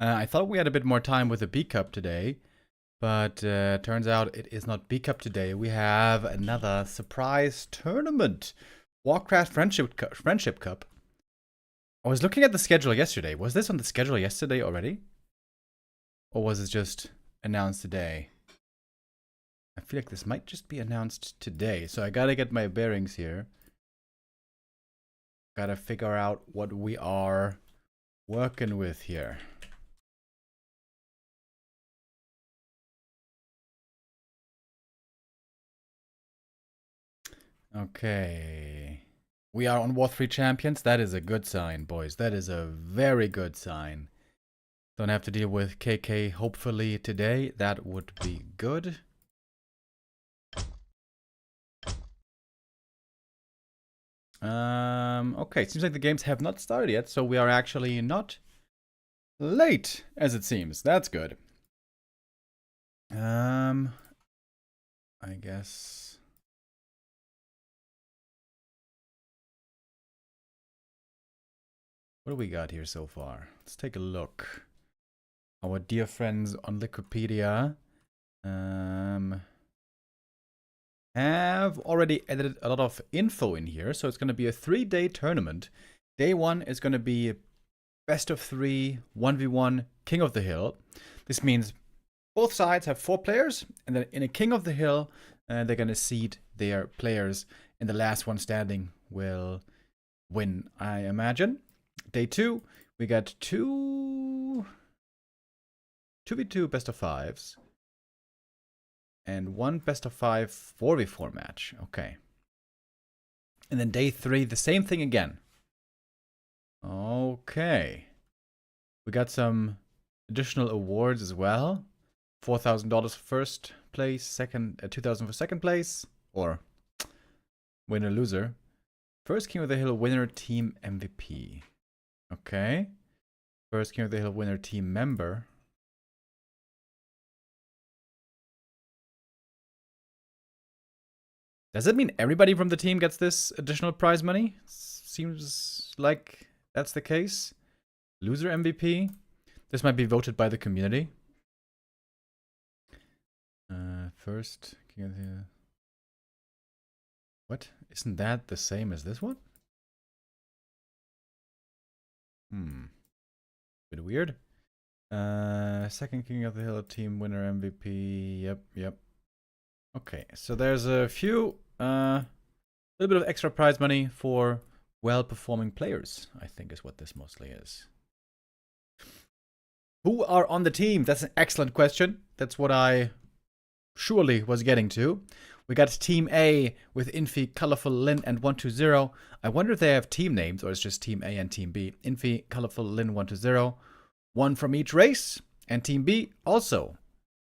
I thought we had a bit more time with the B Cup today, but turns out it is not B Cup today. We have another surprise tournament. Warcraft Friendship Cup. I was looking at the schedule yesterday. Was this on the schedule yesterday already? Or was it just announced today? I feel like this might just be announced today. So I gotta get my bearings here. Gotta figure out what we are working with here. Okay. We are on War 3 champions. That is a good sign, boys. That is a very good sign. Don't have to deal with KK hopefully today. That would be good. Okay, seems like the games have not started yet, so we are actually not late, as it seems. That's good. I guess. What do we got here so far? Let's take a look. Our dear friends on Wikipedia have already edited a lot of info in here. So it's going to be a 3-day tournament. Day 1 is going to be best of 3, 1v1, King of the Hill. This means both sides have 4 players, and then in a King of the Hill, they're going to seed their players, and the last one standing will win, I imagine. Day 2, we got 2v2 best of 5s. And 1 best of 5 4v4 match. Okay. And then day 3, the same thing again. Okay. We got some additional awards as well. $4,000 for first place, $2,000 for second place, or winner loser. First King of the Hill winner team MVP. Okay. First King of the Hill winner team member. Does it mean everybody from the team gets this additional prize money? Seems like that's the case. Loser MVP. This might be voted by the community. First King of the Hill. What? Isn't that the same as this one? Bit weird. Second King of the Hill team winner MVP. Yep. Okay, so there's a few, little bit of extra prize money for well-performing players, I think is what this mostly is. Who are on the team? That's an excellent question. That's what I surely was getting to. We got Team A with Infi, Colorful, Lin, and 120. I wonder if they have team names or it's just Team A and Team B. Infi, Colorful, Lin, 120. 1 from each race. And Team B also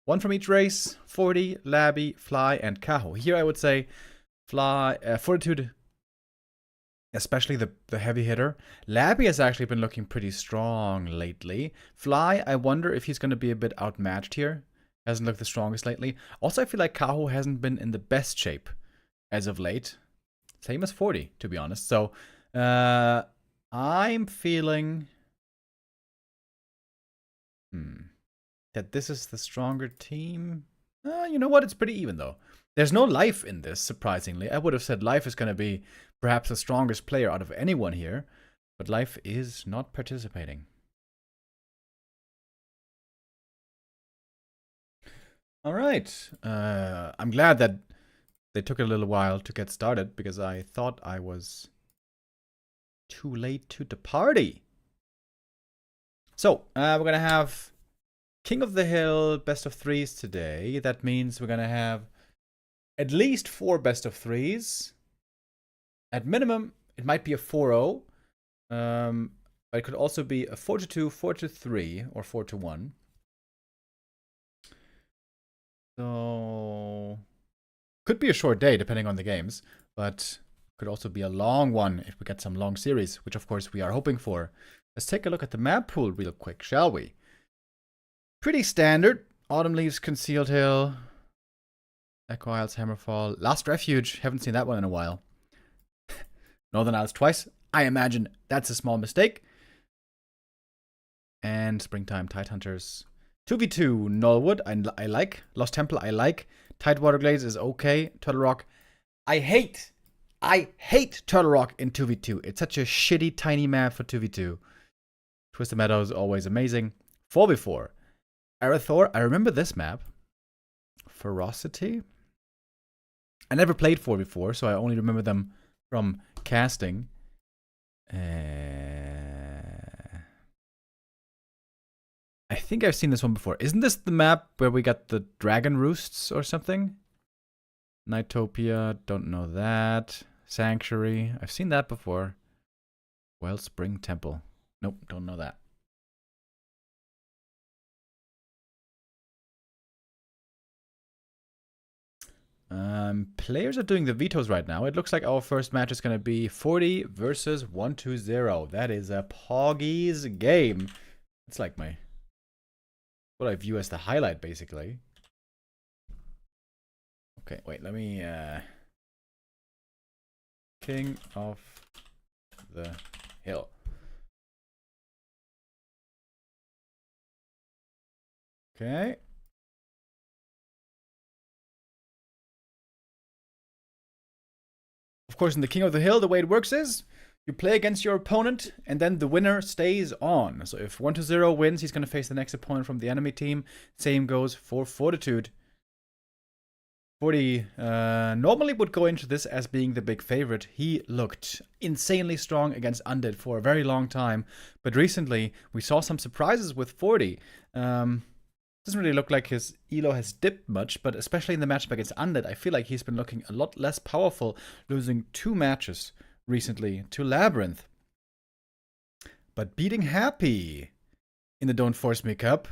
1 from each race, 40, Labby, Fly, and Kaho. Here I would say Fly, Fortitude, especially the heavy hitter. Labby has actually been looking pretty strong lately. Fly, I wonder if he's going to be a bit outmatched here. Hasn't looked the strongest lately. Also, I feel like Kaho hasn't been in the best shape as of late. Same as 40, to be honest. So, I'm feeling that this is the stronger team. You know what? It's pretty even, though. There's no Life in this, surprisingly. I would have said Life is going to be perhaps the strongest player out of anyone here. But Life is not participating. All right. I'm glad that they took a little while to get started, because I thought I was too late to the party. So, we're going to have King of the Hill best of 3s today. That means we're going to have at least 4 best of 3s. At minimum, it might be a 4-0. But it could also be a 4-2, 4-3, or 4-1. So, could be a short day depending on the games, but could also be a long one if we get some long series, which of course we are hoping for. Let's take a look at the map pool real quick, shall we? Pretty standard. Autumn Leaves, Concealed Hill, Echo Isles, Hammerfall, Last Refuge. Haven't seen that one in a while. Northern Isles twice. I imagine that's a small mistake. And Springtime Tidehunters. 2v2 Nullwood, I like. Lost Temple, I like. Tidewater Glaze is okay. Turtle Rock, I hate Turtle Rock in 2v2. It's such a shitty, tiny map for 2v2. Twisted Meadow is always amazing. 4v4. Arathor, I remember this map. Ferocity. I never played 4v4, so I only remember them from casting. I think I've seen this one before. Isn't this the map where we got the dragon roosts or something? Nightopia, don't know that. Sanctuary, I've seen that before. Wellspring Temple. Nope, don't know that. Players are doing the vetoes right now. It looks like our first match is going to be 40 versus 120. That is a Poggy's game. It's like what I view as the highlight, basically. Okay, wait, let me, King of the Hill. Okay. Of course, in the King of the Hill, the way it works is you play against your opponent, and then the winner stays on. So if 120 wins, he's going to face the next opponent from the enemy team. Same goes for Fortitude. 40 normally would go into this as being the big favorite. He looked insanely strong against Undead for a very long time. But recently, we saw some surprises with 40. Doesn't really look like his elo has dipped much, but especially in the matchup against Undead, I feel like he's been looking a lot less powerful, losing 2 matches recently to Labyrinth. But beating Happy in the Don't Force Me Cup,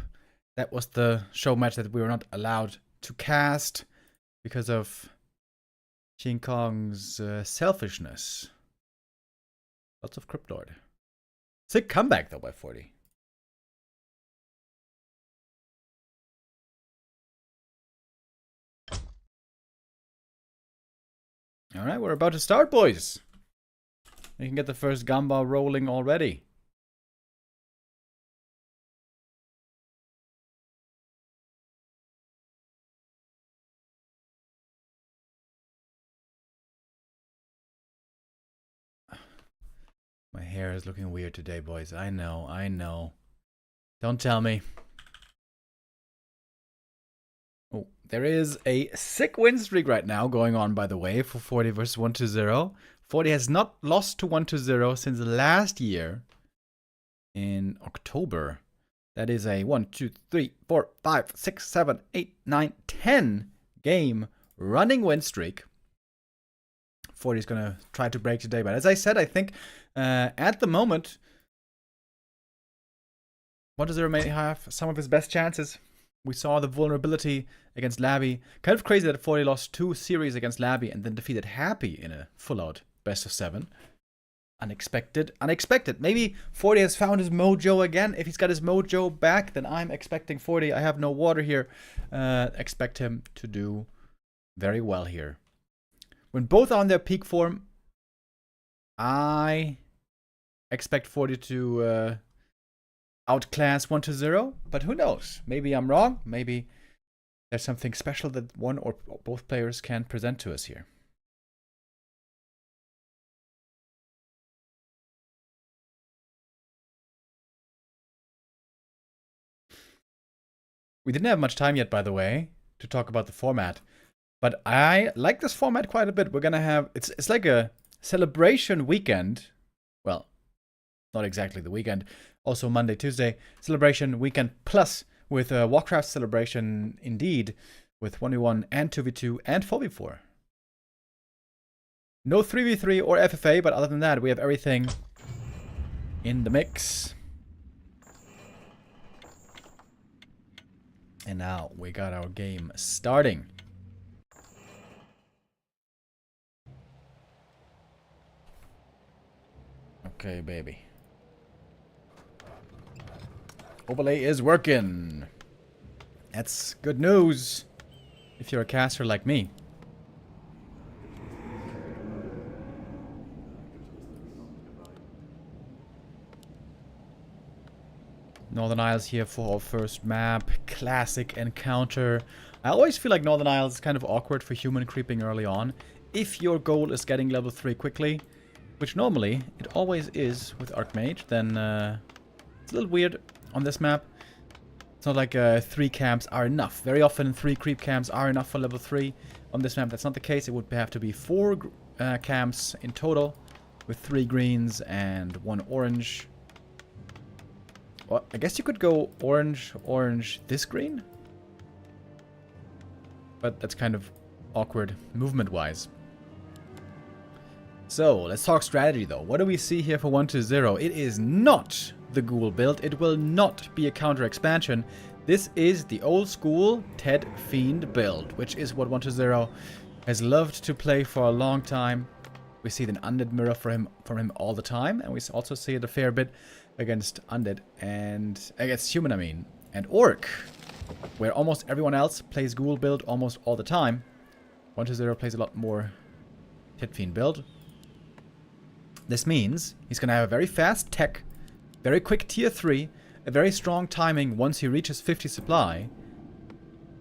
that was the show match that we were not allowed to cast because of King Kong's selfishness. Lots of Cryptoid. Sick comeback though by 40. Alright, we're about to start, boys. We can get the first Gamba rolling already. My hair is looking weird today, boys. I know. Don't tell me. Oh, there is a sick win streak right now going on, by the way, for 40 versus 120. 40 has not lost to 120 since last year in October. That is a 1, 2, 3, 4, 5, 6, 7, 8, 9, 10 game running win streak. 40 is going to try to break today. But as I said, I think at the moment, 120 may have some of his best chances. We saw the vulnerability against Labby. Kind of crazy that 40 lost 2 series against Labby and then defeated Happy in a full-out best-of-7. Unexpected. Maybe 40 has found his mojo again. If he's got his mojo back, then I'm expecting 40. I have no water here. Expect him to do very well here. When both are on their peak form, I expect 40 to outclass 120, but who knows? Maybe I'm wrong. Maybe there's something special that one or both players can present to us here. We didn't have much time yet, by the way, to talk about the format, but I like this format quite a bit. We're gonna have it's like a celebration weekend. Well, not exactly the weekend. Also Monday, Tuesday, celebration weekend plus with a Warcraft celebration indeed with 1v1 and 2v2 and 4v4. No 3v3 or FFA, but other than that, we have everything in the mix. And now we got our game starting. Okay, baby. Overlay is working. That's good news if you're a caster like me. Northern Isles here for our first map. Classic encounter. I always feel like Northern Isles is kind of awkward for human creeping early on. If your goal is getting level 3 quickly, which normally it always is with Archmage, then it's a little weird on this map. It's not like 3 camps are enough. Very often 3 creep camps are enough for level 3. On this map that's not the case. It would have to be 4 camps in total with 3 greens and 1 orange. Well, I guess you could go orange, orange, this green? But that's kind of awkward movement-wise. So, let's talk strategy though. What do we see here for 1-2-0? It is not the ghoul build. It will not be a counter expansion. This is the old school Ted Fiend build, which is what 1-2-0 has loved to play for a long time. We see the undead mirror from him all the time, and we also see it a fair bit against undead and against human, I mean, and orc, where almost everyone else plays ghoul build almost all the time. 1-2-0 plays a lot more Ted Fiend build. This means he's going to have a very fast tech, very quick tier 3, a very strong timing once he reaches 50 supply,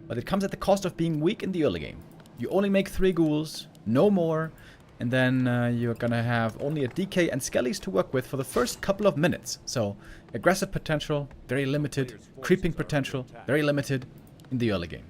but it comes at the cost of being weak in the early game. You only make 3 ghouls, no more, and then you're gonna have only a DK and skellies to work with for the first couple of minutes. So, aggressive potential, very limited. Creeping potential, very limited in the early game.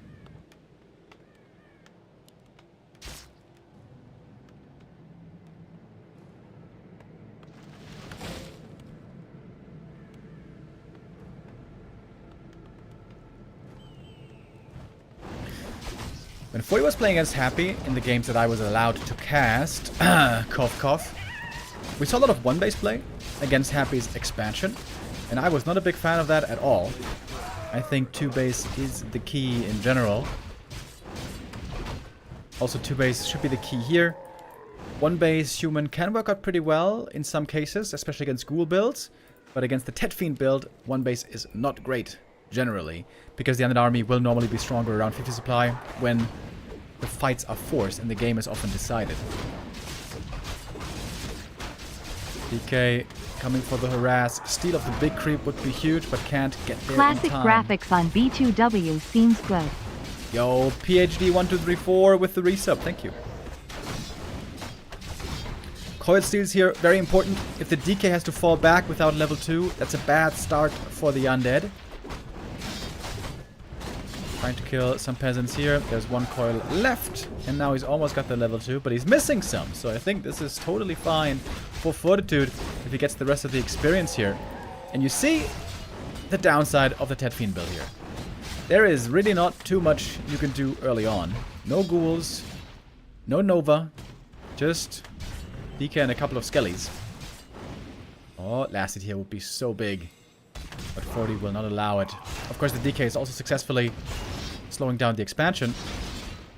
When 40 was playing against Happy in the games that I was allowed to cast, cough cough, we saw a lot of one-base play against Happy's expansion, and I was not a big fan of that at all. I think 2-base is the key in general. Also 2-base should be the key here. 1-base human can work out pretty well in some cases, especially against ghoul builds, but against the Ted Fiend build, 1-base is not great generally, because the undead army will normally be stronger around 50 supply when the fights are forced and the game is often decided. DK coming for the harass. Steal of the big creep would be huge, but can't get there Classic in time. graphics on B2W seems good. Yo, PhD1234 with the resub. Thank you. Coil steals here, very important. If the DK has to fall back without level 2, that's a bad start for the undead. Trying to kill some peasants here. There's 1 coil left, and now he's almost got the level 2, but he's missing some. So I think this is totally fine for Fortitude if he gets the rest of the experience here. And you see the downside of the Ted Fiend build here. There is really not too much you can do early on. No ghouls, no Nova, just DK and a couple of skellies. Oh, last hit here would be so big, but 40 will not allow it. Of course, the DK is also successfully slowing down the expansion.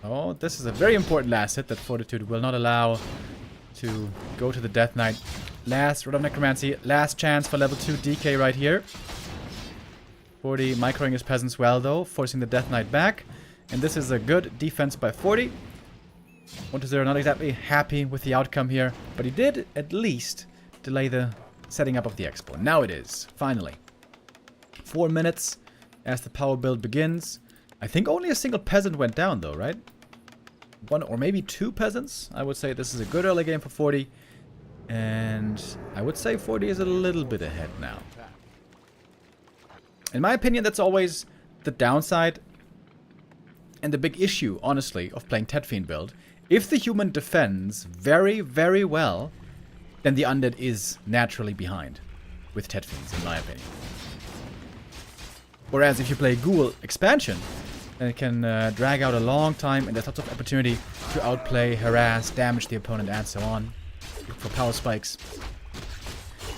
Oh, this is a very important last hit that Fortitude will not allow to go to the Death Knight. Last Rod of Necromancy, last chance for level 2 DK right here. 40 microing his peasants well though, forcing the Death Knight back. And this is a good defense by 40. 1-0 not exactly happy with the outcome here, but he did at least delay the setting up of the expo. Now it is, finally. 4 minutes as the power build begins. I think only a single peasant went down though, right? 1 or maybe 2 peasants. I would say this is a good early game for 40. And I would say 40 is a little bit ahead now. In my opinion, that's always the downside and the big issue, honestly, of playing Ted Fiend build. If the human defends very, very well, then the undead is naturally behind with Ted Fiends, in my opinion. Whereas if you play Ghoul expansion, then it can drag out a long time, and there's lots of opportunity to outplay, harass, damage the opponent, and so on. Look for power spikes.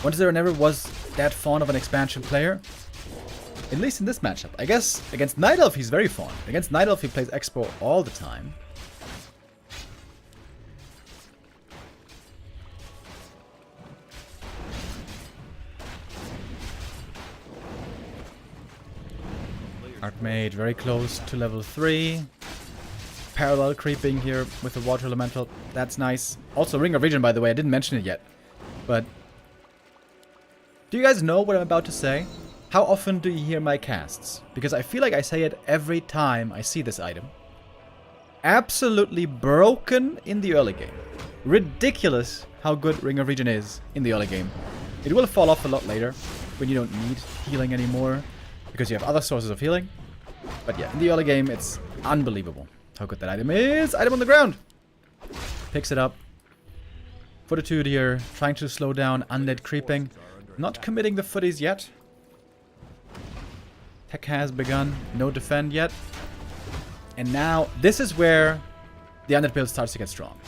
1-0 never was that fond of an expansion player. At least in this matchup. I guess against Night Elf he's very fond. Against Night Elf he plays Expo all the time. Archmage very close to level 3. Parallel creeping here with the Water Elemental. That's nice. Also Ring of Region, by the way. I didn't mention it yet. But do you guys know what I'm about to say? How often do you hear my casts? Because I feel like I say it every time I see this item. Absolutely broken in the early game. Ridiculous how good Ring of Regen is in the early game. It will fall off a lot later when you don't need healing anymore because you have other sources of healing. But yeah, in the early game, it's unbelievable how good that item is. Item on the ground. Picks it up. Fortitude here, trying to slow down undead creeping. Not committing the footies yet. Tech has begun. No defend yet. And now, this is where the undead build starts to get strong.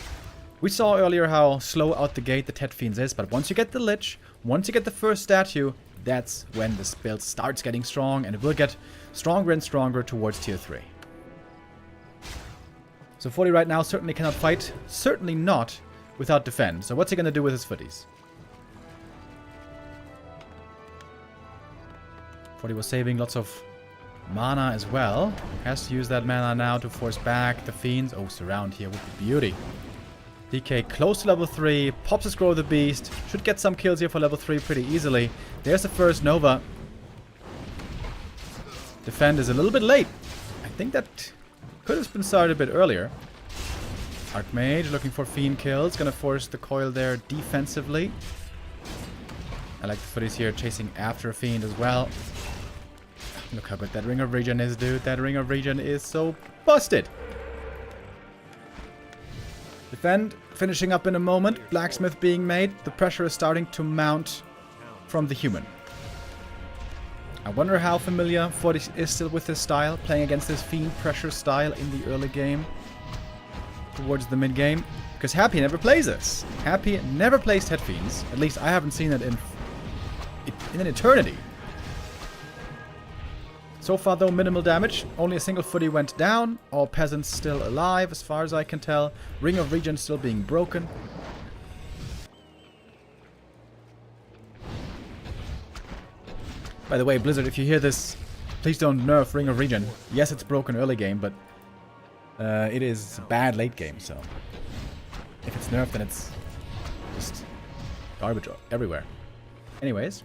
We saw earlier how slow out the gate the Tet Fiends is, but once you get the Lich, once you get the first statue, that's when this build starts getting strong, and it will get stronger and stronger towards tier 3. So 40 right now certainly cannot fight, certainly not without defend. So what's he going to do with his footies? 40 was saving lots of mana as well. Has to use that mana now to force back the Fiends. Oh, surround here would be beauty. DK close to level 3, pops his Grow the Beast. Should get some kills here for level 3 pretty easily. There's the first Nova. Defend is a little bit late. I think that could have been started a bit earlier. Archmage looking for Fiend kills. Gonna force the coil there defensively. I like the footies here chasing after a Fiend as well. Look how good that Ring of Regen is, dude. That Ring of Regen is so busted. Defend, finishing up in a moment. Blacksmith being made. The pressure is starting to mount from the human. I wonder how familiar 40 is still with this style, playing against this Fiend pressure style in the early game towards the mid game. Because Happy never plays this. Happy never plays Tet Fiends. At least I haven't seen it in an eternity. So far, though, minimal damage. Only a single footy went down. All peasants still alive, as far as I can tell. Ring of Regen still being broken. By the way, Blizzard, if you hear this, please don't nerf Ring of Regen. Yes, it's broken early game, but it is bad late game, so if it's nerfed, then it's just garbage everywhere. Anyways,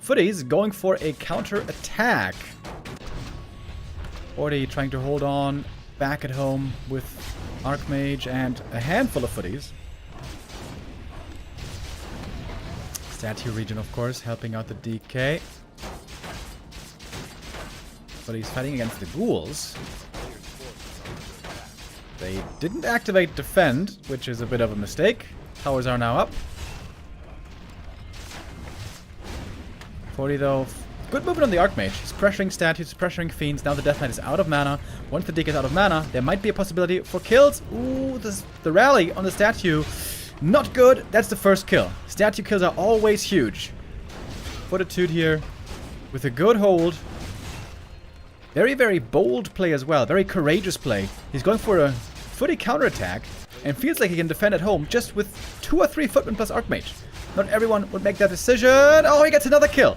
Footies going for a counter attack. 40 trying to hold on back at home with Archmage and a handful of Footies. Statue region, of course, helping out the DK. But he's fighting against the ghouls. They didn't activate defend, which is a bit of a mistake. Towers are now up. 40 though. Good movement on the Archmage. He's pressuring statues, pressuring Fiends. Now the Deathnote is out of mana. Once the DK is out of mana, there might be a possibility for kills. Ooh, the rally on the statue. Not good. That's the first kill. Statue kills are always huge. Fortitude here with a good hold. Very, very bold play as well. Very courageous play. He's going for a footy counterattack and feels like he can defend at home just with 2 or 3 footmen plus Archmage. Not everyone would make that decision. Oh, he gets another kill.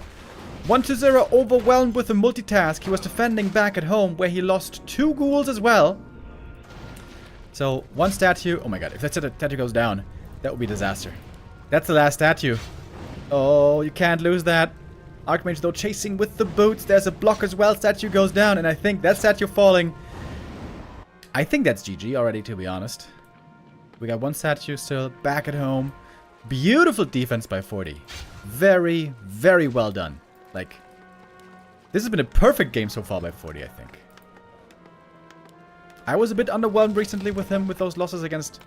1-0, overwhelmed with the multitask. He was defending back at home where he lost 2 ghouls as well. So, one statue. Oh my god, if that statue goes down, that would be a disaster. That's the last statue. Oh, you can't lose that. Archmage though chasing with the boots. There's a block as well. Statue goes down, and I think that statue falling. I think that's GG already, to be honest. We got one statue still back at home. Beautiful defense by 40. Very, very well done. Like, this has been a perfect game so far by 40, I think. I was a bit underwhelmed recently with him with those losses against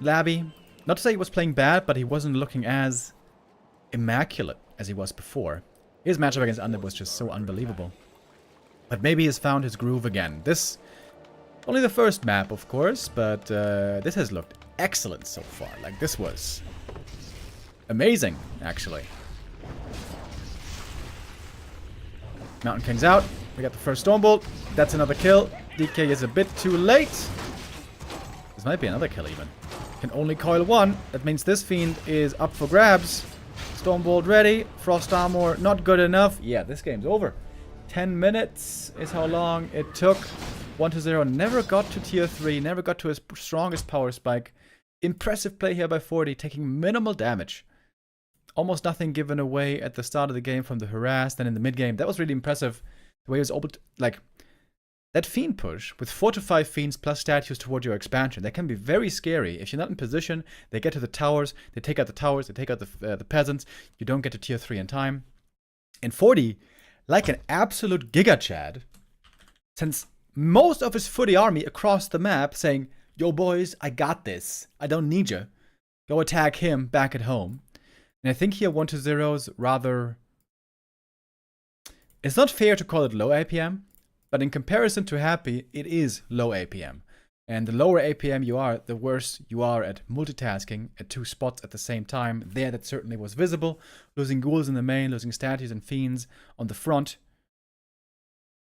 Labby. Not to say he was playing bad, but he wasn't looking as immaculate as he was before. His matchup against Undead was just so unbelievable. But maybe he's found his groove again. This, only the first map, of course, but this has looked excellent so far. Like, this was amazing, actually. Mountain King's out. We got the first Stormbolt. That's another kill. DK is a bit too late. This might be another kill even. Can only coil 1. That means this Fiend is up for grabs. Stormbolt ready. Frost Armor not good enough. Yeah, this game's over. 10 minutes is how long it took. 1-0. Never got to tier 3. Never got to his strongest power spike. Impressive play here by 40. Taking minimal damage. almost nothing given away at the start of the game from the harass. Then in the mid game, that was really impressive. The way he was able to, like, that fiend push with 4 to 5 fiends plus statues toward your expansion. That can be very scary. If you're not in position, they get to the towers, they take out the towers, they take out the peasants. You don't get to tier 3 in time. And 40, like an absolute Giga Chad, sends most of his footy army across the map saying, yo boys, I got this. I don't need you. Go attack him back at home. And I think here 1-0 is rather... It's not fair to call it low APM, but in comparison to Happy, it is low APM. And the lower APM you are, the worse you are at multitasking at 2 spots at the same time. There, that certainly was visible. Losing ghouls in the main, losing statues and fiends on the front.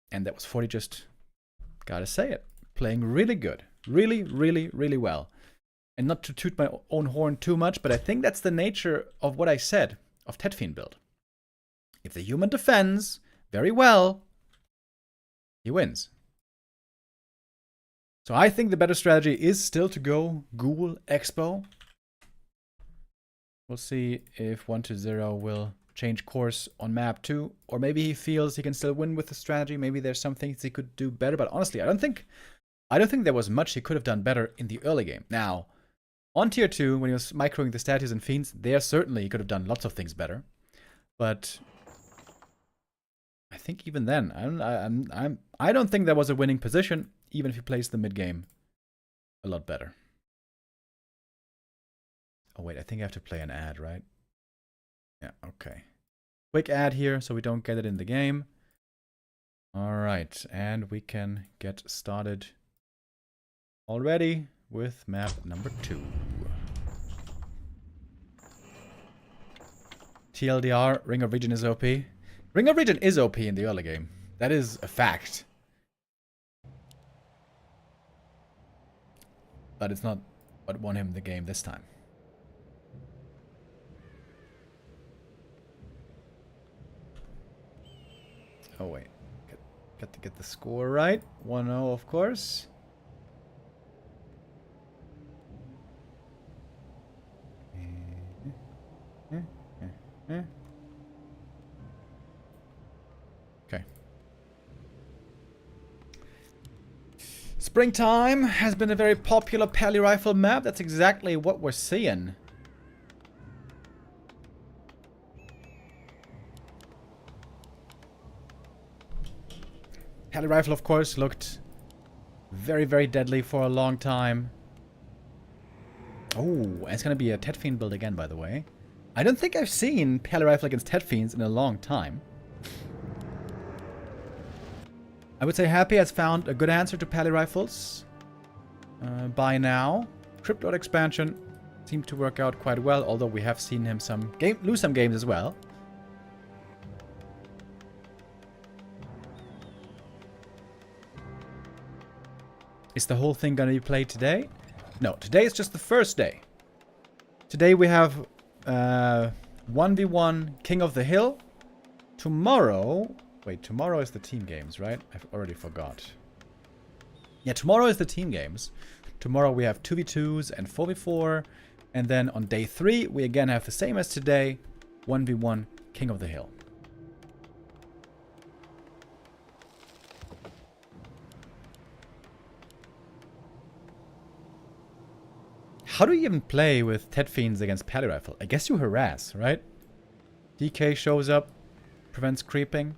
And that was 40 just, gotta say it, playing really good. Really, really, really well. And not to toot my own horn too much, but I think that's the nature of what I said of Tetfiend build. If the human defends very well, he wins. So I think the better strategy is still to go Ghoul Expo. We'll see if 1-0 will change course on map 2. Or maybe he feels he can still win with the strategy. Maybe there's some things he could do better. But honestly, I don't think there was much he could have done better in the early game. Now, on tier 2, when he was microing the statues and fiends, there certainly he could have done lots of things better. But I think even then, I don't think that was a winning position, even if he plays the mid game a lot better. Oh wait, I think I have to play an ad, right? Yeah, okay. Quick ad here so we don't get it in the game. Alright, and we can get started already with map number 2. TLDR, Ring of Region is OP. Ring of Region is OP in the early game. That is a fact. But it's not what won him the game this time. Oh wait, got to get the score right. 1-0 of course. Okay. Springtime has been a very popular Pally Rifle map. That's exactly what we're seeing. Pally Rifle, of course, looked very, very deadly for a long time. Oh, it's going to be a Tetfiend build again, by the way. I don't think I've seen Pally Rifle against Tetfiends in a long time. I would say Happy has found a good answer to Pally Rifles by now. Cryptid expansion seemed to work out quite well, although we have seen him lose some games as well. Is the whole thing going to be played today? No, today is just the first day. Today we have 1v1 King of the Hill. Tomorrow... Wait, tomorrow is the team games, right? I've already forgot. Yeah, tomorrow is the team games. Tomorrow we have 2v2s and 4v4. And then on day 3, we again have the same as today. 1v1 King of the Hill. How do you even play with Tetfiends against Pally Rifle? I guess you harass, right? DK shows up, prevents creeping.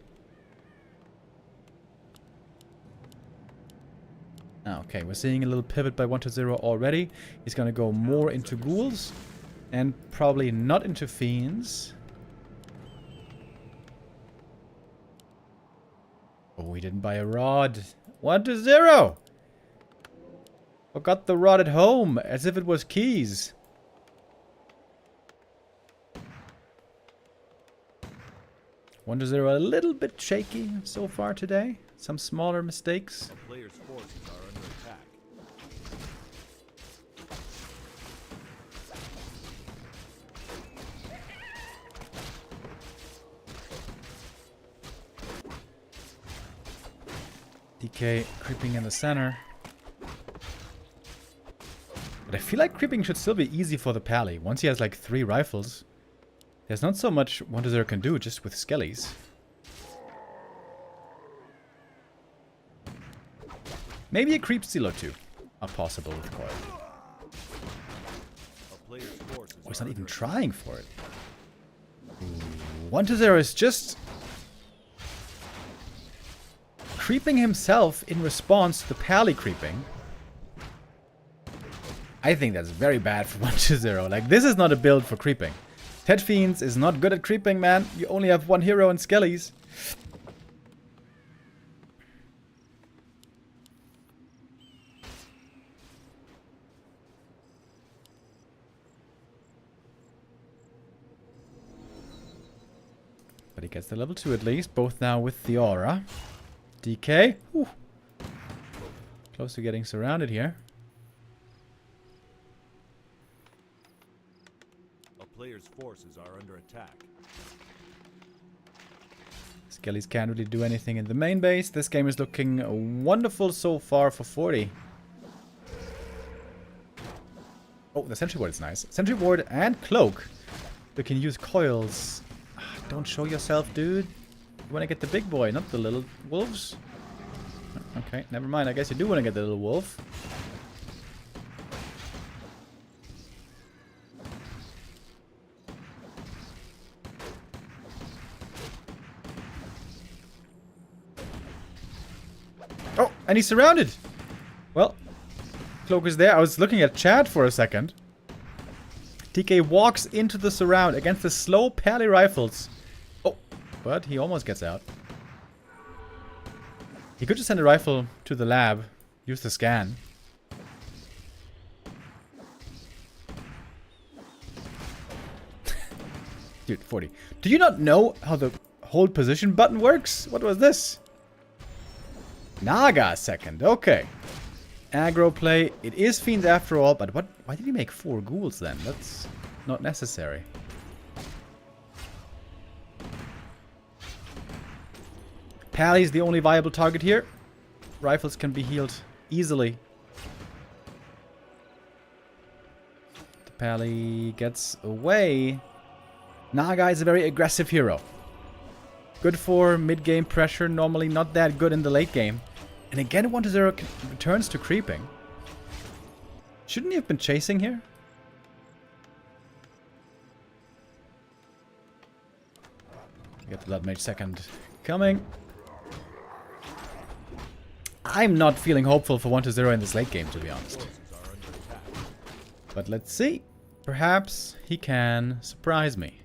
Okay, we're seeing a little pivot by 1-0 already. He's gonna go more into ghouls and probably not into fiends. Oh, he didn't buy a rod. 1-0! Forgot the rod at home, as if it was keys. Wonder Zero a little bit shaky so far today. Some smaller mistakes. The player's forces are under attack. DK creeping in the center. But I feel like creeping should still be easy for the Pally. Once he has like 3 rifles, There's not so much 1-0 can do just with skellies. Maybe a creep steal or two are possible with coil. A player's forces Oh, he's are not even under trying for it. 1-0 is just creeping himself in response to the pally creeping. I think that's very bad for 1-0. Like, this is not a build for creeping. Ted Fiends is not good at creeping, man. You only have one hero in skellies. But he gets the level 2 at least, both now with the aura. DK. Whew. Close to getting surrounded here. A player's forces are under attack. Skellies can't really do anything in the main base. This game is looking wonderful so far for 40. Oh, the sentry ward is nice. Sentry ward and cloak. We can use coils. Don't show yourself, dude. You want to get the big boy, not the little wolves. Okay, never mind. I guess you do want to get the little wolf. Oh, and he's surrounded. Well, cloak is there. I was looking at chat for a second. TK walks into the surround against the slow pally rifles. Oh, but he almost gets out. He could just send a rifle to the lab, use the scan. Dude, 40. Do you not know how the hold position button works? What was this? Naga second, okay. Aggro play. It is Fiends after all, but what? Why did he make 4 ghouls then? That's not necessary. Pally's the only viable target here. Rifles can be healed easily. The Pally gets away. Naga is a very aggressive hero. Good for mid-game pressure, normally not that good in the late game. And again 1-0 returns to creeping. Shouldn't he have been chasing here? Get the Blood Mage second coming. I'm not feeling hopeful for 1-0 in this late game, to be honest. But let's see. Perhaps he can surprise me.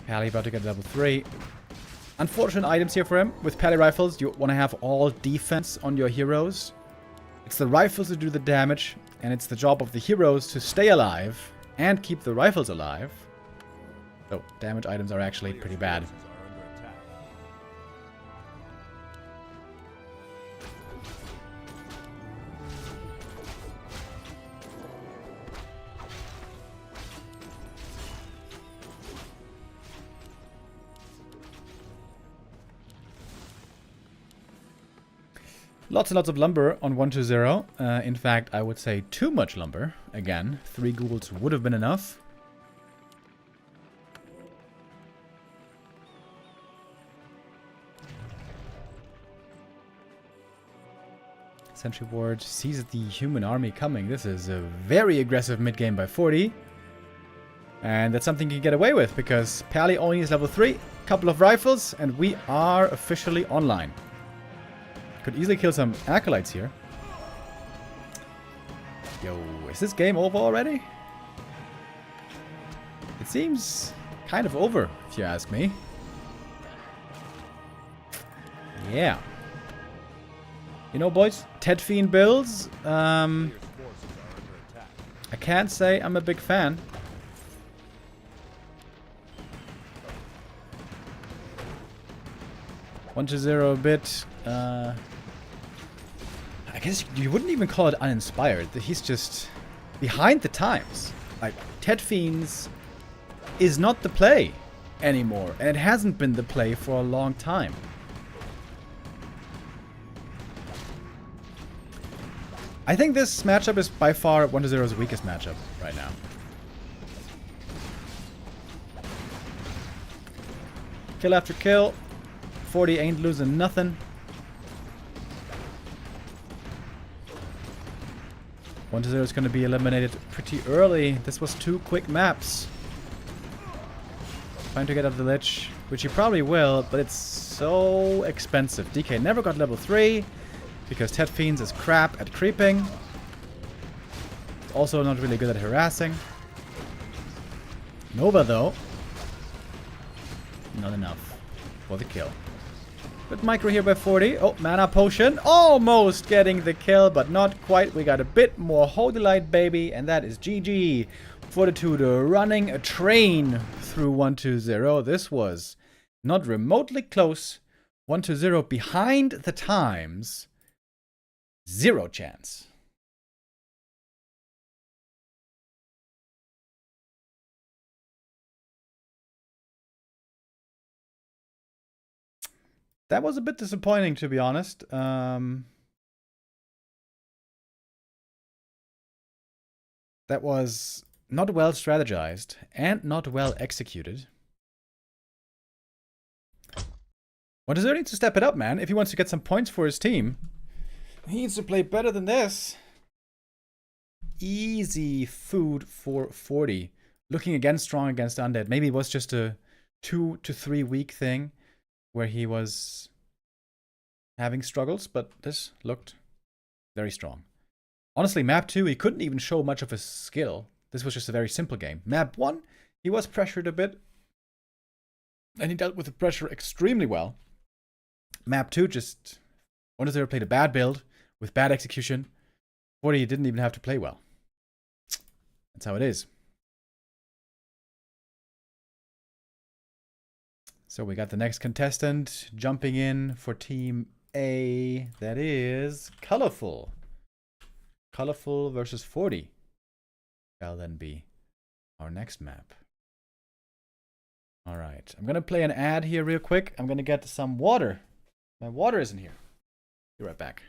Pally about to get level 3. Unfortunate items here for him. With Pally rifles, you want to have all defense on your heroes. It's the rifles that do the damage, and it's the job of the heroes to stay alive and keep the rifles alive. So, damage items are actually pretty bad. Lots and lots of lumber on 1-0. In fact, I would say too much lumber. Again, 3 ghouls would have been enough. Sentry Ward sees the human army coming. This is a very aggressive mid-game by 40. And that's something you can get away with, because Pally only is level 3, couple of rifles, and we are officially online. Could easily kill some acolytes here. Yo, is this game over already? It seems kind of over, if you ask me. Yeah. You know, boys, Ted Fiend builds. I can't say I'm a big fan. One to 0 a bit. I guess you wouldn't even call it uninspired. He's just behind the times. Like, Ted Fiends is not the play anymore. And it hasn't been the play for a long time. I think this matchup is by far 1-0's weakest matchup right now. Kill after kill. 40 ain't losing nothing. 1-0 is going to be eliminated pretty early. This was 2 quick maps. Trying to get out of the lich, which he probably will, but it's so expensive. DK never got level 3 because Ted Fiends is crap at creeping. Also not really good at harassing. Nova though, not enough for the kill. But Micro here by 40. Oh, mana potion. Almost getting the kill, but not quite. We got a bit more Holy Light, baby, and that is GG. Fortitude running a train through 1-2-0. This was not remotely close. 1-2-0 behind the times. 0 chance. That was a bit disappointing, to be honest. That was not well strategized and not well executed. 1-0 needs to step it up, man. If he wants to get some points for his team, he needs to play better than this. Easy food for 40. Looking again strong against Undead. Maybe it was just a 2 to 3 week thing where he was having struggles, but this looked very strong. Honestly, map 2, he couldn't even show much of his skill. This was just a very simple game. Map 1, he was pressured a bit, and he dealt with the pressure extremely well. Map 2, just 1-0 played a bad build with bad execution. 40 didn't even have to play well. That's how it is. So we got the next contestant jumping in for Team A. That is Colorful. Colorful versus 40. Shall then be our next map. Alright, I'm going to play an ad here real quick. I'm going to get some water. My water isn't here. Be right back.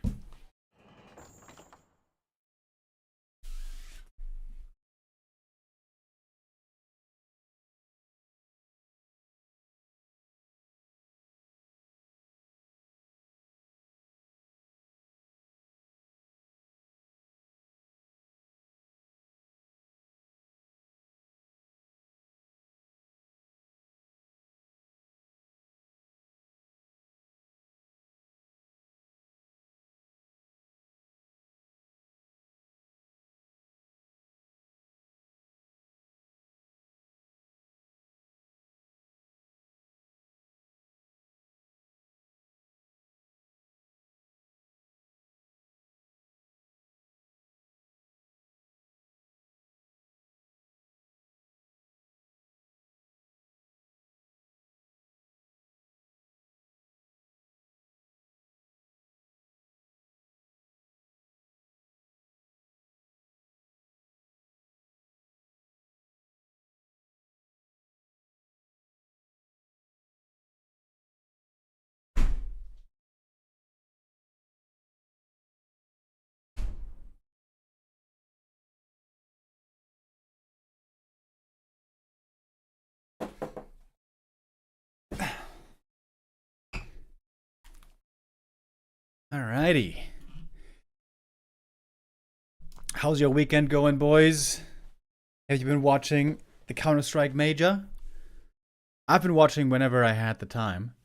Alrighty. How's your weekend going, boys? Have you been watching the Counter-Strike Major? I've been watching whenever I had the time.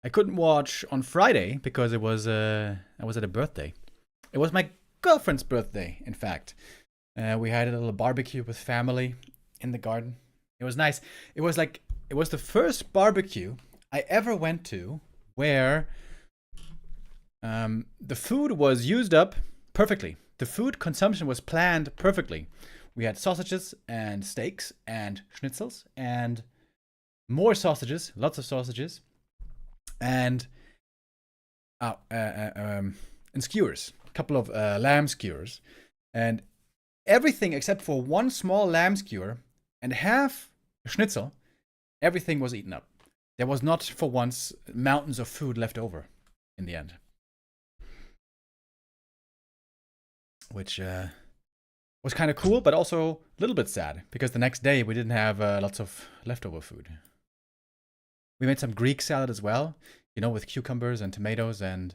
I couldn't watch on Friday because it was I was at a birthday. It was my girlfriend's birthday, in fact. We had a little barbecue with family in the garden. It was nice. It was the first barbecue I ever went to where the food was used up perfectly. The food consumption was planned perfectly. We had sausages and steaks and schnitzels and more sausages, lots of sausages, and skewers, a couple of lamb skewers, and everything except for one small lamb skewer and half a schnitzel, everything was eaten up. There was not for once mountains of food left over in the end. which was kind of cool, but also a little bit sad because the next day we didn't have lots of leftover food. We made some Greek salad as well, you know, with cucumbers and tomatoes and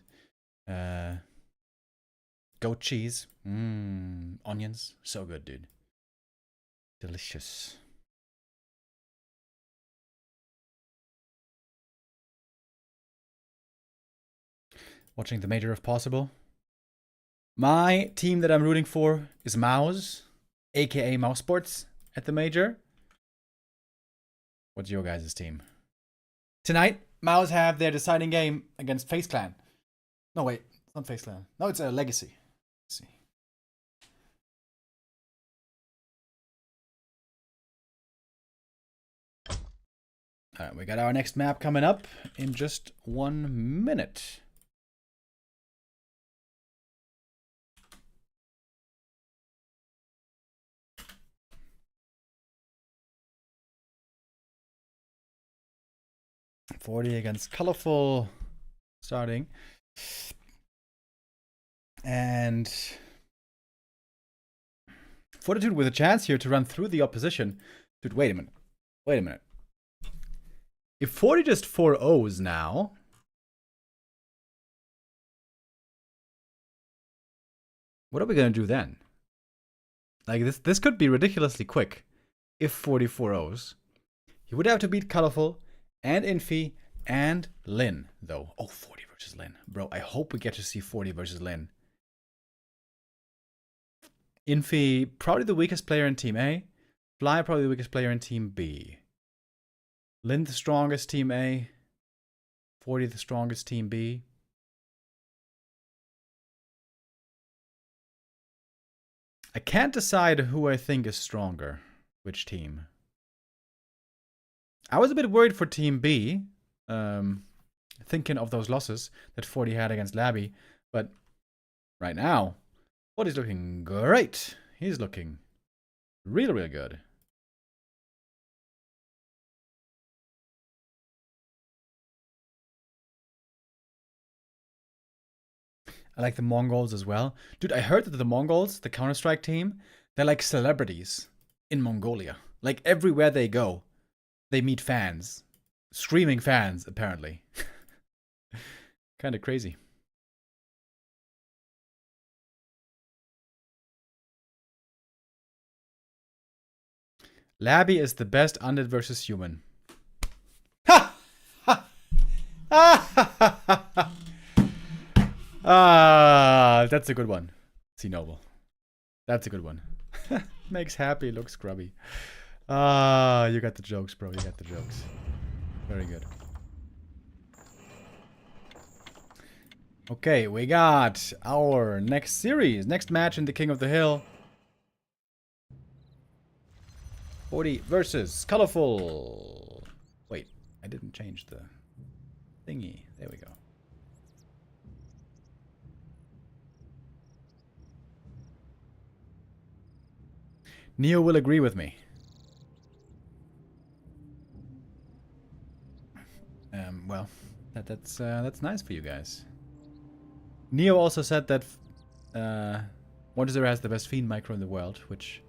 goat cheese, onions. So good, dude. Delicious. Watching the major if possible. My team that I'm rooting for is Mouse, aka Mouse Sports, at the major. What's your guys' team? Tonight, Mouse have their deciding game against Face Clan. No, wait, it's not Face Clan. No, it's a Legacy. Let's see. Alright, we got our next map coming up in just 1 minute. .40 against Colorful starting. And Fortitude with a chance here to run through the opposition. Dude, wait a minute. Wait a minute. If 40 just 4-0s now, what are we going to do then? Like, this could be ridiculously quick. If 40 4-0s, he would have to beat Colorful and Infi and Lin, though. Oh, 40 versus Lin. Bro, I hope we get to see 40 versus Lin. Infi, probably the weakest player in Team A. Fly, probably the weakest player in Team B. Lin, the strongest Team A. 40, the strongest Team B. I can't decide who I think is stronger. Which team? I was a bit worried for Team B, thinking of those losses that 40 had against Labby, but right now, 40's looking great. He's looking really, really good. I like the Mongols as well. Dude, I heard that the Mongols, the Counter-Strike team, they're like celebrities in Mongolia. Like everywhere they go, they meet fans. Screaming fans, apparently. Kind of crazy. Labby is the best undead versus human. Ha! Ha! Ah, that's a good one. See Noble. That's a good one. Makes happy, looks scrubby. Ah, you got the jokes, bro. You got the jokes. Very good. Okay, we got our next series. Next match in the King of the Hill. 40 versus Colorful. Wait, I didn't change the thingy. There we go. Neo will agree with me. Well, that's nice for you guys. Neo also said that 1-0 has the best Fiend micro in the world, which,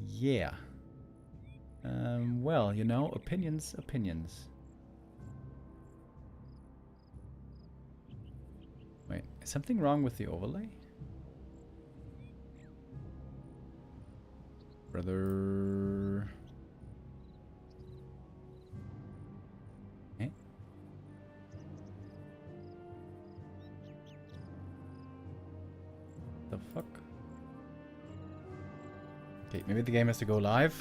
yeah. Well, you know, opinions. Wait, is something wrong with the overlay? Brother. Eh? The fuck? Okay, maybe the game has to go live.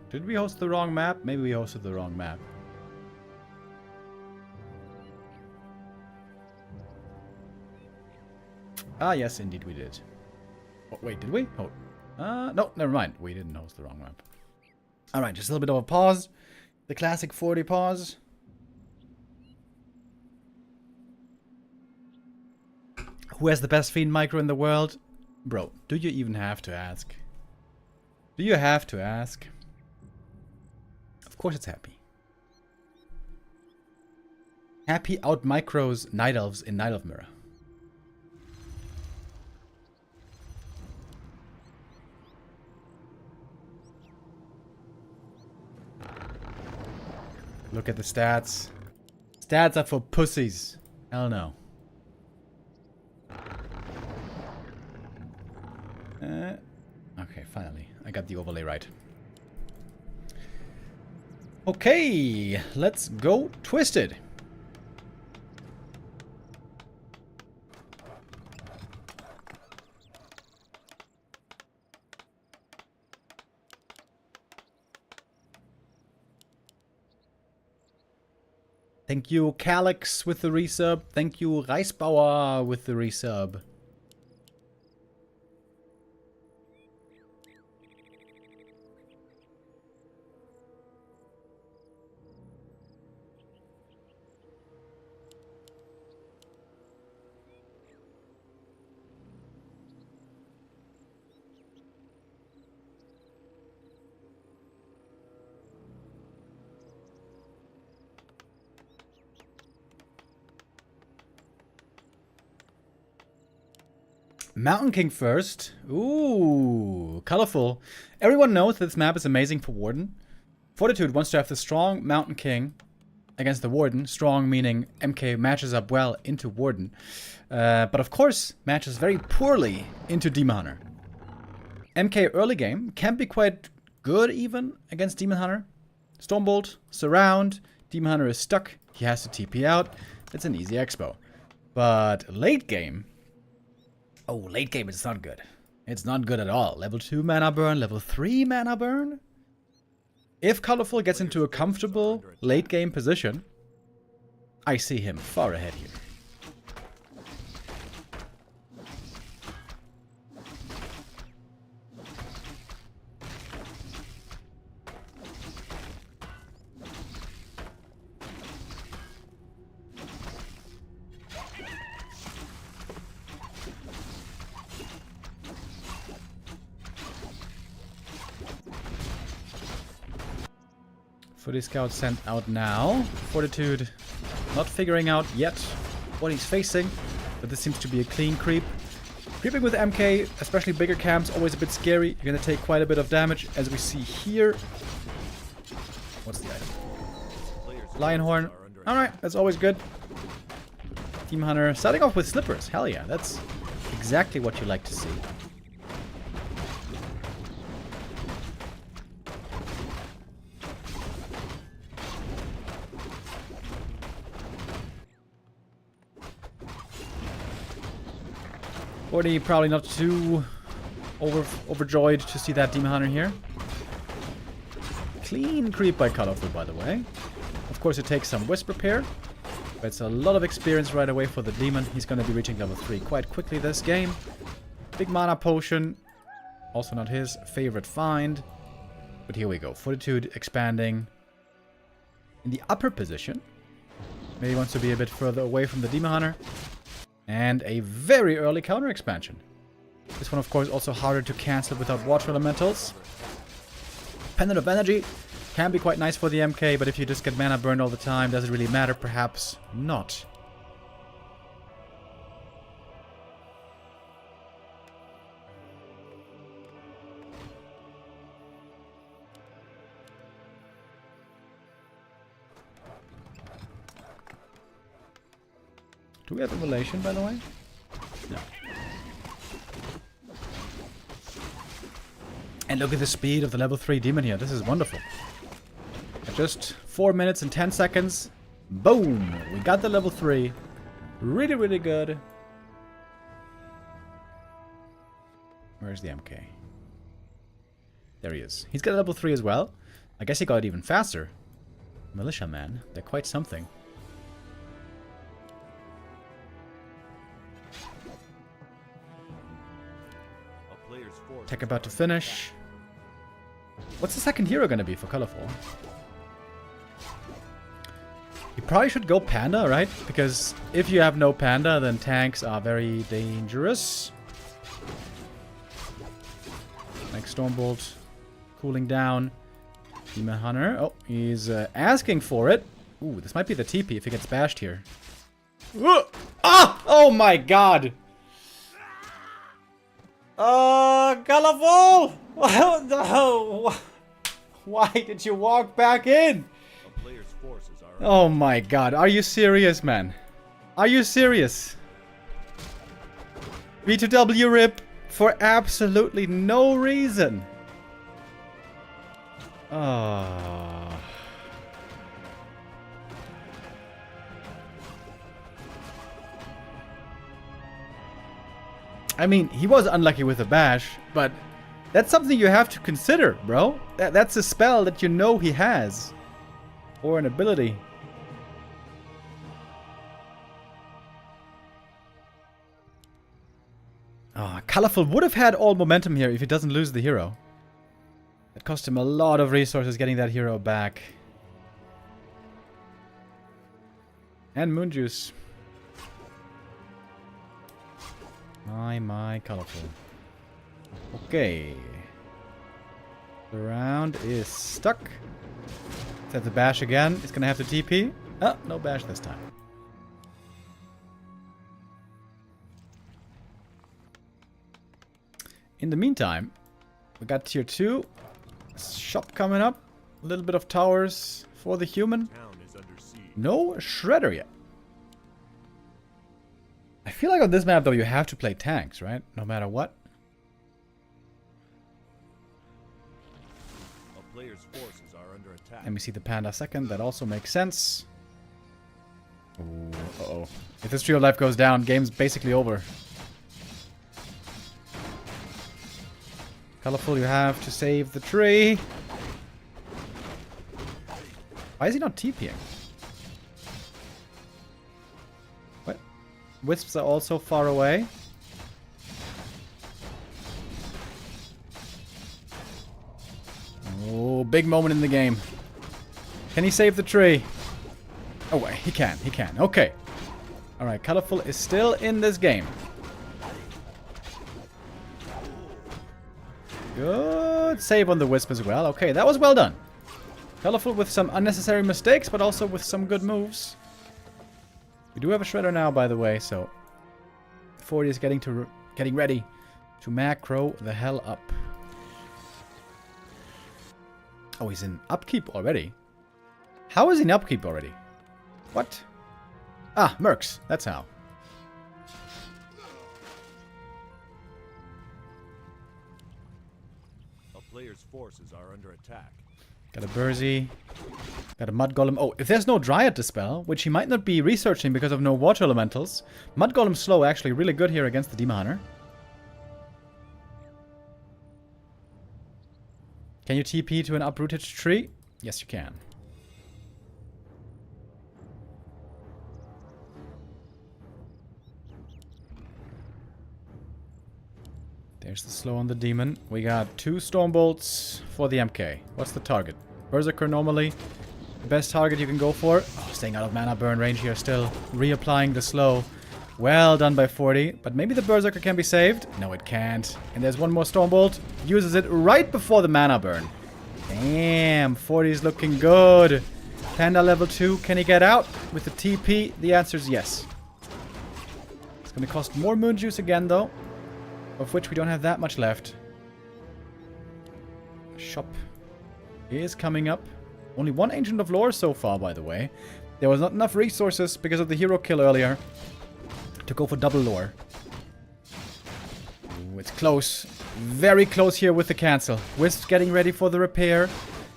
Did we host the wrong map? Maybe we hosted the wrong map. Ah, yes, indeed we did. Oh, wait, did we? Oh. No, never mind. We didn't host the wrong map. Alright, just a little bit of a pause. The classic 40 pause. Who has the best Fiend micro in the world? Bro, do you even have to ask? Do you have to ask? Of course it's Happy. Happy out micros Night Elves in Night Elf Mirror. Look at the stats. Stats are for pussies. Hell no. Okay, finally. I got the overlay right. Okay, let's go Twisted. Thank you, Calix, with the resub. Thank you, Reisbauer, with the resub. Mountain King first. Ooh, colorful. Everyone knows that this map is amazing for Warden. Fortitude wants to have the strong Mountain King against the Warden. Strong meaning MK matches up well into Warden. But of course, matches very poorly into Demon Hunter. MK early game can be quite good even against Demon Hunter. Stormbolt, Surround, Demon Hunter is stuck. He has to TP out. It's an easy expo. But late game... Oh, late game it's not good. It's not good at all. Level 2 mana burn, level 3 mana burn. If Colorful gets into a comfortable late game position, I see him far ahead here. Footy Scout sent out now. Fortitude not figuring out yet what he's facing, but this seems to be a clean creep. Creeping with MK, especially bigger camps, always a bit scary. You're gonna take quite a bit of damage, as we see here. What's the item? Lionhorn. Alright, that's always good. Team Hunter starting off with Slippers. Hell yeah, that's exactly what you like to see. Forty probably not too overjoyed to see that Demon Hunter here. Clean creep by Colorful, by the way. Of course, it takes some Wisp repair, but it's a lot of experience right away for the Demon. He's going to be reaching level 3 quite quickly this game. Big mana potion. Also not his favorite find. But here we go. Fortitude expanding in the upper position. Maybe wants to be a bit further away from the Demon Hunter. And a very early counter expansion. This one, of course, also harder to cancel without water elementals. Pendant of Energy can be quite nice for the MK, but if you just get mana burned all the time, does it really matter? Perhaps not. Do we have Immolation, by the way? No. And look at the speed of the level 3 demon here. This is wonderful. At just 4 minutes and 10 seconds. Boom! We got the level 3. Really, really good. Where's the MK? There he is. He's got a level 3 as well. I guess he got it even faster. Militia man. They're quite something. Tech about to finish. What's the second hero gonna be for Colorful? You probably should go Panda, right? Because if you have no Panda, then tanks are very dangerous. Like Stormbolt cooling down. Demon Hunter. Oh, he's asking for it. Ooh, this might be the TP if he gets bashed here. Ah! Oh my god! Colorful! Oh, no! Why did you walk back in? A player's forces Oh my god, are you serious, man? Are you serious? B2W rip for absolutely no reason. Oh. I mean, he was unlucky with the bash, but that's something you have to consider, bro. That's a spell that you know he has. Or an ability. Oh, Colorful would have had all momentum here if he doesn't lose the hero. It cost him a lot of resources getting that hero back. And Moon Juice. My Colorful. Okay. The round is stuck. Let's have the bash again. It's gonna have to TP. Oh, no bash this time. In the meantime, we got tier 2. Shop coming up. A little bit of towers for the human. Town is under siege. No shredder yet. I feel like on this map, though, you have to play tanks, right? No matter what. A player's forces are under attack. Let me see the panda second. That also makes sense. Ooh, uh-oh. If this trio life goes down, game's basically over. Colorful, you have to save the tree. Why is he not TPing? What? Wisps are also far away. Oh, big moment in the game. Can he save the tree? Oh, wait, he can. He can. Okay. Alright, Colorful is still in this game. Good save on the Wisp as well. Okay, that was well done. Colorful with some unnecessary mistakes, but also with some good moves. We do have a Shredder now, by the way, so 40 is getting ready to macro the hell up. Oh, he's in upkeep already. How is he in upkeep already? What? Ah, Mercs. That's how. A player's forces are under attack. Got a Bursey. Got a Mud Golem. Oh, if there's no Dryad to spell, which he might not be researching because of no water elementals, Mud Golem slow actually really good here against the Demon Hunter. Can you TP to an uprooted tree? Yes, you can. There's the slow on the demon. We got 2 Stormbolts for the MK. What's the target? Berserker normally. The best target you can go for. Oh, staying out of mana burn range here still. Reapplying the slow. Well done by 40. But maybe the Berserker can be saved? No, it can't. And there's one more Stormbolt. Uses it right before the mana burn. Damn, 40 is looking good. Panda level 2. Can he get out with the TP? The answer is yes. It's going to cost more Moon Juice again, though. Of which we don't have that much left. Shop is coming up. Only 1 Ancient of Lore so far, by the way. There was not enough resources because of the hero kill earlier to go for double lore. Ooh, it's close. Very close here with the cancel. Wisp getting ready for the repair.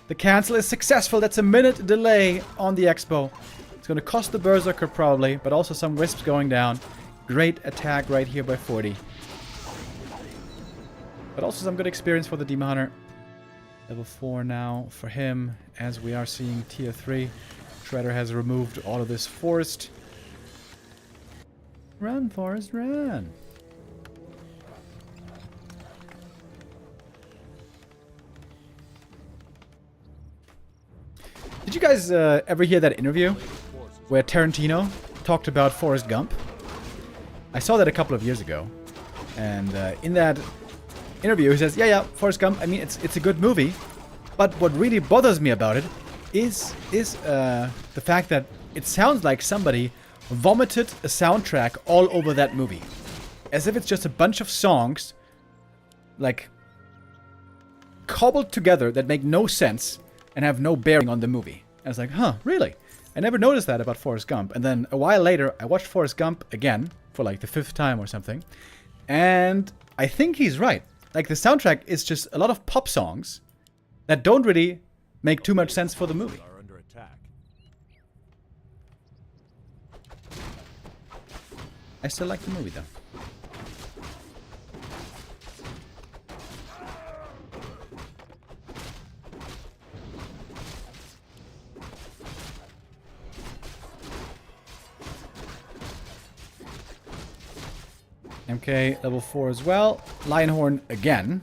The cancel is successful. That's a minute delay on the expo. It's going to cost the Berserker probably, but also some Wisps going down. Great attack right here by 40. But also some good experience for the Demon Hunter. Level 4 now for him, as we are seeing tier 3. Shredder has removed all of this forest. Run, Forest, run! Did you guys ever hear that interview where Tarantino talked about Forrest Gump? I saw that a couple of years ago. And in that interview, he says, yeah, Forrest Gump, I mean, it's a good movie, but what really bothers me about it is the fact that it sounds like somebody vomited a soundtrack all over that movie. As if it's just a bunch of songs, like, cobbled together that make no sense and have no bearing on the movie. I was like, huh, really? I never noticed that about Forrest Gump. And then a while later, I watched Forrest Gump again for like the 5th time or something. And I think he's right. Like, the soundtrack is just a lot of pop songs that don't really make too much sense for the movie. Are under attack. I still like the movie, though. MK level 4 as well. Lionhorn again.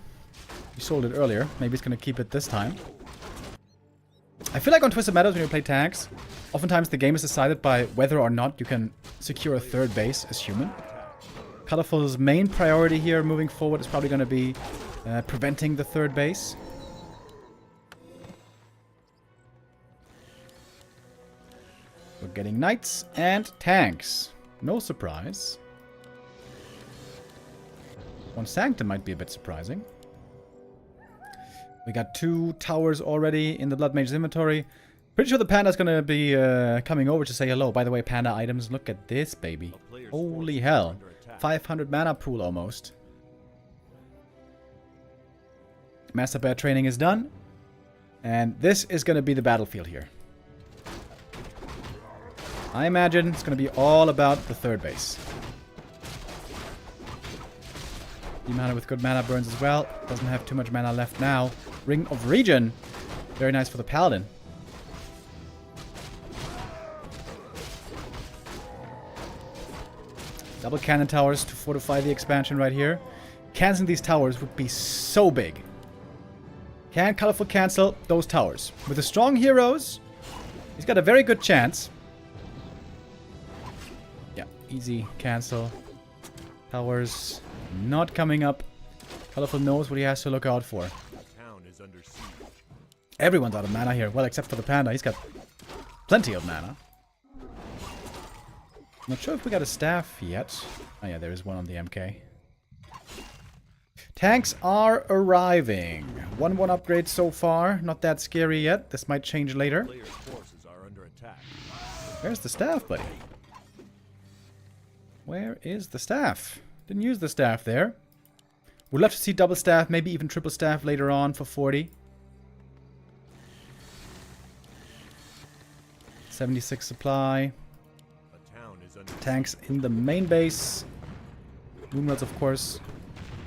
We sold it earlier. Maybe it's going to keep it this time. I feel like on Twisted Meadows when you play tanks, oftentimes the game is decided by whether or not you can secure a 3rd base as human. Colorful's main priority here moving forward is probably going to be preventing the 3rd base. We're getting knights and tanks. No surprise. One Sanctum might be a bit surprising. We got 2 towers already in the Blood Mage's inventory. Pretty sure the Panda's gonna be coming over to say hello. By the way, Panda items, look at this, baby. Holy hell. 500 mana pool almost. Master Bear training is done. And this is gonna be the battlefield here. I imagine it's gonna be all about the 3rd base. Mana with good mana burns as well. Doesn't have too much mana left now. Ring of Regen. Very nice for the Paladin. Double cannon towers to fortify the expansion right here. Canceling these towers would be so big. Can Colorful cancel those towers? With the strong heroes, he's got a very good chance. Yeah, easy cancel. Towers not coming up. Colorful knows what he has to look out for. Town is under siege. Everyone's out of mana here. Well, except for the Panda. He's got plenty of mana. Not sure if we got a staff yet. Oh yeah, there is one on the MK. Tanks are arriving. 1-1 upgrade so far. Not that scary yet. This might change later. Players' forces are under attack. Where's the staff, buddy? Where is the staff? Didn't use the staff there. Would love to see double staff, maybe even triple staff later on for 40. 76 supply. A town is under Tanks in the main base. Moonwells, of course,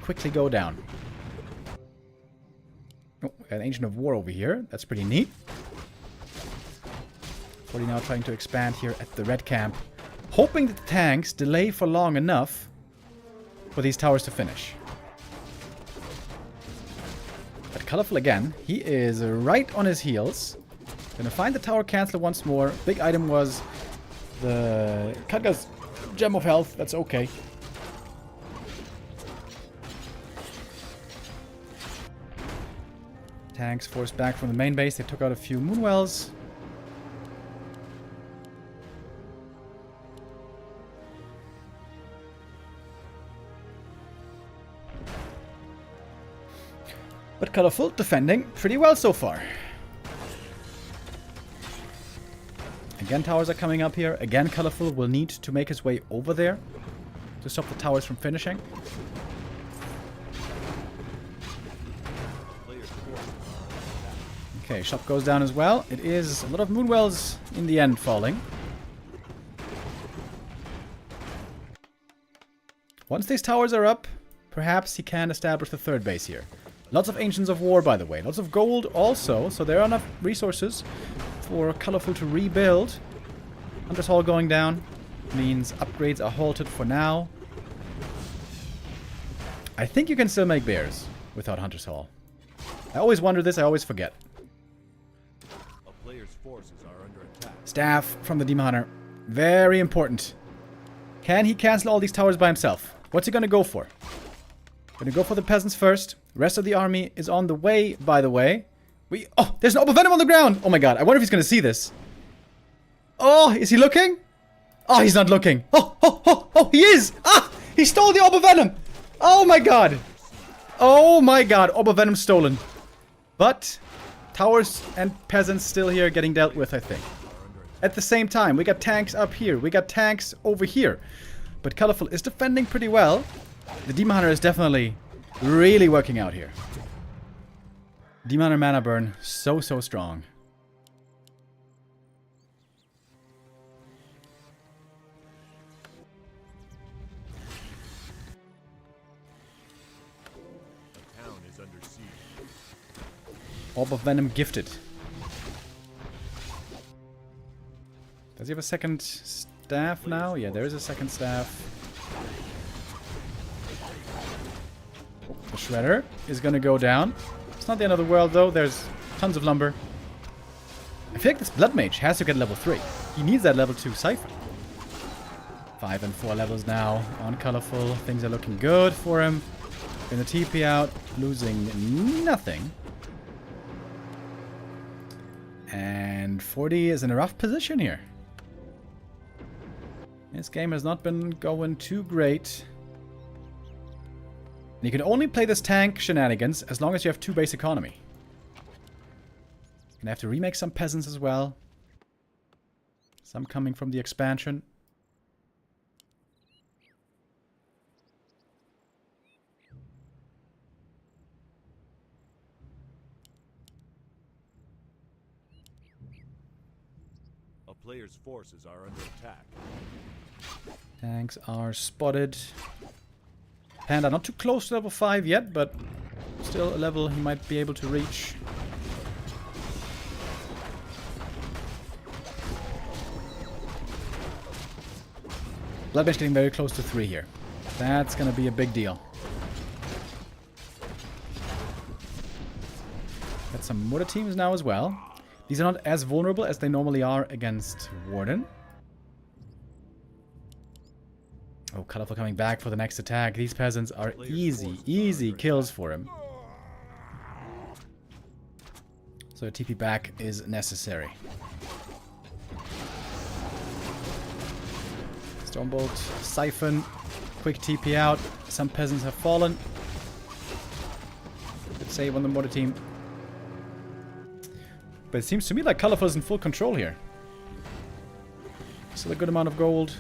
quickly go down. Oh, we got an Ancient of War over here. That's pretty neat. 40 now trying to expand here at the red camp. Hoping that the tanks delay for long enough for these towers to finish. But Colorful again, he is right on his heels. Gonna find the tower canceler once more. Big item was the Khadga's Gem of Health. That's okay. Tanks forced back from the main base. They took out a few Moonwells. But Colorful defending pretty well so far. Again, towers are coming up here. Again, Colorful will need to make his way over there to stop the towers from finishing. Okay, shop goes down as well. It is a lot of Moonwells in the end falling. Once these towers are up, perhaps he can establish the 3rd base here. Lots of Ancients of War, by the way. Lots of gold also, so there are enough resources for Colorful to rebuild. Hunter's Hall going down means upgrades are halted for now. I think you can still make bears without Hunter's Hall. I always wonder this, I always forget. A player's forces are under attack. Staff from the Demon Hunter. Very important. Can he cancel all these towers by himself? What's he gonna go for? Gonna go for the peasants first. Rest of the army is on the way, by the way. Oh, there's an Orb of Venom on the ground! Oh my god, I wonder if he's gonna see this. Oh, is he looking? Oh, he's not looking. Oh, he is! Ah! He stole the Orb of Venom! Oh my god! Oh my god, Orb of Venom stolen. But, towers and peasants still here getting dealt with, I think. at the same time. We got tanks up here. We got tanks over here. But Colorful is defending pretty well. The Demon Hunter is definitely really working out here. Demon Hunter mana burn. So strong. The town is under siege. Orb of Venom gifted. Does he have a second staff now? Yeah, there is a second staff. The Shredder is gonna go down. It's not the end of the world though, there's tons of lumber. I feel like this Blood Mage has to get level 3. He needs that level 2 Siphon. 5 and 4 levels now on Colorful. Things are looking good for him. In the TP out, losing nothing. And 40 is in a rough position here. This game has not been going too great. And you can only play this tank shenanigans as long as you have 2 base economy. Gonna have to remake some peasants as well. Some coming from the expansion. A player's forces are under attack. Tanks are spotted. Panda not too close to level 5 yet, but still a level he might be able to reach. Blood Mage getting very close to 3 here. That's gonna be a big deal. Got some mortar teams now as well. These are not as vulnerable as they normally are against Warden. Oh, Colorful coming back for the next attack. These peasants are easy kills for him. So a TP back is necessary. Stormbolt, Siphon, quick TP out. Some peasants have fallen. Good save on the mortar team. But it seems to me like Colorful is in full control here. Still a good amount of gold.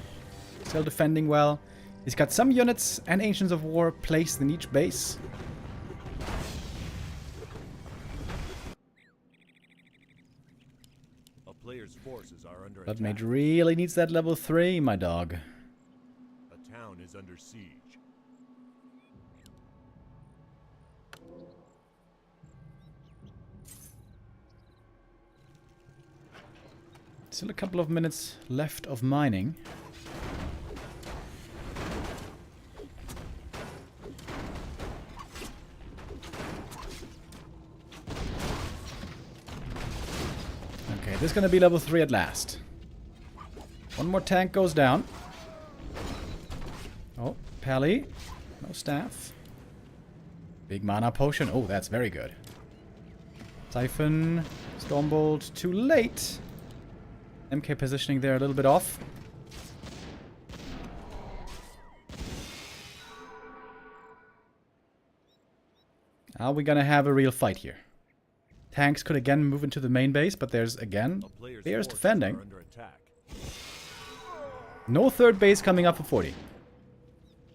Still defending well. He's got some units and Ancients of War placed in each base. A player's forces are under Blood attack. Mage really needs that level 3, my dog. A town is under siege. Still a couple of minutes left of mining. Okay, this is going to be level 3 at last. One more tank goes down. Oh, Pally. No staff. Big mana potion. Oh, that's very good. Siphon. Stormbolt. Too late. MK positioning there a little bit off. Are we gonna have a real fight here? Tanks could again move into the main base, but there's again bears defending. Are under attack. No third base coming up for 40.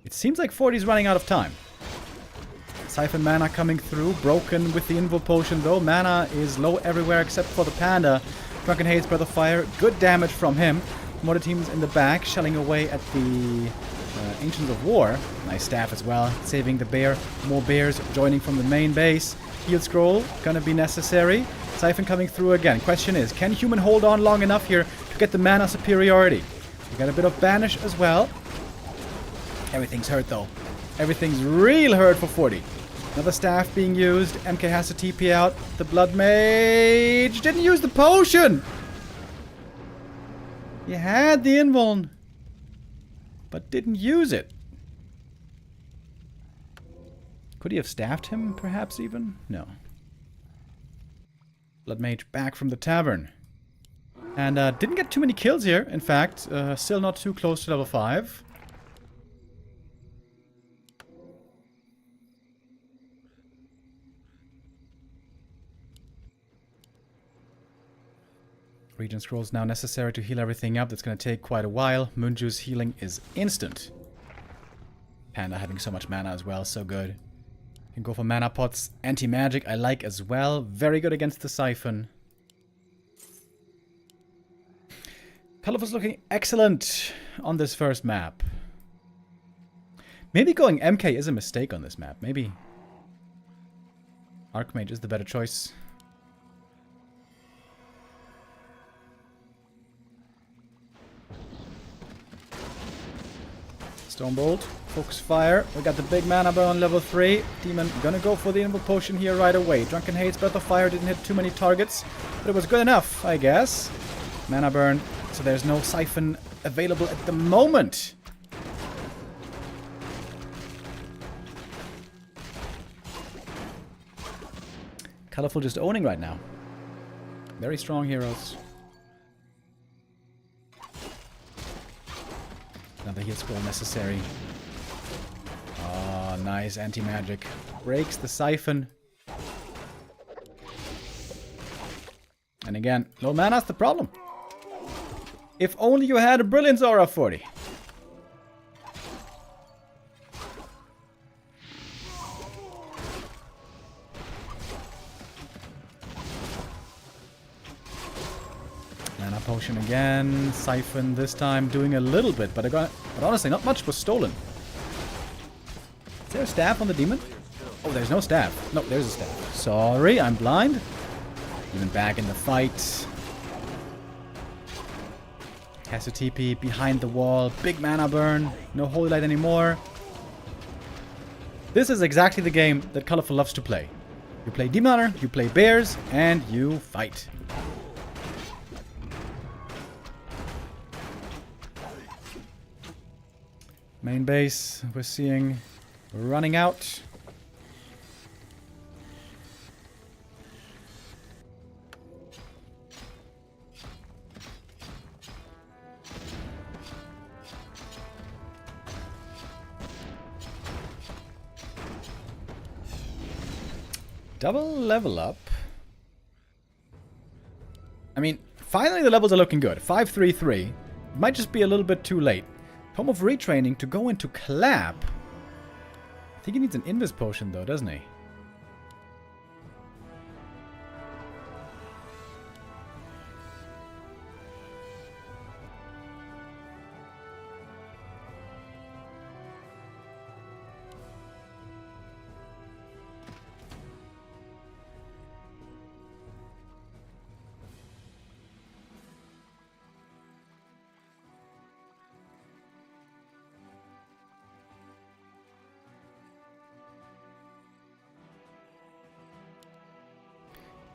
It seems like 40 is running out of time. Siphon mana coming through, broken with the Invo potion though. Mana is low everywhere except for the Panda. Drunken Haze, Breath of Fire, good damage from him. Mortar teams in the back, shelling away at the Ancients of War. Nice staff as well, saving the bear. More bears joining from the main base. Heal Scroll, gonna be necessary. Siphon coming through again. Question is, can Human hold on long enough here to get the mana superiority? We got a bit of Banish as well. Everything's hurt though. Everything's real hurt for 40. Another staff being used. MK has to TP out. The Blood Mage didn't use the potion! He had the invuln, but didn't use it. Could he have staffed him, perhaps even? No. Blood Mage back from the tavern. And didn't get too many kills here, in fact. Still not too close to level 5. Regen Scrolls now necessary to heal everything up. That's going to take quite a while. Moonjuice healing is instant. Panda having so much mana as well. So good. Can go for mana pots. Anti-magic I like as well. Very good against the Siphon. Colorful's looking excellent on this first map. Maybe going MK is a mistake on this map. Maybe Archmage is the better choice. Stonebolt, focus fire. We got the big mana burn on level 3. Demon gonna go for the Invul Potion here right away. Drunken Hate's Breath of Fire didn't hit too many targets, but it was good enough, I guess. Mana burn, so there's no Siphon available at the moment. Colorful just owning right now. Very strong heroes. Another heal scroll necessary. Oh, nice anti-magic. Breaks the Siphon. And again, low mana's the problem. If only you had a Brilliance Aura 40. Mana potion again. Siphon this time doing a little bit, but honestly, not much was stolen. Is there a staff on the demon? Oh, there's no staff. No, there's a staff. Sorry, I'm blind. Even back in the fight. Has to TP behind the wall. Big mana burn. No Holy Light anymore. This is exactly the game that Colorful loves to play. You play Demon Hunter, you play Bears, and you fight. Main base, we're seeing running out. Double level up. I mean, finally the levels are looking good. 5-3-3. Might just be a little bit too late. Home of Retraining to go into Clap. I think he needs an Invis Potion though, doesn't he?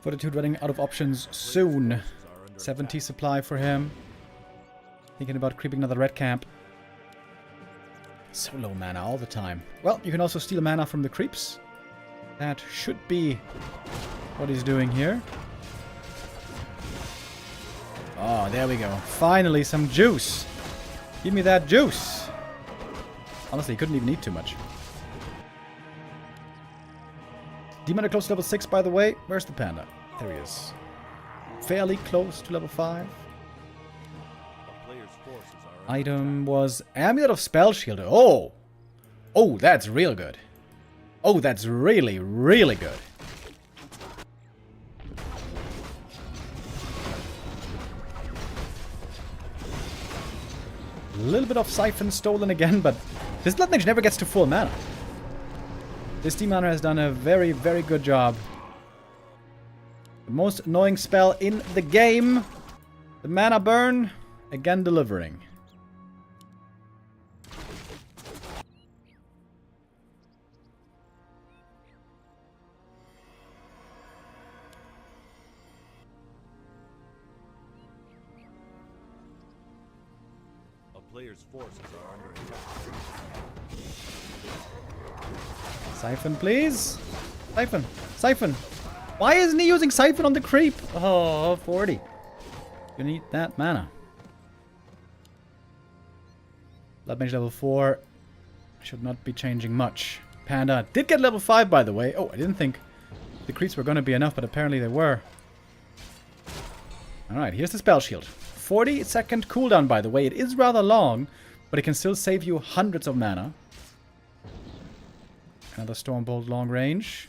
Fortitude running out of options soon. 70 supply for him. Thinking about creeping another red camp. So low mana all the time. Well, you can also steal mana from the creeps. That should be what he's doing here. Oh, there we go. Finally, some juice. Give me that juice. Honestly, he couldn't even eat too much. Demon close to level 6, by the way. Where's the panda? There he is. Fairly close to level 5. Item was Amulet of Spell Shield. Oh! Oh, that's real good. Oh, that's really, really good. A little bit of Siphon stolen again, but this Blood Mage never gets to full mana. This Demon Hunter has done a very, very good job. The most annoying spell in the game. The mana burn. Again delivering. A player's forces are under attack. Siphon, please. Siphon. Siphon. Why isn't he using Siphon on the creep? Oh, 40. You need that mana. Blood Mage level 4. Should not be changing much. Panda did get level 5, by the way. Oh, I didn't think the creeps were going to be enough, but apparently they were. Alright, here's the spell shield. 40-second cooldown, by the way. It is rather long, but it can still save you hundreds of mana. Another Stormbolt long range.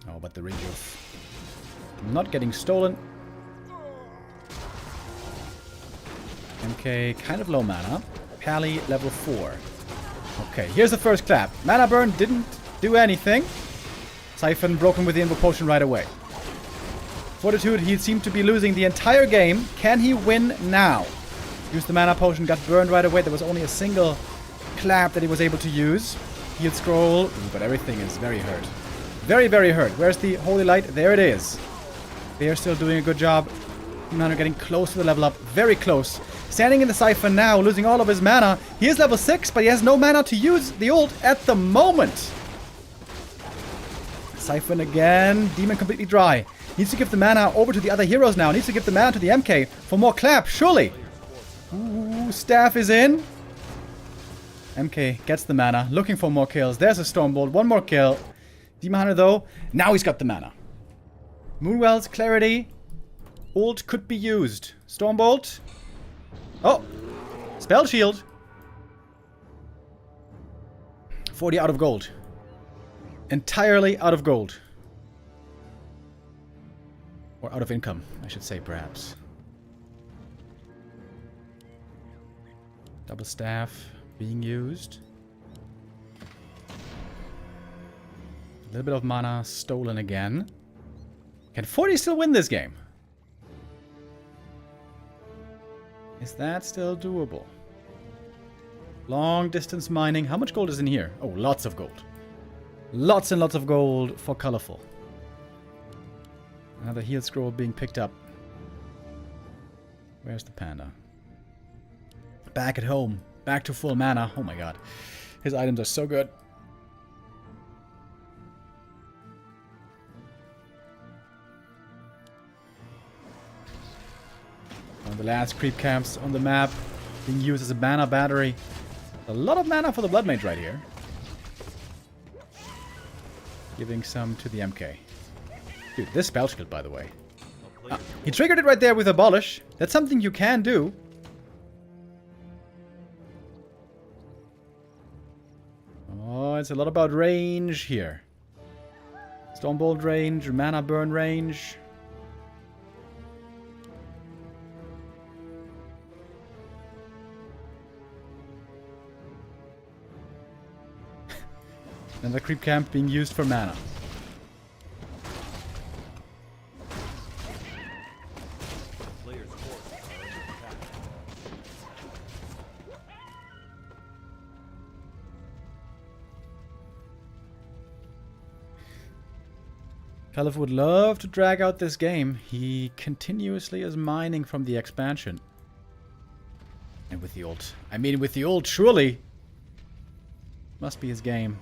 Oh, but the Ring of not getting stolen. MK, kind of low mana. Pally, level 4. Okay, here's the first clap. Mana burn didn't do anything. Siphon broken with the Invoke Potion right away. Fortitude, he seemed to be losing the entire game. Can he win now? Used the Mana Potion, got burned right away. There was only a single clap that he was able to use. Healed Scroll, ooh, but everything is very hurt. Very, very hurt. Where's the Holy Light? There it is. They are still doing a good job. Mana getting close to the level up. Very close. Standing in the Siphon now, losing all of his mana. He is level 6, but he has no mana to use the ult at the moment. Siphon again. Demon completely dry. Needs to give the mana over to the other heroes now. Needs to give the mana to the MK for more clap, surely. Ooh, Staff is in. MK gets the mana. Looking for more kills. There's a Stormbolt. One more kill. Demon Hunter, though. Now he's got the mana. Moonwell's Clarity. Ult could be used. Stormbolt. Oh! Spell Shield. 40 out of gold. Entirely out of gold. Or out of income, I should say, perhaps. Double Staff being used. A little bit of mana stolen again. Can 40 still win this game? Is that still doable? Long distance mining. How much gold is in here? Oh, lots of gold. Lots and lots of gold for colorful. Another heal scroll being picked up. Where's the panda? Back at home. Back to full mana. Oh my god. His items are so good. One of the last creep camps on the map. Being used as a mana battery. A lot of mana for the Blood Mage right here. Giving some to the MK. Dude, this spell shield, by the way. He triggered it right there with Abolish. That's something you can do. Oh, it's a lot about range here. Stormbolt range, mana burn range. Another creep camp being used for mana. Caliph would love to drag out this game. He continuously is mining from the expansion. And with the ult. I mean, with the ult, surely. Must be his game.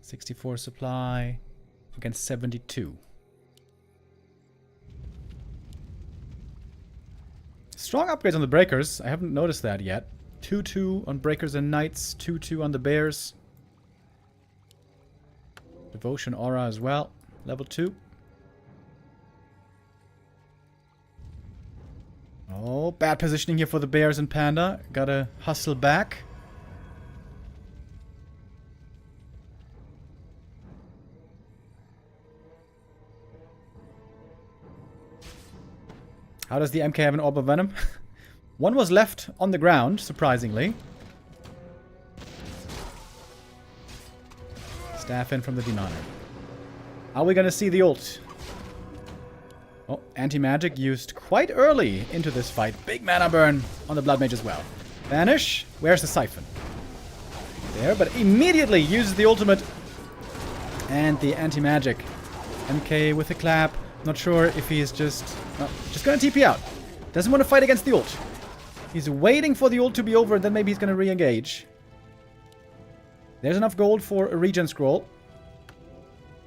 $64 supply against 72. Strong upgrades on the Breakers. I haven't noticed that yet. 2-2 on Breakers and Knights. 2-2 on the Bears. Devotion Aura as well. Level 2. Oh, bad positioning here for the Bears and Panda. Gotta hustle back. How does the MK have an Orb of Venom? One was left on the ground, surprisingly. Staff in from the Demon. Are we gonna see the ult? Oh, anti-magic used quite early into this fight. Big mana burn on the Blood Mage as well. Vanish. Where's the Siphon? There, but immediately uses the ultimate. And the anti-magic. MK with a clap. Not sure if he's just gonna TP out. Doesn't want to fight against the ult. He's waiting for the ult to be over, and then maybe he's gonna re-engage. There's enough gold for a regen scroll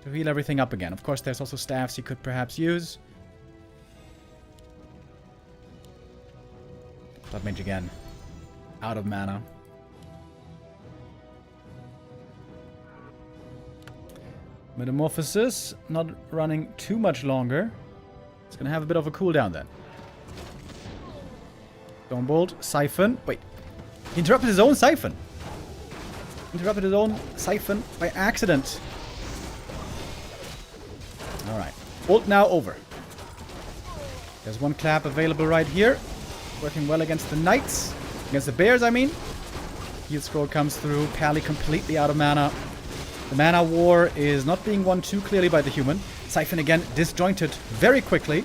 to heal everything up again. Of course, there's also staffs he could perhaps use. Blood Mage again. Out of mana. Metamorphosis, not running too much longer. It's gonna have a bit of a cooldown then. Stormbolt, Siphon. Wait. He interrupted his own Siphon. Interrupted his own Siphon by accident. Alright. Ult now over. There's one clap available right here. Working well against the Knights. Against the Bears, I mean. Heal scroll comes through. Pally completely out of mana. The mana war is not being won too clearly by the human. Siphon again disjointed very quickly.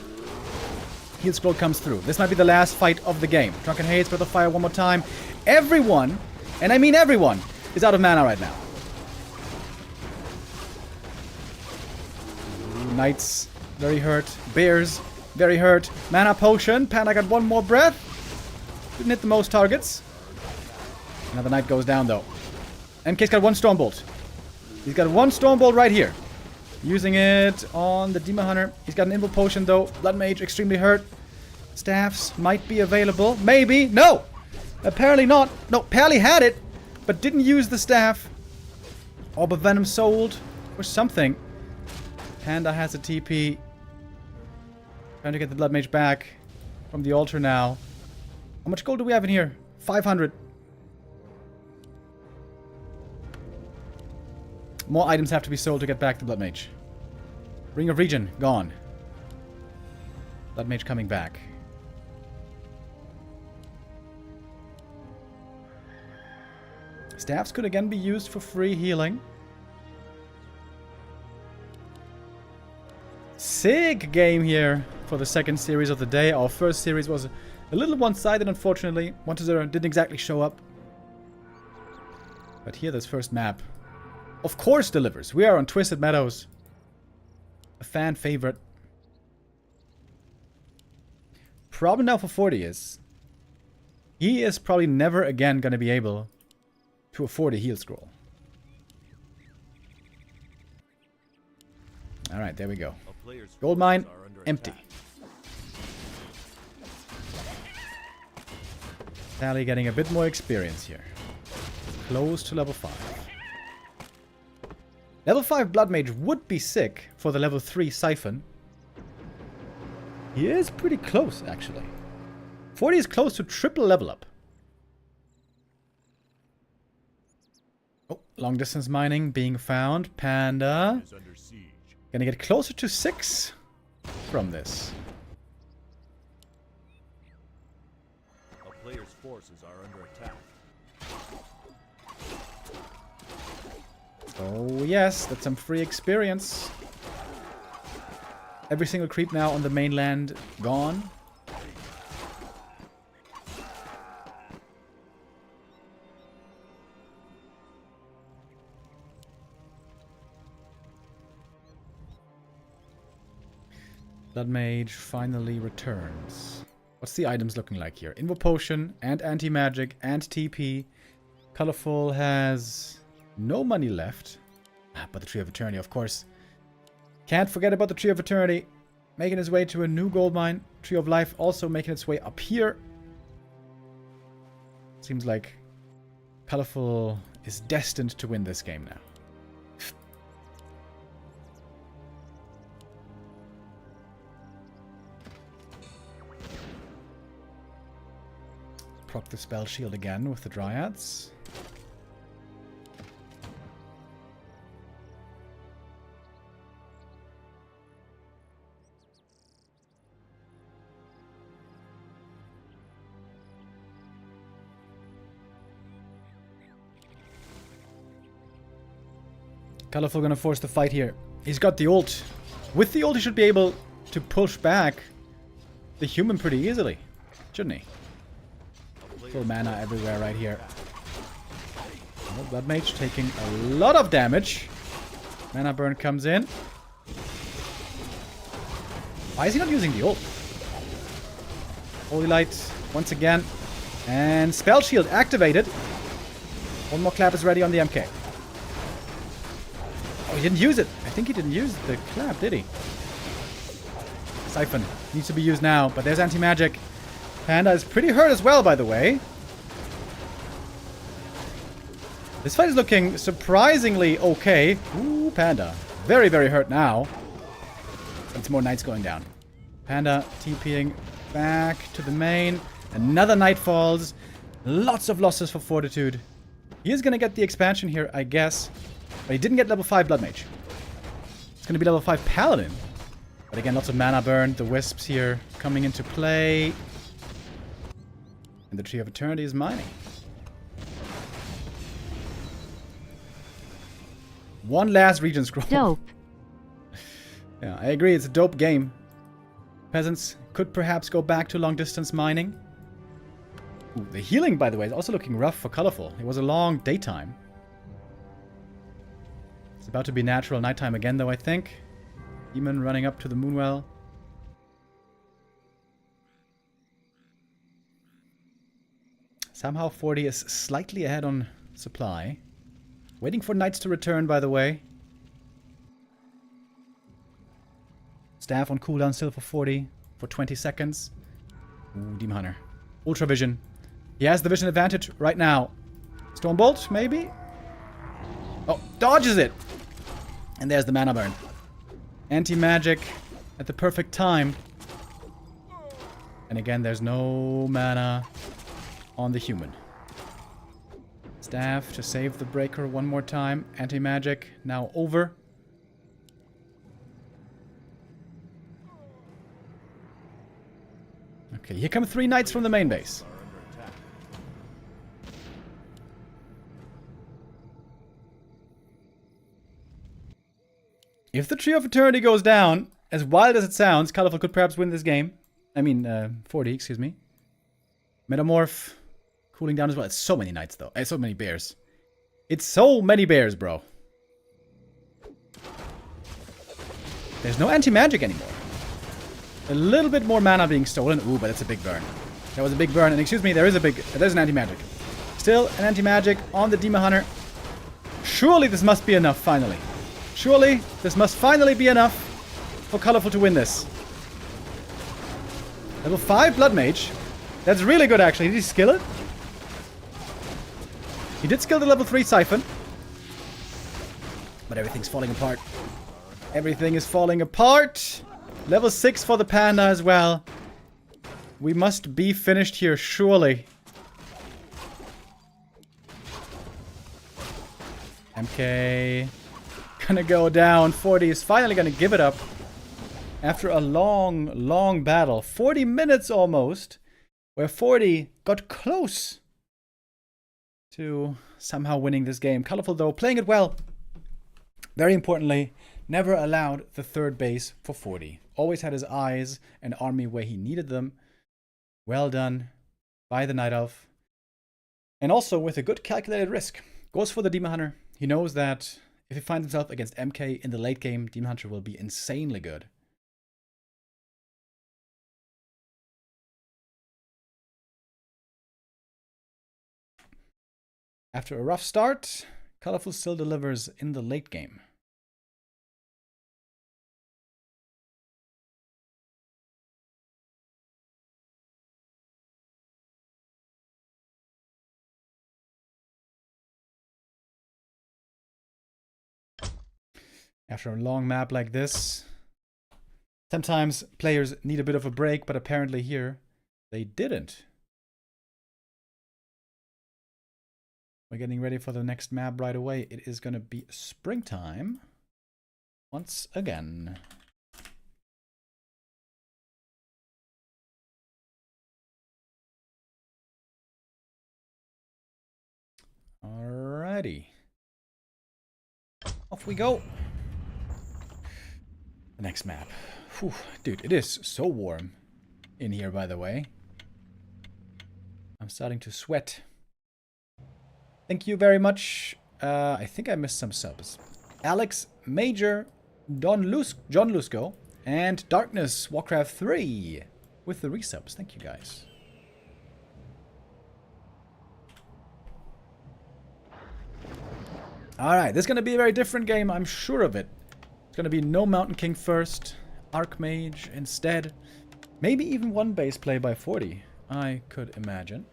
Heal scroll comes through. This might be the last fight of the game. Drunken Haze, Breath of Fire one more time. Everyone, and I mean everyone, is out of mana right now. Knights, very hurt. Bears, very hurt. Mana potion. Panda got one more breath. Didn't hit the most targets. Another Knight goes down though. MK's got one Stormbolt. He's got one Stormbolt right here. Using it on the Demon Hunter. He's got an Invul Potion though. Blood Mage extremely hurt. Staffs might be available. Maybe. No! Apparently not. No, Pally had it, but didn't use the staff. Orb of Venom sold or something. Panda has a TP. Trying to get the Blood Mage back from the altar now. How much gold do we have in here? 500. More items have to be sold to get back the Blood Mage. Ring of Regen, gone. Blood Mage coming back. Staffs could again be used for free healing. Sick game here for the second series of the day. Our first series was a little one-sided, unfortunately. 1-0 didn't exactly show up. But here, this first map, of course, delivers. We are on Twisted Meadows. A fan favorite. Problem now for 40 is he is probably never again going to be able to afford a heal scroll. Alright, there we go. Gold mine, empty. Sally getting a bit more experience here. Close to level 5. Level 5 Blood Mage would be sick for the level 3 Siphon. He is pretty close, actually. 40 is close to triple level up. Oh, long distance mining being found. Panda. Gonna get closer to 6 from this. A player's forces are under attack. Oh yes, that's some free experience. Every single creep now on the mainland gone. Blood Mage finally returns. What's the items looking like here? Invul Potion and Anti-Magic and TP. Colorful has no money left. But the Tree of Eternity, of course. Can't forget about the Tree of Eternity. Making its way to a new gold mine. Tree of Life also making its way up here. Seems like Colorful is destined to win this game now. Proc the spell shield again with the Dryads. Colorful gonna force the fight here. He's got the ult. With the ult he should be able to push back the human pretty easily. Shouldn't he? Full mana everywhere right here. Oh, Blood Mage taking a lot of damage. Mana burn comes in. Why is he not using the ult? Holy Light once again. And Spell Shield activated. One more clap is ready on the MK. Oh, he didn't use it. I think he didn't use the clap, did he? Siphon needs to be used now, but there's Anti-Magic. Panda is pretty hurt as well, by the way. This fight is looking surprisingly okay. Ooh, Panda. Very, very hurt now. It's more knights going down. Panda TPing back to the main. Another knight falls. Lots of losses for Fortitude. He is going to get the expansion here, I guess. But he didn't get level 5 Blood Mage. It's going to be level 5 Paladin. But again, lots of mana burn. The Wisps here coming into play. And the Tree of Eternity is mining. One last region scroll. Dope. Yeah, I agree. It's a dope game. Peasants could perhaps go back to long distance mining. Ooh, the healing, by the way, is also looking rough for Colorful. It was a long daytime. It's about to be natural nighttime again, though, I think. Demon running up to the Moonwell. Somehow 40 is slightly ahead on supply. Waiting for knights to return, by the way. Staff on cooldown still for 40. For 20 seconds. Ooh, Demon Hunter. Ultra Vision. He has the vision advantage right now. Stormbolt, maybe? Oh, dodges it! And there's the mana burn. Anti-magic at the perfect time. And again, there's no mana on the human. Staff to save the breaker one more time. Anti-magic now over. Okay, here come 3 knights from the main base. If the Tree of Eternity goes down, as wild as it sounds, Colorful could perhaps win this game. I mean, 40, excuse me. Metamorph. Cooling down as well. It's so many knights, though. So many bears. It's so many bears, bro. There's no anti-magic anymore. A little bit more mana being stolen. Ooh, but that's a big burn. That was a big burn. And excuse me, there's an anti-magic. Still an anti-magic on the Demon Hunter. Surely this must be enough, finally. Surely this must finally be enough for Colorful to win this. Level 5 Blood Mage. That's really good, actually. Did he skill it? He did skill the level 3 Siphon. But everything's falling apart. Everything is falling apart. Level 6 for the Panda as well. We must be finished here, surely. MK gonna go down. 40 is finally gonna give it up. After a long, long battle. 40 minutes almost. Where 40 got close to somehow winning this game. Colorful, though, playing it well. Very importantly, never allowed the third base for 40. Always had his eyes and army where he needed them. Well done by the Night Elf. And also with a good calculated risk. Goes for the Demon Hunter. He knows that if he finds himself against MK in the late game, Demon Hunter will be insanely good. After a rough start, Colorful still delivers in the late game. After a long map like this, sometimes players need a bit of a break, but apparently here they didn't. We're getting ready for the next map right away. It is going to be springtime once again. Alrighty. Off we go. The next map. Whew, dude, it is so warm in here, by the way. I'm starting to sweat. Thank you very much. I think I missed some subs. Alex, Major, John Lusco, and Darkness, Warcraft 3 with the resubs. Thank you, guys. Alright, this is going to be a very different game, I'm sure of it. It's going to be no Mountain King first, Archmage instead. Maybe even one base play by 40, I could imagine.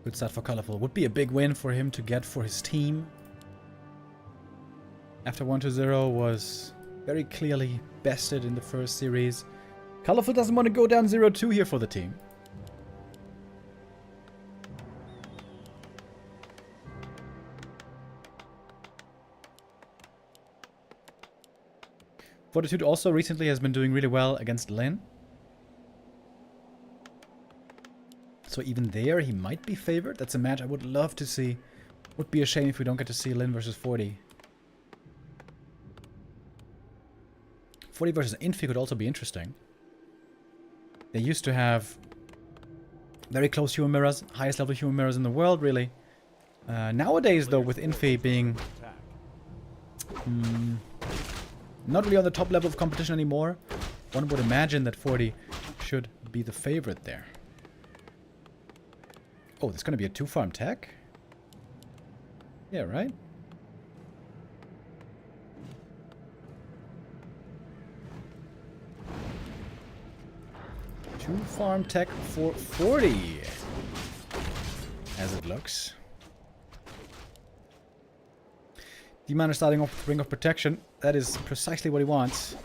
Good start for Colorful. Would be a big win for him to get for his team. After 1-0 was very clearly bested in the first series. Colorful doesn't want to go down 0-2 here for the team. Fortitude also recently has been doing really well against Lin. So even there, he might be favored. That's a match I would love to see. Would be a shame if we don't get to see Lin versus 40. 40 versus Infi could also be interesting. They used to have very close human mirrors, highest level human mirrors in the world, really. Nowadays, though, with Infi being not really on the top level of competition anymore, one would imagine that 40 should be the favorite there. Oh, there's going to be a 2-farm tech? Yeah, right? Two-farm tech for 40, as it looks. D-Man is starting off with Ring of Protection. That is precisely what he wants.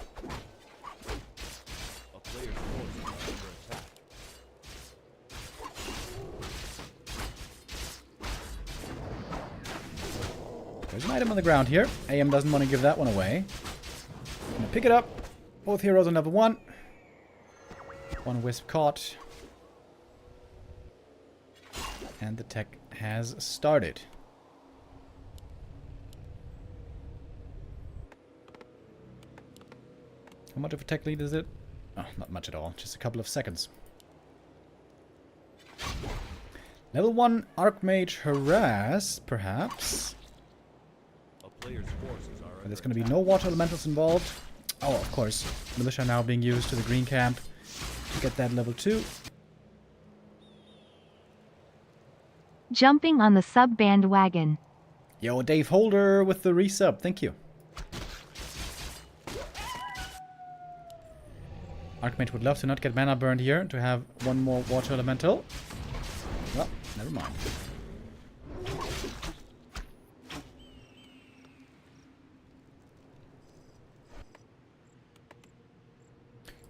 A player's force is under attack. There's an item on the ground here. AM doesn't want to give that one away. Gonna pick it up. Both heroes on level 1. One wisp caught. And the tech has started. How much of a tech lead is it? Oh, not much at all. Just a couple of seconds. Level 1 Archmage Harass, perhaps. A player's forces are But there's going to be no water elementals involved. Oh, of course. Militia now being used to the green camp to get that level 2. Jumping on the sub bandwagon. Yo, Dave Holder with the resub. Thank you. Archmage would love to not get mana burned here, to have one more water elemental. Well, never mind.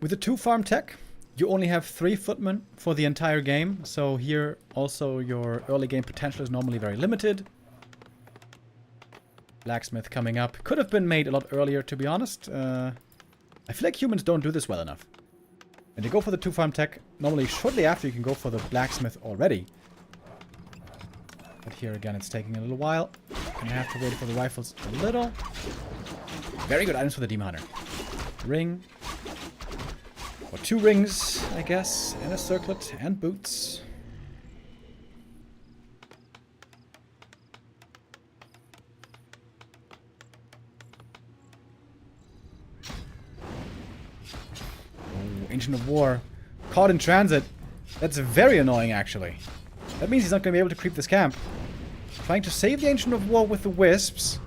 With the 2-farm tech, you only have 3 footmen for the entire game, so here also your early game potential is normally very limited. Blacksmith coming up. Could have been made a lot earlier, to be honest. I feel like humans don't do this well enough. When you go for the 2-farm tech, normally shortly after you can go for the blacksmith already. But here again, it's taking a little while. Gonna have to wait for the rifles a little. Very good items for the Demon Hunter. Ring. Or 2 rings, I guess. And a circlet. And boots. Ancient of War. Caught in transit. That's very annoying, actually. That means he's not going to be able to creep this camp. Trying to save the Ancient of War with the Wisps.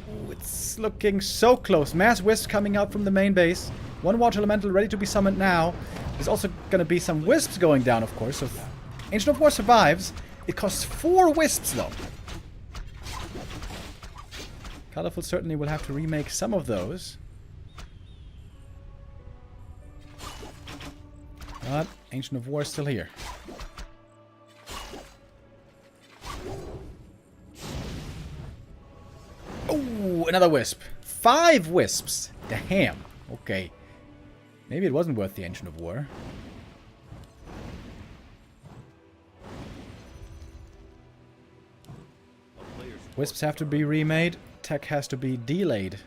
Ooh, it's looking so close. Mass Wisps coming out from the main base. 1 Water Elemental ready to be summoned now. There's also going to be some Wisps going down, of course. So if Ancient of War survives, it costs 4 Wisps, though. Colorful certainly will have to remake some of those. But Ancient of War is still here. Oh, another Wisp. 5 Wisps. Damn. Okay. Maybe it wasn't worth the Ancient of War. Wisps have to be remade. Tech has to be delayed.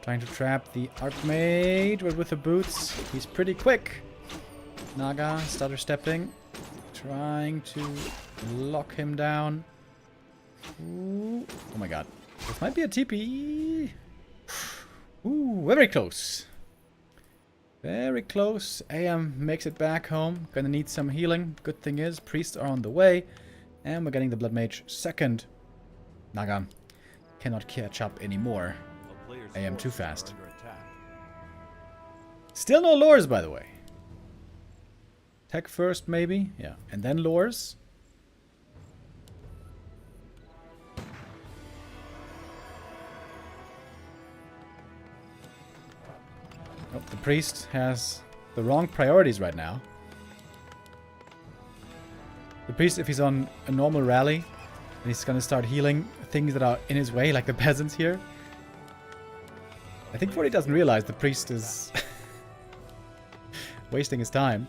Trying to trap the Archmage, but with the boots, he's pretty quick. Naga, stutter stepping. Trying to lock him down. Ooh. Oh my god. This might be a TP. Ooh, very close. Very close. AM makes it back home. Gonna need some healing. Good thing is, priests are on the way. And we're getting the Blood Mage second. Naga cannot catch up anymore. AM too fast. Still no lures, by the way. Tech first, maybe? Yeah. And then lures. Oh, the priest has the wrong priorities right now. The priest, if he's on a normal rally, and he's gonna start healing things that are in his way, like the peasants here. I think 40 doesn't realize the priest is wasting his time.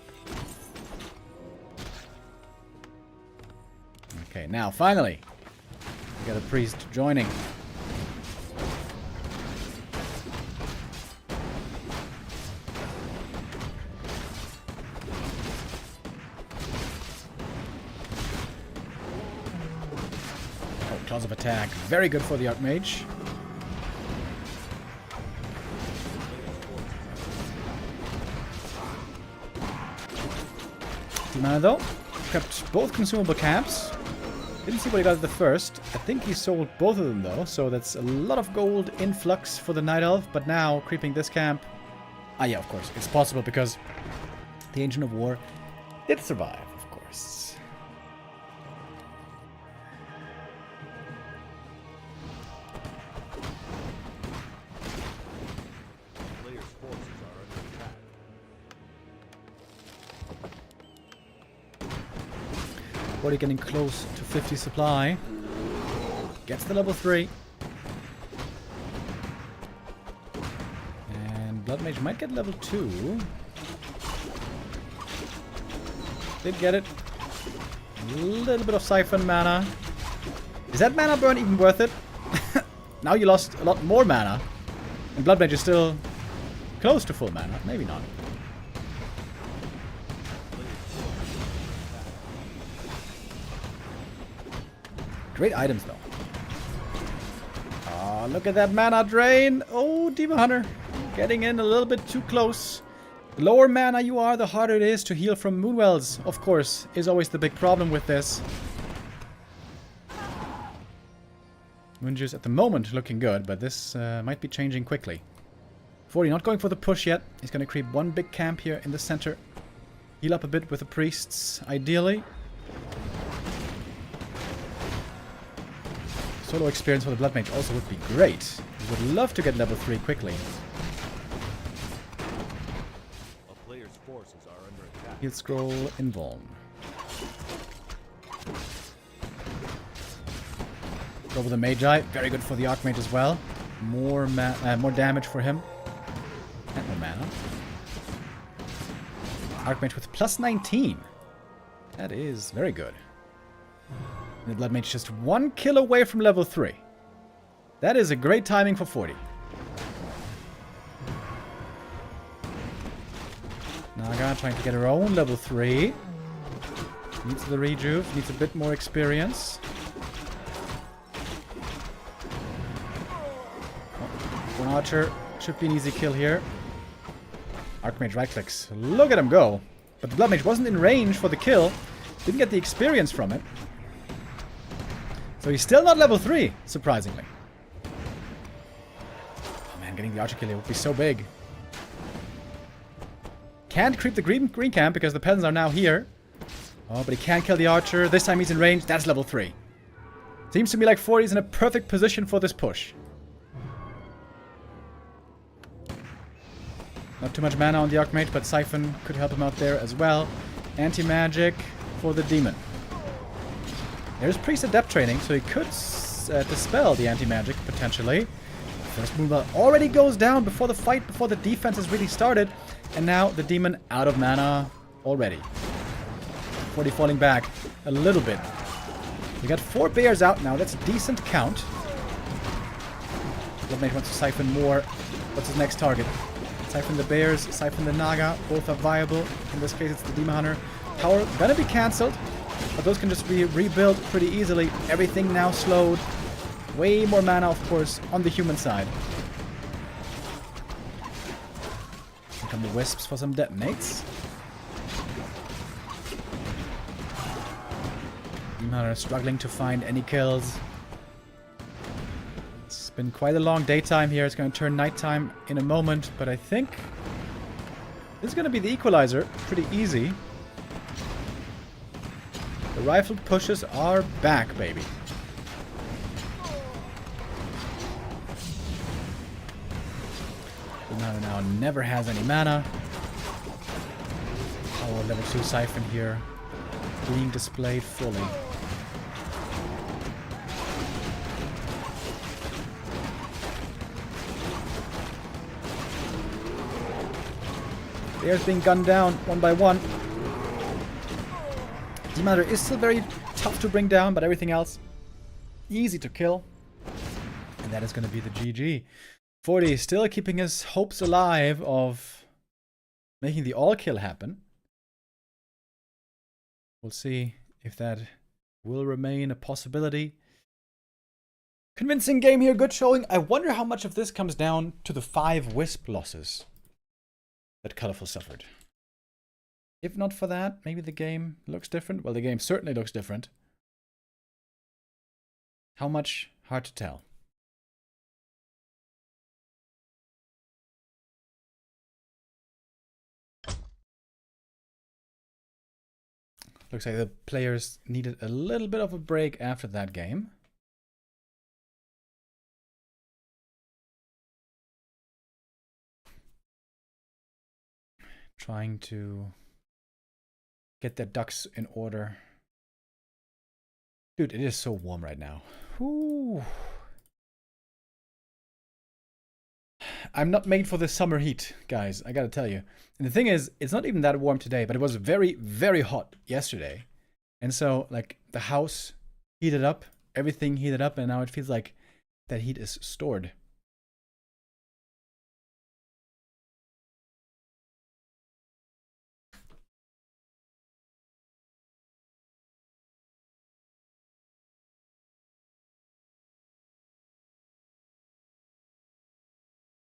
Okay, now finally, we got a priest joining. Claws of attack. Very good for the Archmage. Mana though. Kept both consumable camps. Didn't see what he got at the first. I think he sold both of them though, so that's a lot of gold influx for the Night Elf. But now, creeping this camp... Ah yeah, of course. It's possible because the Ancient of War did survive, of course. Already getting close to 50 supply. Gets the level 3. And Blood Mage might get level 2. Did get it. A little bit of Siphon mana. Is that mana burn even worth it? Now you lost a lot more mana. And Blood Mage is still close to full mana. Maybe not. Great items, though. Oh, look at that mana drain. Oh, Demon Hunter. Getting in a little bit too close. The lower mana you are, the harder it is to heal from Moonwells, of course, is always the big problem with this. Moonjuice at the moment looking good, but this might be changing quickly. 40 not going for the push yet. He's going to creep one big camp here in the center. Heal up a bit with the priests, ideally. Solo experience for the Blood Mage also would be great. We would love to get level 3 quickly. A player's forces are under attack. Heal scroll, invuln. Go with the Magi, very good for the Archmage as well. More damage for him. And more mana. Archmage with plus 19. That is very good. And the Blood Mage just 1 kill away from level 3. That is a great timing for 40. Naga trying to get her own level 3. Needs the rejuve, needs a bit more experience. Oh, one archer should be an easy kill here. Archmage right clicks. Look at him go. But the Blood Mage wasn't in range for the kill. Didn't get the experience from it. So he's still not level 3, surprisingly. Oh man, getting the archer kill here would be so big. Can't creep the green camp because the peasants are now here. Oh, but he can't kill the archer. This time he's in range. That's level 3. Seems to me like 40 is in a perfect position for this push. Not too much mana on the Archmage, but Siphon could help him out there as well. Anti-magic for the demon. There's Priest Adept training, so he could dispel the anti-magic, potentially. First Moonwell already goes down before the fight, before the defense has really started. And now the demon out of mana already. 40 falling back a little bit. We got 4 bears out now. That's a decent count. Blood Mage wants to siphon more. What's his next target? Siphon the bears, siphon the Naga. Both are viable. In this case, it's the Demon Hunter. Tower gonna be cancelled. But those can just be rebuilt pretty easily. Everything now slowed. Way more mana, of course, on the human side. Here come the Wisps for some detonates. Demon Hunter struggling to find any kills. It's been quite a long daytime here. It's going to turn nighttime in a moment, but I think This is going to be the equalizer. Pretty easy. The rifle pushes are back, baby. Deathnote now never has any mana. Our level 2 Siphon here being displayed fully. They're being gunned down one by one. Deathnote is still very tough to bring down, but everything else easy to kill. And that is going to be the GG. 40 still keeping his hopes alive of making the all-kill happen. We'll see if that will remain a possibility. Convincing game here, good showing. I wonder how much of this comes down to the 5 Wisp losses that Colorful suffered. If not for that, maybe the game looks different. Well, the game certainly looks different. How much? Hard to tell. Looks like the players needed a little bit of a break after that game. Trying to get their ducks in order. Dude, it is so warm right now. Whew. I'm not made for the summer heat, guys. I gotta tell you. And the thing is, it's not even that warm today, but it was very, very hot yesterday. And so, like, the house heated up, everything heated up, and now it feels like that heat is stored.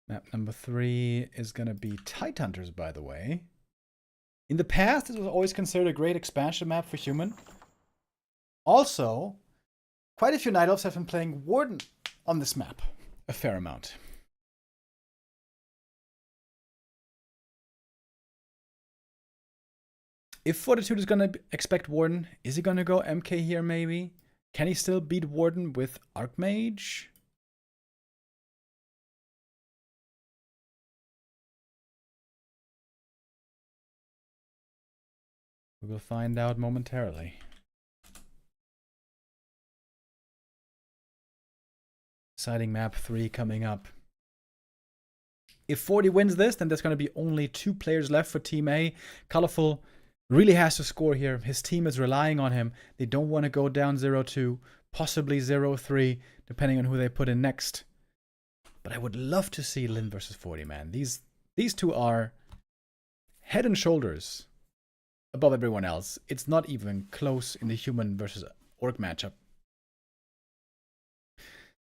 Map number 3 is going to be Tidehunters, by the way. In the past, it was always considered a great expansion map for human. Also, quite a few Night Elves have been playing Warden on this map. A fair amount. If Fortitude is going to expect Warden, is he going to go MK here maybe? Can he still beat Warden with Archmage? We will find out momentarily. Deciding map 3 coming up. If 40 wins this, then there's going to be only 2 players left for Team A. Colorful really has to score here. His team is relying on him. They don't want to go down 0-2, possibly 0-3, depending on who they put in next. But I would love to see Lin versus 40, man. These two are head and shoulders above everyone else. It's not even close in the human versus orc matchup,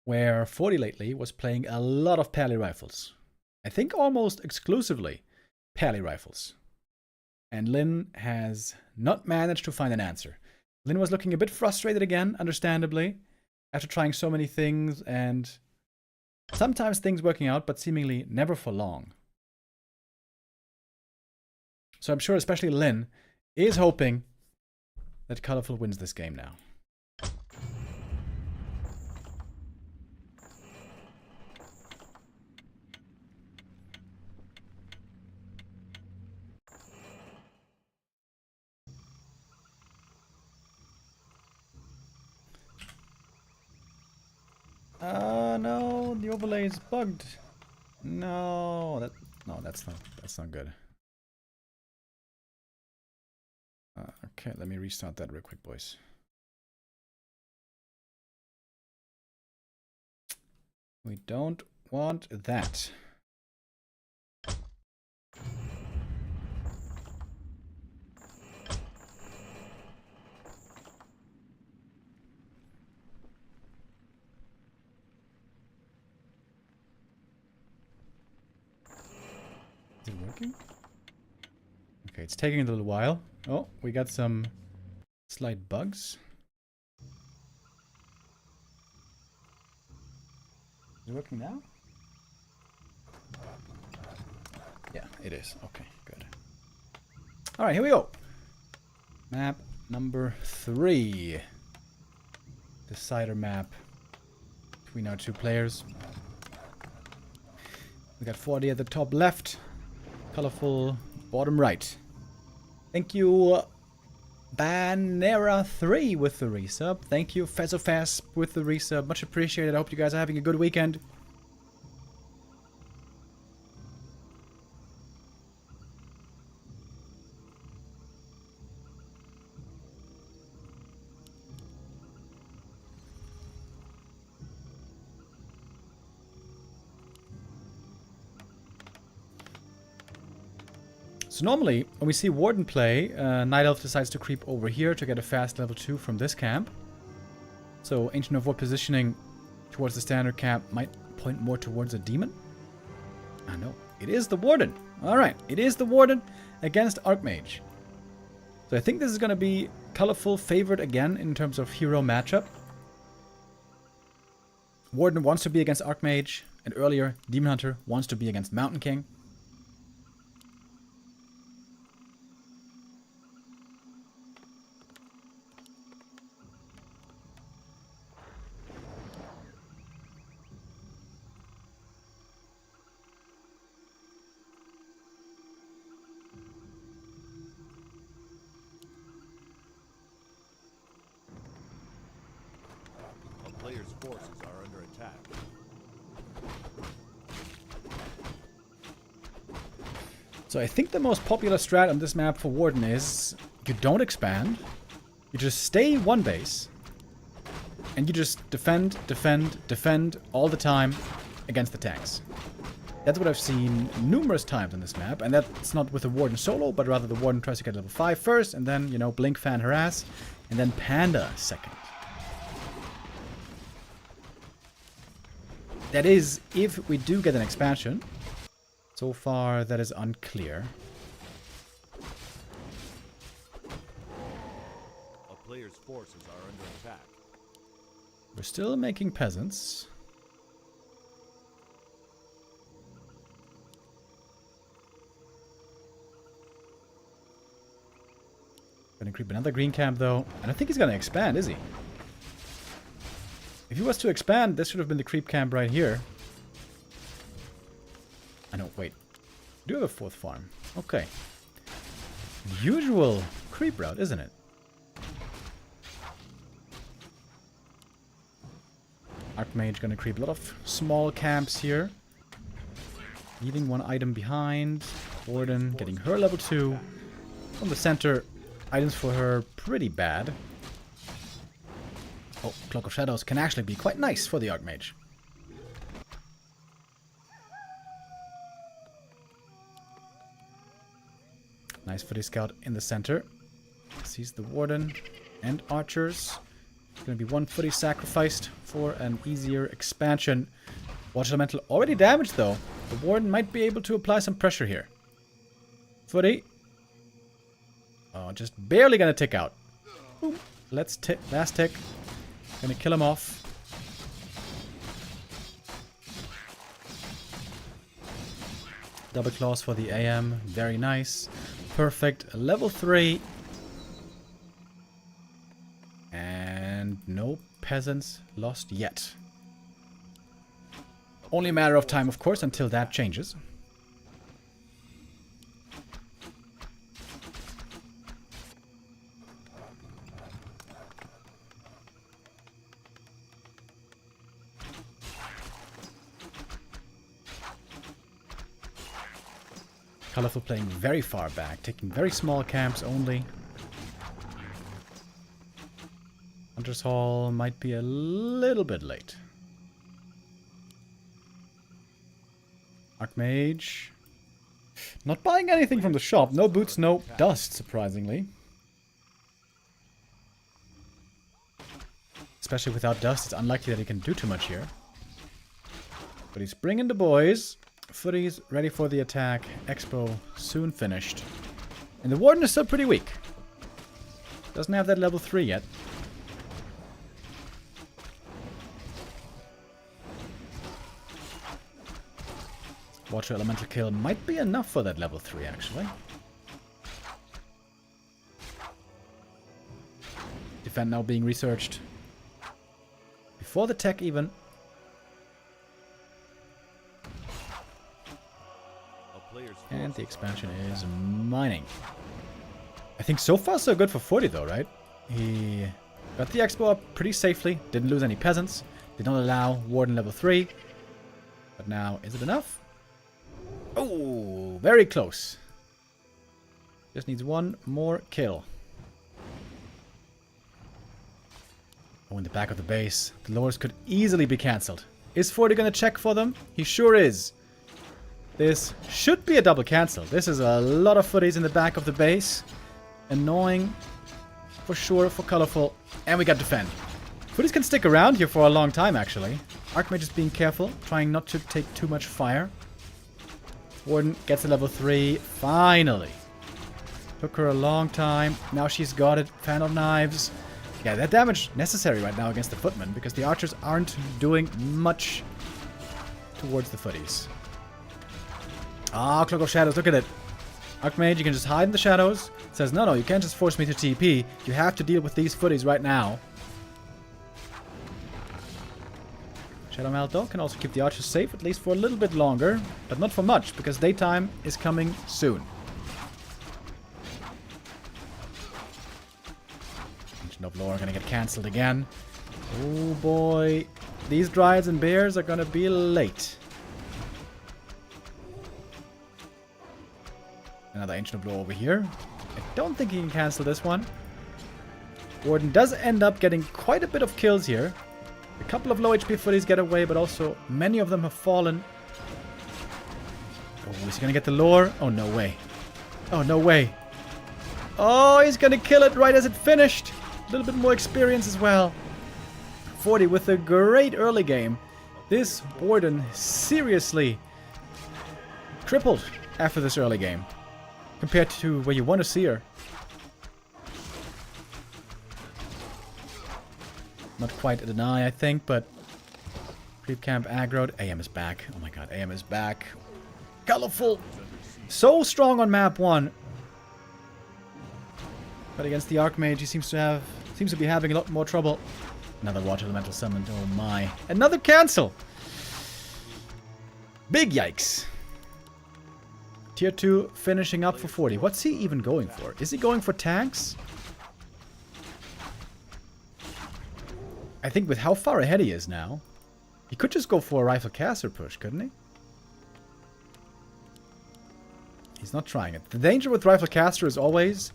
where 40 lately was playing a lot of pally rifles. I think almost exclusively pally rifles. And Lin has not managed to find an answer. Lin was looking a bit frustrated again, understandably, after trying so many things and sometimes things working out, but seemingly never for long. So I'm sure especially Lin is hoping that Colorful wins this game now. No, the overlay is bugged. No, that's not good. Okay, let me restart that real quick, boys. We don't want that. Is it working? Okay, it's taking a little while. Oh, we got some slight bugs. Is it working now? Yeah, it is. Okay, good. Alright, here we go. Map number 3. Decider map between our two players. We got 40 at the top left. Colorful bottom right. Thank you, Banera3 with the resub. Thank you, Fezofas with the resub. Much appreciated. I hope you guys are having a good weekend. So normally, when we see Warden play, Night Elf decides to creep over here to get a fast level 2 from this camp. So Ancient of War positioning towards the standard camp might point more towards a demon. Ah no, it is the Warden. Alright, it is the Warden against Archmage. So I think this is going to be colorful favored again in terms of hero matchup. Warden wants to be against Archmage, and earlier Demon Hunter wants to be against Mountain King. Players' forces are under attack. So I think the most popular strat on this map for Warden is you don't expand, you just stay one base, and you just defend, defend, defend all the time against the tanks. That's what I've seen numerous times on this map, and that's not with the Warden solo, but rather the Warden tries to get level 5 first, and then, you know, Blink, Fan, Harass, and then Panda second. That is, if we do get an expansion. So far, that is unclear. A player's forces are under attack. We're still making peasants. Gonna creep another green camp, though. I don't think he's gonna expand, is he? If he was to expand, this should have been the creep camp right here. I know, wait. We do have a 4th farm. Okay. Usual creep route, isn't it? Archmage gonna creep a lot of small camps here. Leaving one item behind. Warden getting her level 2. From the center, items for her pretty bad. Oh, Cloak of Shadows can actually be quite nice for the Archmage. Nice footy scout in the center. Sees the Warden and archers. Gonna be one footy sacrificed for an easier expansion. Watch Elemental already damaged though. The Warden might be able to apply some pressure here. Footy. Oh, just barely gonna tick out. Boom. Let's tick. Last tick. Gonna kill him off. Double claws for the AM. Very nice. Perfect. Level 3. And no peasants lost yet. Only a matter of time, of course, until that changes. Colorful playing very far back, taking very small camps only. Hunter's Hall might be a little bit late. Archmage. Not buying anything from the shop. No boots, no dust, surprisingly. Especially without dust, it's unlikely that he can do too much here. But he's bringing the boys. Footies ready for the attack. Expo soon finished. And the Warden is still pretty weak. Doesn't have that level 3 yet. Water Elemental kill might be enough for that level 3, actually. defend now being researched. Before the tech even. And the expansion is mining. I think so far so good for 40 though, right? He got the expo up pretty safely. Didn't lose any peasants. Did not allow Warden level 3. But now, is it enough? Oh, very close. Just needs one more kill. Oh, in the back of the base. The lowers could easily be cancelled. Is 40 going to check for them? He sure is. This should be a double cancel. This is a lot of footies in the back of the base. Annoying for sure for Colorful. And we got defend. Footies can stick around here for a long time, actually. Archmage is being careful, trying not to take too much fire. Warden gets a level 3. Finally. Took her a long time. Now she's got it. Fan of Knives. Yeah, that damage necessary right now against the Footmen, because the archers aren't doing much towards the footies. Ah, Cloak of Shadows, look at it. Archmage, you can just hide in the shadows. Says, no, you can't just force me to TP. You have to deal with these footies right now. Shadow Melt, though, can also keep the archers safe, at least for a little bit longer. But not for much, because daytime is coming soon. Ancient of Lore are going to get cancelled again. Oh boy. These Dryads and Bears are going to be late. Another Ancient of Lore over here. I don't think he can cancel this one. Warden does end up getting quite a bit of kills here. A couple of low HP footies get away, but also many of them have fallen. Oh, is he going to get the lore? Oh, no way. Oh, no way. Oh, he's going to kill it right as it finished. A little bit more experience as well. 40 with a great early game. This Warden seriously tripled after this early game, compared to where you want to see her. Not quite a deny, I think, but Creep Camp aggroed. AM is back. Oh my god, AM is back. Colorful! So strong on map 1. But against the Archmage, he seems to be having a lot more trouble. Another Water Elemental summoned. Oh my. Another cancel! Big yikes. Tier 2 finishing up for 40. What's he even going for? Is he going for tanks? I think with how far ahead he is now, he could just go for a Rifle Caster push, couldn't he? He's not trying it. The danger with Rifle Caster is always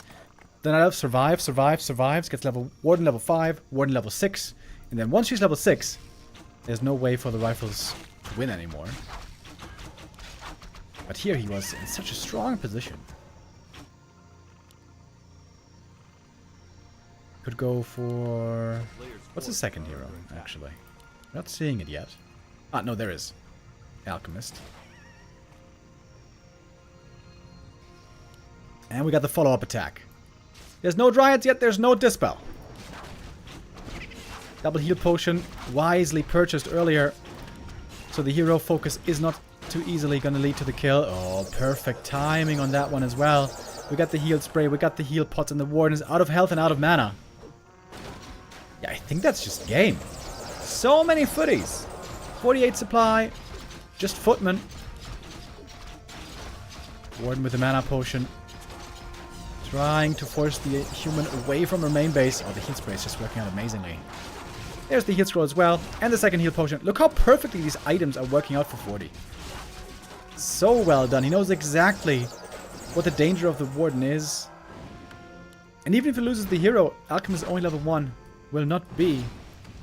the Knight Elf survives, gets Warden level 5, Warden level 6, and then once she's level 6, there's no way for the Rifles to win anymore. But here he was in such a strong position. Could go for... What's the second hero, actually? Not seeing it yet. Ah, no, there is. Alchemist. And we got the follow-up attack. There's no Dryads yet, there's no Dispel. Double heal potion, wisely purchased earlier. So the hero focus is not too easily going to lead to the kill. Oh, perfect timing on that one as well. We got the heal spray, we got the heal pots, and the Warden is out of health and out of mana. Yeah, I think that's just game. So many footies. 48 supply. Just Footman. Warden with the mana potion. Trying to force the human away from her main base. Oh, the heal spray is just working out amazingly. There's the heal scroll as well. And the second heal potion. Look how perfectly these items are working out for 40. So well done. He knows exactly what the danger of the Warden is. And even if he loses the hero, Alchemist is only level 1. Will not be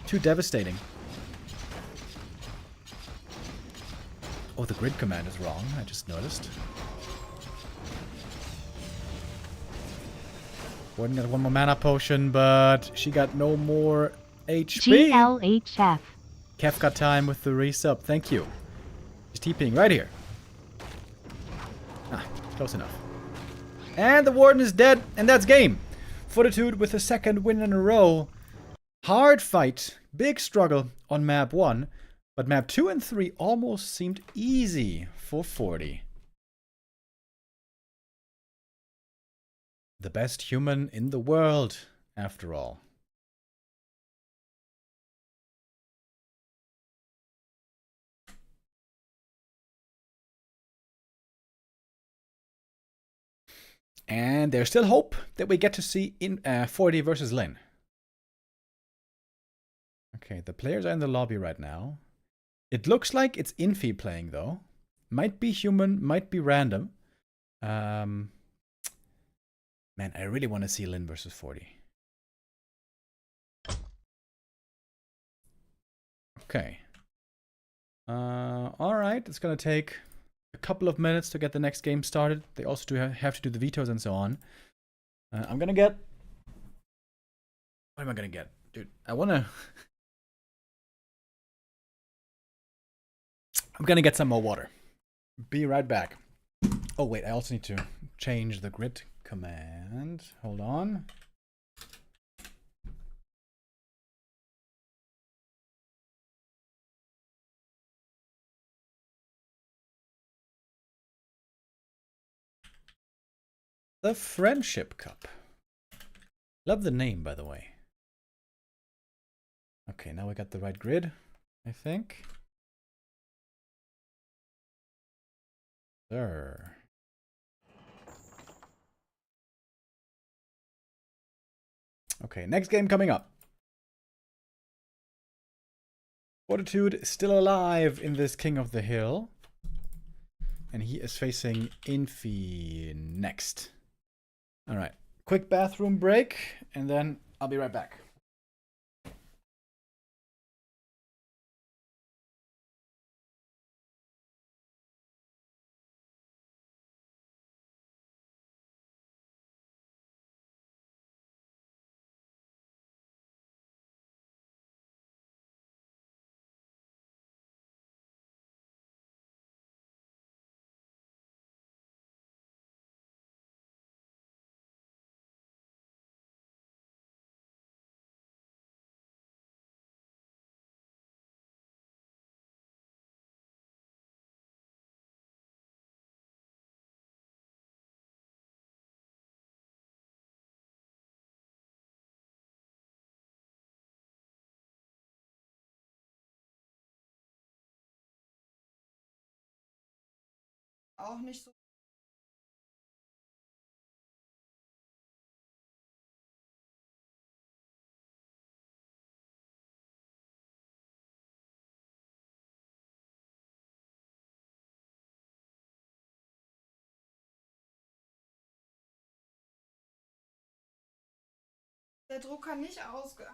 too devastating. Oh, the grid command is wrong. I just noticed. Warden got one more mana potion, but she got no more HP. GLHF. Kev got time with the resub. Thank you. He's TPing right here. Ah, close enough. And the Warden is dead, and that's game. Fortitude with a second win in a row. Hard fight, big struggle on map 1, but map 2 and 3 almost seemed easy for 40. The best human in the world, after all. And there's still hope that we get to see in 40 versus Lin. Okay, the players are in the lobby right now. It looks like it's Infi playing though. Might be human, might be random. Man, I really want to see Lin versus 40. Okay. Alright, it's gonna take a couple of minutes to get the next game started. They also do have to do the vetoes and so on. I'm gonna get... What am I gonna get? Dude, I wanna... I'm gonna get some more water. Be right back. Oh wait, I also need to change the grid command. Hold on. The Friendship Cup. Love the name, by the way. Okay, now we got the right grid, I think. There. Okay, next game coming up. Fortitude still alive in this King of the Hill. And he is facing Infi next. Alright, quick bathroom break, and then I'll be right back. Auch nicht so. Der Drucker nicht ausge...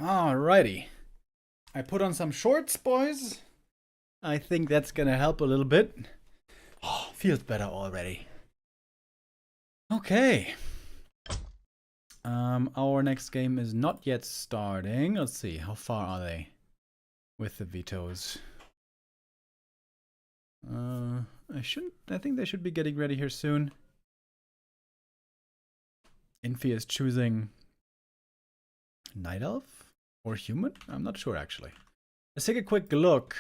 Alrighty. I put on some shorts, boys. I think that's gonna help a little bit. Oh, feels better already. Okay. Our next game is not yet starting. Let's see, how far are they with the vetoes? I think they should be getting ready here soon. Infi is choosing Night Elf or Human? I'm not sure actually. Let's take a quick look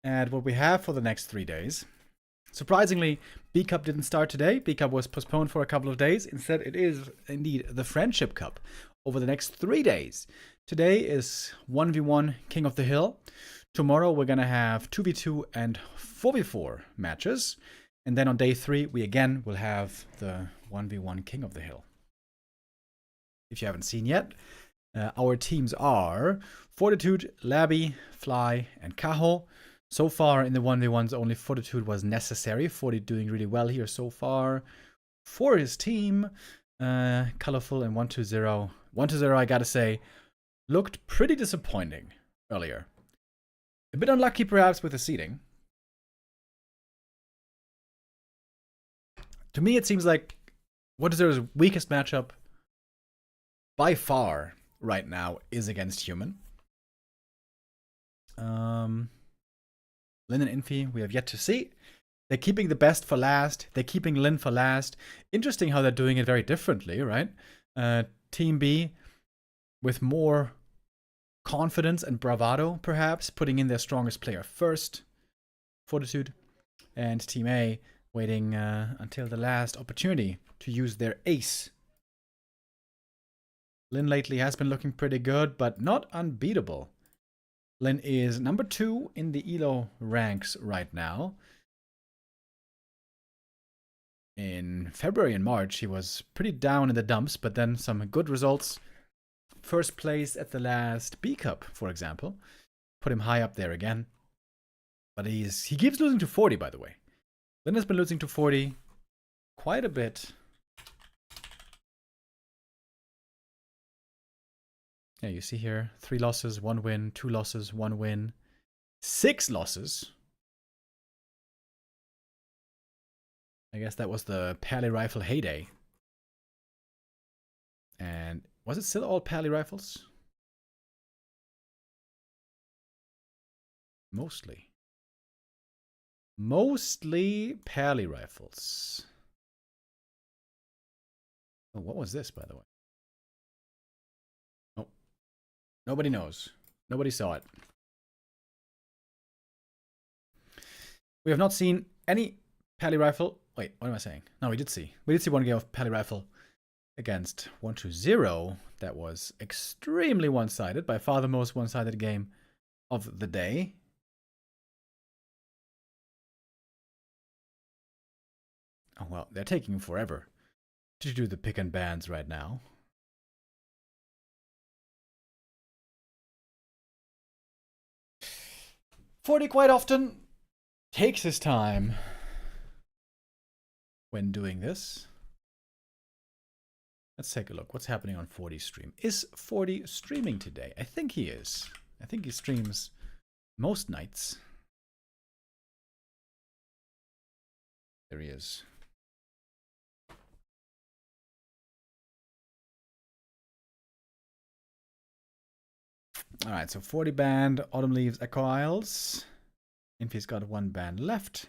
at what we have for the next 3 days. Surprisingly, B Cup didn't start today. B Cup was postponed for a couple of days. Instead, it is indeed the Friendship Cup over the next 3 days. Today is 1v1 King of the Hill. Tomorrow, we're going to have 2v2 and 4v4 matches. And then on day 3, we again will have the 1v1 King of the Hill. If you haven't seen yet, Our teams are Fortitude, Labby, Fly, and Kaho. So far in the 1v1s, only Fortitude was necessary. Forty doing really well here so far. For his team, Colorful and 120. 120, I gotta say, looked pretty disappointing earlier. A bit unlucky perhaps with the seeding. To me, it seems like 120's weakest matchup by far right now is against Human. Lin and Infi, we have yet to see. They're keeping the best for last. They're keeping Lin for last. Interesting how they're doing it very differently, right? Team B with more confidence and bravado, perhaps, putting in their strongest player first, Fortitude. And Team A waiting until the last opportunity to use their ace. Lin lately has been looking pretty good, but not unbeatable. Lin is number 2 in the ELO ranks right now. In February and March, he was pretty down in the dumps, but then some good results. First place at the last B Cup, for example. Put him high up there again. But he keeps losing to 40, by the way. Lin has been losing to 40 quite a bit. Yeah, you see here, 3 losses, 1 win, 2 losses, 1 win, 6 losses. I guess that was the Pally Rifle heyday. And was it still all Pally Rifles? Mostly. Mostly Pally Rifles. Oh, what was this, by the way? Oh, nobody knows. Nobody saw it. We have not seen any Pally Rifle. Wait, what am I saying? No, we did see. We did see one game of Pally Rifle against 120. That was extremely one-sided. By far the most one-sided game of the day. Oh, well, they're taking forever to do the pick and bans right now. Forty quite often takes his time when doing this. Let's take a look. What's happening on 40's stream? Is 40 streaming today? I think he is. I think he streams most nights. There he is. Alright, so 40 banned, Autumn Leaves, Echo Isles. Infi's got 1 band left.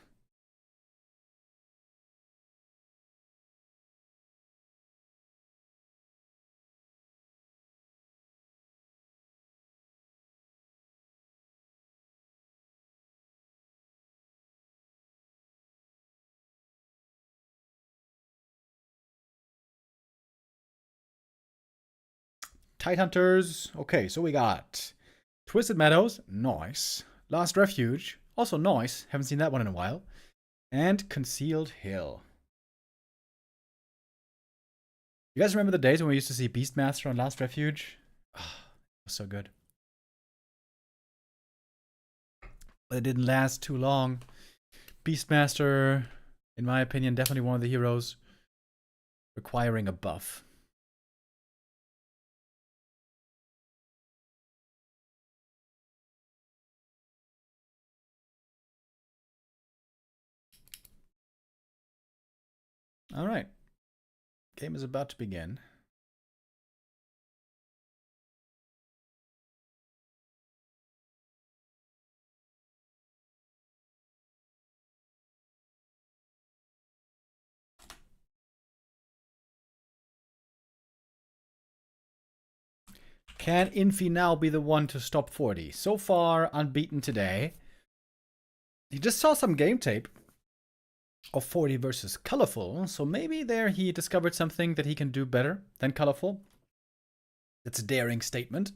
Tidehunters. Okay, so we got Twisted Meadows. Nice. Last Refuge. Also nice. Haven't seen that one in a while. And Concealed Hill. You guys remember the days when we used to see Beastmaster on Last Refuge? Oh, it was so good. But it didn't last too long. Beastmaster, in my opinion, definitely one of the heroes requiring a buff. All right. Game is about to begin. Can Infi now be the one to stop 40? So far, unbeaten today. He just saw some game tape of 40 versus Colorful, so maybe there he discovered something that he can do better than Colorful. That's a daring statement.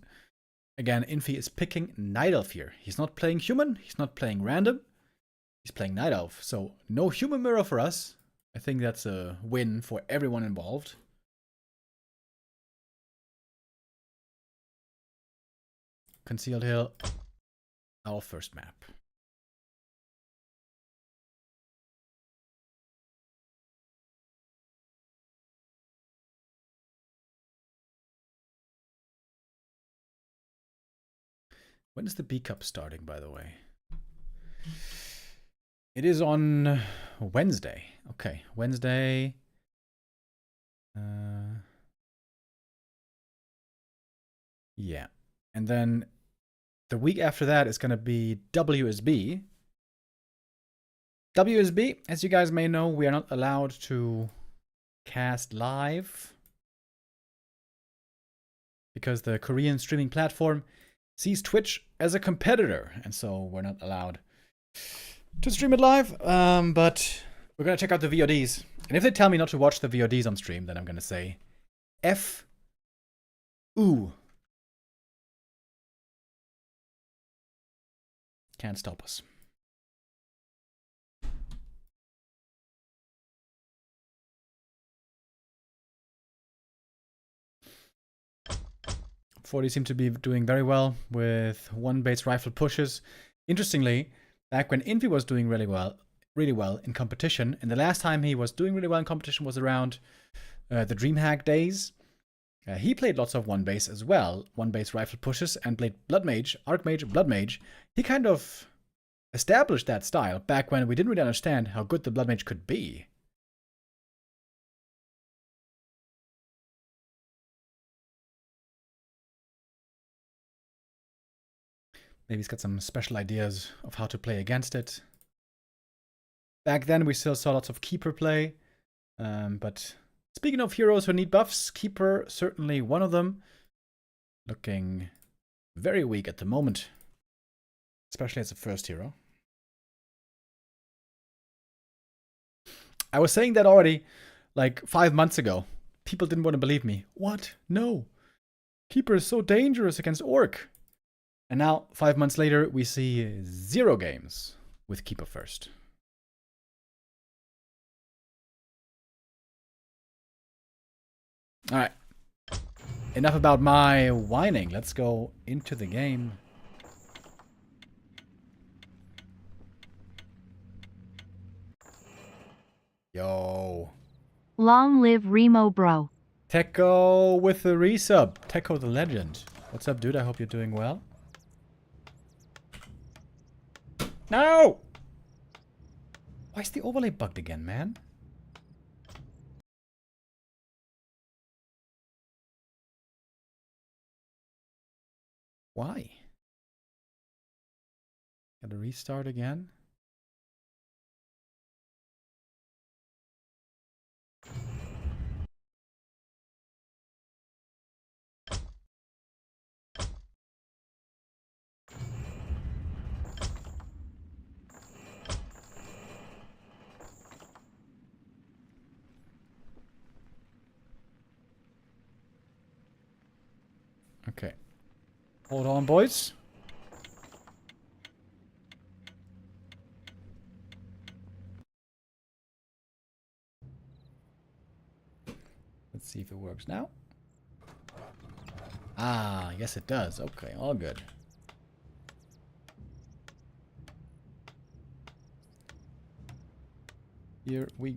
Again, Infi is picking Night Elf here. He's not playing Human, he's not playing Random, he's playing Night Elf. So no Human Mirror for us. I think that's a win for everyone involved. Concealed Hill. Our first map. When is the B Cup starting, by the way? It is on Wednesday. Okay, Wednesday. Yeah. And then the week after that is going to be WSB. WSB, as you guys may know, we are not allowed to cast live because the Korean streaming platform sees Twitch as a competitor, and so we're not allowed to stream it live. But we're going to check out the VODs. And if they tell me not to watch the VODs on stream, then I'm going to say F. Ooh. Can't stop us. Forty seem to be doing very well with one-base rifle pushes. Interestingly, back when Invi was doing really well in competition, and the last time he was doing really well in competition was around the DreamHack days. He played lots of one-base as well, one-base rifle pushes, and played Blood Mage, Archmage, Blood Mage. He kind of established that style back when we didn't really understand how good the Blood Mage could be. Maybe he's got some special ideas of how to play against it. Back then, we still saw lots of Keeper play. But speaking of heroes who need buffs, Keeper certainly one of them. Looking very weak at the moment. Especially as a first hero. I was saying that already, like 5 months ago. People didn't want to believe me. What? No. Keeper is so dangerous against Orc. And now, 5 months later, we see 0 games with Keeper first. Alright. Enough about my whining. Let's go into the game. Yo. Long live Remo bro. Techo with the resub. Techo the legend. What's up, dude? I hope you're doing well. No! Why is the overlay bugged again, man? Why? Gotta restart again? Okay. Hold on, boys. Let's see if it works now. Ah, yes it does. Okay, all good. Here we...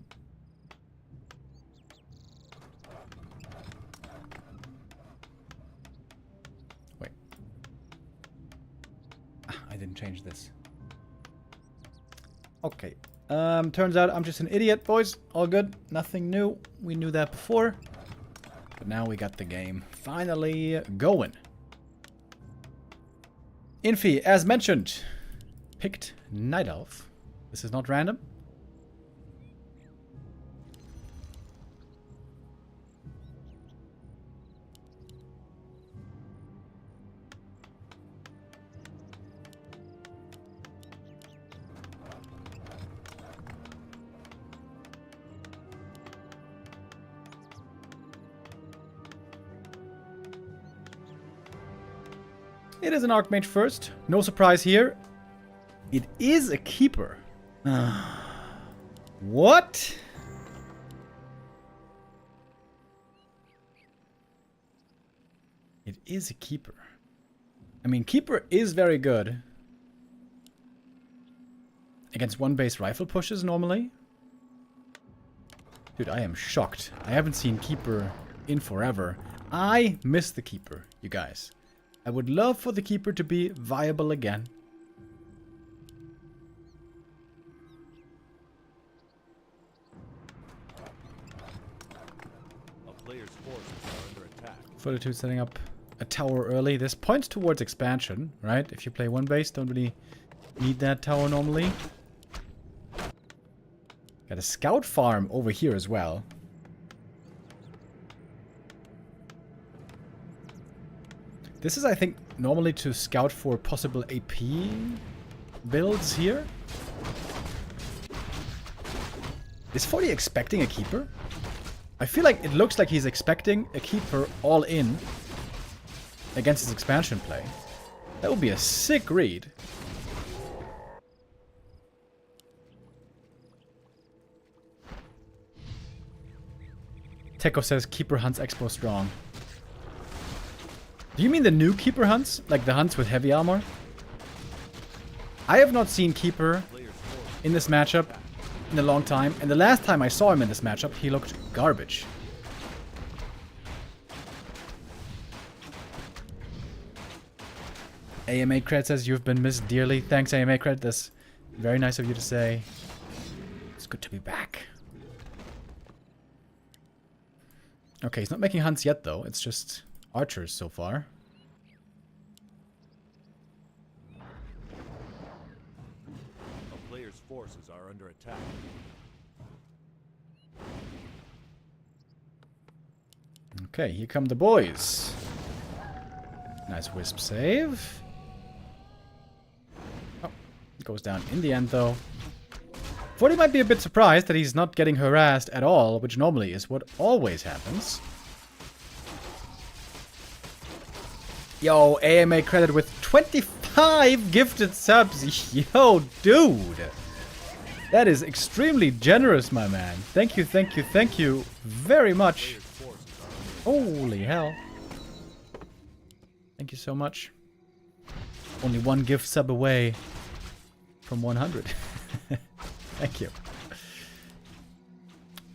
Wait. Ah, I didn't change this. Okay. Turns out I'm just an idiot, boys. All good. Nothing new. We knew that before. But now we got the game finally going. Infi, as mentioned, picked Night Elf. This is not random. It is an Archmage first. No surprise here. It is a Keeper. What? It is a Keeper. I mean, Keeper is very good against one-base rifle pushes normally. Dude, I am shocked. I haven't seen Keeper in forever. I miss the Keeper, you guys. I would love for the Keeper to be viable again. A player's forces are under attack. 42 setting up a tower early. This points towards expansion, right? If you play one base, don't really need that tower normally. Got a scout farm over here as well. This is, I think, normally to scout for possible AP builds here. Is 40 expecting a Keeper? I feel like it looks like he's expecting a Keeper all in against his expansion play. That would be a sick read. Teko says Keeper hunts Expo strong. Do you mean the new Keeper hunts? Like the hunts with heavy armor? I have not seen Keeper in this matchup in a long time. And the last time I saw him in this matchup, he looked garbage. AMA Cred says you've been missed dearly. Thanks, AMA Cred. That's very nice of you to say. It's good to be back. Okay, he's not making hunts yet, though. It's just archers so far. A player's forces are under attack. Okay, here come the boys. Nice wisp save. Oh, goes down in the end, though. 40 might be a bit surprised that he's not getting harassed at all, which normally is what always happens. Yo, AMA credit with 25 gifted subs. Yo, dude. That is extremely generous, my man. Thank you, thank you, thank you very much. Holy hell. Thank you so much. Only one gift sub away from 100. Thank you.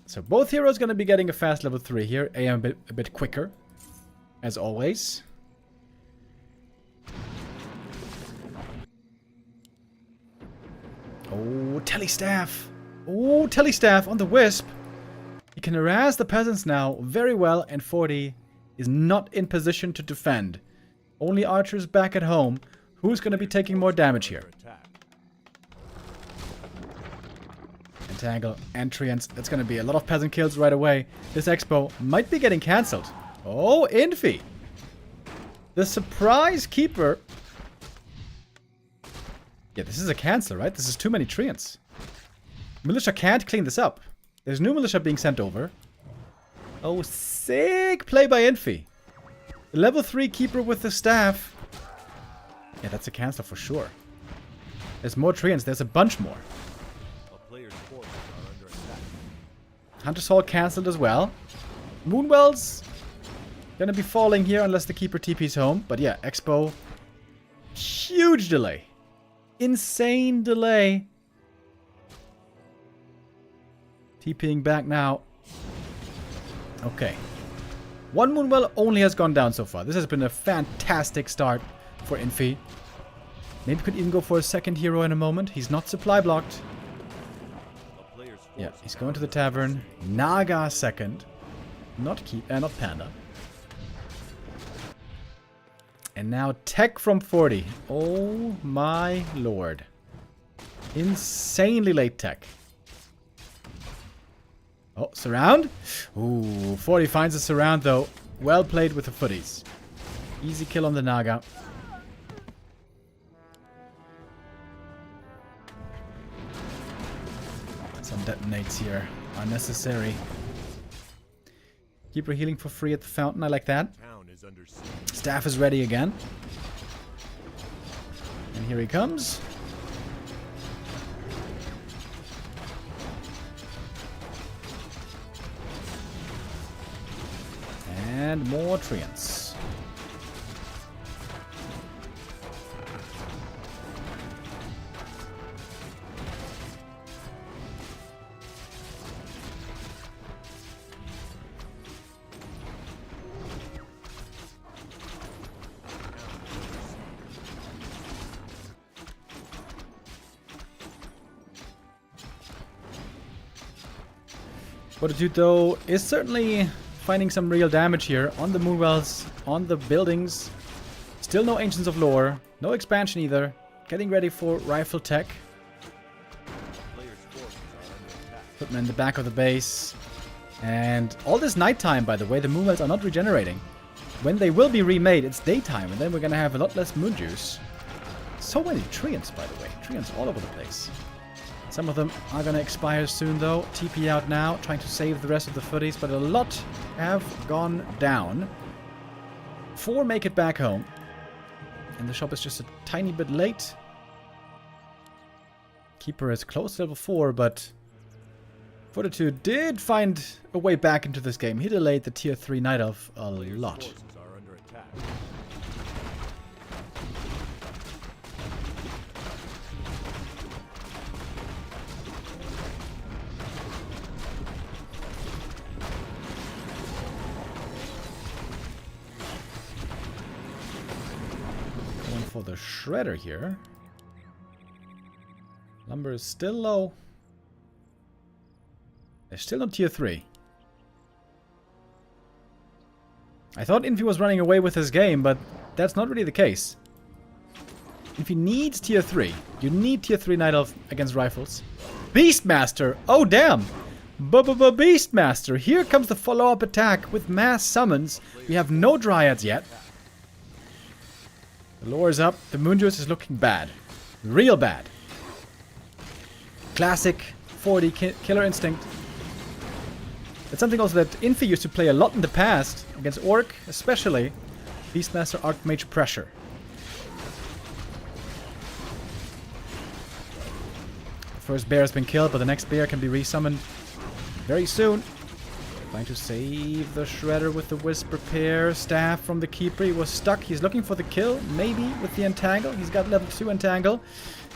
So both heroes going to be getting a fast level 3 here. AM a bit quicker, as always. Oh, Telestaff. Oh, Telestaff on the Wisp. He can harass the peasants now very well, and 40 is not in position to defend. Only archers back at home. Who's going to be taking more damage here? Entangle, Entrance. That's going to be a lot of peasant kills right away. This expo might be getting cancelled. Oh, Infi. The surprise keeper. Yeah, this is a cancel, right? This is too many treants. Militia can't clean this up. There's new militia being sent over. Oh, sick play by Infi. The level 3 keeper with the staff. Yeah, that's a cancel for sure. There's more treants. There's a bunch more. Hunter's Hall cancelled as well. Moonwell's gonna be falling here unless the keeper TP's home. But yeah, Expo. Huge delay. Insane delay. TPing back now. Okay. One Moonwell only has gone down so far. This has been a fantastic start for Infi. Maybe could even go for a second hero in a moment. He's not supply blocked. Yeah, he's going to the tavern. Naga second. Not Panda. And now tech from 40. Oh my lord. Insanely late tech. Oh, surround? Ooh, 40 finds a surround though. Well played with the footies. Easy kill on the Naga. Some detonates here are necessary. Keeper healing for free at the fountain. I like that. Staff is ready again. And here he comes. And more treants. Fortitude, though, is certainly finding some real damage here on the Moonwells, on the buildings. Still no Ancients of Lore, no expansion either. Getting ready for rifle tech. Putting in the back of the base. And all this nighttime, by the way, the Moonwells are not regenerating. When they will be remade, it's daytime, and then we're gonna have a lot less moon juice. So many treants, by the way. Treants all over the place. Some of them are gonna expire soon, though. TP out now, trying to save the rest of the footies, but a lot have gone down. 4 make it back home. And the shop is just a tiny bit late. Keeper is close to level 4, but Fortitude did find a way back into this game. He delayed the tier 3 Night Elf a lot. Forces are under attack. Going for the Shredder here. Lumber is still low. They're still on tier 3. I thought Infi was running away with his game, but that's not really the case. Infi needs tier 3. You need tier 3 Night Elf against rifles. Beastmaster! Oh, damn! Beastmaster! Here comes the follow-up attack with mass summons. We have no Dryads yet. The lore is up. The Moonjuice is looking bad. Real bad. Classic 40 Killer Instinct. It's something also that Infi used to play a lot in the past, against Orc especially. Beastmaster Archmage Pressure. The first bear has been killed, but the next bear can be resummoned very soon. Trying to save the Shredder with the Whisper Pair staff from the Keeper. He was stuck. He's looking for the kill, maybe with the Entangle. He's got level 2 Entangle.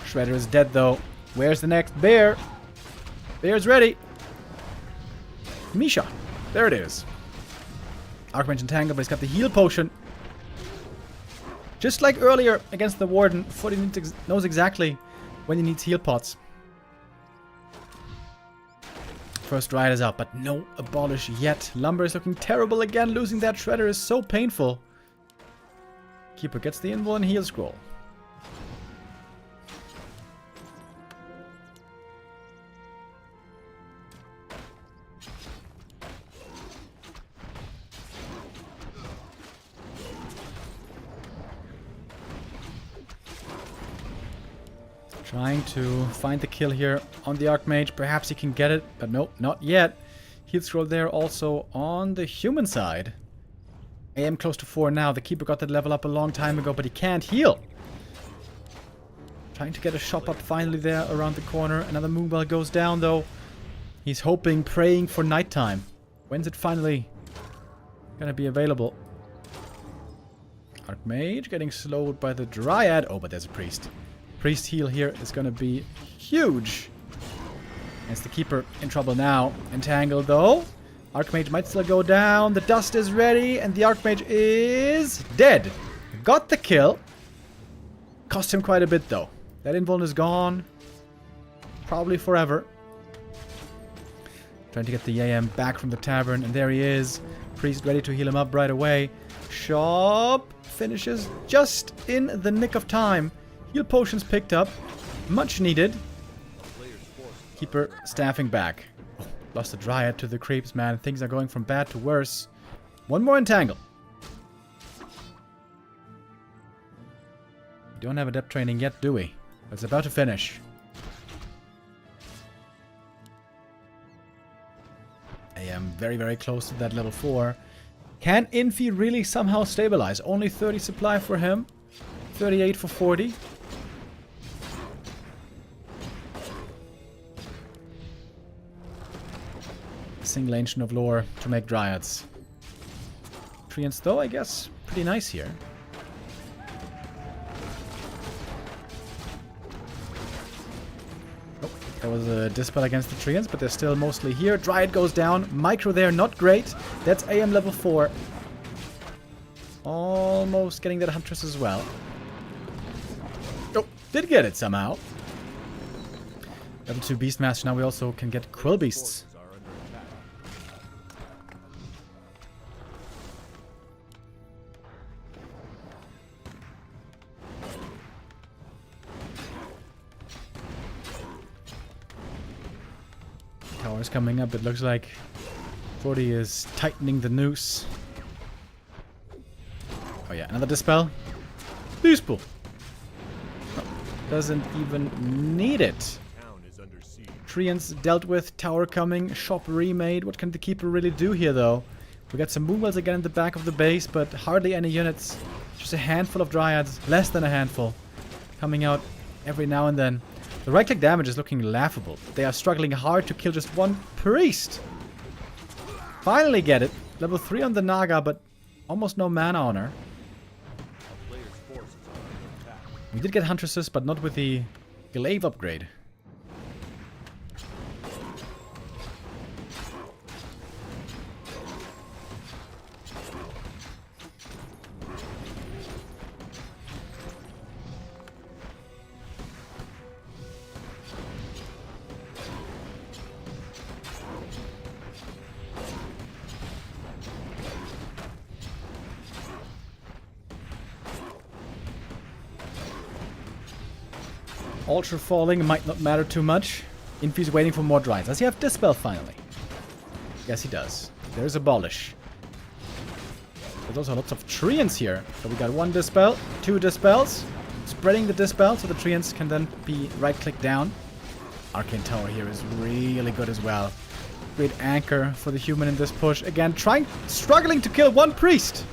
Shredder is dead though. Where's the next bear? Bear's ready. Misha. There it is. Archmage Entangle, but he's got the heal potion. Just like earlier against the Warden, Forty knows exactly when he needs heal pots. First Riot is out, but no Abolish yet. Lumber is looking terrible again. Losing that Shredder is so painful. Keeper gets the invul and heal scroll. Trying to find the kill here on the Archmage. Perhaps he can get it, but nope, not yet. Heal scroll there also on the human side. AM close to 4 now. The Keeper got that level up a long time ago, but he can't heal. Trying to get a shop up finally there around the corner. Another Moonwell goes down though. He's hoping, praying for nighttime. When's it finally gonna be available? Archmage getting slowed by the Dryad. Oh, but there's a Priest. Priest heal here is going to be huge. It's the Keeper in trouble now. Entangle though. Archmage might still go down. The dust is ready and the Archmage is dead. Got the kill. Cost him quite a bit though. That invuln is gone. Probably forever. Trying to get the AM back from the tavern, and there he is. Priest ready to heal him up right away. Shop finishes just in the nick of time. Heal potions picked up. Much needed. Keeper staffing back. Oh, lost a Dryad to the creeps, man. Things are going from bad to worse. One more Entangle. We don't have a depth training yet, do we? It's about to finish. I am very, very close to that level 4. Can Infi really somehow stabilize? Only 30 supply for him. 38 for 40. Single Ancient of Lore to make Dryads. Treants though, I guess, pretty nice here. Oh, there was a Dispel against the Treants, but they're still mostly here. Dryad goes down. Micro there, not great. That's AM level 4. Almost getting that Huntress as well. Oh, did get it somehow. Level 2 Beastmaster, now we also can get Quill Beasts. Tower is coming up, it looks like. 40 is tightening the noose. Oh yeah, another Dispel. Peaceful. No, doesn't even need it. Town is under siege. Treants dealt with, tower coming, shop remade. What can the Keeper really do here though? We got some Moonwells again in the back of the base, but hardly any units. Just a handful of Dryads, less than a handful, coming out every now and then. The right-click damage is looking laughable. They are struggling hard to kill just one priest. Finally get it. Level 3 on the Naga, but almost no mana on her. A player's forces are under attack. We did get Huntresses, but not with the Glaive upgrade. Ultra falling might not matter too much. Infi's waiting for more Dryads. Does he have Dispel finally? Yes, he does. There's Abolish. There's also lots of Treants here. So we got 1 Dispel, 2 Dispels. Spreading the Dispel so the Treants can then be right-click down. Arcane Tower here is really good as well. Great anchor for the human in this push. Again, struggling to kill 1 priest.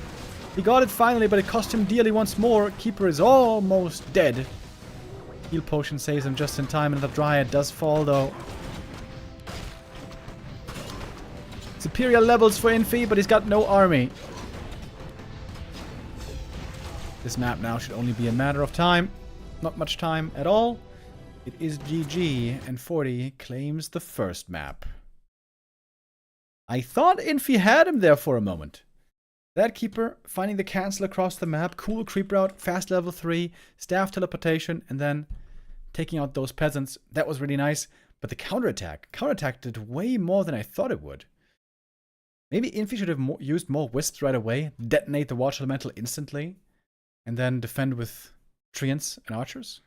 He got it finally, but it cost him dearly once more. Keeper is almost dead. Heal potion saves him just in time, and the Dryad does fall though. Superior levels for Infi, but he's got no army. This map now should only be a matter of time. Not much time at all. It is GG, and 40 claims the first map. I thought Infi had him there for a moment. That Keeper finding the cancel across the map, cool creep route, fast level 3, staff teleportation, and then taking out those peasants. That was really nice. But the counterattack did way more than I thought it would. Maybe Infi should have used more Wisps right away, detonate the Watch Elemental instantly, and then defend with Treants and Archers.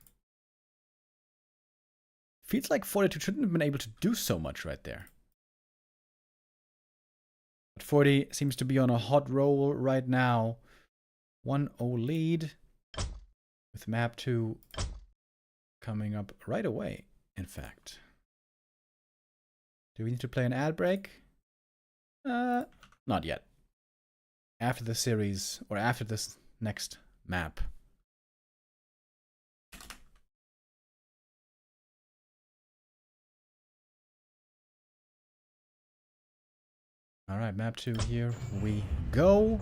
Feels like 42 shouldn't have been able to do so much right there. But 40 seems to be on a hot roll right now. 1-0 lead. With map 2 coming up right away, in fact. Do we need to play an ad break? Not yet. After the series, or after this next map. Alright, map 2, here we go.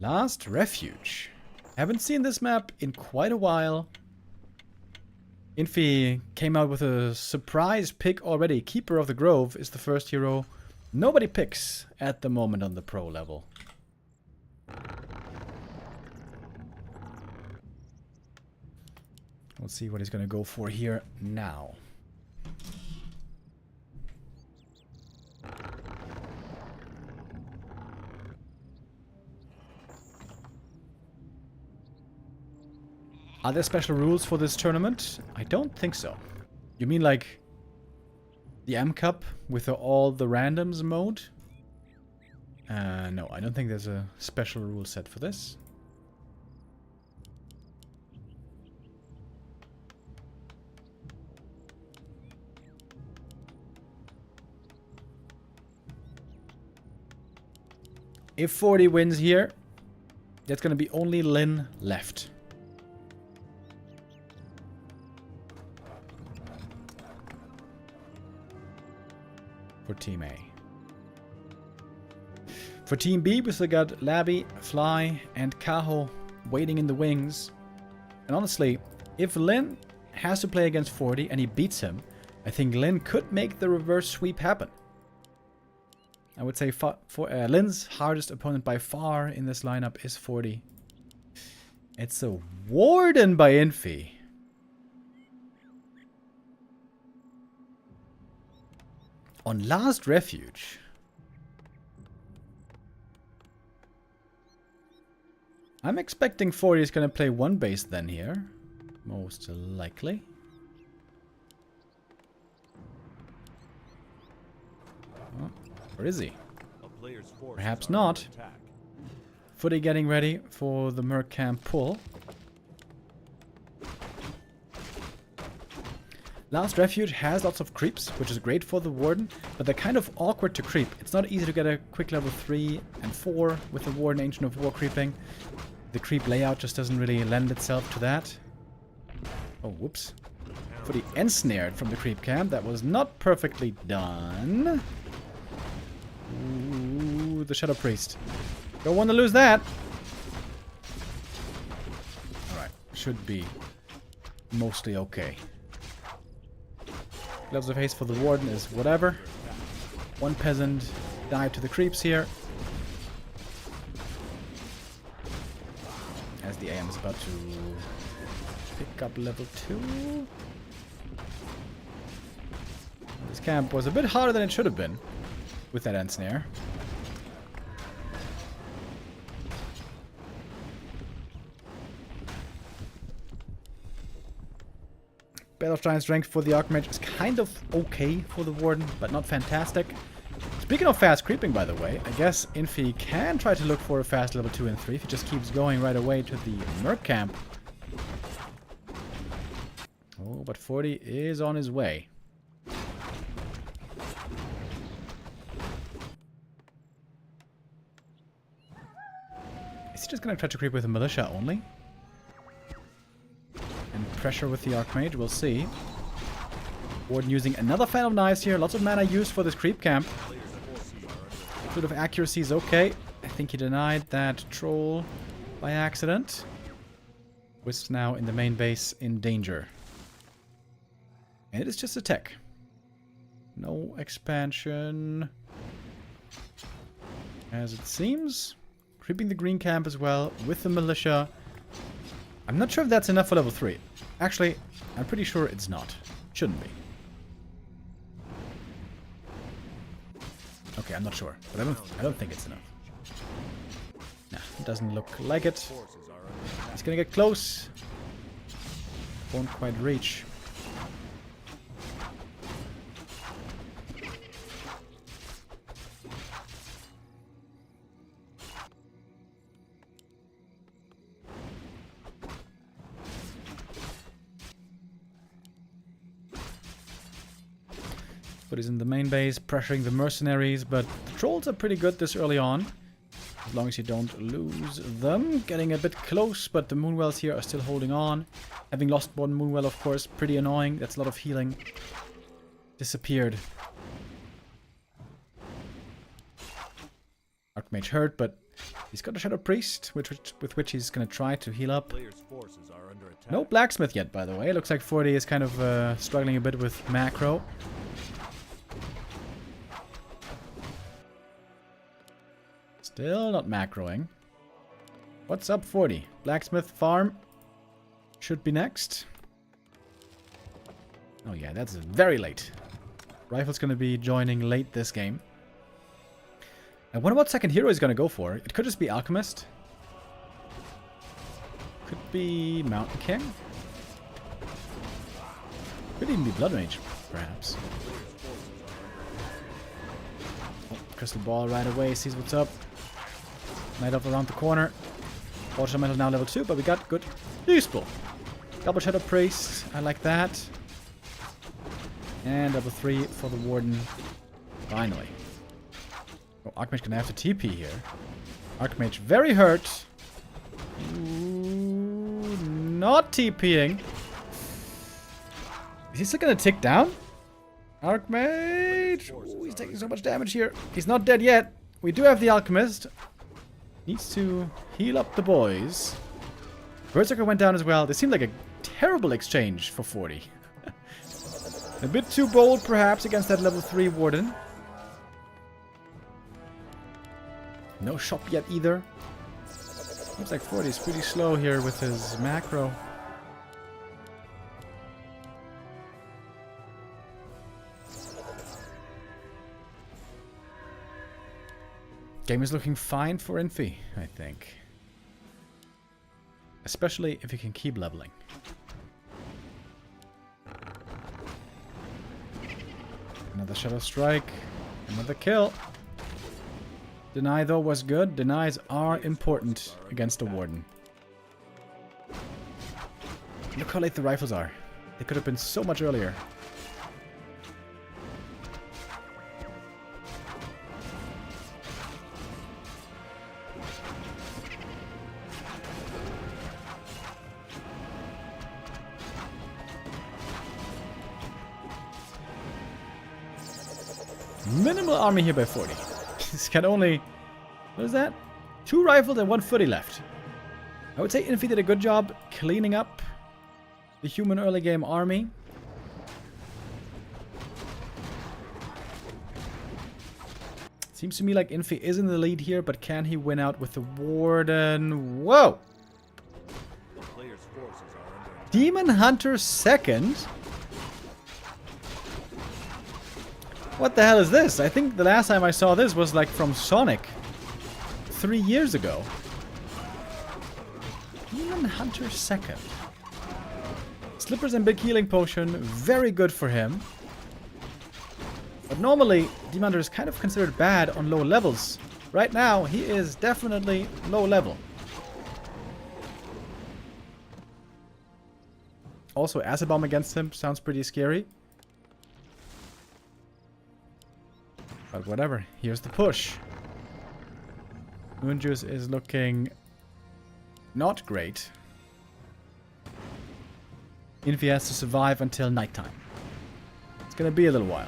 Last Refuge. Haven't seen this map in quite a while. Infi came out with a surprise pick already. Keeper of the Grove is the first hero nobody picks at the moment on the pro level. We'll see what he's going to go for here now. Are there special rules for this tournament? I don't think so. You mean like the M Cup with all the randoms mode? No, I don't think there's a special rule set for this. If 40 wins here, there's going to be only Lin left. For Team A. For Team B, we still got Labby, Fly, and Kaho waiting in the wings. And honestly, if Lin has to play against 40 and he beats him, I think Lin could make the reverse sweep happen. I would say Lin's hardest opponent by far in this lineup is 40. It's a Warden by Infi. On Last Refuge. I'm expecting 40 is going to play one base then here. Most likely. Oh, where is he? A player's forces Perhaps are not. under attack. Footy getting ready for the Merc Camp pull. Last Refuge has lots of creeps, which is great for the Warden, but they're kind of awkward to creep. It's not easy to get a quick level 3 and 4 with the Warden Ancient of War creeping. The creep layout just doesn't really lend itself to that. Oh, whoops. Footy ensnared from the creep camp. That was not perfectly done. Ooh, the Shadow Priest. Don't want to lose that. Alright, should be mostly okay. Gloves of Haste for the Warden is whatever. One peasant died to the creeps here. As the AM is about to pick up level 2. This camp was a bit harder than it should have been with that ensnare. Battle of Giant Strength for the Archmage is kind of okay for the Warden, but not fantastic. Speaking of fast creeping, by the way, I guess Infi can try to look for a fast level 2 and 3 if he just keeps going right away to the Merc Camp. Oh, but 40 is on his way. Is he just going to try to creep with a militia only? And pressure with the Archmage, we'll see. Warden using another Fan of Knives here. Lots of mana used for this creep camp. Bit of accuracy is okay. I think he denied that troll by accident. Wisp now in the main base in danger. And it is just a tech. No expansion. As it seems. Creeping the green camp as well with the militia. I'm not sure if that's enough for level 3. Actually, I'm pretty sure it's not. Shouldn't be. Okay, I'm not sure. But I don't think it's enough. Nah, it doesn't look like it. He's gonna get close. Won't quite reach. But he's in the main base, pressuring the mercenaries, but the trolls are pretty good this early on. As long as you don't lose them. Getting a bit close, but the Moonwells here are still holding on. Having lost one Moonwell, of course, pretty annoying. That's a lot of healing. Disappeared. Archmage hurt, but he's got a Shadow Priest, with which he's going to try to heal up. No Blacksmith yet, by the way. Looks like 40 is kind of struggling a bit with macro. Still not macroing. What's up, 40? Blacksmith farm should be next. Oh yeah, that's very late. Rifle's going to be joining late this game. I wonder what second hero he's going to go for. It could just be Alchemist. Could be Mountain King. Could even be Blood Mage, perhaps. Oh, Crystal Ball right away, sees what's up. Night Elf around the corner. Water Metal now level 2, but we got good. Useful. Double Shadow Priest. I like that. And level 3 for the Warden. Finally. Oh, Archmage gonna have to TP here. Archmage very hurt. Ooh, not TPing. Is he still gonna tick down? Archmage! Ooh, he's taking so much damage here. He's not dead yet. We do have the Alchemist. Needs to heal up the boys. Berserker went down as well. This seemed like a terrible exchange for 40. A bit too bold, perhaps, against that level 3 Warden. No shop yet either. Looks like 40 is pretty slow here with his macro. Game is looking fine for Infi, I think. Especially if you can keep leveling. Another Shadow Strike. Another kill. Deny, though, was good. Denies are important against the Warden. Look how late the rifles are. They could have been so much earlier. Minimal army here by 40. This got only... What is that? 2 rifles and 1 footy left. I would say Infi did a good job cleaning up the human early game army. Seems to me like Infi is in the lead here, but can he win out with the Warden? Whoa! The player's forces are under attack. Demon Hunter second? What the hell is this? I think the last time I saw this was like from Sonik 3 years ago. Demon Hunter second. Slippers and big healing potion, very good for him. But normally, Demon Hunter is kind of considered bad on low levels. Right now, he is definitely low level. Also, Acid Bomb against him sounds pretty scary. But whatever, here's the push. Moonjuice is looking not great. Infi has to survive until nighttime. It's gonna be a little while.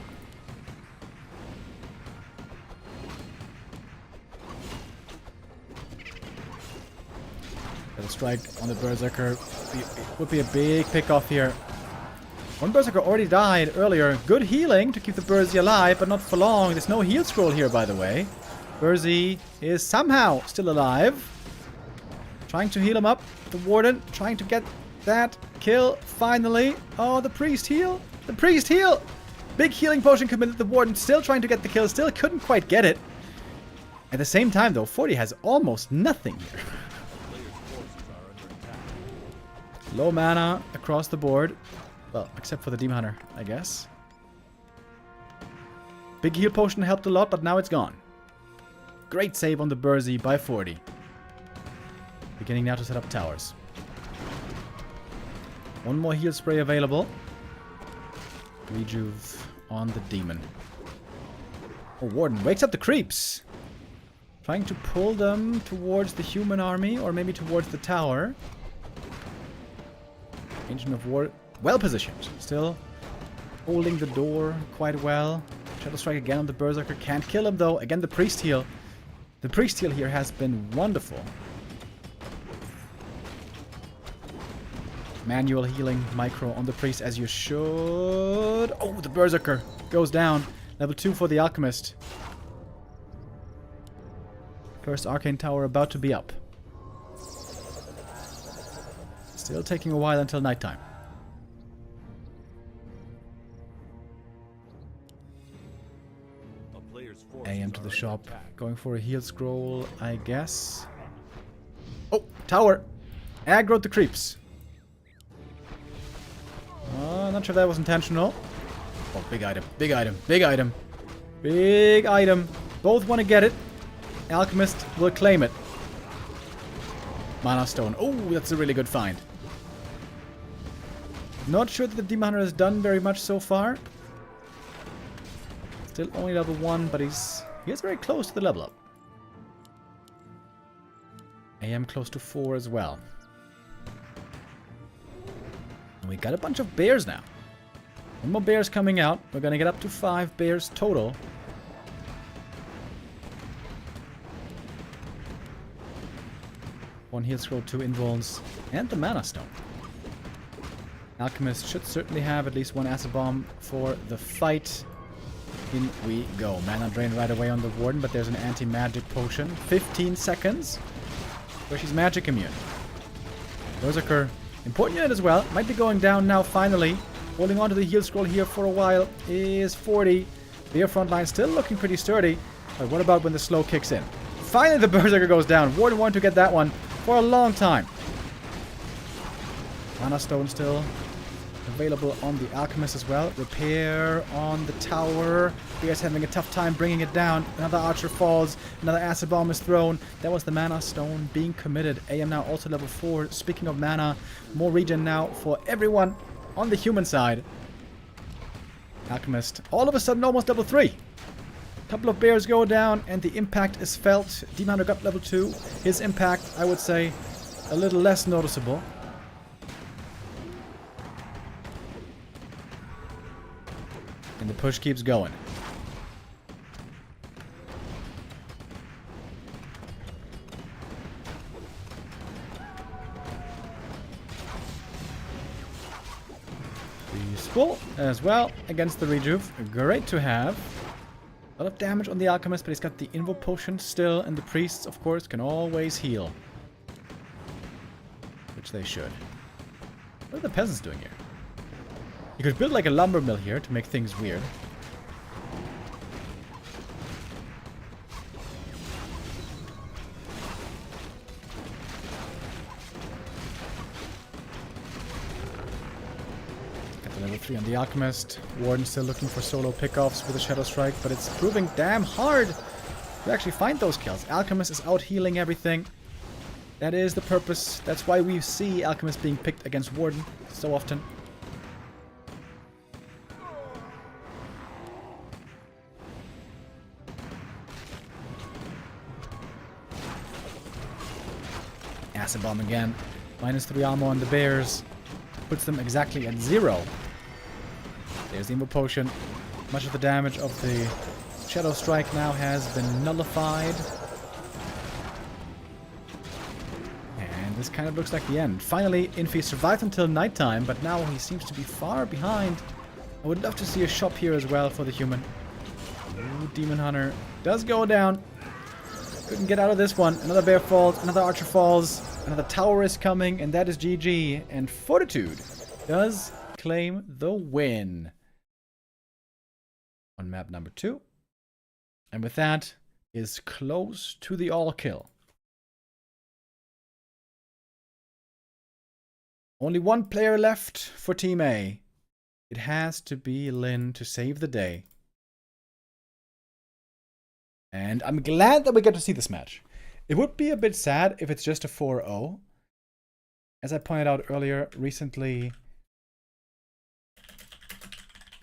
Little strike on the Berserker would be a big pick-off here. One Berserker already died earlier. Good healing to keep the Burzy alive, but not for long. There's no heal scroll here, by the way. Burzy is somehow still alive. Trying to heal him up. The Warden trying to get that kill finally. Oh, the Priest heal. The Priest heal. Big healing potion committed. The Warden still trying to get the kill. Still couldn't quite get it. At the same time, though, 40 has almost nothing here. The player's forces are under attack. Low mana across the board. Well, except for the Demon Hunter, I guess. Big heal potion helped a lot, but now it's gone. Great save on the Burzy by 40. Beginning now to set up towers. One more heal spray available. Rejuve on the Demon. Oh, Warden wakes up the creeps. Trying to pull them towards the human army, or maybe towards the tower. Ancient of War... Well positioned. Still holding the door quite well. Shadow Strike again on the Berserker. Can't kill him though. Again the Priest heal. The Priest heal here has been wonderful. Manual healing micro on the Priest as you should. Oh, the Berserker goes down. Level 2 for the Alchemist. First Arcane Tower about to be up. Still taking a while until nighttime. AM to the shop. Going for a heal scroll, I guess. Oh, tower! Aggroed the creeps. Not sure if that was intentional. Oh, big item, big item, big item. Big item. Both want to get it. Alchemist will claim it. Mana Stone. Oh, that's a really good find. Not sure that the Demon Hunter has done very much so far. Still only level 1, but he is very close to the level up. AM close to 4 as well. And we got a bunch of bears now. One more bears coming out. We're gonna get up to 5 bears total. One heal scroll, 2 invulns, and the Mana Stone. Alchemist should certainly have at least 1 acid bomb for the fight. In we go. Mana drain right away on the Warden, but there's an anti-magic potion. 15 seconds. Where she's magic immune. Berserker, important unit as well. Might be going down now finally. Holding on to the heal scroll here for a while is 40. Bear front line still looking pretty sturdy. But what about when the slow kicks in? Finally the Berserker goes down. Warden wanted to get that one for a long time. Mana Stone still available on the Alchemist as well. Repair on the tower. You guys having a tough time bringing it down. Another archer falls. Another acid bomb is thrown. That was the mana stone being committed. AM now also level 4. Speaking of mana, more regen now for everyone on the human side. Alchemist all of a sudden almost level 3. Couple of bears go down and the impact is felt. Demon Hunter got level 2. His impact, I would say, a little less noticeable. And the push keeps going. Useful as well against the rejuve. Great to have. A lot of damage on the Alchemist, but he's got the Invo Potion still, and the Priests, of course, can always heal. Which they should. What are the peasants doing here? You could build like a lumber mill here to make things weird. Got the level 3 on the Alchemist. Warden still looking for solo pickoffs with a Shadow Strike, but it's proving damn hard to actually find those kills. Alchemist is out healing everything. That is the purpose. That's why we see Alchemist being picked against Warden so often. Acid Bomb again. -3 armor on the bears. Puts them exactly at 0. There's the Invo Potion. Much of the damage of the Shadow Strike now has been nullified. And this kind of looks like the end. Finally, Infi survived until nighttime, but now he seems to be far behind. I would love to see a shop here as well for the human. Ooh, Demon Hunter does go down. Couldn't get out of this one. Another bear falls, another archer falls, another tower is coming, and that is GG. And Fortitude does claim the win on map number 2. And with that, is close to the all kill. Only one player left for Team A. It has to be Lin to save the day. And I'm glad that we get to see this match. It would be a bit sad if it's just a 4-0. As I pointed out earlier, recently,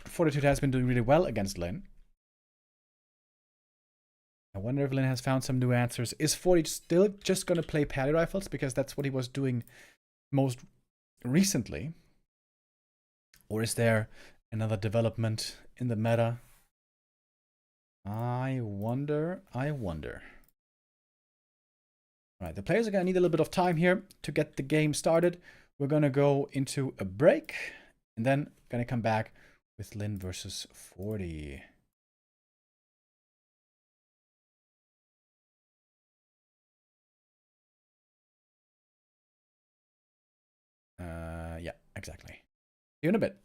Fortitude has been doing really well against Lin. I wonder if Lin has found some new answers. Is Fortitude still just going to play Paddy Rifles? Because that's what he was doing most recently. Or is there another development in the meta? I wonder. Alright, the players are going to need a little bit of time here to get the game started. We're going to go into a break, and then going to come back with Lin versus 40. Yeah, exactly. See you in a bit.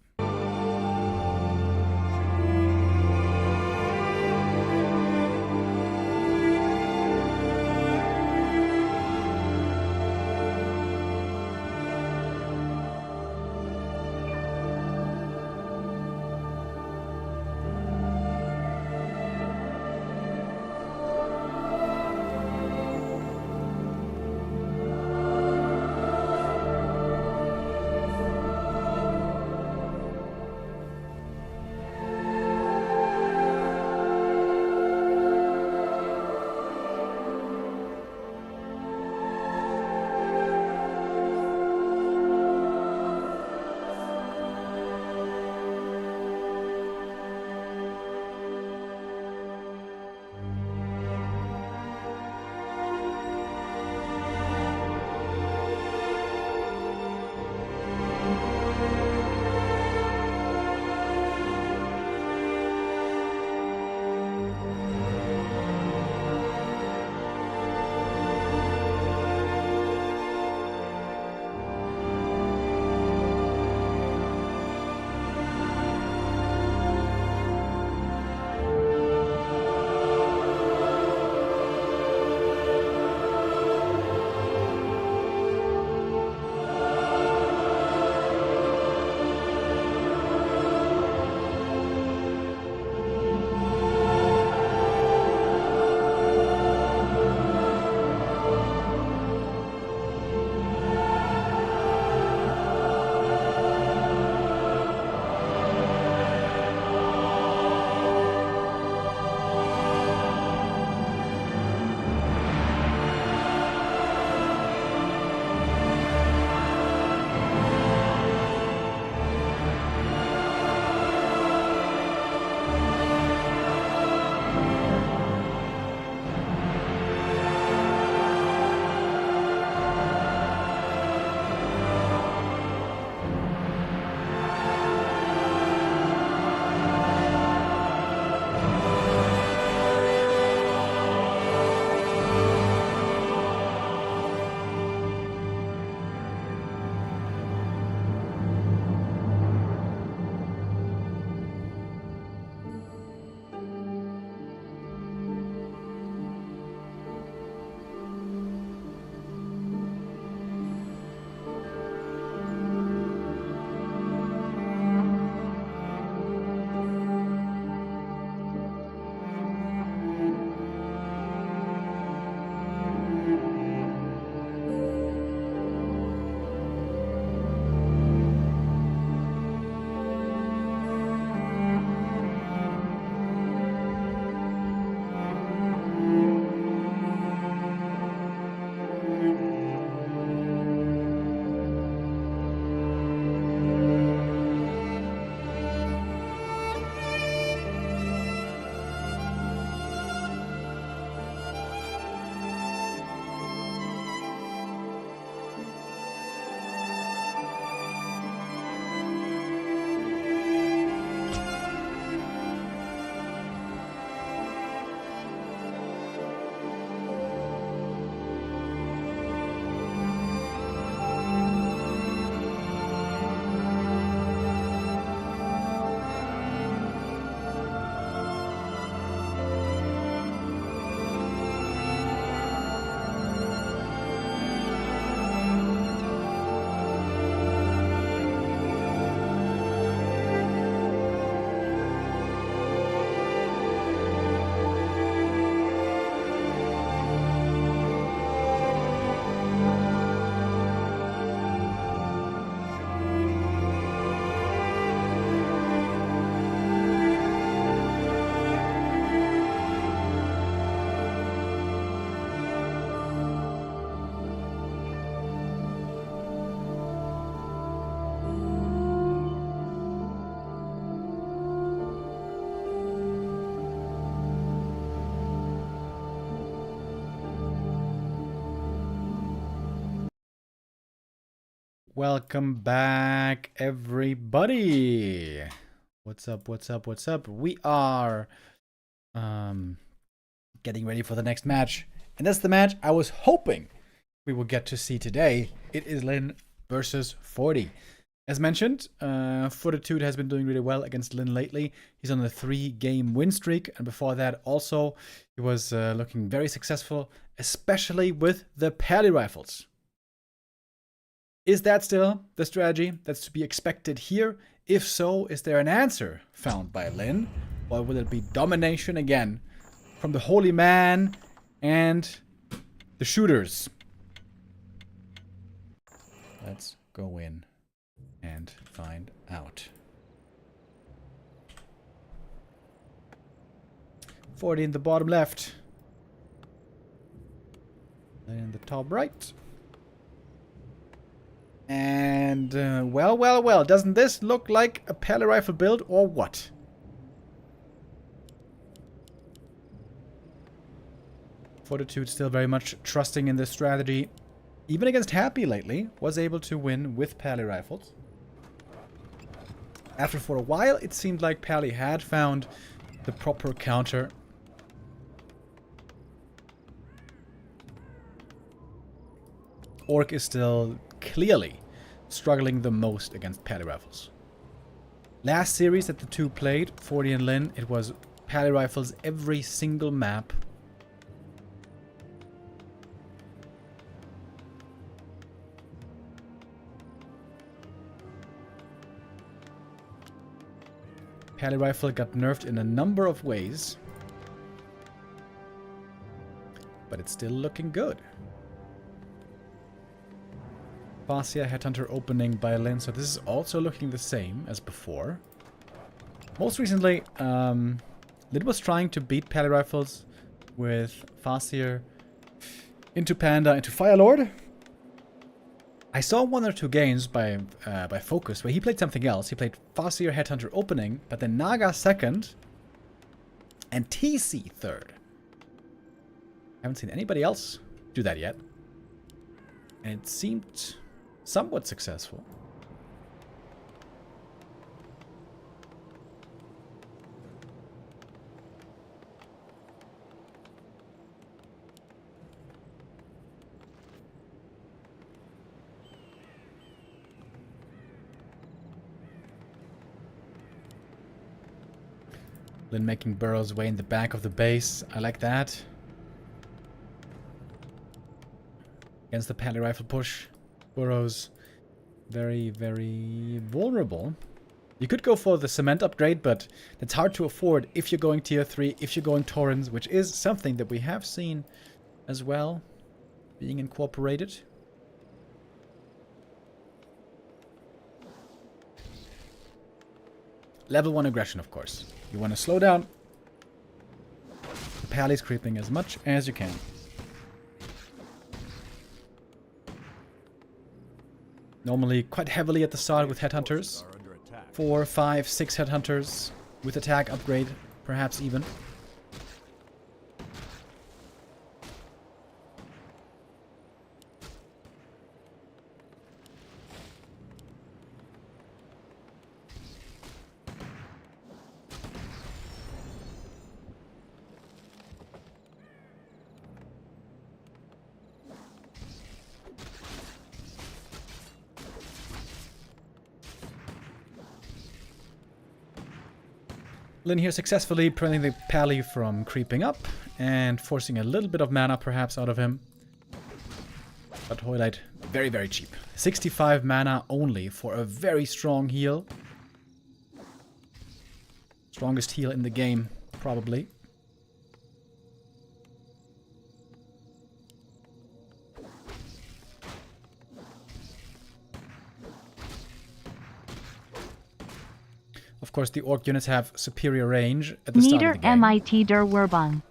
Welcome back, everybody. What's up, what's up, what's up? We are getting ready for the next match. And that's the match I was hoping we will get to see today. It is Lin versus 40. As mentioned, Fortitude has been doing really well against Lin lately. He's on a 3-game win streak, and before that also he was looking very successful, especially with the Pally rifles. Is that still the strategy that's to be expected here? If so, is there an answer found by Lin? Or will it be domination again from the Holy Man and the shooters? Let's go in and find out. 40 in the bottom left. In the top right. And, well, doesn't this look like a Pally rifle build or what? Fortitude still very much trusting in this strategy. Even against Happy lately, was able to win with Pally rifles. After for a while, it seemed like Pally had found the proper counter. Orc is still clearly struggling the most against Pally rifles. Last series that the two played, 40 and Lin, it was Pally rifles every single map. Pally rifle got nerfed in a number of ways, but it's still looking good. Fascia Headhunter opening by Lin, so this is also looking the same as before. Most recently, Lin was trying to beat Pally rifles with Fascia into Panda, into Firelord. I saw 1 or 2 games by Focus where he played something else. He played Fascia Headhunter opening, but then Naga second and TC third. Haven't seen anybody else do that yet. And it seemed somewhat successful. Lin making burrows way in the back of the base. I like that. Against the Pally rifle push. Burrows very, very vulnerable. You could go for the cement upgrade, but that's hard to afford if you're going tier 3, if you're going Torrens, which is something that we have seen as well being incorporated. Level 1 aggression, of course. You want to slow down the Pally's creeping as much as you can. Normally quite heavily at the start with headhunters. 4, 5, 6 headhunters with attack upgrade, perhaps even. Lin here successfully preventing the Pally from creeping up and forcing a little bit of mana perhaps out of him. But Hoylite, very, very cheap. 65 mana only for a very strong heal. Strongest heal in the game, probably. Of course, the Orc units have superior range at the start of the game. MIT der Werbung.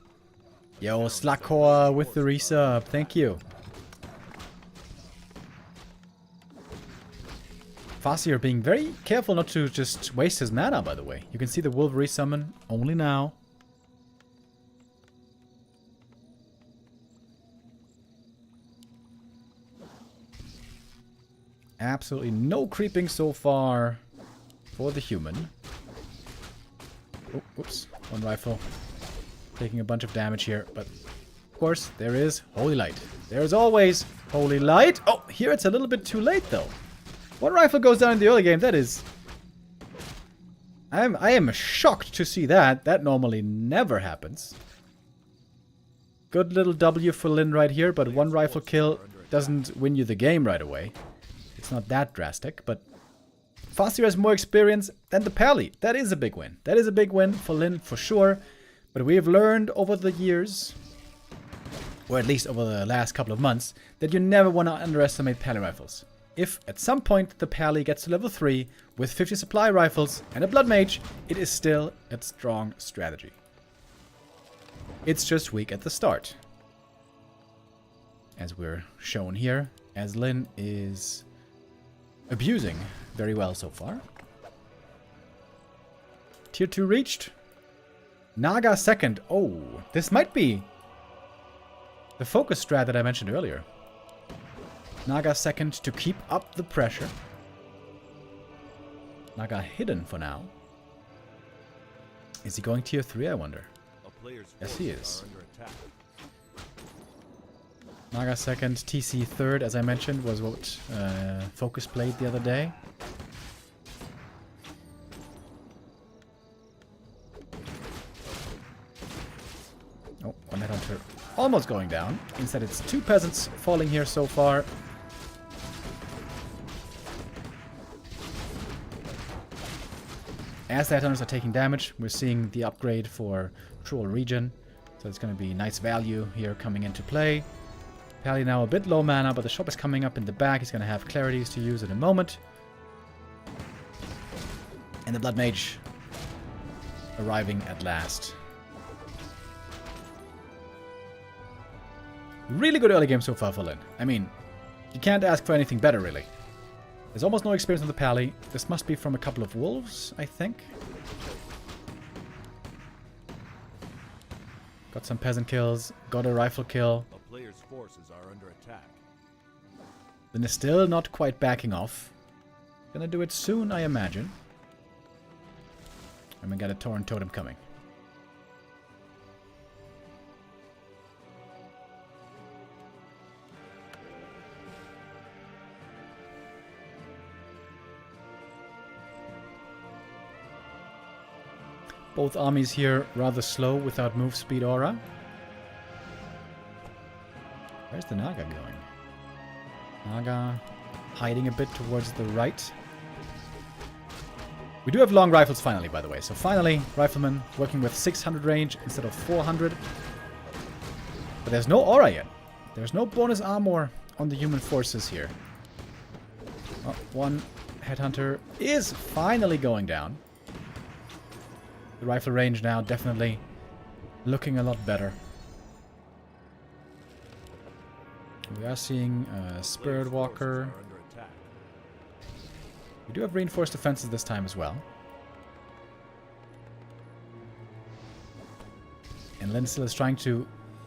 Yo, Slackhor with the resub. Thank you. Fascia being very careful not to just waste his mana, by the way. You can see the Wolf resummon only now. Absolutely no creeping so far for the human. Oh, whoops. One rifle. Taking a bunch of damage here, but of course, there is Holy Light. There's always Holy Light. Oh, here it's a little bit too late, though. One rifle goes down in the early game. That is... I am shocked to see that. That normally never happens. Good little W for Lin right here, but one rifle kill doesn't win you the game right away. It's not that drastic, but Fazio has more experience than the Pally. That is a big win. That is a big win for Lin for sure. But we have learned over the years, or at least over the last couple of months, that you never want to underestimate Pally rifles. If at some point the Pally gets to level 3 with 50 supply rifles and a Blood Mage, it is still a strong strategy. It's just weak at the start. As we're shown here, as Lin is abusing very well so far. Tier 2 reached. Naga second. Oh, this might be the focus strat that I mentioned earlier. Naga second to keep up the pressure. Naga hidden for now. Is he going tier 3, I wonder? Yes, he is. Naga second, TC third, as I mentioned, was what Focus played the other day. Oh, one headhunter almost going down. Instead, it's 2 peasants falling here so far. As the headhunters are taking damage, we're seeing the upgrade for Troll Regen. So it's going to be nice value here coming into play. Pally now a bit low mana, but the shop is coming up in the back. He's going to have clarities to use in a moment. And the Blood Mage arriving at last. Really good early game so far for Lin. I mean, you can't ask for anything better, really. There's almost no experience on the Pally. This must be from a couple of wolves, I think. Got some peasant kills. Got a rifle kill. A player's forces are under attack. Lin is still not quite backing off. Gonna do it soon, I imagine. And we got a Torrent Totem coming. Both armies here rather slow without move speed aura. Where's the Naga going? Naga hiding a bit towards the right. We do have long rifles finally, by the way. So finally, Rifleman working with 600 range instead of 400. But there's no aura yet. There's no bonus armor on the human forces here. Oh, one headhunter is finally going down. The rifle range now definitely looking a lot better. We are seeing a Spirit Walker. We do have reinforced defenses this time as well. And Lin still is trying to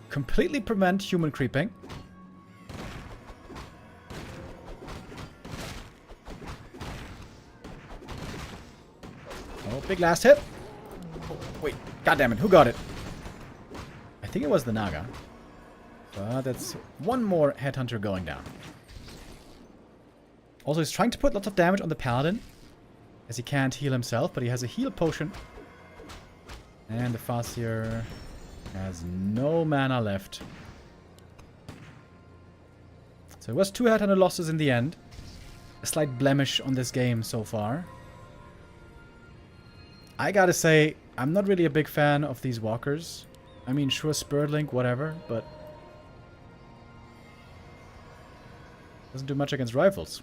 completely prevent human creeping. Oh, big last hit. Oh, wait, goddammit, who got it? I think it was the Naga. But that's one more headhunter going down. Also, he's trying to put lots of damage on the Paladin, as he can't heal himself, but he has a heal potion. And the Farseer has no mana left. So it was 2 headhunter losses in the end. A slight blemish on this game so far. I gotta say, I'm not really a big fan of these walkers. I mean, sure, Spirit Link, whatever, but doesn't do much against rifles.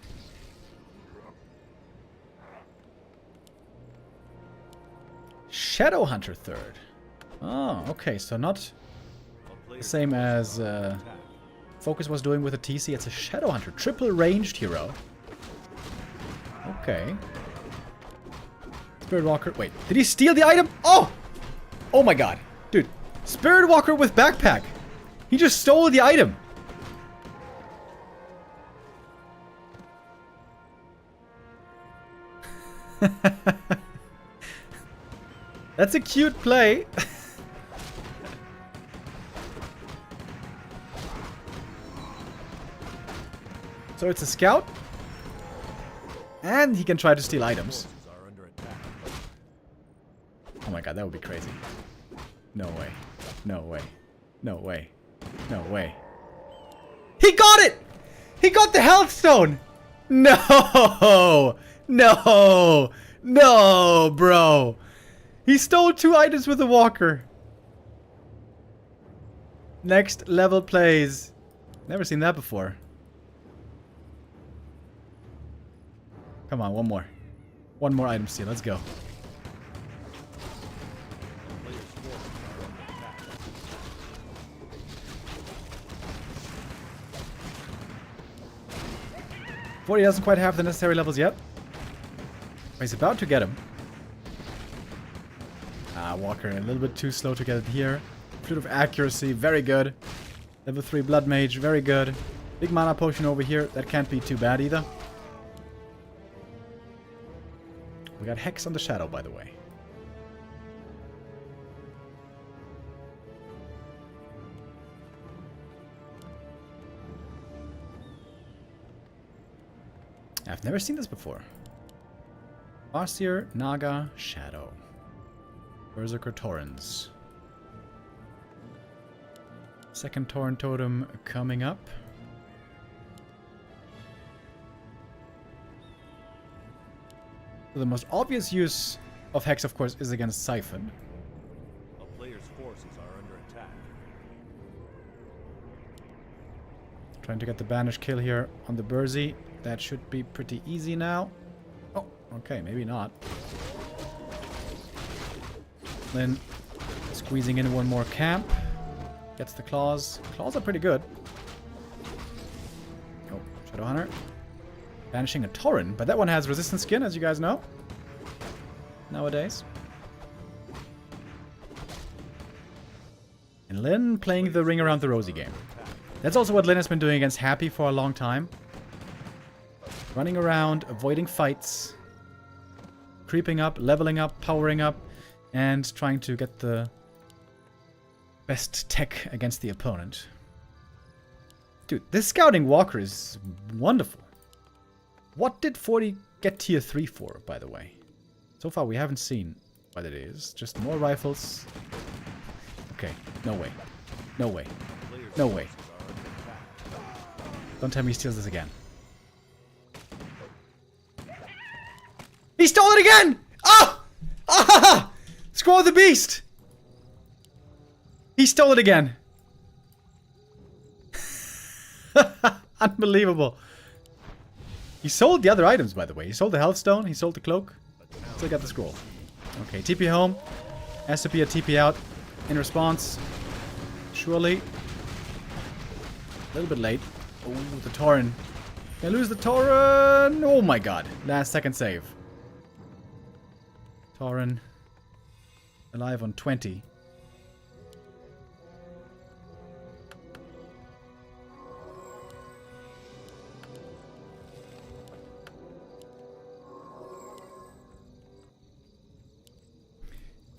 Shadow Hunter third. Oh, okay, so not the same as Focus was doing with a TC. It's a Shadow Hunter, triple ranged hero. Okay. Spirit Walker. Wait, did he steal the item? Oh! Oh my god. Dude, Spirit Walker with backpack. He just stole the item. That's a cute play. So it's a scout. And he can try to steal items. Forces are under attack. Oh my god, that would be crazy. No way. No way. No way. No way. He got it! He got the health stone! No! No! No, bro! He stole 2 items with a walker. Next level plays. Never seen that before. Come on, one more. One more item steal. Let's go. Players' forces are under attack. 40 doesn't quite have the necessary levels yet. But he's about to get him. Ah, Walker, a little bit too slow to get it here. Flute of Accuracy, very good. Level 3 Blood Mage, very good. Big mana potion over here, that can't be too bad either. We got Hex on the Shadow, by the way. I've never seen this before. Farseer, Naga, Shadow. Berserker Torrens. Second Torrent Totem coming up. So the most obvious use of Hex, of course, is against Siphon. A player's forces are under attack. Trying to get the Banish kill here on the Burzy. That should be pretty easy now. Oh, okay, maybe not. Then squeezing in one more camp. Gets the claws. Claws are pretty good. Oh, Shadowhunter. Banishing a Tauren, but that one has resistant skin, as you guys know. Nowadays. And Lin playing the Ring Around the Rosie game. That's also what Lin has been doing against Happy for a long time. Running around, avoiding fights. Creeping up, leveling up, powering up. And trying to get the best tech against the opponent. Dude, this Scouting Walker is wonderful. What did 40 get tier 3 for, by the way? So far we haven't seen what it is. Just more rifles. Okay, no way. No way. No way. Don't tell me he steals this again. He stole it again! Ah! Ah! Scroll of the Beast! He stole it again. Unbelievable. He sold the other items, by the way. He sold the Health Stone, he sold the Cloak. Still got the scroll. Okay, TP home. Has to be a TP out in response. Surely. A little bit late. Oh, the Tauren. Can I lose the Tauren? Oh my god. Last second save. Tauren. Alive on 20.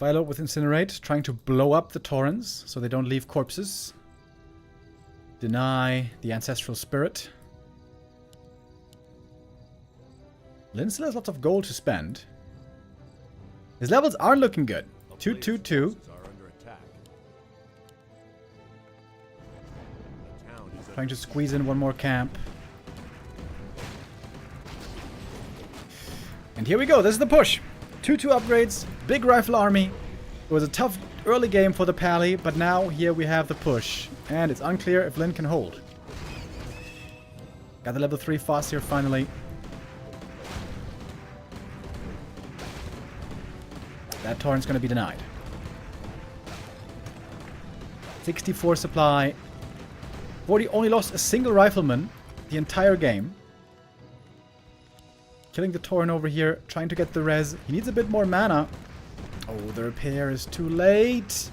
Violet with Incinerate, trying to blow up the Taurens so they don't leave corpses. Deny the Ancestral Spirit. Lin still has lots of gold to spend. His levels are looking good. 2-2-2. Trying to squeeze in one more camp. And here we go. This is the push. 2-2 upgrades. Big rifle army. It was a tough early game for the Pally, but now here we have the push. And it's unclear if Lin can hold. Got the level 3 fast here finally. That Tauren's going to be denied. 64 supply. 40 only lost a single rifleman the entire game. Killing the Tauren over here, trying to get the res. He needs a bit more mana. Oh, the repair is too late.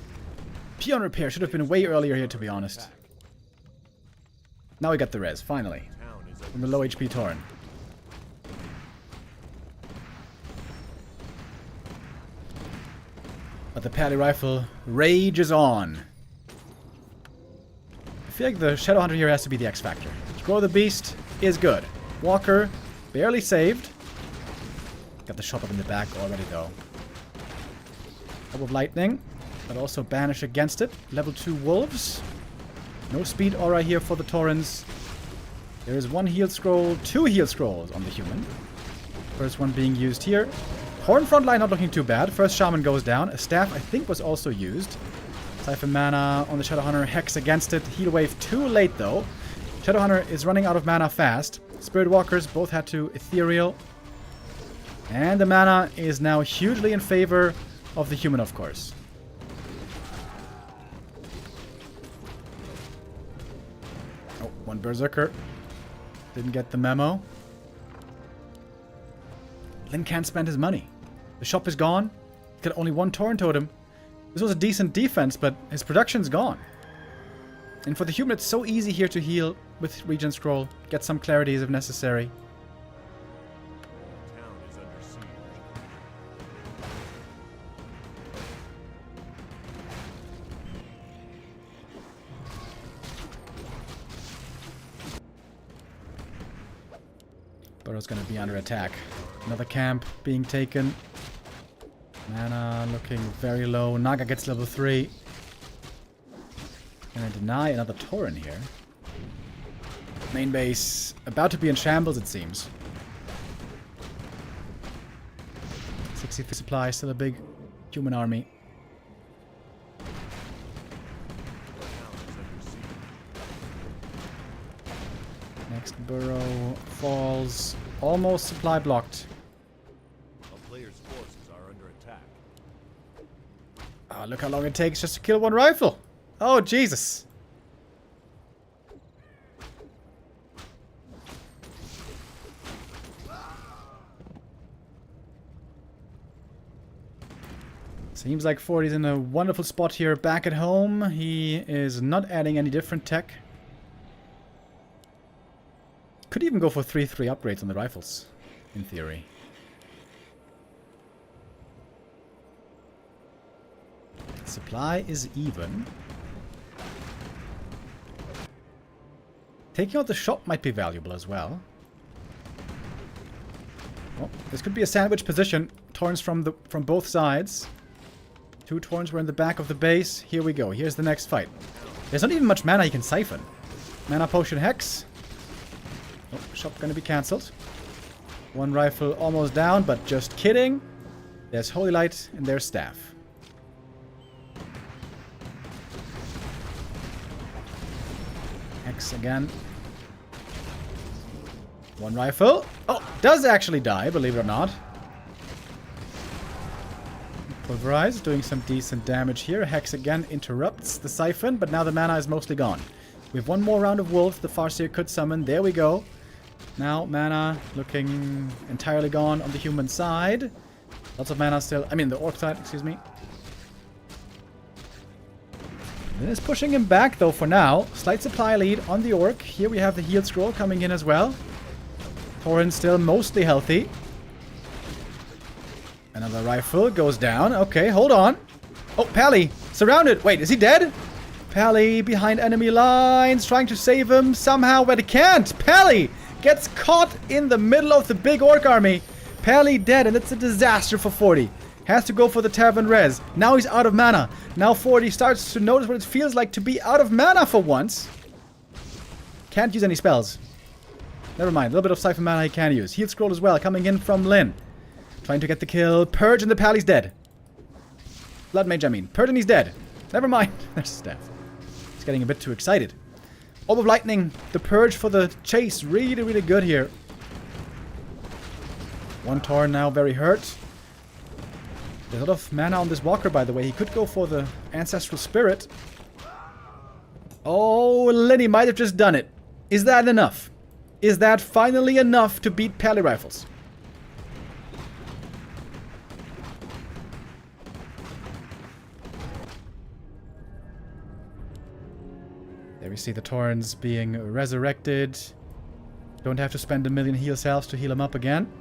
Peon repair should have been way earlier here, to be honest. Now we got the res, finally. From the low HP Tauren. But the Pally Rifle rages on. I feel like the Shadow Hunter here has to be the X factor. Scroll the Beast is good. Walker, barely saved. Got the shop up in the back already, though. Couple of Lightning, but also Banish against it. Level 2 Wolves. No speed aura here for the Taurens. There is 1 heal scroll, 2 heal scrolls on the human. First one being used here. Horn front line not looking too bad. First Shaman goes down. A staff, I think, was also used. Siphon mana on the Shadow Hunter. Hex against it. Heal wave too late, though. Shadow Hunter is running out of mana fast. Spirit Walkers both had to Ethereal. And the mana is now hugely in favor of the human, of course. Oh, 1 Berserker. Didn't get the memo. Lin can't spend his money. The shop is gone. He's got only 1 Torrent Totem. This was a decent defense, but his production's gone. And for the human, it's so easy here to heal with Regen Scroll. Get some clarities if necessary. The town is under siege. Burrow's gonna be under attack. Another camp being taken. Mana looking very low. Naga gets level 3. Gonna deny another Tauren here. Main base about to be in shambles, it seems. 60 supply, still a big human army. The town is under siege. Next burrow falls. Almost supply blocked. A player's forces are under attack. Ah, look how long it takes just to kill 1 rifle. Oh, Jesus. Seems like 40's in a wonderful spot here back at home. He is not adding any different tech. Could even go for 3/3 upgrades on the rifles, in theory. Supply is even. Taking out the shop might be valuable as well. Oh, this could be a sandwich position. Torrents from both sides. 2 Torrents were in the back of the base. Here we go. Here's the next fight. There's not even much mana he can siphon. Mana Potion Hex. Oh, shop gonna be cancelled. 1 rifle almost down, but just kidding. There's Holy Light and there's Staff. Hex again. 1 rifle. Oh, does actually die, believe it or not. Pulverize, doing some decent damage here. Hex again interrupts the Siphon, but now the mana is mostly gone. We have 1 more round of Wolf the Farseer could summon. There we go. Now, mana looking entirely gone on the human side. Lots of mana still. I mean, the Orc side, excuse me. Lin is pushing him back, though, for now. Slight supply lead on the Orc. Here we have the Heal Scroll coming in as well. Thorin still mostly healthy. Another rifle goes down. Okay, hold on. Oh, Pally! Surrounded! Wait, is he dead? Pally behind enemy lines, trying to save him somehow, but he can't! Pally gets caught in the middle of the big Orc army. Pally dead, and it's a disaster for 40. Has to go for the Tavern Res. Now he's out of mana. Now 40 starts to notice what it feels like to be out of mana for once. Can't use any spells. Never mind, a little bit of Siphon mana he can use. Heal Scroll as well, coming in from Lin. Trying to get the kill. Purge and the Pally's dead. Blood Mage, I mean. Purge and he's dead. Never mind. There's the staff. He's getting a bit too excited. Orb of Lightning. The Purge for the chase. Really, really good here. 1 Torn now very hurt. There's a lot of mana on this Walker, by the way. He could go for the Ancestral Spirit. Oh, Lenny might have just done it. Is that enough? Is that finally enough to beat Pally Rifles? There we see the Torrens being resurrected. Don't have to spend 1,000,000 heal cells to heal him up again.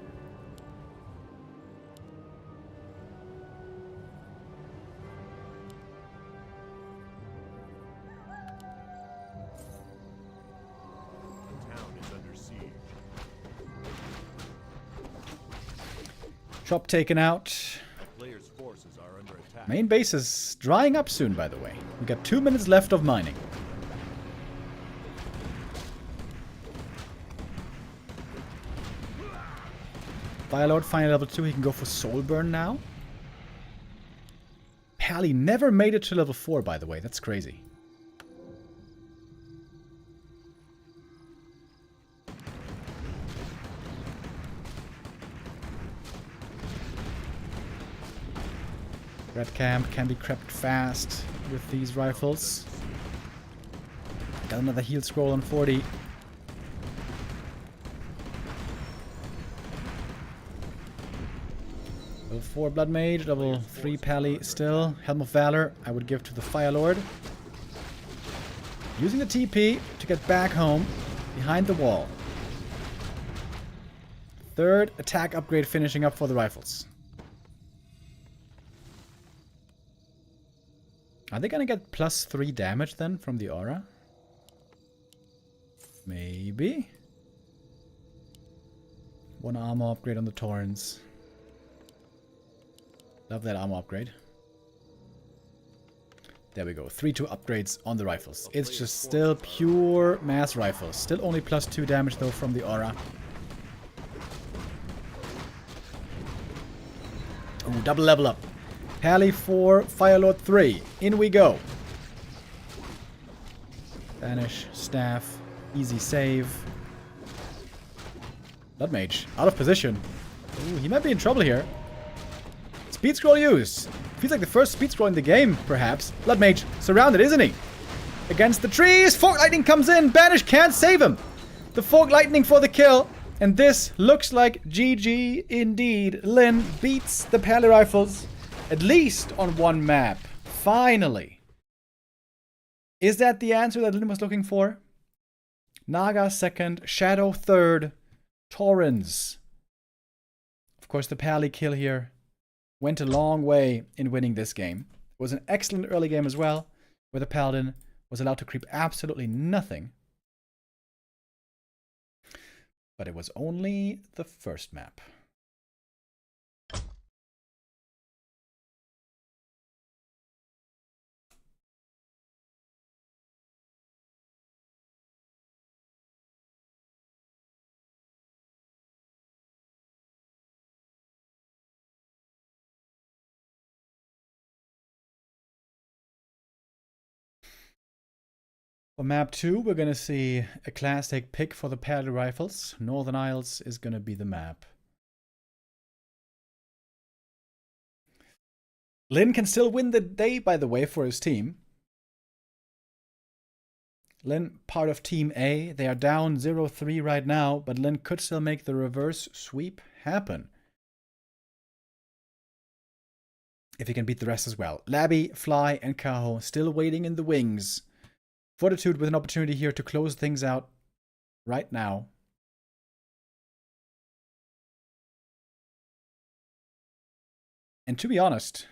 Shop taken out. A player's forces are under attack. Main base is drying up soon, by the way. We got 2 minutes left of mining. Firelord finally level 2. He can go for Soul Burn now. Pally never made it to level 4, by the way. That's crazy. Red camp can be crept fast with these rifles. Got another heal scroll on 40. Level 4 Blood Mage, level 3 Pally still. Helm of Valor I would give to the Firelord. Using the TP to get back home behind the wall. Third attack upgrade finishing up for the rifles. Are they gonna get +3 damage then from the aura? Maybe. 1 armor upgrade on the Torrents. Love that armor upgrade. There we go. 3-2 upgrades on the rifles. It's just still pure mass rifles. Still only +2 damage though from the aura. Ooh, double level up. Pally 4, Firelord 3. In we go. Banish, staff, easy save. Blood Mage, out of position. Ooh, he might be in trouble here. Speed scroll used. Feels like the first speed scroll in the game, perhaps. Blood Mage surrounded, isn't he? Against the trees. Fork Lightning comes in. Banish can't save him. The Fork Lightning for the kill. And this looks like GG indeed. Lin beats the Pally Rifles. At least on one map. Finally. Is that the answer that Lin was looking for? Naga second. Shadow third. Torrens. Of course, the Pally kill here went a long way in winning this game. It was an excellent early game as well, where the Paladin was allowed to creep absolutely nothing. But it was only the first map. For map 2, we're going to see a classic pick for the Pally Rifles. Northern Isles is going to be the map. Lin can still win the day, by the way, for his team. Lin, part of Team A. They are down 0-3 right now, but Lin could still make the reverse sweep happen. If he can beat the rest as well. Labby, Fly, and Kaho still waiting in the wings. Fortitude with an opportunity here to close things out right now. And to be honest,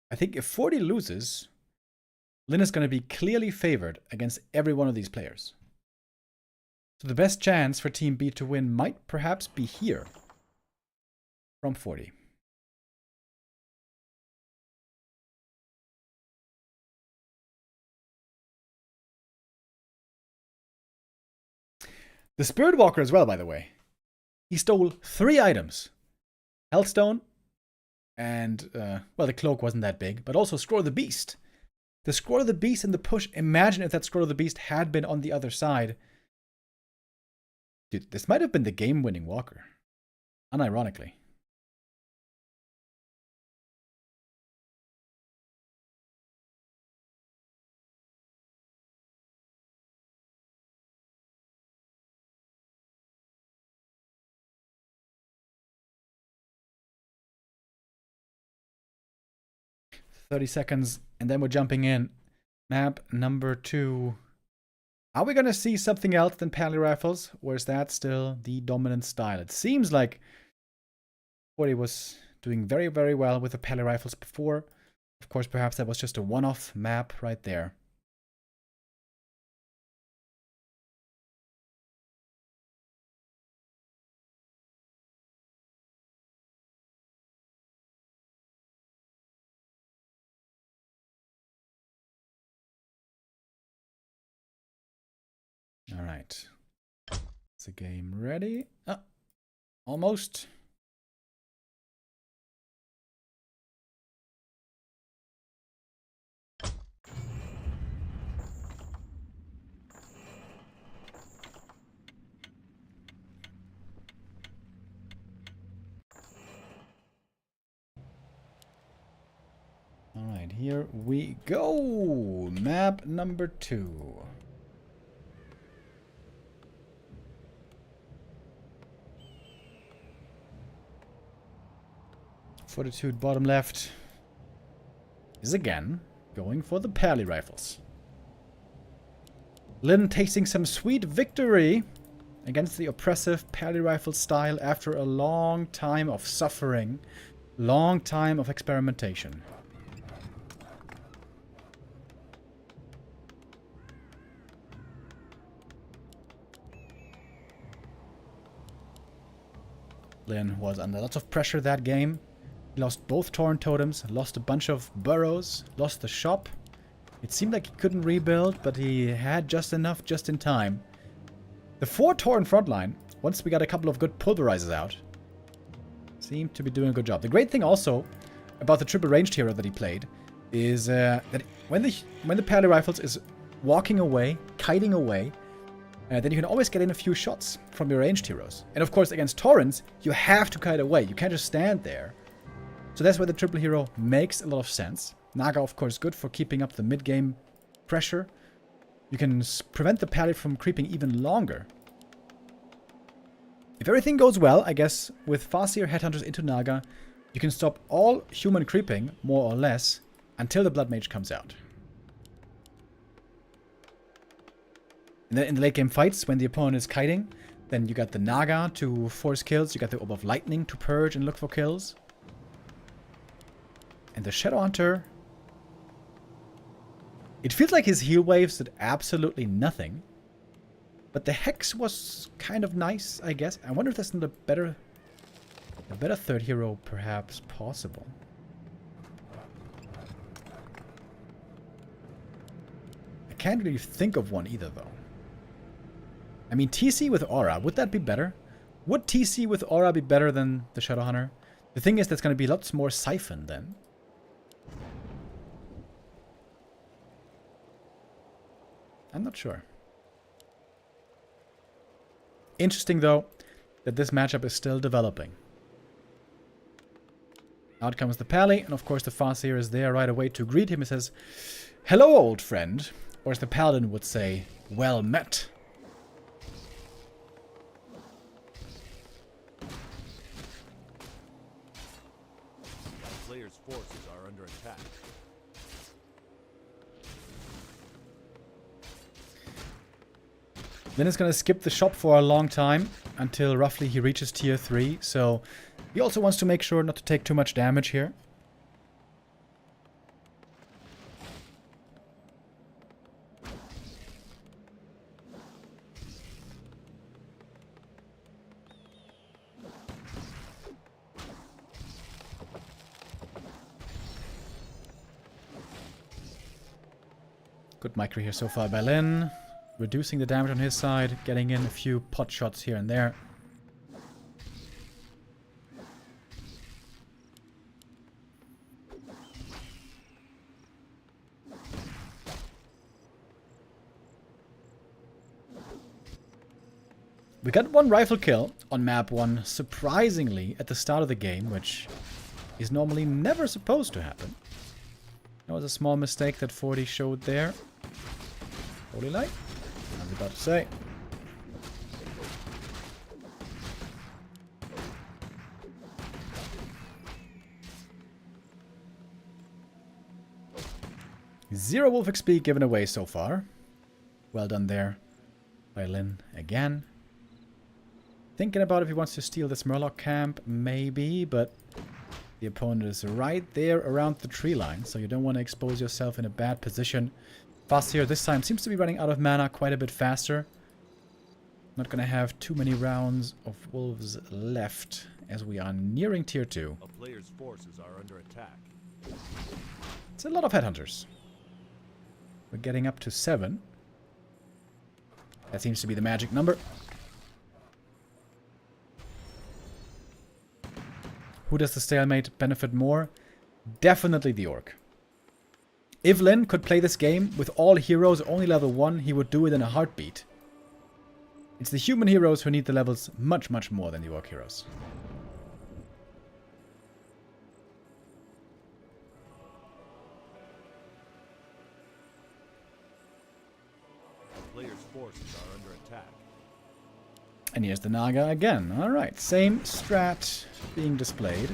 I think if 40 loses, Lin is going to be clearly favored against every one of these players. So the best chance for Team B to win might perhaps be here from 40. The Spirit Walker as well, by the way. He stole 3 items. Hellstone, and, well, the Cloak wasn't that big, but also Scroll of the Beast. The Scroll of the Beast in the push, imagine if that Scroll of the Beast had been on the other side. Dude, this might have been the game-winning Walker. Unironically. "30 seconds, and then we're jumping in. Map number 2. Are we going to see something else than Pally Rifles, or is that still the dominant style? It seems like 40 was doing very, very well with the Pally Rifles before. Of course, perhaps that was just a one-off map right there. Alright. Is the game ready? Ah, almost. Alright, here we go. Map number 2. Fortitude bottom left is again going for the Pally rifles. Lin tasting some sweet victory against the oppressive Pally rifle style after a long time of suffering, long time of experimentation. Lin was under lots of pressure that game. He lost both Torrent Totems, lost a bunch of burrows, lost the shop. It seemed like he couldn't rebuild, but he had just enough just in time. The 4 Torrent frontline, once we got a couple of good pulverizers out, seemed to be doing a good job. The great thing also about the triple ranged hero that he played is that when the Pally Rifles is walking away, kiting away, then you can always get in a few shots from your ranged heroes. And of course, against Torrents, you have to kite away. You can't just stand there. So that's where the triple hero makes a lot of sense. Naga, of course, good for keeping up the mid-game pressure. You can prevent the Pally from creeping even longer. If everything goes well, I guess, with Farseer Headhunters into Naga, you can stop all human creeping, more or less, until the Blood Mage comes out. In the late game fights, when the opponent is kiting, then you got the Naga to force kills, you got the Orb of Lightning to purge and look for kills. And the Shadowhunter, it feels like his heal waves did absolutely nothing. But the Hex was kind of nice, I guess. I wonder if there's not a better third hero perhaps possible. I can't really think of one either, though. I mean, TC with Aura, would that be better? Would TC with Aura be better than the Shadowhunter? The thing is, that's going to be lots more Siphon then. I'm not sure. Interesting, though, that this matchup is still developing. Out comes the Pally, and of course the Farseer is there right away to greet him. He says, "Hello, old friend," or as the Paladin would say, "Well met." Players' forces are under attack. Then it's going to skip the shop for a long time until roughly he reaches tier 3. So he also wants to make sure not to take too much damage here. Good micro here so far by Lin. Reducing the damage on his side, getting in a few pot shots here and there. We got one rifle kill on map 1, surprisingly, at the start of the game, which is normally never supposed to happen. That was a small mistake that 40 showed there. Holy light. I was about to say. Zero Wolf XP given away so far. Well done there by Lin again. Thinking about if he wants to steal this Murloc camp, maybe, but the opponent is right there around the tree line, so you don't want to expose yourself in a bad position. Farseer this time seems to be running out of mana quite a bit faster. Not going to have too many rounds of wolves left as we are nearing tier 2. A player's forces are under attack. It's a lot of headhunters. We're getting up to 7. That seems to be the magic number. Who does the stalemate benefit more? Definitely the orc. If Lin could play this game with all heroes only level 1, he would do it in a heartbeat. It's the human heroes who need the levels much, much more than the orc heroes. A player's forces are under attack. And here's the Naga again. Alright, same strat being displayed.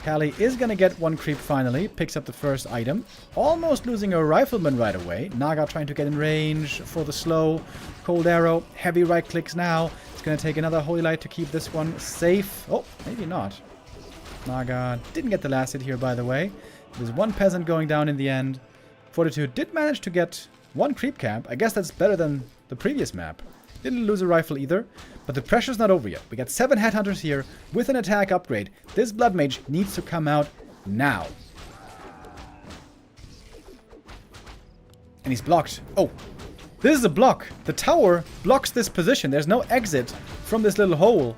Callie is going to get one creep finally. Picks up the first item. Almost losing a rifleman right away. Naga trying to get in range for the slow. Cold arrow. Heavy right clicks now. It's going to take another Holy Light to keep this one safe. Oh, maybe not. Naga didn't get the last hit here, by the way. There's one peasant going down in the end. Fortitude did manage to get one creep camp. I guess that's better than the previous map. Didn't lose a rifle either, but the pressure's not over yet. We got 7 headhunters here with an attack upgrade. This blood mage needs to come out now. And he's blocked. Oh, this is a block. The tower blocks this position. There's no exit from this little hole.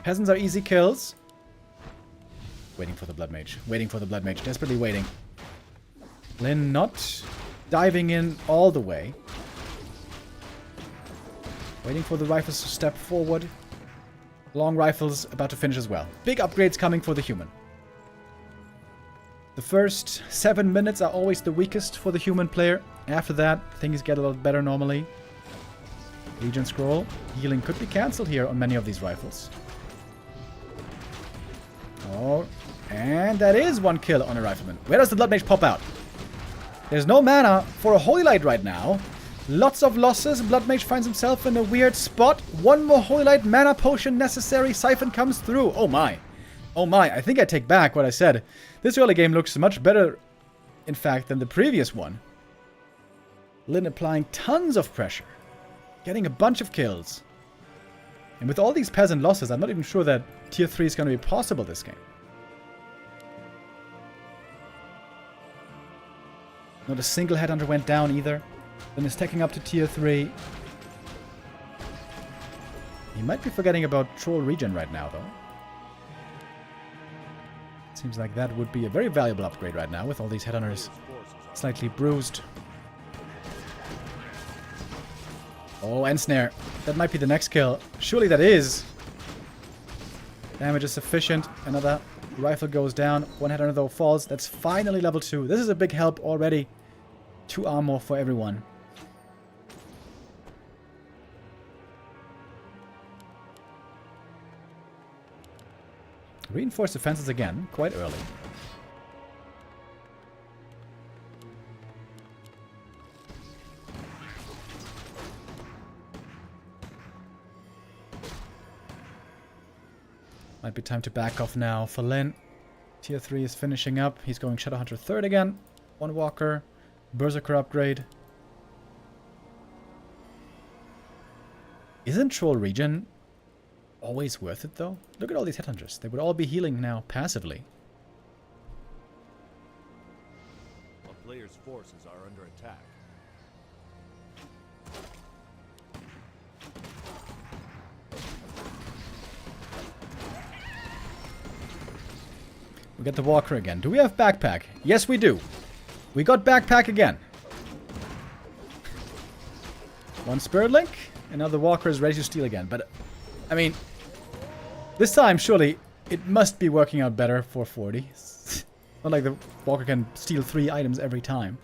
Peasants are easy kills. Waiting for the blood mage. Waiting for the blood mage. Desperately waiting. Lin not diving in all the way. Waiting for the rifles to step forward. Long rifles about to finish as well. Big upgrades coming for the human. The first 7 minutes are always the weakest for the human player. After that, things get a lot better normally. Legion scroll. Healing could be cancelled here on many of these rifles. Oh, and that is one kill on a rifleman. Where does the blood mage pop out? There's no mana for a Holy Light right now. Lots of losses. Blood Mage finds himself in a weird spot. One more Holy Light mana potion necessary. Siphon comes through. Oh my. Oh my. I think I take back what I said. This early game looks much better, in fact, than the previous one. Lin applying tons of pressure. Getting a bunch of kills. And with all these peasant losses, I'm not even sure that tier 3 is going to be possible this game. Not a single headhunter went down either. Then is taking up to tier 3. He might be forgetting about troll regen right now, though. Seems like that would be a very valuable upgrade right now with all these headhunters slightly bruised. Oh, and snare. That might be the next kill. Surely that is. Damage is sufficient. Another rifle goes down. One headhunter though falls. That's finally level 2. This is a big help already. 2 armor for everyone. Reinforced defenses again, quite early. Might be time to back off now for Lin. Tier 3 is finishing up. He's going Shadowhunter 3rd again. One Walker. Berserker upgrade. Isn't Troll Regen always worth it, though? Look at all these headhunters. They would all be healing now passively. A player's forces are under attack. We get the Walker again. Do we have Backpack? Yes, we do. We got Backpack again. One Spirit Link. Another Walker is ready to steal again. But, I mean, this time, surely, it must be working out better for 40. Not like the Walker can steal 3 items every time.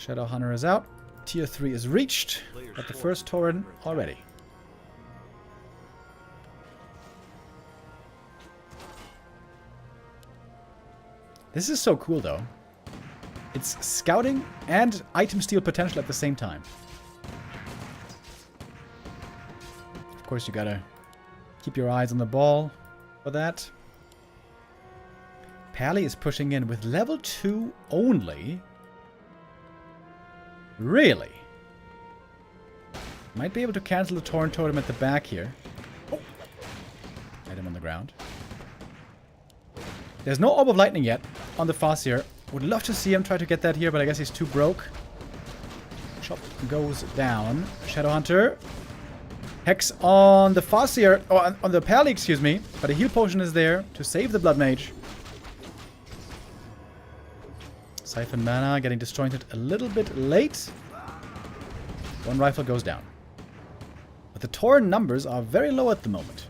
Shadowhunter is out. Tier 3 is reached. Got the first Tauren already. This is so cool, though. It's scouting and item steal potential at the same time. Of course, you gotta keep your eyes on the ball for that. Pally is pushing in with level 2 only. Really? Might be able to cancel the Tauren Totem at the back here. Oh. Item on the ground. There's no Orb of Lightning yet. on the Farseer. Would love to see him try to get that here, but I guess he's too broke. Chop goes down. Shadowhunter. Hex on the Farseer, or on the Pally, excuse me. But a heal potion is there to save the Blood Mage. Siphon mana getting disjointed a little bit late. One rifle goes down. But the Tauren numbers are very low at the moment.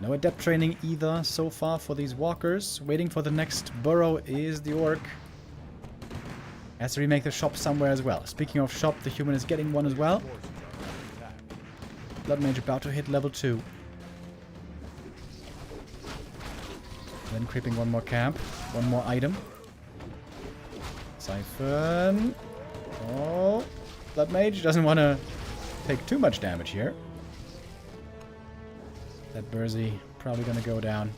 No adept training either so far for these walkers. Waiting for the next burrow is the orc. Has to remake the shop somewhere as well. Speaking of shop, the human is getting one as well. Blood Mage about to hit level 2. Then creeping one more camp. One more item. Siphon. Oh. Blood Mage doesn't want to take too much damage here. That Burzy probably going to go down.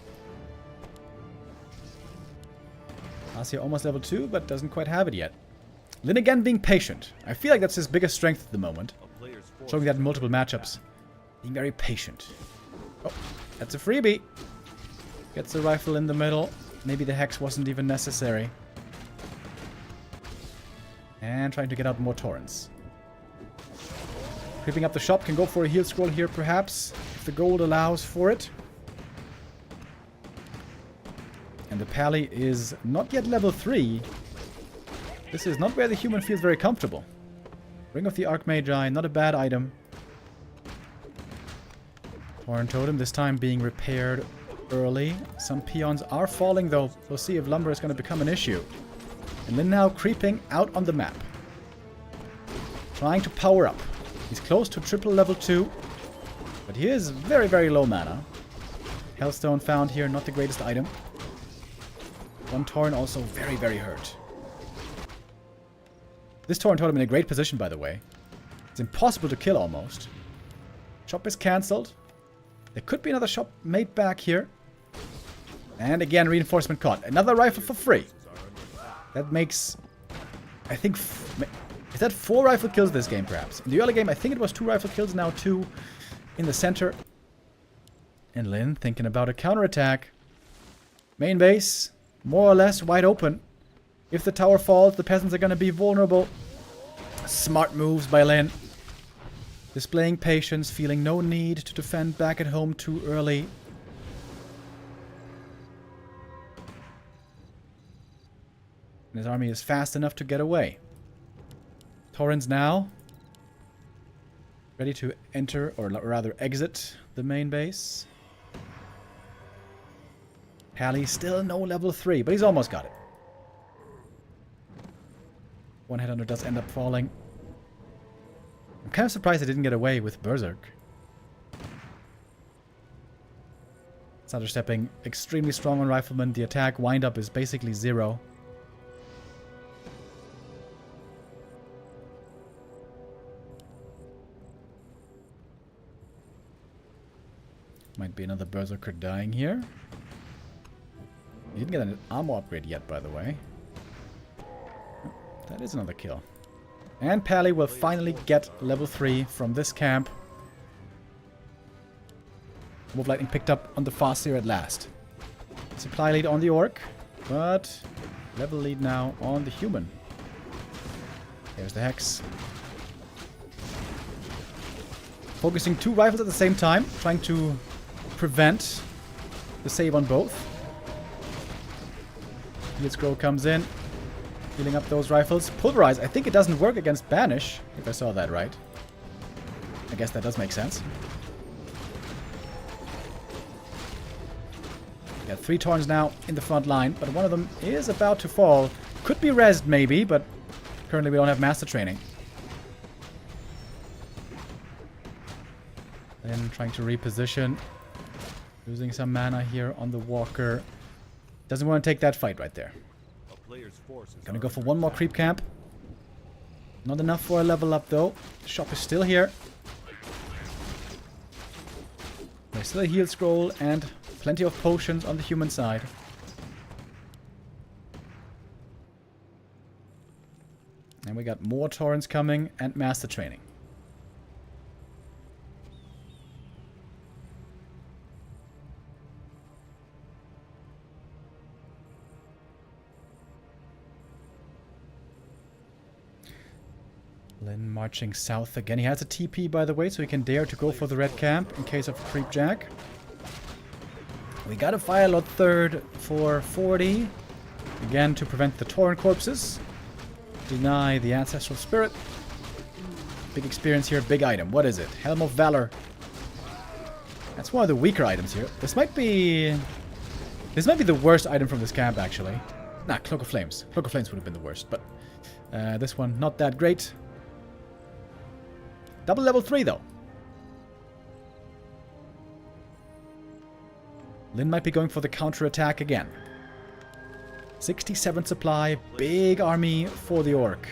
Farseer almost level 2, but doesn't quite have it yet. Lin again being patient. I feel like that's his biggest strength at the moment. Showing that in multiple matchups. Being very patient. Oh, that's a freebie. Gets the rifle in the middle. Maybe the hex wasn't even necessary. And trying to get out more torrents. Creeping up the shop, can go for a heal scroll here perhaps, if the gold allows for it. And the Pally is not yet level 3. This is not where the human feels very comfortable. Ring of the Archmagi, not a bad item. Tauren Totem this time being repaired early. Some peons are falling though. We'll see if lumber is going to become an issue. And Lin now creeping out on the map. Trying to power up. He's close to triple level 2. But he is very, very low mana. Hellstone found here, not the greatest item. One Tauren also very, very hurt. This Tauren Totem in a great position, by the way. It's impossible to kill almost. Shop is cancelled. There could be another shop made back here. And again, reinforcement caught. Another rifle for free. That makes, I think, is that 4 rifle kills this game, perhaps? In the early game, I think it was 2 rifle kills, now 2 in the center. And Lin thinking about a counterattack. Main base, more or less wide open. If the tower falls, the peasants are going to be vulnerable. Smart moves by Lin. Displaying patience, feeling no need to defend back at home too early. And his army is fast enough to get away. Taurens now ready to enter, or rather exit, the main base. Pally still no level 3, but he's almost got it. One headhunter does end up falling. I'm kind of surprised they didn't get away with Berserk. Thunder stepping extremely strong on Rifleman. The attack wind-up is basically 0. Might be another Berserker dying here. He didn't get an armor upgrade yet, by the way. That is another kill. And Pally will finally get level 3 from this camp. Wolf Lightning picked up on the Farseer at last. Supply lead on the Orc, but level lead now on the Human. There's the Hex. Focusing 2 rifles at the same time, trying to prevent the save on both. Heal Scroll comes in. Healing up those rifles. Pulverize. I think it doesn't work against Banish, if I saw that right. I guess that does make sense. Got 3 Taurens now in the front line, but one of them is about to fall. Could be rezzed maybe, but currently we don't have master training. Then trying to reposition. Losing some mana here on the Walker. Doesn't want to take that fight right there. Gonna go for one more creep camp. Not enough for a level up though. The shop is still here. There's still a heal scroll and plenty of potions on the human side. And we got more Taurens coming and master training. Lin marching south again. He has a TP, by the way, so he can dare to go for the red camp in case of creep jack. We got a Fire Lord third for 40. Again, to prevent the Tauren corpses. Deny the Ancestral Spirit. Big experience here, big item. What is it? Helm of Valor. That's one of the weaker items here. This might be the worst item from this camp, actually. Nah, Cloak of Flames. Cloak of Flames would have been the worst, but this one, not that great. Double level 3, though. Lin might be going for the counter-attack again. 67 supply, big army for the Orc.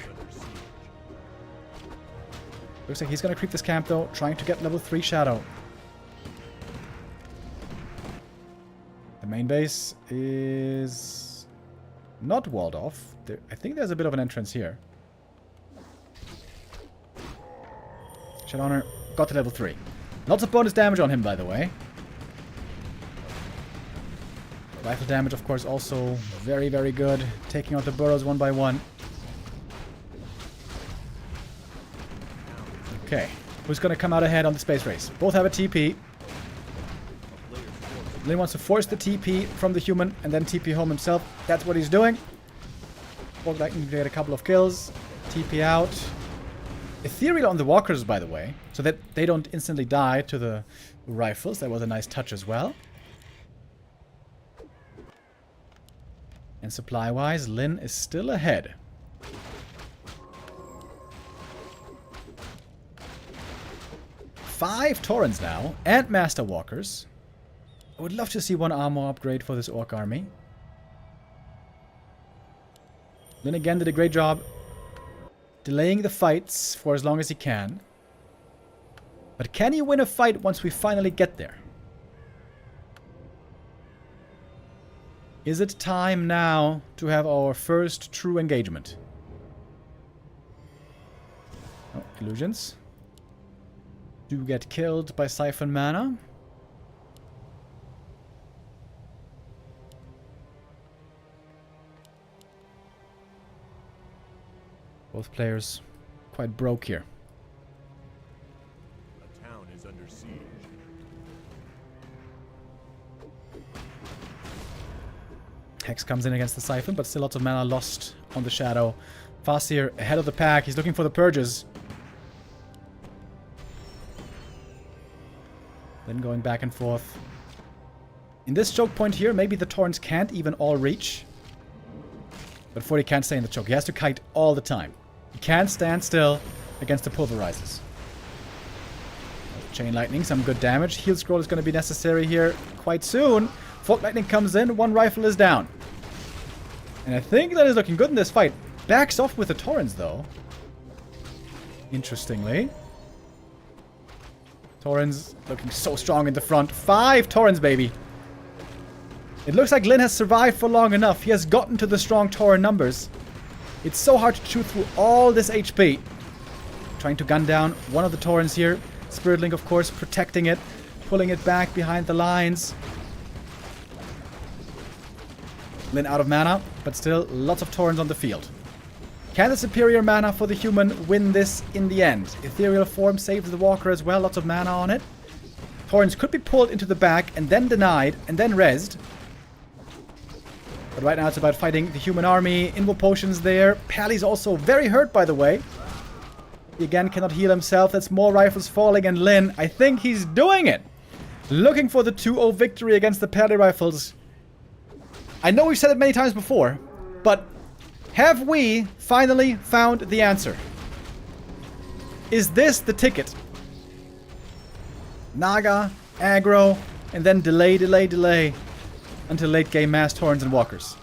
Looks like he's going to creep this camp, though, trying to get level 3 Shadow. The main base is not walled off. I think there's a bit of an entrance here. Shadow Honor got to level 3. Lots of bonus damage on him, by the way. Rifle damage, of course, also very, very good. Taking out the burrows one by one. Okay. Who's going to come out ahead on the space race? Both have a TP. Lin wants to force the TP from the human and then TP home himself. That's what he's doing. Fog Lightning to get a couple of kills. TP out. Ethereal on the walkers, by the way, so that they don't instantly die to the rifles. That was a nice touch as well. And supply-wise, Lin is still ahead. Five Taurens now, and Master Walkers. I would love to see one armor upgrade for this Orc army. Lin again did a great job delaying the fights for as long as he can. But can he win a fight once we finally get there? Is it time now to have our first true engagement? Oh, illusions. Do get killed by Siphon Mana. Both players quite broke here. A town is under siege. Hex comes in against the Siphon, but still lots of mana lost on the Shadow. Fasir ahead of the pack. He's looking for the Purges. Then going back and forth. In this choke point here, maybe the Taurens can't even all reach. But 40 can't stay in the choke. He has to kite all the time. He can't stand still against the pulverizers. Chain Lightning, some good damage. Heal Scroll is going to be necessary here quite soon. Fog Lightning comes in. One rifle is down. And I think that is looking good in this fight. Backs off with the Taurens, though. Interestingly. Taurens looking so strong in the front. 5 Taurens, baby. It looks like Lin has survived for long enough. He has gotten to the strong Tauren numbers. It's so hard to chew through all this HP. Trying to gun down one of the Taurens here. Spirit Link, of course, protecting it. Pulling it back behind the lines. Lin out of mana, but still lots of Taurens on the field. Can the superior mana for the human win this in the end? Ethereal form saves the walker as well, lots of mana on it. Taurens could be pulled into the back and then denied and then rezzed. But right now it's about fighting the human army. Invo potions there. Pally's also very hurt, by the way. He again cannot heal himself. That's more rifles falling, and Lin, I think he's doing it. Looking for the 2-0 victory against the Pally rifles. I know we've said it many times before, but have we finally found the answer? Is this the ticket? Naga, aggro, and then delay, delay, delay until late game mass Taurens and walkers.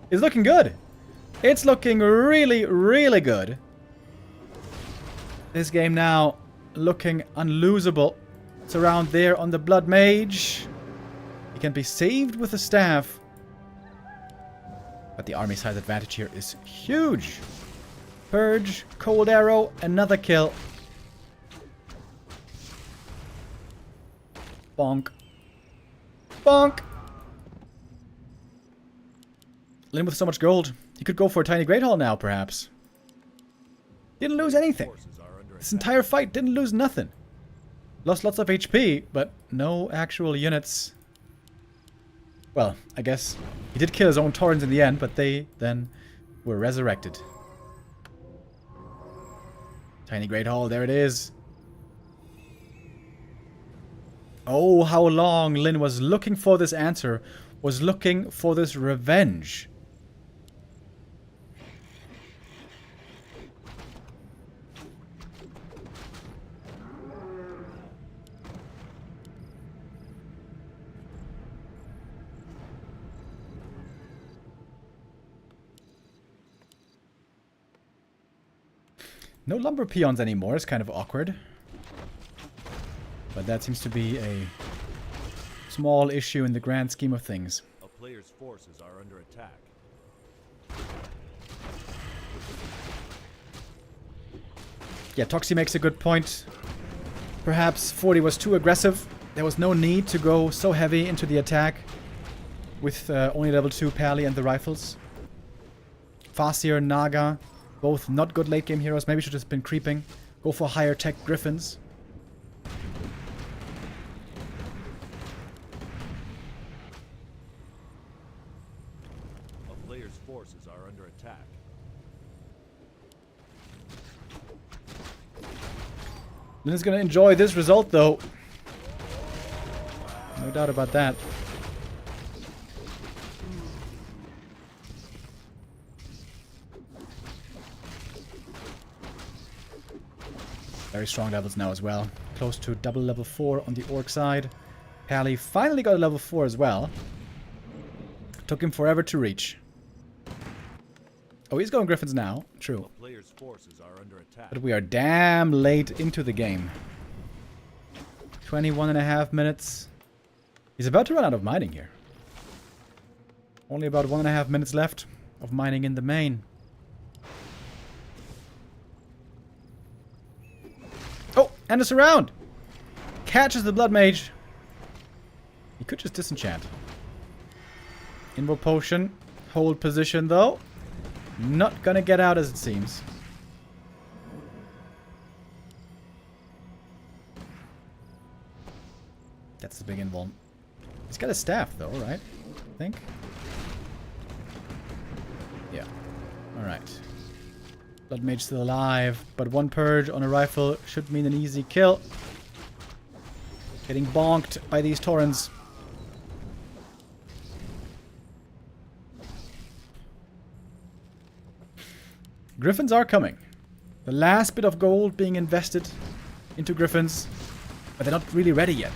It's looking good. It's looking really, really good. This game now looking unlosable. It's around there on the Blood Mage. He can be saved with a staff. But the army size advantage here is huge. Purge, Cold Arrow, another kill. Bonk. Bonk! Lin with so much gold. He could go for a tiny Great Hall now, perhaps. Didn't lose anything. Forces are This entire fight didn't lose nothing. Lost lots of HP, but no actual units. Well, I guess he did kill his own Taurens in the end, but they then were resurrected. Tiny Great Hall, there it is. Oh, how long Lin was looking for this answer, was looking for this revenge. No lumber peons anymore, it's kind of awkward. But that seems to be a small issue in the grand scheme of things. A player's forces are under attack. Yeah, Toxie makes a good point. Perhaps 40 was too aggressive. There was no need to go so heavy into the attack with only level 2 Pally and the rifles. Farseer, Naga, both not good late game heroes. Maybe should have been creeping. Go for higher tech Griffins. A player's forces are under attack. Lin is going to enjoy this result, though. No doubt about that. Very strong levels now as well. Close to double level 4 on the orc side. Pally finally got a level 4 as well. Took him forever to reach. Oh, he's going Griffins now. True. A player's forces are under attack. But we are damn late into the game. 21.5 minutes. He's about to run out of mining here. Only about 1.5 minutes left of mining in the main. Oh, and a surround! Catches the Blood Mage. He could just disenchant. Invo Potion. Hold position though. Not gonna get out as it seems. That's the big invuln. He's got a staff though, right? I think. Yeah. Alright. Blood Mage still alive, but one purge on a rifle should mean an easy kill. Getting bonked by these Taurens. Griffins are coming. The last bit of gold being invested into Griffins, but they're not really ready yet.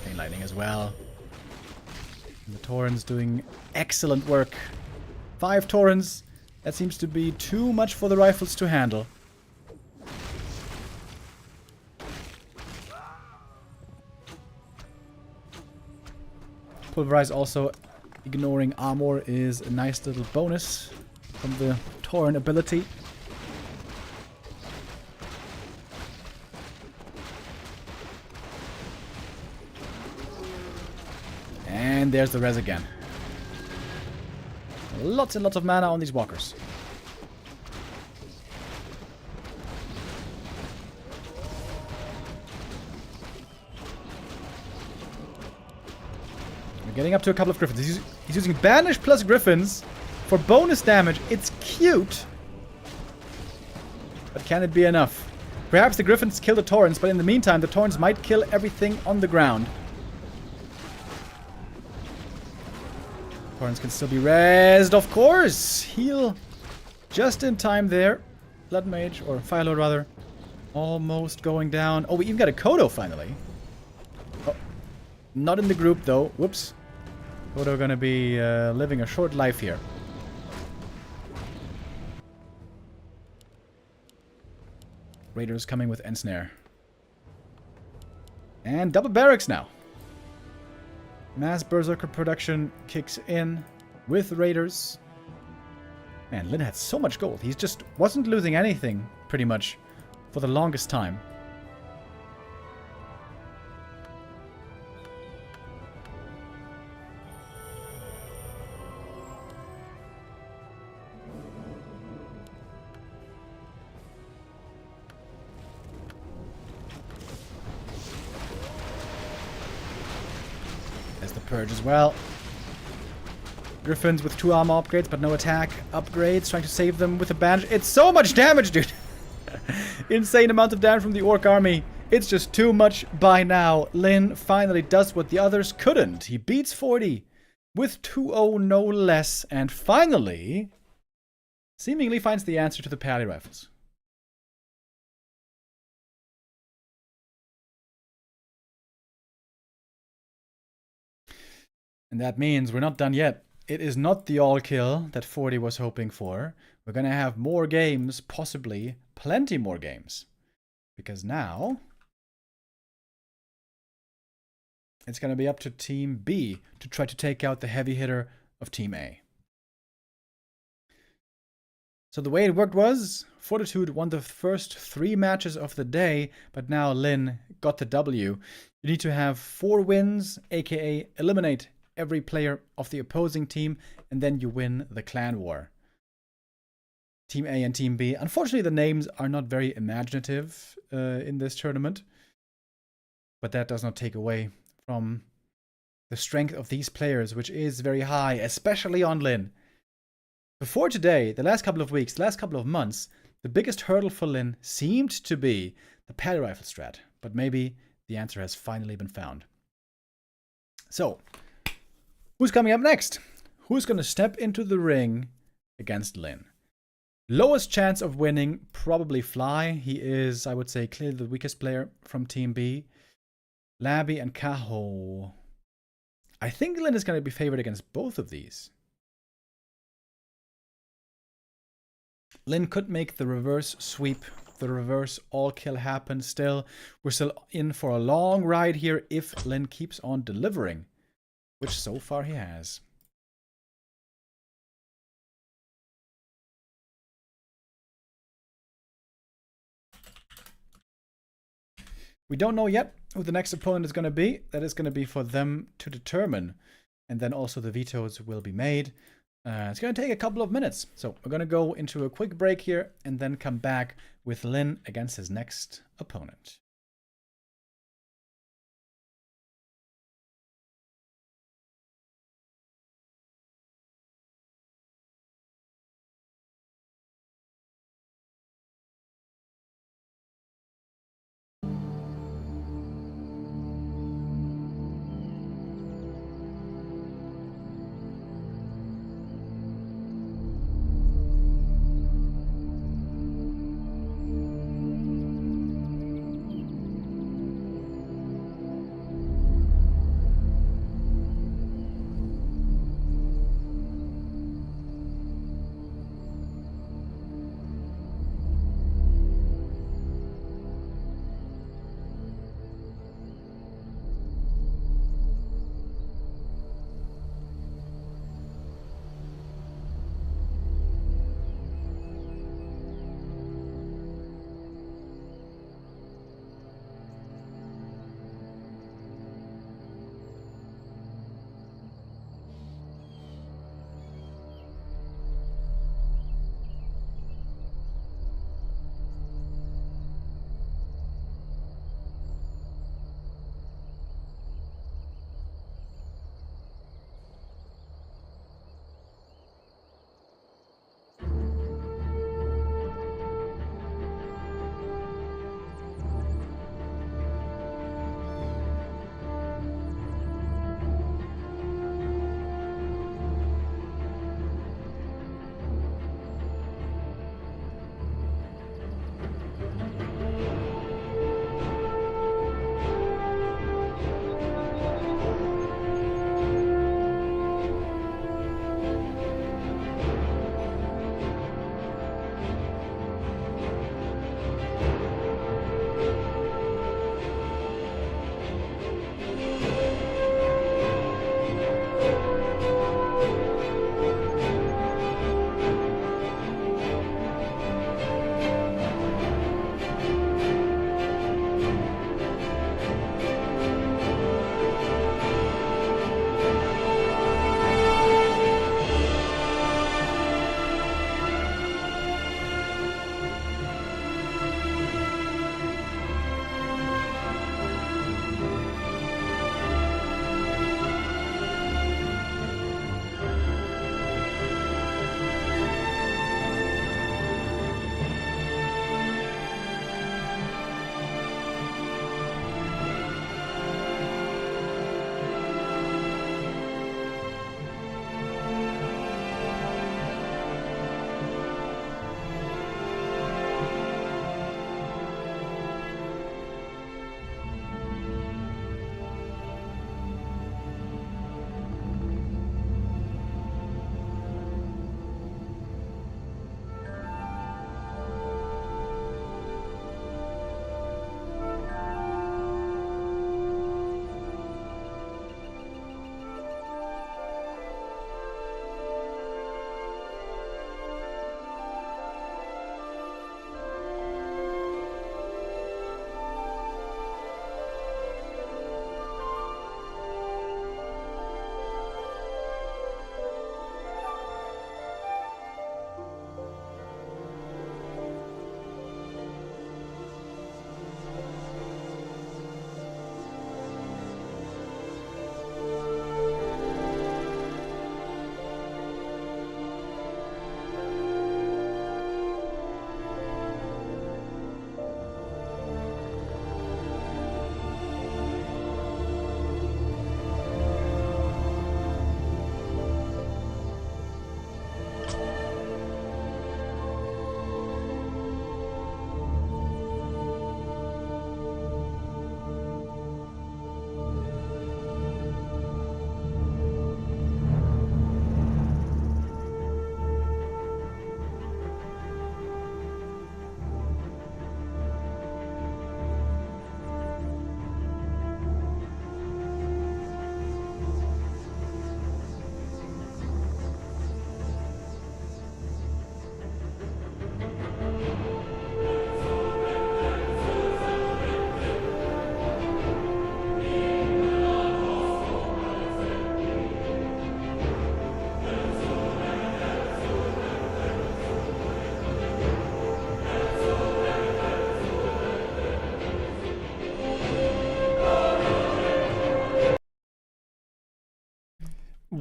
Chain Lightning as well. And the Taurens doing excellent work. 5 Taurens. That seems to be too much for the rifles to handle. Pulverize also ignoring armor is a nice little bonus from the Tauren ability. And there's the res again. Lots and lots of mana on these walkers. We're getting up to a couple of Griffins. He's using Banish plus Griffins for bonus damage. It's cute. But can it be enough? Perhaps the Griffins kill the Taurens, but in the meantime, the Taurens might kill everything on the ground. Taurens can still be rezzed, of course. Heal just in time there. Blood Mage, or Firelord rather, almost going down. Oh, we even got a Kodo finally. Oh, not in the group though. Whoops. Kodo gonna be living a short life here. Raiders coming with Ensnare. And double barracks now. Mass Berserker production kicks in with Raiders. Man, Lin had so much gold. He just wasn't losing anything, pretty much, for the longest time. Purge as well. Griffins with 2 armor upgrades, but no attack upgrades. Trying to save them with a bandage. It's so much damage, dude! Insane amount of damage from the Orc army. It's just too much by now. Lin finally does what the others couldn't. He beats 40 with 2-0 no less. And finally, seemingly finds the answer to the Pally Rifles. And that means we're not done yet. It is not the all-kill that 40 was hoping for. We're going to have more games, possibly plenty more games. Because now it's going to be up to Team B to try to take out the heavy hitter of Team A. So the way it worked was, Fortitude won the first 3 matches of the day, but now Lin got the W. You need to have 4 wins, aka eliminate every player of the opposing team, and then you win the clan war. Team A and Team B. Unfortunately, the names are not very imaginative in this tournament, but that does not take away from the strength of these players, which is very high, especially on Lin. Before today, the last couple of weeks, the last couple of months, the biggest hurdle for Lin seemed to be the Pally Rifle strat, but maybe the answer has finally been found. So, who's coming up next? Who's going to step into the ring against Lin? Lowest chance of winning, probably Fly. He is, I would say, clearly the weakest player from Team B. Labby and Kaho. I think Lin is going to be favored against both of these. Lin could make the reverse sweep, the reverse all-kill happen still. We're still in for a long ride here if Lin keeps on delivering, which so far he has. We don't know yet who the next opponent is going to be. That is going to be for them to determine. And then also the vetoes will be made. It's going to take a couple of minutes. So we're going to go into a quick break here and then come back with Lin against his next opponent.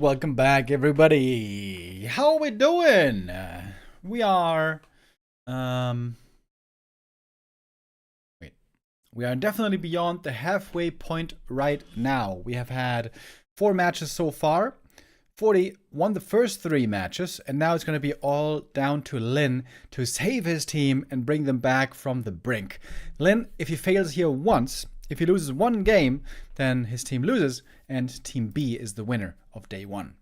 Welcome back, everybody. How are we doing? We are, we are definitely beyond the halfway point right now. We have had 4 matches so far. 40 won the first 3 matches, and now it's going to be all down to Lin to save his team and bring them back from the brink. Lin, if he fails here once, if he loses 1 game, then his team loses, and Team B is the winner of day 1.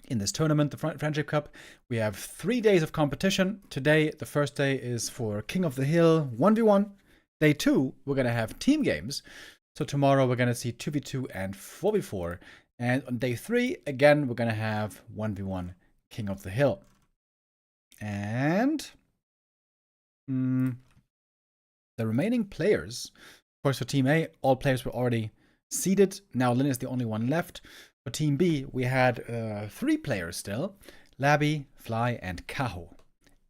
In this tournament, the Friendship Cup, we have 3 days of competition. Today, the first day is for King of the Hill 1v1. Day 2, we're going to have team games. So tomorrow, we're going to see 2v2 and 4v4. And on day 3, again, we're going to have 1v1 King of the Hill. And the remaining players, of course, for Team A, all players were already seeded. Now Lin is the only one left. For Team B, we had 3 players still, Labby, Fly, and Kaho.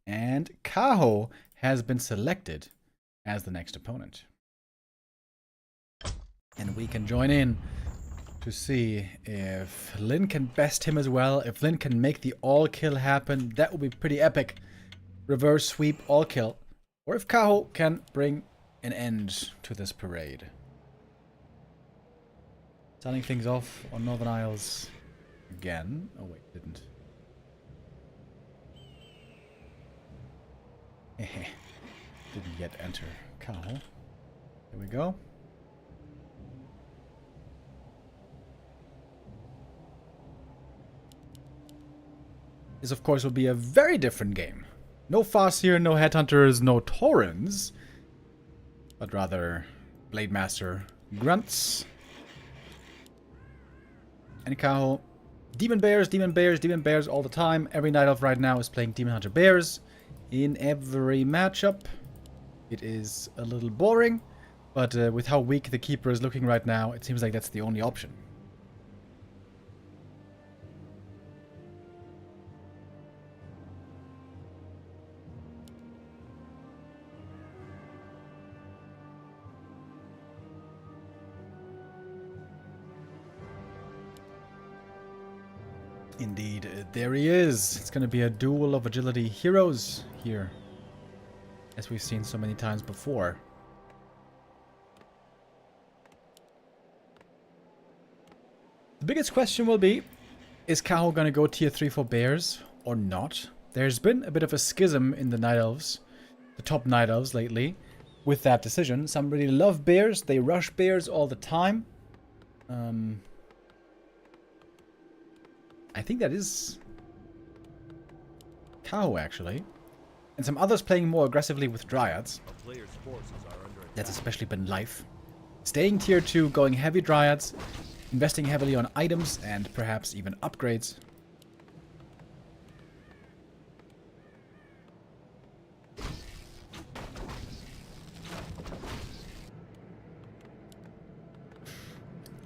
And Kaho has been selected as the next opponent. And we can join in to see if Lin can best him as well. If Lin can make the all-kill happen, that would be pretty epic. Reverse sweep all-kill. Or if Kaho can bring an end to this parade. Starting things off on Northern Isles again. Oh wait, didn't. Didn't yet enter Kaho. Here we go. This, of course, will be a very different game. No Farseer, no Headhunters, no Taurens, but rather Blade Master Grunts. And Kaho. Demon Bears, Demon Bears, Demon Bears all the time. Every Night Elf right now is playing Demon Hunter Bears in every matchup. It is a little boring, but with how weak the Keeper is looking right now, it seems like that's the only option. Indeed, there he is. It's going to be a duel of agility heroes here, as we've seen so many times before. The biggest question will be, is Kaho going to go tier 3 for Bears or not? There's been a bit of a schism in the Night Elves, the top Night Elves lately, with that decision. Some really love Bears, they rush Bears all the time. I think that is Kaho, actually. And some others playing more aggressively with Dryads. That's especially been Life. Staying tier 2, going heavy Dryads, investing heavily on items and perhaps even upgrades.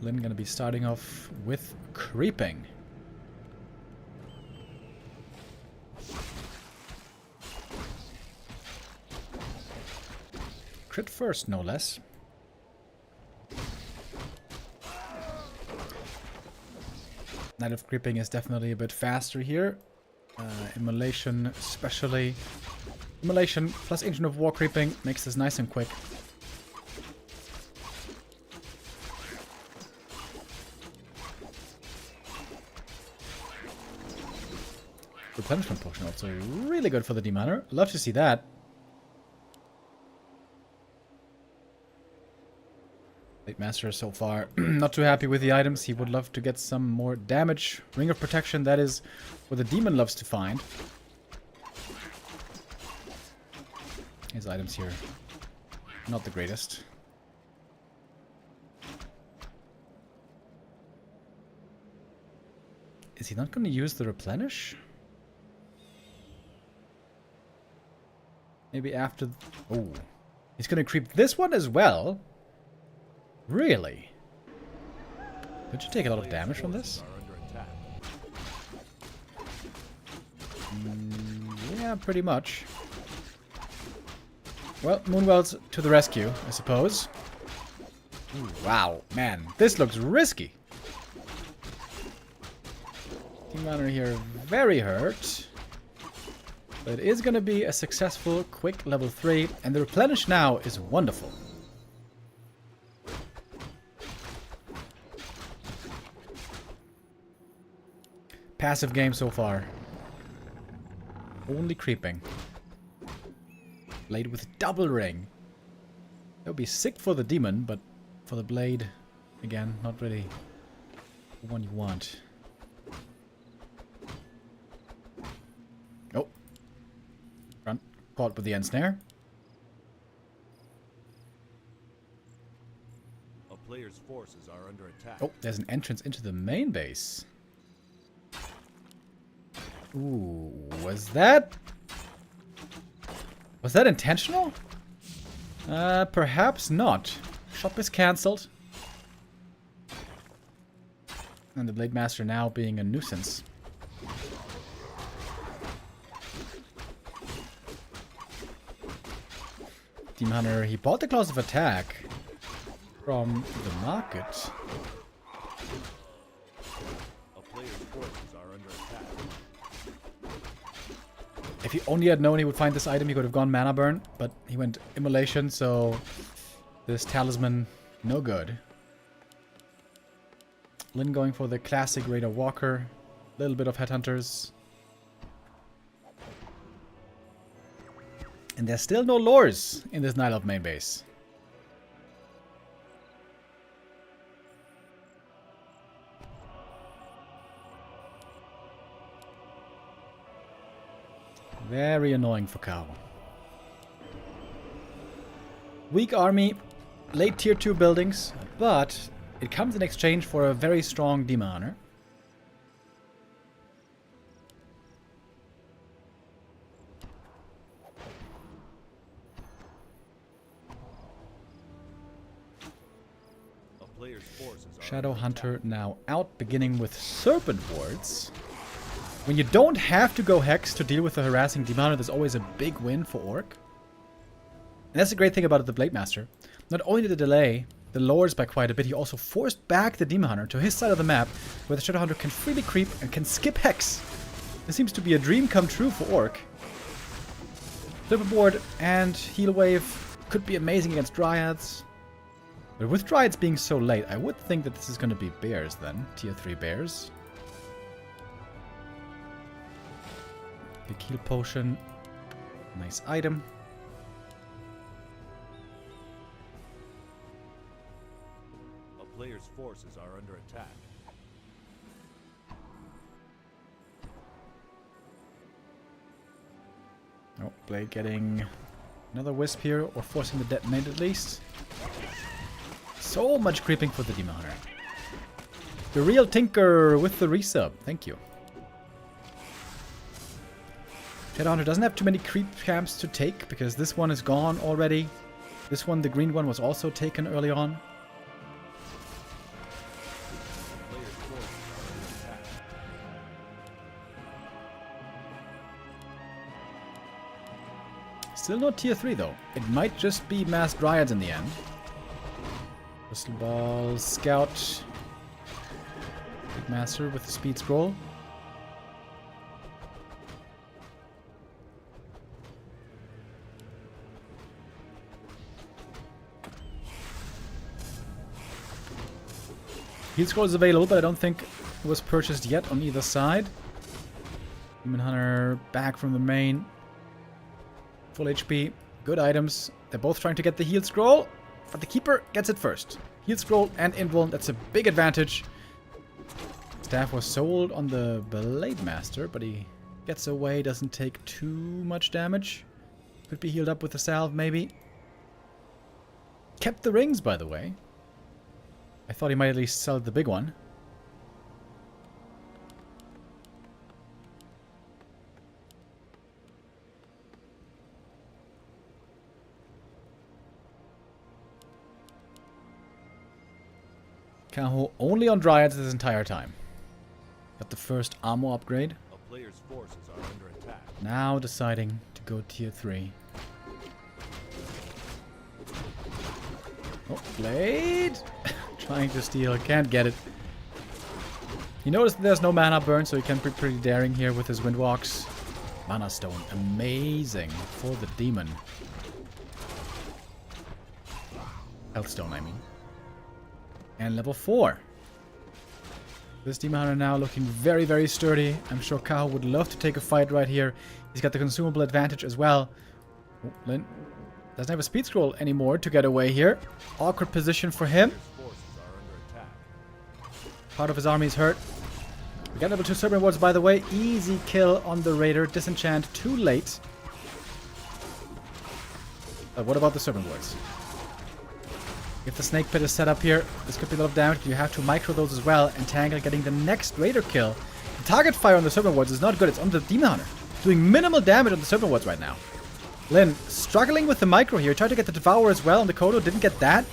Lin gonna be starting off with creeping. Crit first, no less. Night of Creeping is definitely a bit faster here. Immolation especially. Immolation plus Ancient of War Creeping makes this nice and quick. Replenishment Potion also really good for the Demoner. Love to see that. Blade Master so far not too happy with the items. He would love to get some more damage. Ring of Protection, that is what the demon loves to find. His items here, not the greatest. Is he not going to use the Replenish? Maybe after... Oh, he's going to creep this one as well? Really? Did you take a lot of damage from this? Yeah, pretty much. Well, Moonwell's to the rescue, I suppose. Ooh, wow, man, this looks risky. Team Runner here very hurt. But it is going to be a successful, quick level 3. And the replenish now is wonderful. Passive game so far. Only creeping. Blade with double ring. That would be sick for the demon, but for the blade, again, not really the one you want. Oh. Run. Caught with the end snare. A player's forces are under attack. Oh, there's an entrance into the main base. Ooh, was that intentional? Perhaps not. Shop is cancelled. And the Blade Master now being a nuisance. Team Hunter, he bought the clause of attack from the market. A player's forces are under attack. If he only had known he would find this item, he could have gone Mana Burn, but he went Immolation, so this talisman, no good. Lin going for the classic Raider Walker, a little bit of Headhunters. And there's still no lures in this Night Elf main base. Very annoying for Kao. Weak army, late tier 2 buildings, but it comes in exchange for a very strong Demon Hunter. A player's forces are Shadow under Hunter attack. now out, beginning with Serpent Wards. When you don't have to go Hex to deal with the harassing Demon Hunter, there's always a big win for Orc. And that's the great thing about the Blade Master. Not only did it delay the lures by quite a bit, he also forced back the Demon Hunter to his side of the map, where the Shadow Hunter can freely creep and can skip Hex. This seems to be a dream come true for Orc. Flipper board and Heal Wave could be amazing against Dryads. But with Dryads being so late, I would think that this is going to be Bears then. Tier 3 Bears. Big heal potion. Nice item. A player's forces are under attack. Oh, Blade getting another Wisp here, or forcing the Detonate at least. So much creeping for the Demon Hunter. The real Tinker with the resub. Thank you. Shadow Hunter doesn't have too many creep camps to take, because this one is gone already. This one, the green one, was also taken early on. A player's forces are under attack. Still not tier 3 though. It might just be Mass Dryads in the end. Crystal Ball, Scout. Big Master with the Speed Scroll. Heal Scroll is available, but I don't think it was purchased yet on either side. Demon Hunter back from the main. Full HP. Good items. They're both trying to get the Heal Scroll, but the Keeper gets it first. Heal Scroll and Invul, that's a big advantage. Staff was sold on the Blade Master, but he gets away, doesn't take too much damage. Could be healed up with a salve, maybe. Kept the rings, by the way. I thought he might at least sell the big one. Kaho only on Dryads this entire time. Got the first armor upgrade. A player's forces are under attack. Now deciding to go tier 3. Oh, Blade! Trying to steal, can't get it. He noticed that there's no mana burn, so he can be pretty daring here with his Windwalks. Mana Stone, amazing for the demon. Health Stone, I mean. And level 4. This Demon Hunter now looking very, very sturdy. I'm sure Kaho would love to take a fight right here. He's got the consumable advantage as well. Oh, Lin doesn't have a speed scroll anymore to get away here. Awkward position for him. Forces are under attack. Part of his army is hurt. We got level 2 Serpent Wards, by the way. Easy kill on the Raider. Disenchant too late. But what about the Serpent Wards? If the Snake Pit is set up here, this could be a lot of damage. You have to micro those as well. And Tangle getting the next Raider kill. The target fire on the Serpent Wards is not good. It's on the Demon Hunter. Doing minimal damage on the Serpent Wards right now. Lin struggling with the micro here. Tried to get the Devour as well on the Kodo. Didn't get that.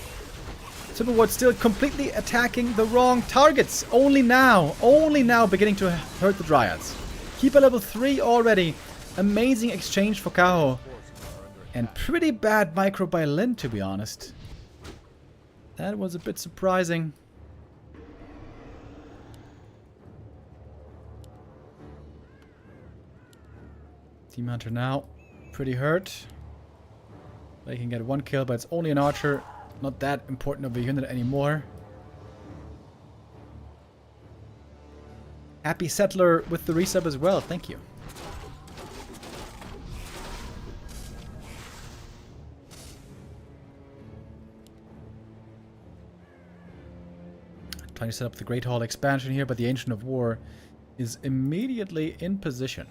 Serpent Ward still completely attacking the wrong targets. Only now beginning to hurt the Dryads. Keeper level 3 already. Amazing exchange for Kaho. And pretty bad micro by Lin, to be honest. That was a bit surprising. Team Hunter now pretty hurt. They can get 1 kill, but it's only an archer. Not that important of a unit anymore. Happy Settler with the resub as well. Thank you. Trying to set up the Great Hall expansion here, but the Ancient of War is immediately in position.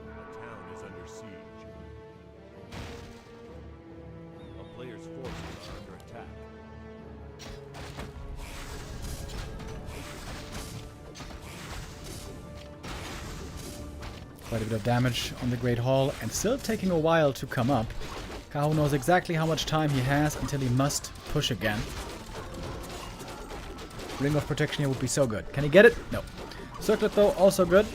A town is under siege. A player's forces are under attack. Quite a bit of damage on the Great Hall, and still taking a while to come up. Kaho knows exactly how much time he has until he must push again. Ring of Protection here would be so good. Can he get it? No. Circlet though, also good.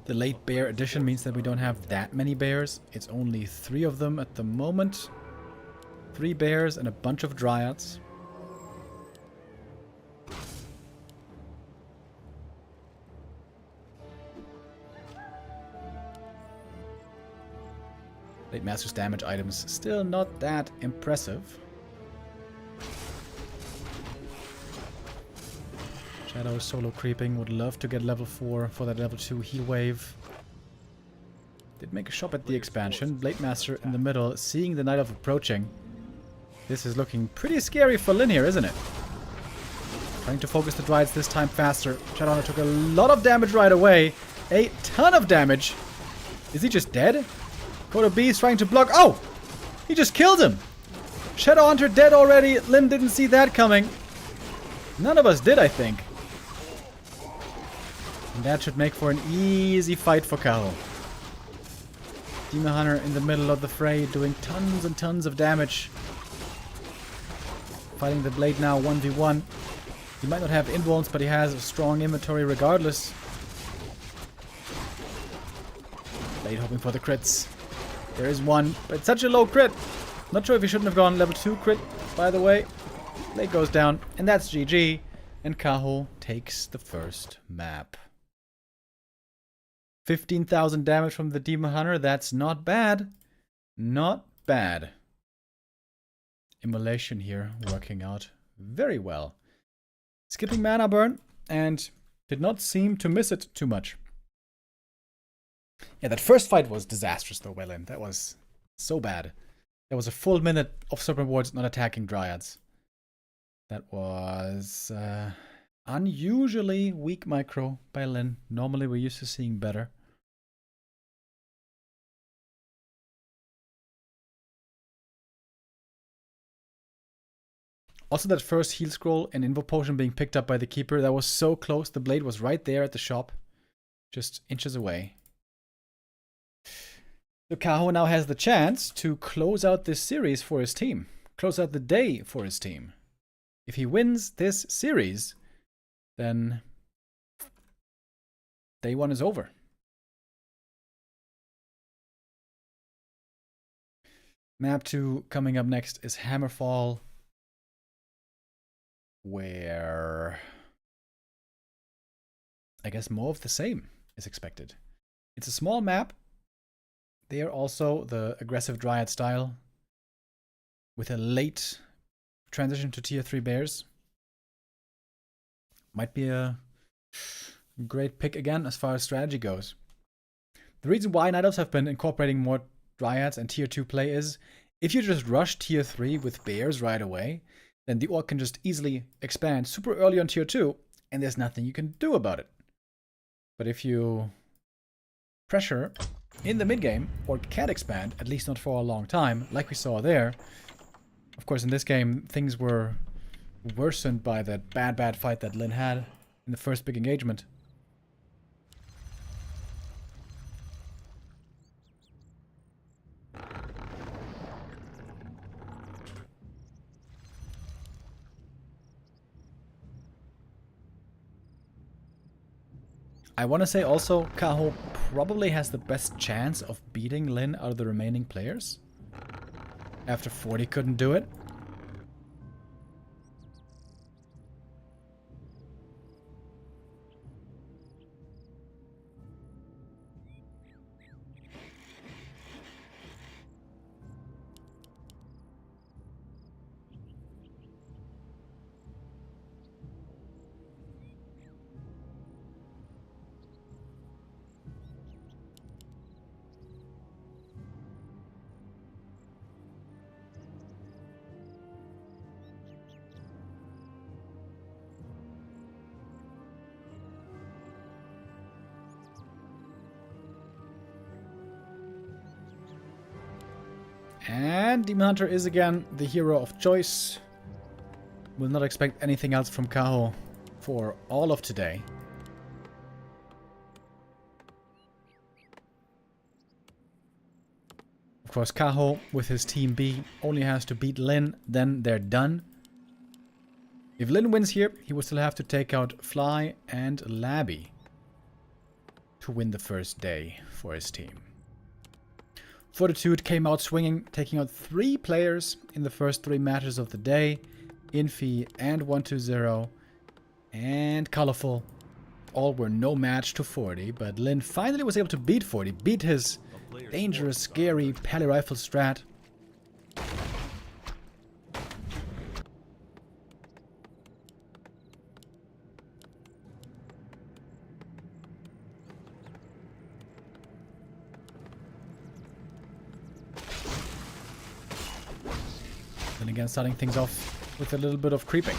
The late bear addition means that we don't have that many bears. It's only 3 of them at the moment. 3 bears and a bunch of dryads. Late Master's damage items still not that impressive. Shadow solo creeping. Would love to get level 4 for that level 2 heal wave. Did make a shot at the expansion. Blade Master in the middle, seeing the Night Elf approaching. This is looking pretty scary for Lin here, isn't it? Trying to focus the Dryads this time faster. Shadowhunter took a lot of damage right away. A ton of damage. Is he just dead? Kodo B is trying to block. Oh! He just killed him! Shadowhunter dead already. Lin didn't see that coming. None of us did, I think. And that should make for an easy fight for Kaho. Demon Hunter in the middle of the fray, doing tons and tons of damage. Fighting the Blade now 1v1. He might not have invulns, but he has a strong inventory regardless. Blade hoping for the crits. There is one, but it's such a low crit. Not sure if he shouldn't have gone level 2 crit, by the way. Blade goes down, and that's GG. And Kaho takes the first map. 15,000 damage from the Demon Hunter. That's not bad. Not bad. Immolation here working out very well. Skipping mana burn, and did not seem to miss it too much. Yeah, that first fight was disastrous though, Wellen. That was so bad. There was a full minute of Serpent Wards not attacking Dryads. That was unusually weak micro by Lin. Normally we're used to seeing better. Also that first heal scroll and invo potion being picked up by the keeper, that was so close. The blade was right there at the shop. Just inches away. So Kaho now has the chance to close out this series for his team. Close out the day for his team. If he wins this series, then day 1 is over. Map 2 coming up next is Hammerfall, where I guess more of the same is expected. It's a small map. They are also the aggressive Dryad style with a late transition to tier 3 bears. Might be a great pick again as far as strategy goes. The reason why Night Elves have been incorporating more Dryads and tier 2 play is if you just rush tier 3 with bears right away, then the orc can just easily expand super early on tier 2 and there's nothing you can do about it. But if you pressure in the mid game, orc can't expand, at least not for a long time, like we saw there. Of course, in this game, things were worsened by that bad fight that Lin had in the first big engagement. I want to say also, Kaho probably has the best chance of beating Lin out of the remaining players. After 40 couldn't do it. And Demon Hunter is again the hero of choice. Will not expect anything else from Kaho for all of today. Of course, Kaho with his team B only has to beat Lin, then they're done. If Lin wins here, he will still have to take out Fly and Labby to win the first day for his team. Fortitude came out swinging, taking out 3 players in the first 3 matches of the day. Infi and 120 and Colorful all were no match to 40, but Lin finally was able to beat 40, beat his dangerous, scary pally rifle strat. Then again, starting things off with a little bit of creeping.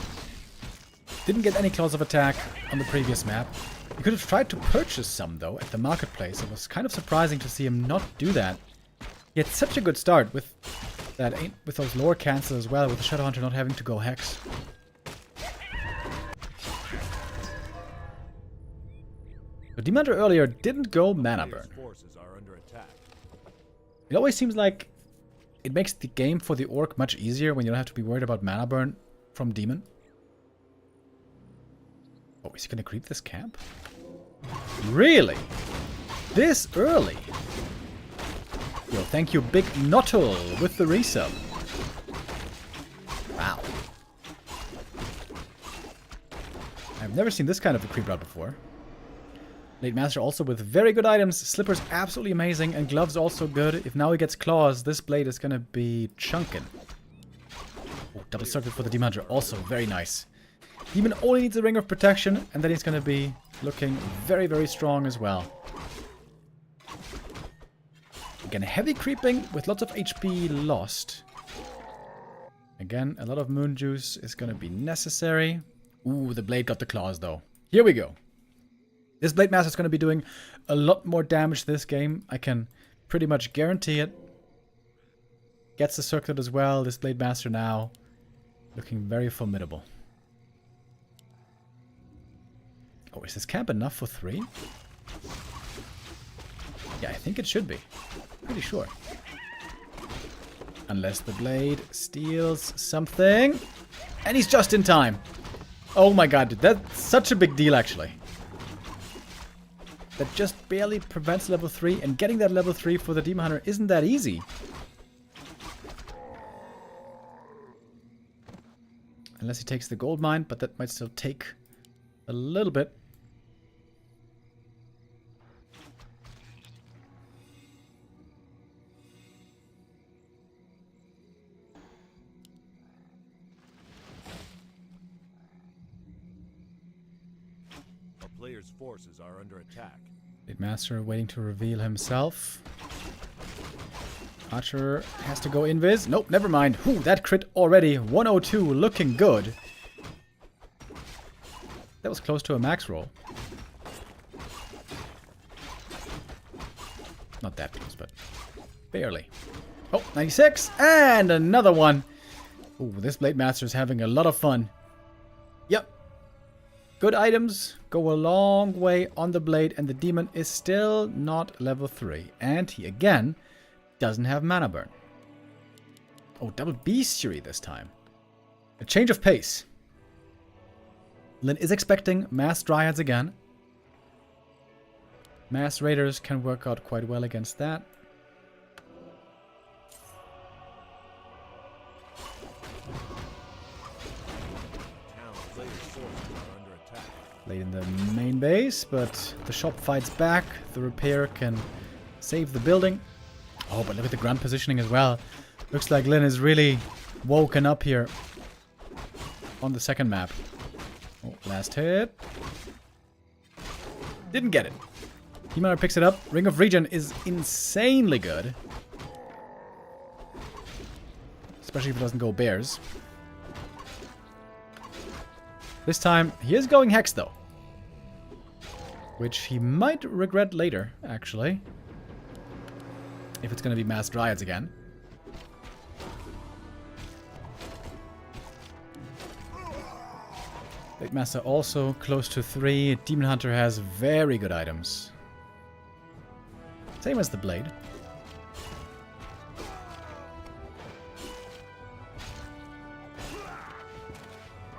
Didn't get any claws of attack on the previous map. He could have tried to purchase some, though, at the marketplace. It was kind of surprising to see him not do that. He had such a good start with that, with those lore cancel as well, with the Shadowhunter not having to go Hex. But Demon Hunter earlier didn't go Mana Burn. It always seems like it makes the game for the Orc much easier when you don't have to be worried about Mana Burn from Demon. Oh, is he gonna creep this camp? Really? This early? Yo, thank you, Big Nottle, with the resub. Wow. I've never seen this kind of a creep route before. Late Master also with very good items. Slippers absolutely amazing, and gloves also good. If now he gets claws, this blade is gonna be chunkin'. Oh, double circuit for the Demon Hunter, also very nice. Demon only needs a ring of protection, and then he's gonna be looking very, very strong as well. Again, heavy creeping with lots of HP lost. Again, a lot of moon juice is gonna be necessary. Ooh, the blade got the claws though. Here we go. This Blade Master is going to be doing a lot more damage this game. I can pretty much guarantee it. Gets the circlet as well. This Blade Master now looking very formidable. Oh, is this camp enough for 3? Yeah, I think it should be. Pretty sure. Unless the blade steals something. And he's just in time. Oh my god, dude, that's such a big deal actually. That just barely prevents level 3, and getting that level 3 for the Demon Hunter isn't that easy. Unless he takes the gold mine, but that might still take a little bit. A player's forces are under attack. Blade Master waiting to reveal himself. Archer has to go invis. Nope, never mind. Whew, that crit already. 102, looking good. That was close to a max roll. Not that close, but barely. Oh, 96, and another one. Ooh, this Blade Master is having a lot of fun. Yep. Good items go a long way on the blade, and the demon is still not level 3. And he, again, doesn't have mana burn. Oh, double bestiary this time. A change of pace. Lin is expecting mass dryads again. Mass raiders can work out quite well against that. Town player's forces are under attack. Late in the main base, but the shop fights back. The repair can save the building. Oh, but look at the ground positioning as well. Looks like Lin is really woken up here on the second map. Oh, last hit. Didn't get it. Himar picks it up. Ring of Regen is insanely good. Especially if it doesn't go bears. This time, he is going Hex though. Which he might regret later, actually. If it's going to be Mass Dryads again. Blade Master also close to 3. Demon Hunter has very good items. Same as the Blade.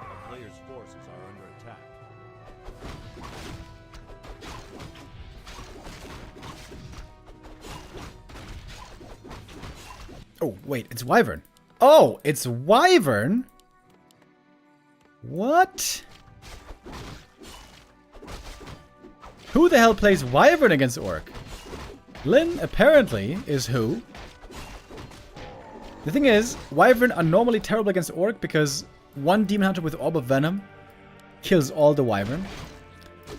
A player's forces are under attack. Oh, wait, it's Wyvern. Oh, it's Wyvern? What? Who the hell plays Wyvern against Orc? Lin, apparently, is who? The thing is, Wyvern are normally terrible against Orc because one Demon Hunter with Orb of Venom kills all the Wyvern.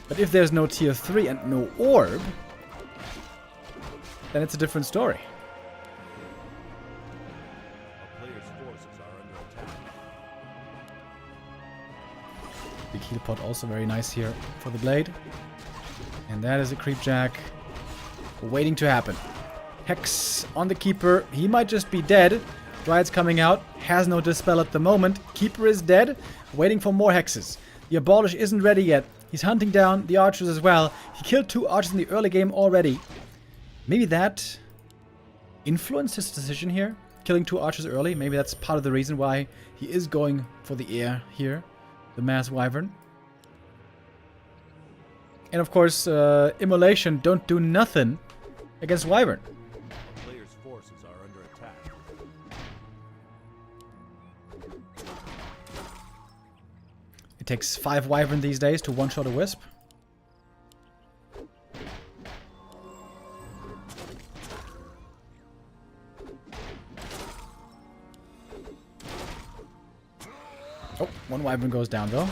But if there's no tier 3 and no Orb, then it's a different story. A player's forces are under attack. Big heal pot also very nice here for the Blade. And that is a creep jack waiting to happen. Hex on the Keeper. He might just be dead. Dryad's coming out. Has no dispel at the moment. Keeper is dead. Waiting for more hexes. The Abolish isn't ready yet. He's hunting down the archers as well. He killed 2 archers in the early game already. Maybe that influenced his decision here. Killing 2 archers early. Maybe that's part of the reason why he is going for the air here. The Mass Wyvern. And of course, Immolation don't do nothing against Wyvern. A player's forces are under attack. It takes 5 Wyvern these days to one-shot a Wisp. Oh, 1 Wyvern goes down though.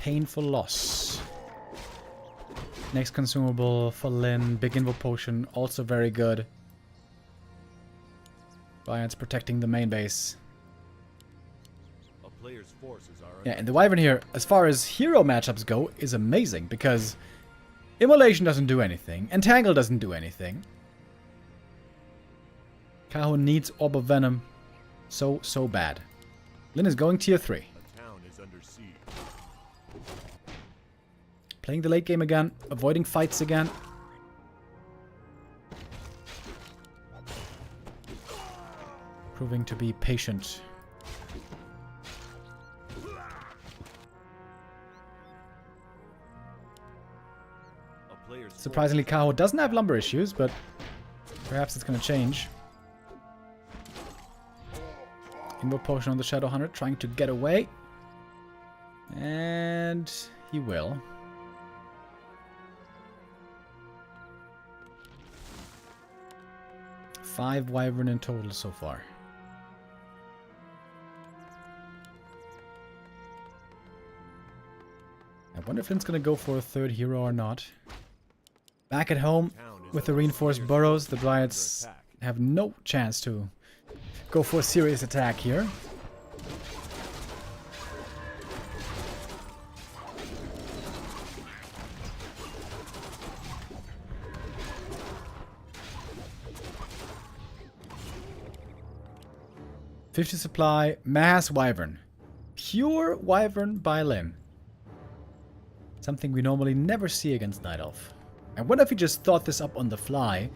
Painful loss. Next consumable for Lin. Big Invo Potion, also very good. Giants protecting the main base. A player's forces are under Yeah, and the Wyvern here, as far as hero matchups go, is amazing because Immolation doesn't do anything. Entangle doesn't do anything. Kaho needs Orb of Venom so bad. Lin is going tier 3. A town is under siege. Playing the late game again, avoiding fights again. Proving to be patient. A player's Surprisingly, Kaho doesn't have lumber issues, but perhaps it's going to change. Invoke potion on the Shadow Hunter, trying to get away. And he will. Five Wyvern in total so far. I wonder if Lynn's gonna go for a third hero or not. Back at home with the reinforced burrows, the Dryads have no chance to go for a serious attack here. $50 supply, mass Wyvern. Pure Wyvern by Lynn. Something we normally never see against Night Elf. I wonder if he just thought this up on the fly,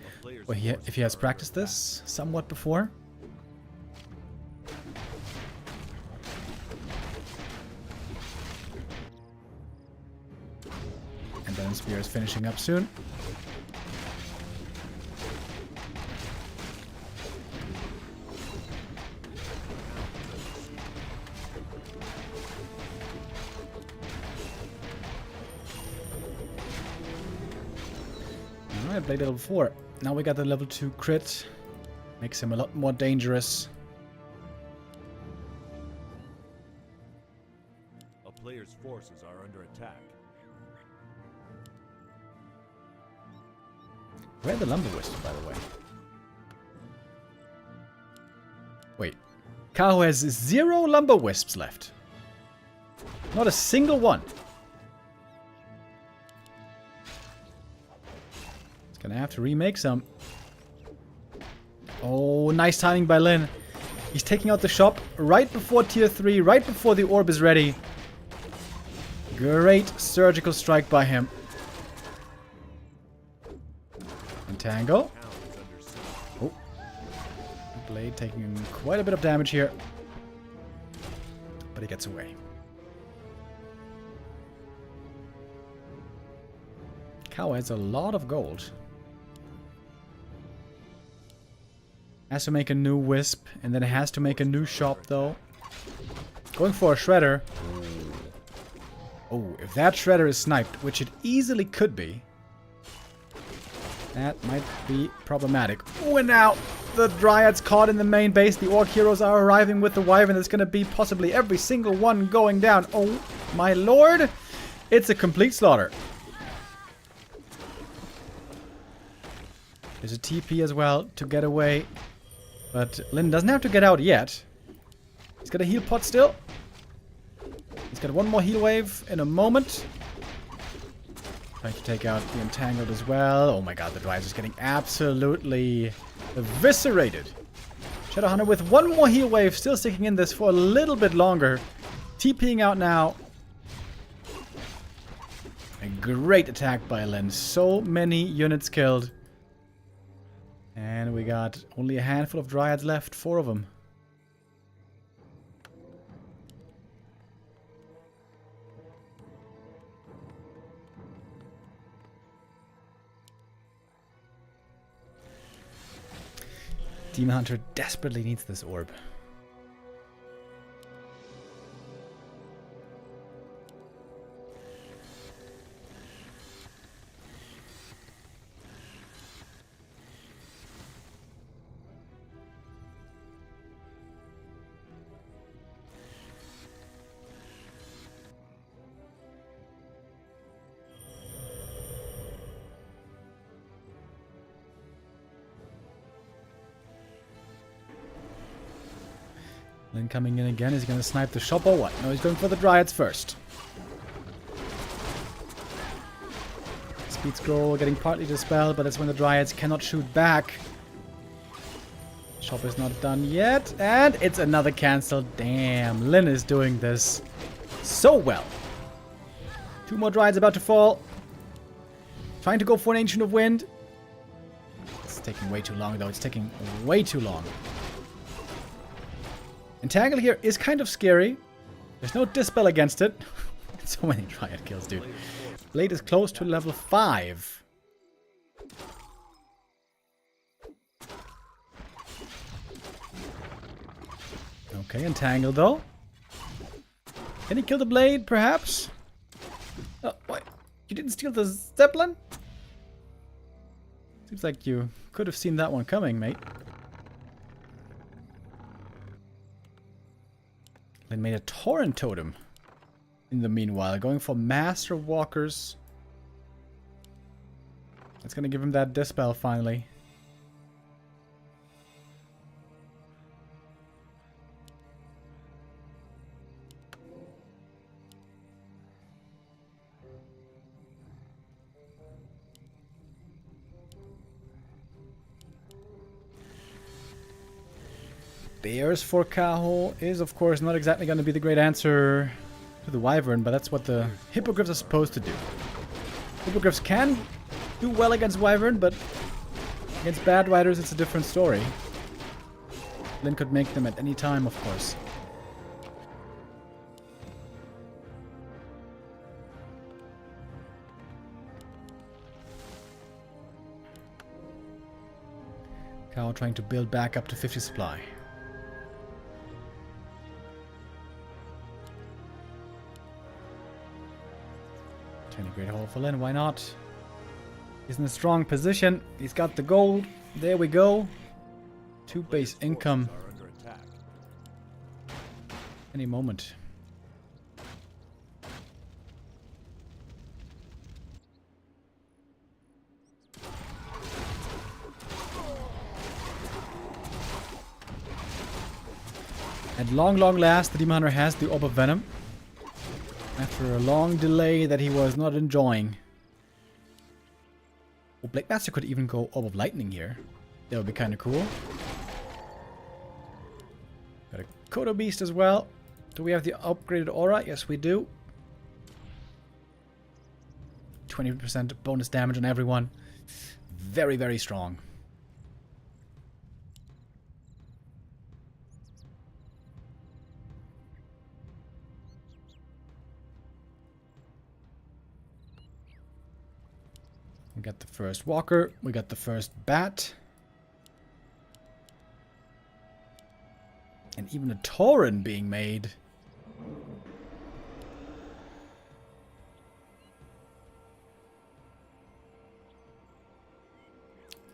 or if he has practiced this somewhat before. And then Spear is finishing up soon. I played level 4. Now we got the level 2 crit. Makes him a lot more dangerous. A player's forces are under attack. Where are the Lumber Wisps, by the way? Wait. Kaho has 0 Lumber Wisps left. Not a single one. Gonna have to remake some. Oh, nice timing by Lynn. He's taking out the shop right before tier 3, right before the orb is ready. Great surgical strike by him. Entangle. Oh. Blade taking quite a bit of damage here. But he gets away. Cow has a lot of gold. Has to make a new Wisp, and then it has to make a new shop, though. Going for a Shredder. Oh, if that Shredder is sniped, which it easily could be, that might be problematic. Oh, and now the Dryads caught in the main base. The Orc heroes are arriving with the Wyvern. There's going to be possibly every single one going down. Oh, my lord. It's a complete slaughter. There's a TP as well to get away. But Lynn doesn't have to get out yet. He's got a heal pot still. He's got one more heal wave in a moment. Trying to take out the Entangled as well. Oh my god, the Dryads is getting absolutely eviscerated. Shadowhunter with one more heal wave, still sticking in this for a little bit longer. TPing out now. A great attack by Lynn. So many units killed. And we got only a handful of Dryads left, 4 of them. Demon Hunter desperately needs this orb. Lynn coming in again. Is he going to snipe the shop or what? No, he's going for the Dryads first. Speed scroll getting partly dispelled, but that's when the Dryads cannot shoot back. Shop is not done yet. And it's another cancel. Damn, Lynn is doing this so well. 2 more Dryads about to fall. Trying to go for an Ancient of Wind. It's taking way too long, though. It's taking way too long. Entangle here is kind of scary. There's no dispel against it. So many Dryad kills, dude. Blade is close to level 5. Okay, entangle though. Can he kill the blade, perhaps? Oh, what? You didn't steal the Zeppelin? Seems like you could have seen that one coming, mate. Then made a torrent totem. In the meanwhile, going for Master Walkers. That's gonna give him that dispel finally. Bears for Kaho is, of course, not exactly going to be the great answer to the Wyvern, but that's what the Hippogriffs are supposed to do. Hippogriffs can do well against Wyvern, but against Bad Riders, it's a different story. Lin could make them at any time, of course. Kaho trying to build back up to 50 supply. Great hole for Lin, why not? He's in a strong position. He's got the gold. There we go. 2 base income. Are under attack. Any moment. At long last, the Demon Hunter has the Orb of Venom. After a long delay that he was not enjoying. Oh, Blade Master could even go Orb of Lightning here. That would be kind of cool. Got a Kodo Beast as well. Do we have the upgraded aura? Yes, we do. 20% bonus damage on everyone. Very, very strong. We got the first walker. We got the first bat. And even a Tauren being made.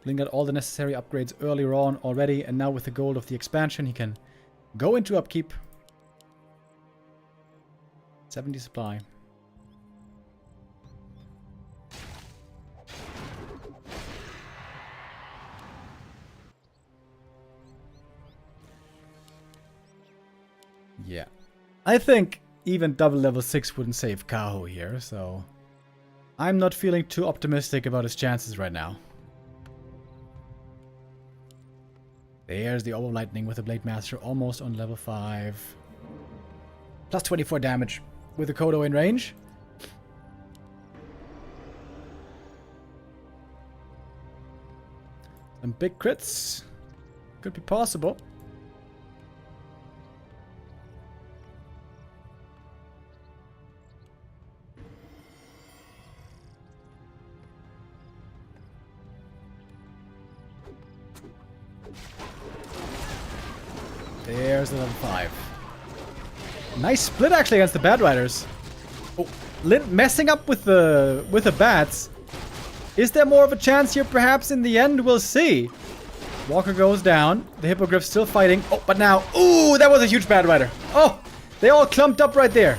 Lin got all the necessary upgrades earlier on already, and now with the gold of the expansion, he can go into upkeep. 70 supply. Yeah. I think even double level 6 wouldn't save Kaho here, so I'm not feeling too optimistic about his chances right now. There's the Orb of Lightning with the Blade Master almost on level 5. Plus 24 damage with the Kodo in range. Some big crits. Could be possible. There's the level 5. Nice split actually against the Bad Riders. Oh, Lin messing up with the bats. Is there more of a chance here perhaps in the end? We'll see. Walker goes down. The Hippogriff still fighting. Oh, but now. Ooh, that was a huge Bad Rider. Oh, they all clumped up right there.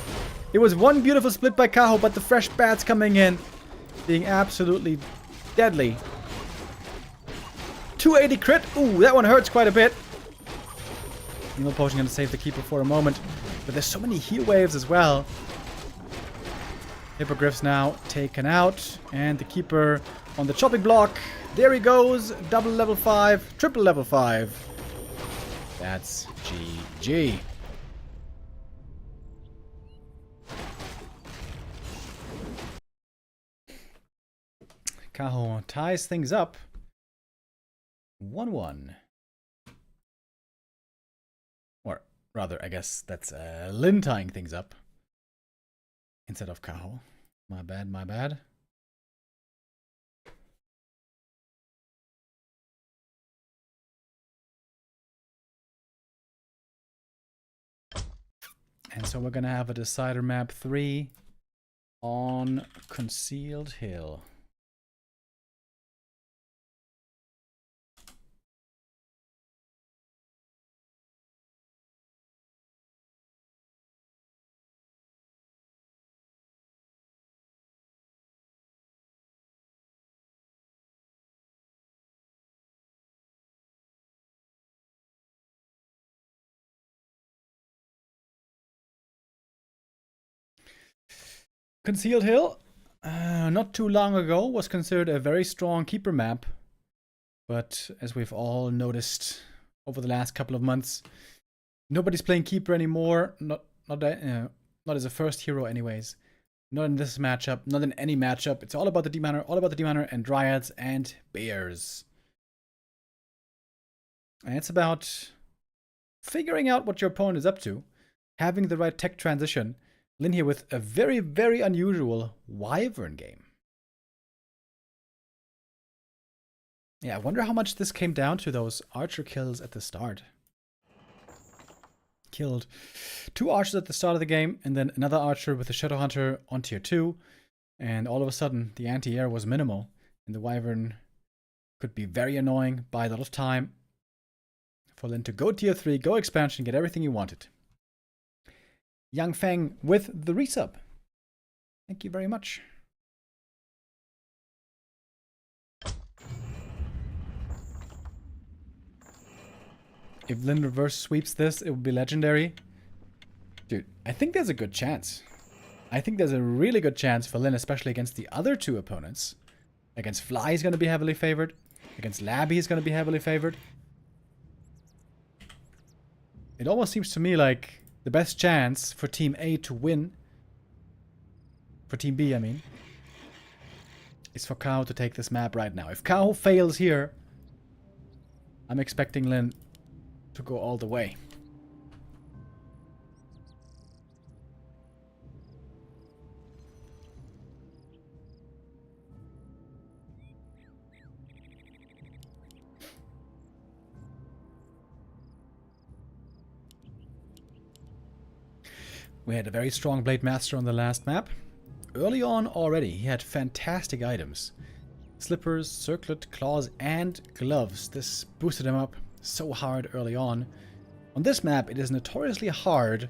It was one beautiful split by Kaho, but the fresh bats coming in. Being absolutely deadly. 280 crit. Ooh, that one hurts quite a bit. Nemo Potion gonna save the Keeper for a moment. But there's so many heal waves as well. Hippogriff's now taken out. And the Keeper on the chopping block. There he goes. Double level 5. Triple level 5. That's GG. Kaho ties things up. 1-1. Or rather, I guess that's Lin tying things up. Instead of Kaho. My bad, my bad. And so we're gonna have a decider map 3 on Concealed Hill. Concealed Hill, not too long ago, was considered a very strong keeper map. But as we've all noticed over the last couple of months, nobody's playing keeper anymore. Not as a first hero anyways. Not in this matchup, not in any matchup. It's all about the D-Miner, and Dryads and Bears. And it's about figuring out what your opponent is up to, having the right tech transition. Lin here with a very, very unusual Wyvern game. Yeah, I wonder how much this came down to those archer kills at the start. Killed 2 archers at the start of the game, and then another archer with a Shadow Hunter on tier 2. And all of a sudden, the anti-air was minimal, and the Wyvern could be very annoying, buy a lot of time for Lin to go tier 3, go expansion, get everything he wanted. Yang Feng with the resub. Thank you very much. If Lin reverse sweeps this, it would be legendary. Dude, I think there's a good chance. I think there's a really good chance for Lin, especially against the other 2 opponents. Against Fly, he's going to be heavily favored. Against Labby, he's going to be heavily favored. It almost seems to me like the best chance for Team A to win, for Team B, I mean, is for Kao to take this map right now. If Kao fails here, I'm expecting Lin to go all the way. We had a very strong Blade Master on the last map. Early on already, he had fantastic items. Slippers, circlet, claws, and gloves. This boosted him up so hard early on. On this map, it is notoriously hard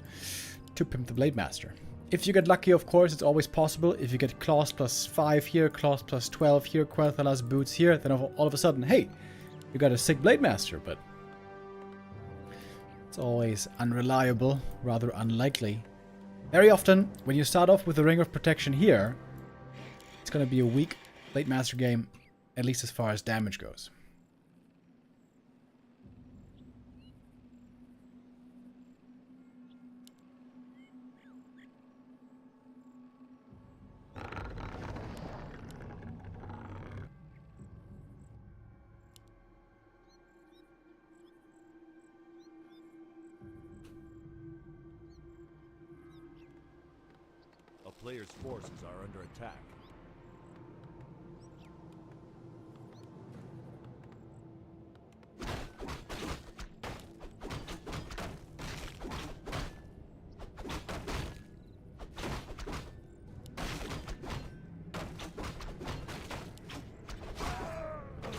to pimp the Blade Master. If you get lucky, of course, it's always possible. If you get claws plus 5 here, claws plus 12 here, Quel'Thalas boots here, then all of a sudden, hey, you got a sick Blade Master, but it's always unreliable, rather unlikely. Very often, when you start off with the Ring of Protection here, it's going to be a weak Blade Master game, at least as far as damage goes. A player's forces are under attack.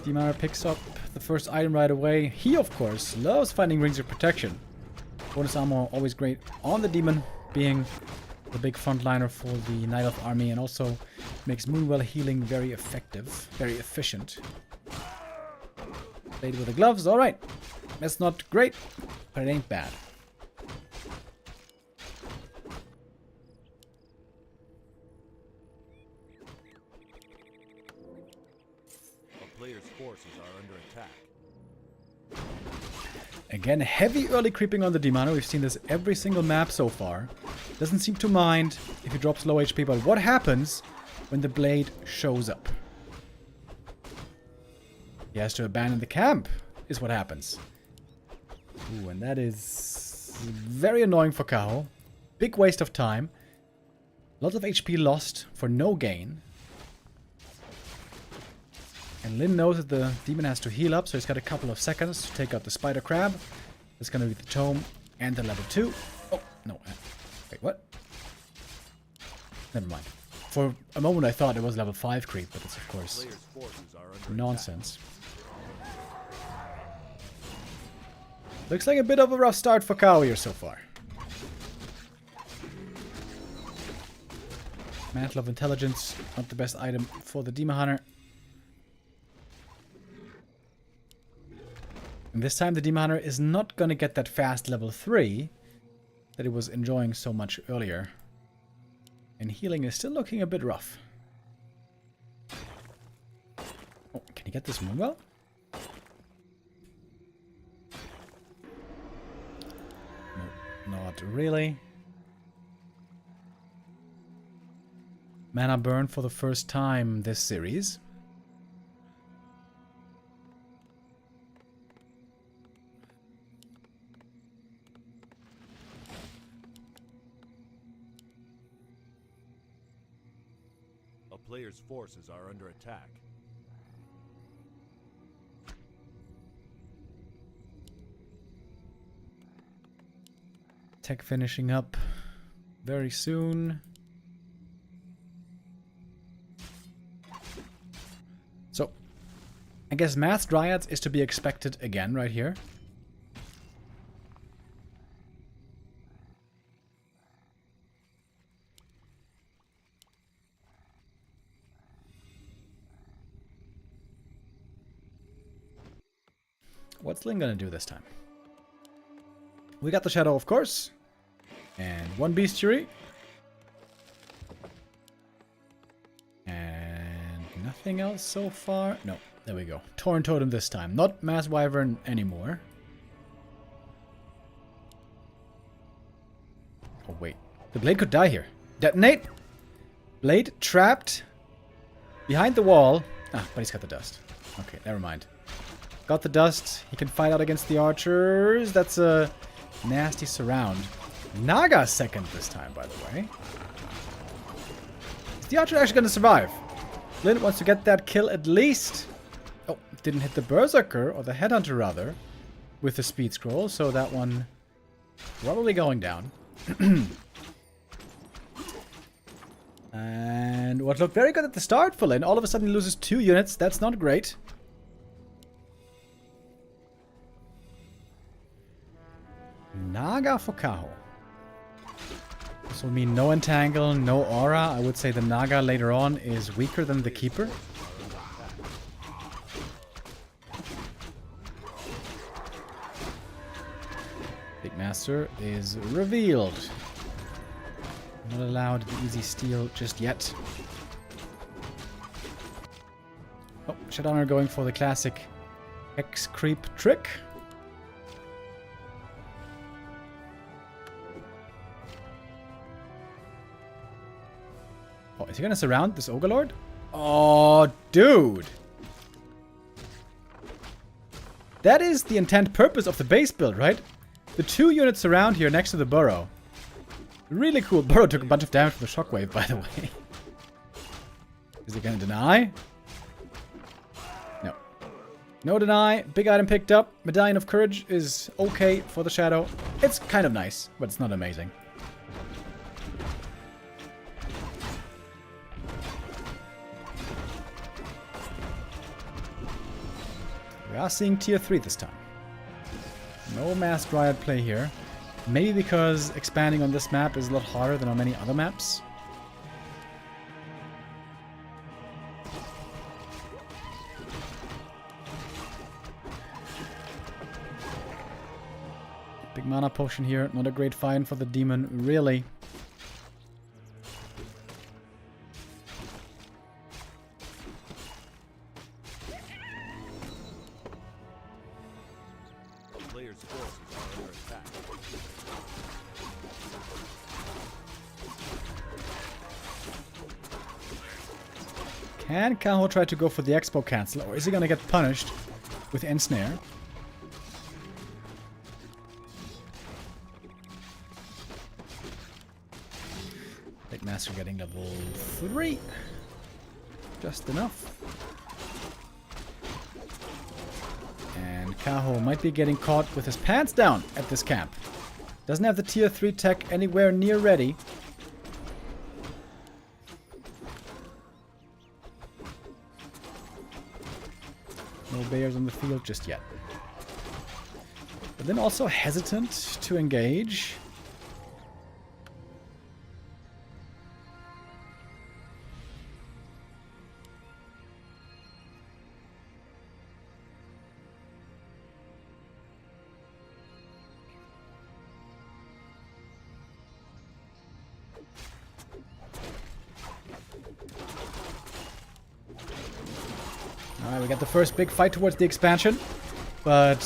D-Miner picks up the first item right away. He, of course, loves finding rings of protection. Bonus armor, always great on the demon, being the big frontliner for the Night Elf army, and also makes Moonwell healing very effective, very efficient. Played with the gloves, alright. That's not great, but it ain't bad. A player's forces are under attack. Again, heavy early creeping on the D-Miner. We've seen this every single map so far. Doesn't seem to mind if he drops low HP, but what happens when the blade shows up? He has to abandon the camp, is what happens. Ooh, and that is very annoying for Kao. Big waste of time. Lots of HP lost for no gain. And Lin knows that the demon has to heal up, so he's got a couple of seconds to take out the spider crab. That's going to be the tome and the level 2. Oh, no. Wait, what? Never mind. For a moment I thought it was level 5 creep, but it's of course Players' forces are under nonsense. Looks like a bit of a rough start for Kao here so far. Mantle of Intelligence, not the best item for the Demon Hunter. And this time the Demon Hunter is not gonna get that fast level 3 that it was enjoying so much earlier. And healing is still looking a bit rough. Oh, can you get this Moonwell? No, not really. Mana burn for the first time this series. A player's forces are under attack. Tech finishing up very soon. So, I guess Mass Dryads is to be expected again right here. What's Lin gonna do this time? We got the Shadow, of course. And one Bestiary. And nothing else so far. No, there we go. Torn Totem this time. Not Mass Wyvern anymore. Oh, wait. The Blade could die here. Detonate. Blade trapped behind the wall. Ah, but he's got the dust. Okay, never mind. Got the dust. He can fight out against the archers. That's a nasty surround. Naga second this time, by the way. Is the archer actually going to survive? Lin wants to get that kill at least. Oh, didn't hit the Berserker, or the Headhunter rather, with the speed scroll. So that one probably going down. And what looked very good at the start for Lin, all of a sudden he loses 2 units. That's not great. Naga for Kaho. This will mean no Entangle, no Aura. I would say the Naga later on is weaker than the Keeper. Big Master is revealed. Not allowed the easy steal just yet. Oh, Shadowrunner going for the classic Hex Creep trick. Oh, is he gonna surround this Ogre Lord? Oh, dude! That is the intent purpose of the base build, right? The 2 units around here next to the burrow. Really cool. Burrow took a bunch of damage from the shockwave, by the way. Is he gonna deny? No. No deny. Big item picked up. Medallion of Courage is okay for the Shadow. It's kind of nice, but it's not amazing. We are seeing tier 3 this time. No Mass Dryad play here. Maybe because expanding on this map is a lot harder than on many other maps. Big mana potion here. Not a great find for the demon, really. Players' forces are under attack. Can Kaho try to go for the Expo cancel, or is he gonna get punished with Ensnare? Big Master getting level 3. Just enough. And Kaho might be getting caught with his pants down at this camp. Doesn't have the tier 3 tech anywhere near ready. No bears on the field just yet. But then also hesitant to engage. Alright, we got the first big fight towards the expansion. But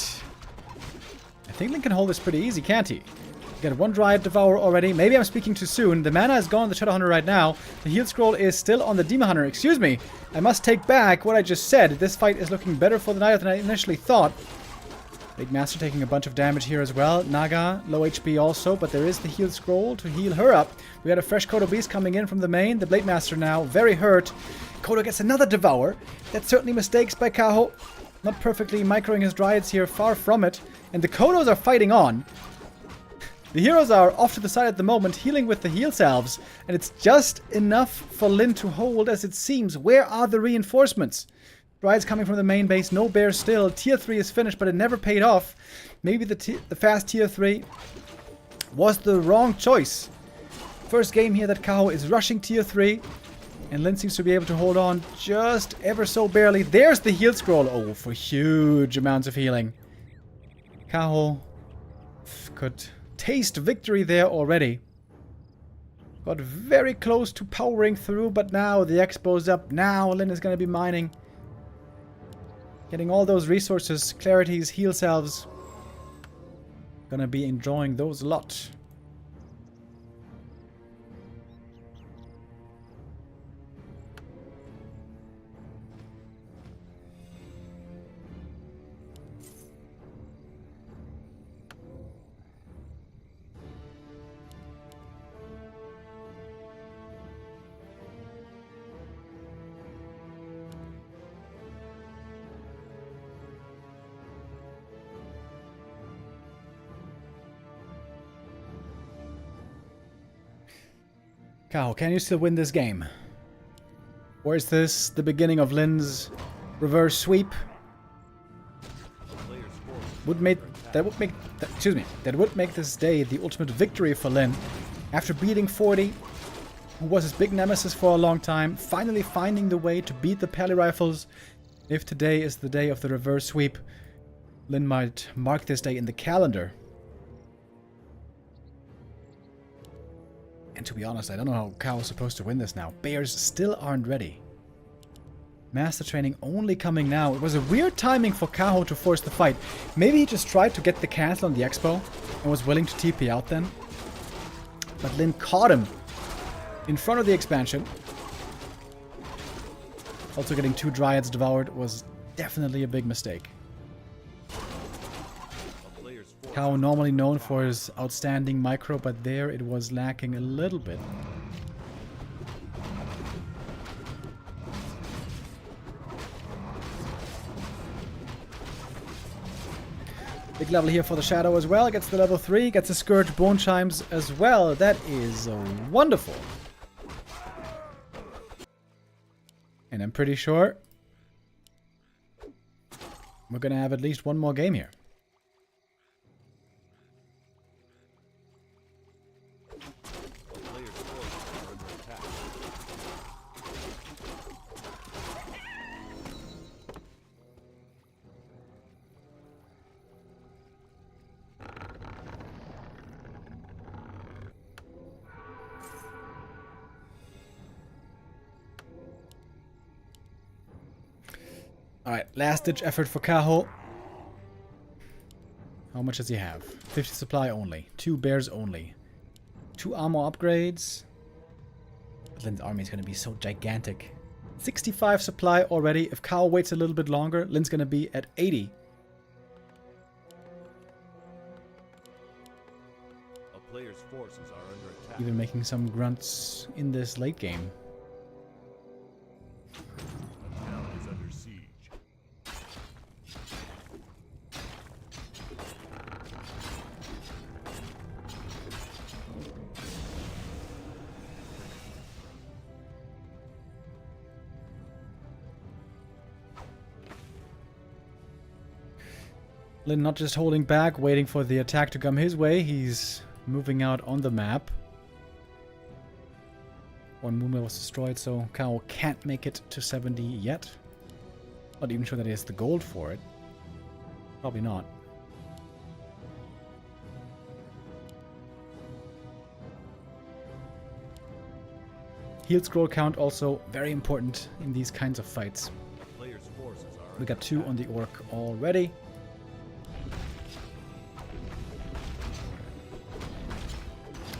I think Link can hold this pretty easy, can't he? Got one Dryad Devour already. Maybe I'm speaking too soon. The mana is gone on the Shadow Hunter right now. The heal scroll is still on the Demon Hunter. Excuse me. I must take back what I just said. This fight is looking better for the Knight than I initially thought. Big Master taking a bunch of damage here as well. Naga, low HP also, but there is the heal scroll to heal her up. We got a fresh Kodo Beast coming in from the main. The Blade Master now very hurt. Kodo gets another Devour. That's certainly mistakes by Kaho. Not perfectly microing his Dryads here, far from it. And the Kodos are fighting on. The heroes are off to the side at the moment, healing with the heal salves. And it's just enough for Lin to hold as it seems. Where are the reinforcements? Dryads coming from the main base, no bears still. Tier 3 is finished, but it never paid off. Maybe the fast Tier 3 was the wrong choice. First game here that Kaho is rushing Tier 3. And Lin seems to be able to hold on just ever so barely. There's the heal scroll. Oh, for huge amounts of healing. Kaho could taste victory there already. Got very close to powering through, but now the expo's up. Now Lin is going to be mining. Getting all those resources, clarities, heal salves. Gonna be enjoying those a lot. Kaho, can you still win this game? Or is this the beginning of Lin's reverse sweep? That would make this day the ultimate victory for Lin. After beating 40, who was his big nemesis for a long time, finally finding the way to beat the Pally Rifles. If today is the day of the reverse sweep, Lin might mark this day in the calendar. And to be honest, I don't know how Kaho is supposed to win this now. Bears still aren't ready. Master training only coming now. It was a weird timing for Kaho to force the fight. Maybe he just tried to get the cancel on the expo and was willing to TP out then. But Lin caught him in front of the expansion. Also getting 2 Dryads devoured was definitely a big mistake. Kaho normally known for his outstanding micro, but there it was lacking a little bit. Big level here for the Shadow as well. Gets the level 3, gets the Scourge Bone Chimes as well. That is wonderful. And I'm pretty sure we're gonna have at least one more game here. Alright, last ditch effort for Kaho. How much does he have? 50 supply only. 2 bears only. 2 armor upgrades. Lin's army is going to be so gigantic. 65 supply already. If Kaho waits a little bit longer, Lin's going to be at 80. A player's forces are under attack. Even making some grunts in this late game. A town is under siege. Lin not just holding back, waiting for the attack to come his way. He's moving out on the map. One movement was destroyed, so Kao can't make it to 70 yet. Not even sure that he has the gold for it. Probably not. Heal scroll count also very important in these kinds of fights. A player's forces are We got 2 on the orc already.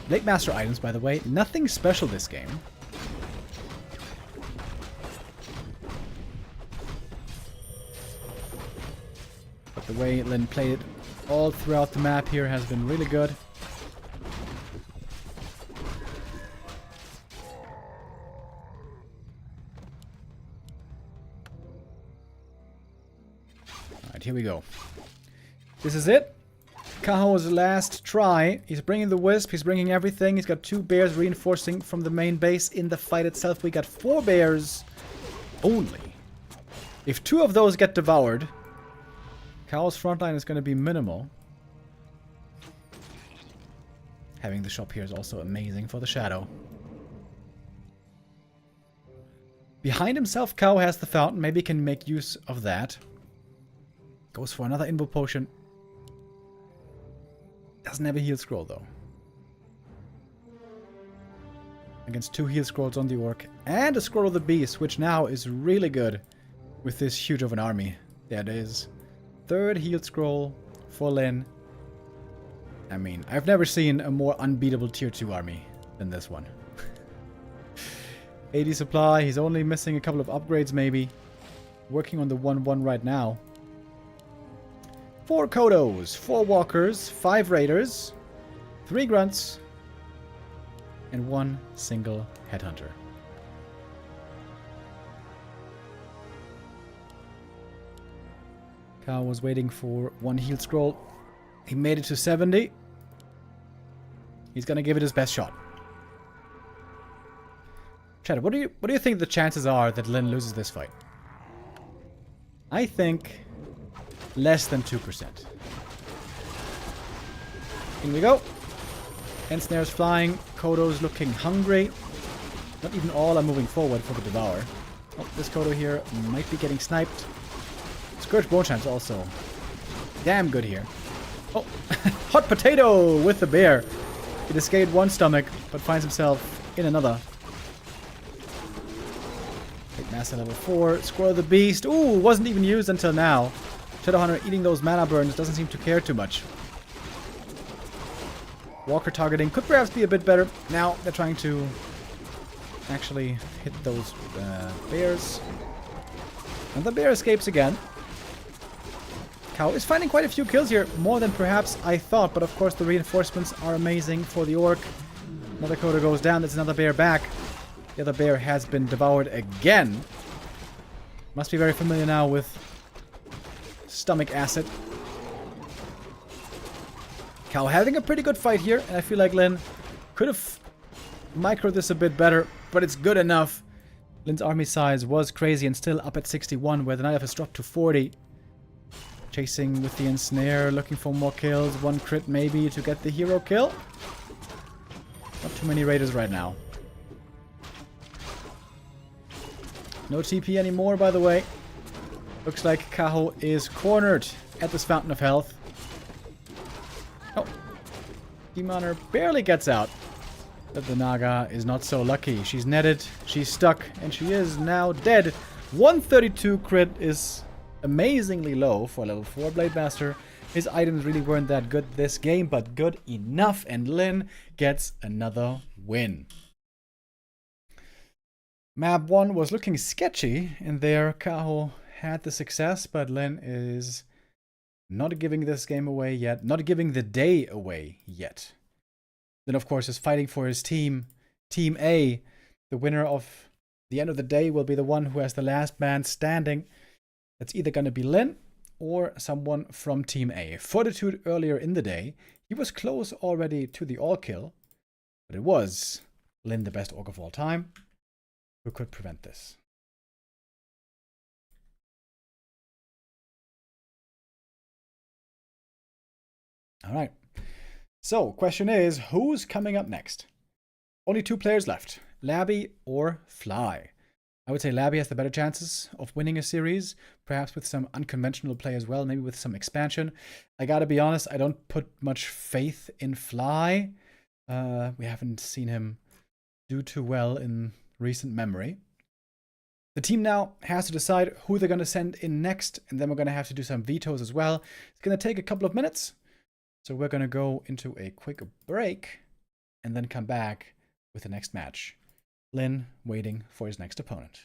Blade Master items, by the way, nothing special this game. But the way Lin played it all throughout the map here has been really good. Alright, here we go. This is it. Kaho's last try. He's bringing the Wisp, he's bringing everything. He's got 2 bears reinforcing from the main base. In the fight itself, we got 4 bears only. If 2 of those get devoured, Kaho's frontline is going to be minimal. Having the shop here is also amazing for the shadow. Behind himself, Kao has the fountain. Maybe he can make use of that. Goes for another Invo Potion. Doesn't have a heal scroll though. Against 2 heal scrolls on the orc and a scroll of the beast, which now is really good with this huge of an army. There it is. 3rd heal scroll for Lin. I mean, I've never seen a more unbeatable tier 2 army than this one. 80 supply. He's only missing a couple of upgrades maybe. Working on the 1-1 right now. 4 Kodos, 4 Walkers, 5 Raiders, 3 Grunts, and 1 single Headhunter. Kao was waiting for 1 heal scroll. He made it to 70. He's gonna give it his best shot. Chad, what do you think the chances are that Lin loses this fight? I think less than 2%. In we go. Ensnare's flying. Kodo's looking hungry. Not even all are moving forward for the Devour. Oh, this Kodo here might be getting sniped. Scourge Bone Chime's also damn good here. Oh, Hot Potato with the bear. It escaped 1 stomach, but finds himself in another. Big Master level 4. Squirrel the Beast. Ooh, wasn't even used until now. Shadowhunter eating those mana burns doesn't seem to care too much. Walker targeting could perhaps be a bit better. Now they're trying to actually hit those bears. And the bear escapes again. Kao is finding quite a few kills here, more than perhaps I thought, but of course the reinforcements are amazing for the orc. Another Kodo goes down, there's another bear back. The other bear has been devoured again. Must be very familiar now with stomach acid. Kao having a pretty good fight here, and I feel like Lin could have microed this a bit better, but it's good enough. Lin's army size was crazy and still up at 61, where the Night Elf has dropped to 40. Chasing with the Ensnare, looking for more kills. 1 crit maybe to get the hero kill. Not too many raiders right now. No TP anymore, by the way. Looks like Kaho is cornered at this Fountain of Health. Oh. Demoner barely gets out. But the Naga is not so lucky. She's netted, she's stuck, and she is now dead. 132 crit is amazingly low for level 4 Blade Master. His items really weren't that good this game, but good enough, and Lin gets another win. Map 1 was looking sketchy, and there Kaho had the success, but Lin is not giving this game away yet, not giving the day away yet. Then of course is fighting for his team, Team A. The winner of the end of the day will be the one who has the last man standing. That's either going to be Lin or someone from Team A. Fortitude earlier in the day, he was close already to the all kill, but it was Lin, the best orc of all time, who could prevent this. All right. So, question is, who's coming up next? Only 2 players left, Labby or Fly. I would say Labby has the better chances of winning a series, perhaps with some unconventional play as well, maybe with some expansion. I gotta be honest, I don't put much faith in Fly. We haven't seen him do too well in recent memory. The team now has to decide who they're going to send in next, and then we're going to have to do some vetoes as well. It's going to take a couple of minutes, so we're going to go into a quick break and then come back with the next match. Lin waiting for his next opponent.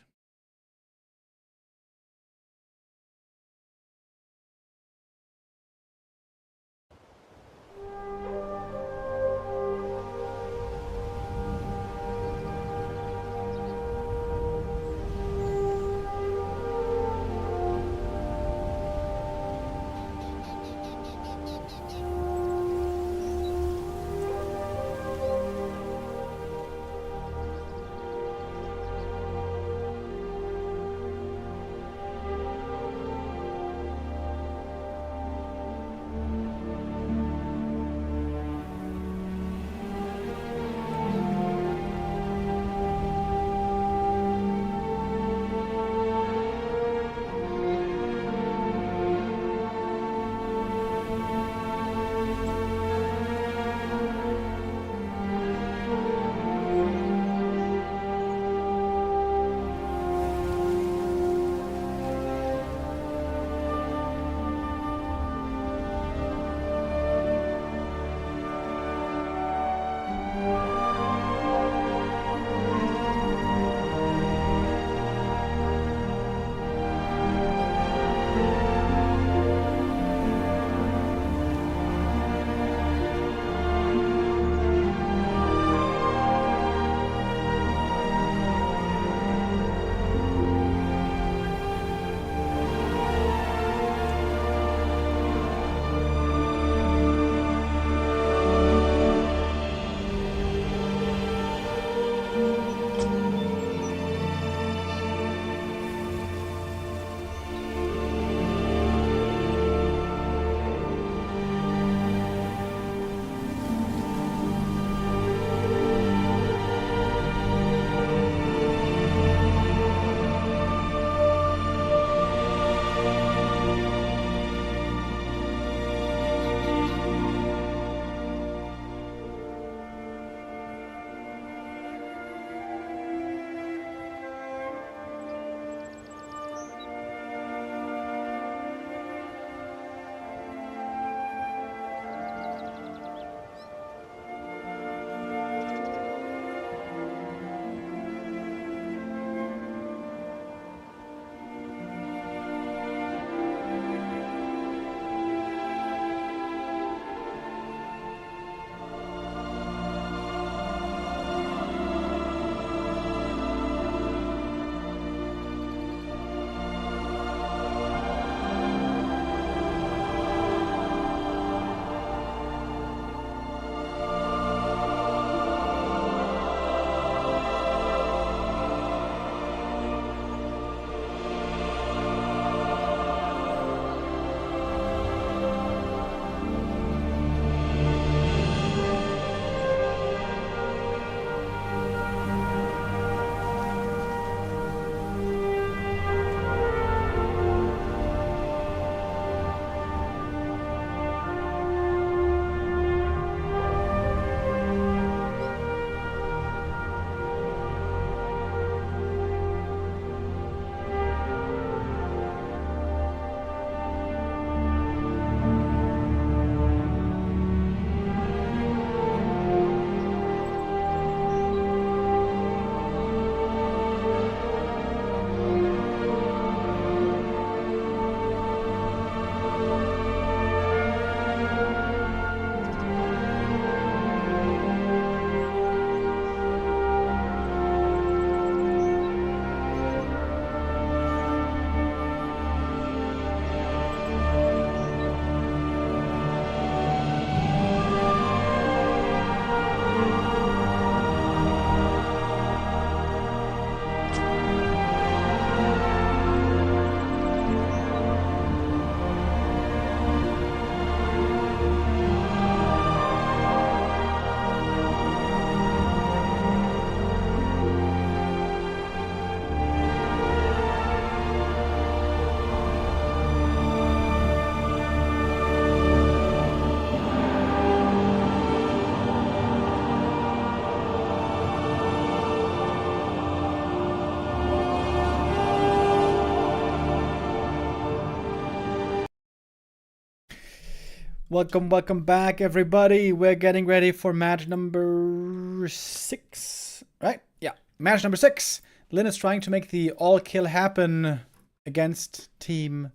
Welcome back, everybody. We're getting ready for match number 6, right? Yeah, match number 6. Lin is trying to make the all kill happen against Team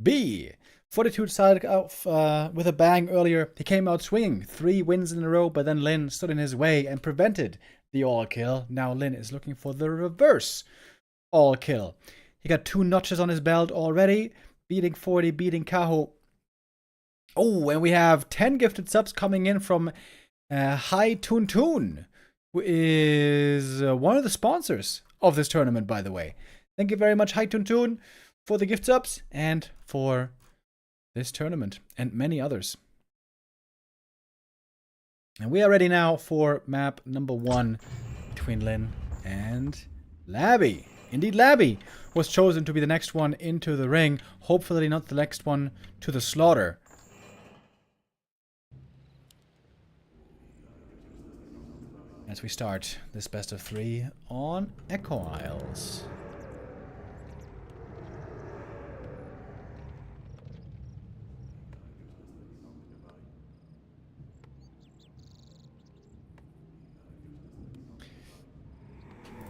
B. Fortitude started off with a bang earlier. He came out swinging 3 wins in a row, but then Lin stood in his way and prevented the all kill. Now Lin is looking for the reverse all kill. He got 2 notches on his belt already, beating 40, beating Kaho. Oh, and we have 10 gifted subs coming in from Hi Toon Toon, who is one of the sponsors of this tournament, by the way. Thank you very much, Hi Toon Toon, for the gift subs and for this tournament and many others. And we are ready now for map number 1 between Lin and Labby. Indeed, Labby was chosen to be the next one into the ring. Hopefully not the next one to the slaughter. As we start this best of 3 on Echo Isles.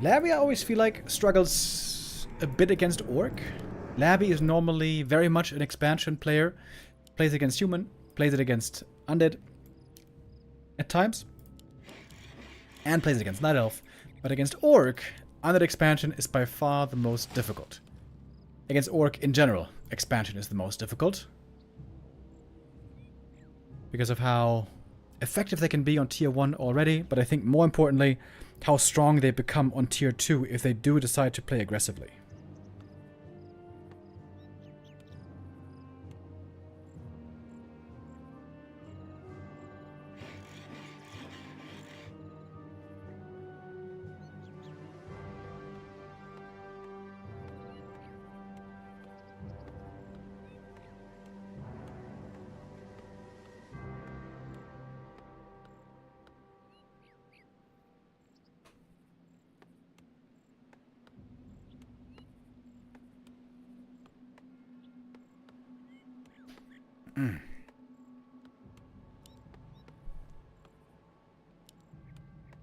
Labby, I always feel like, struggles a bit against Orc. Labby is normally very much an expansion player. Plays against human, plays it against undead at times. And plays it against Night Elf. But against Orc, undead expansion is by far the most difficult. Against Orc in general, expansion is the most difficult. Because of how effective they can be on tier 1 already, but I think more importantly, how strong they become on tier 2 if they do decide to play aggressively.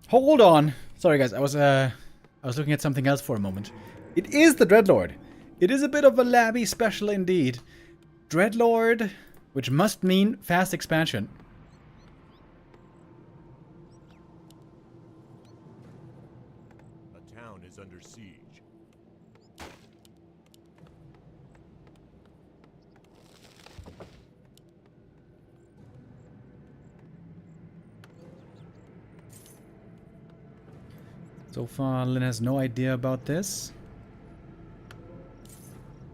Hold on. Sorry guys, I was looking at something else for a moment. It is the Dreadlord. It is a bit of a Labby special indeed. Dreadlord, which must mean fast expansion. A town is under siege. So far, Lin has no idea about this.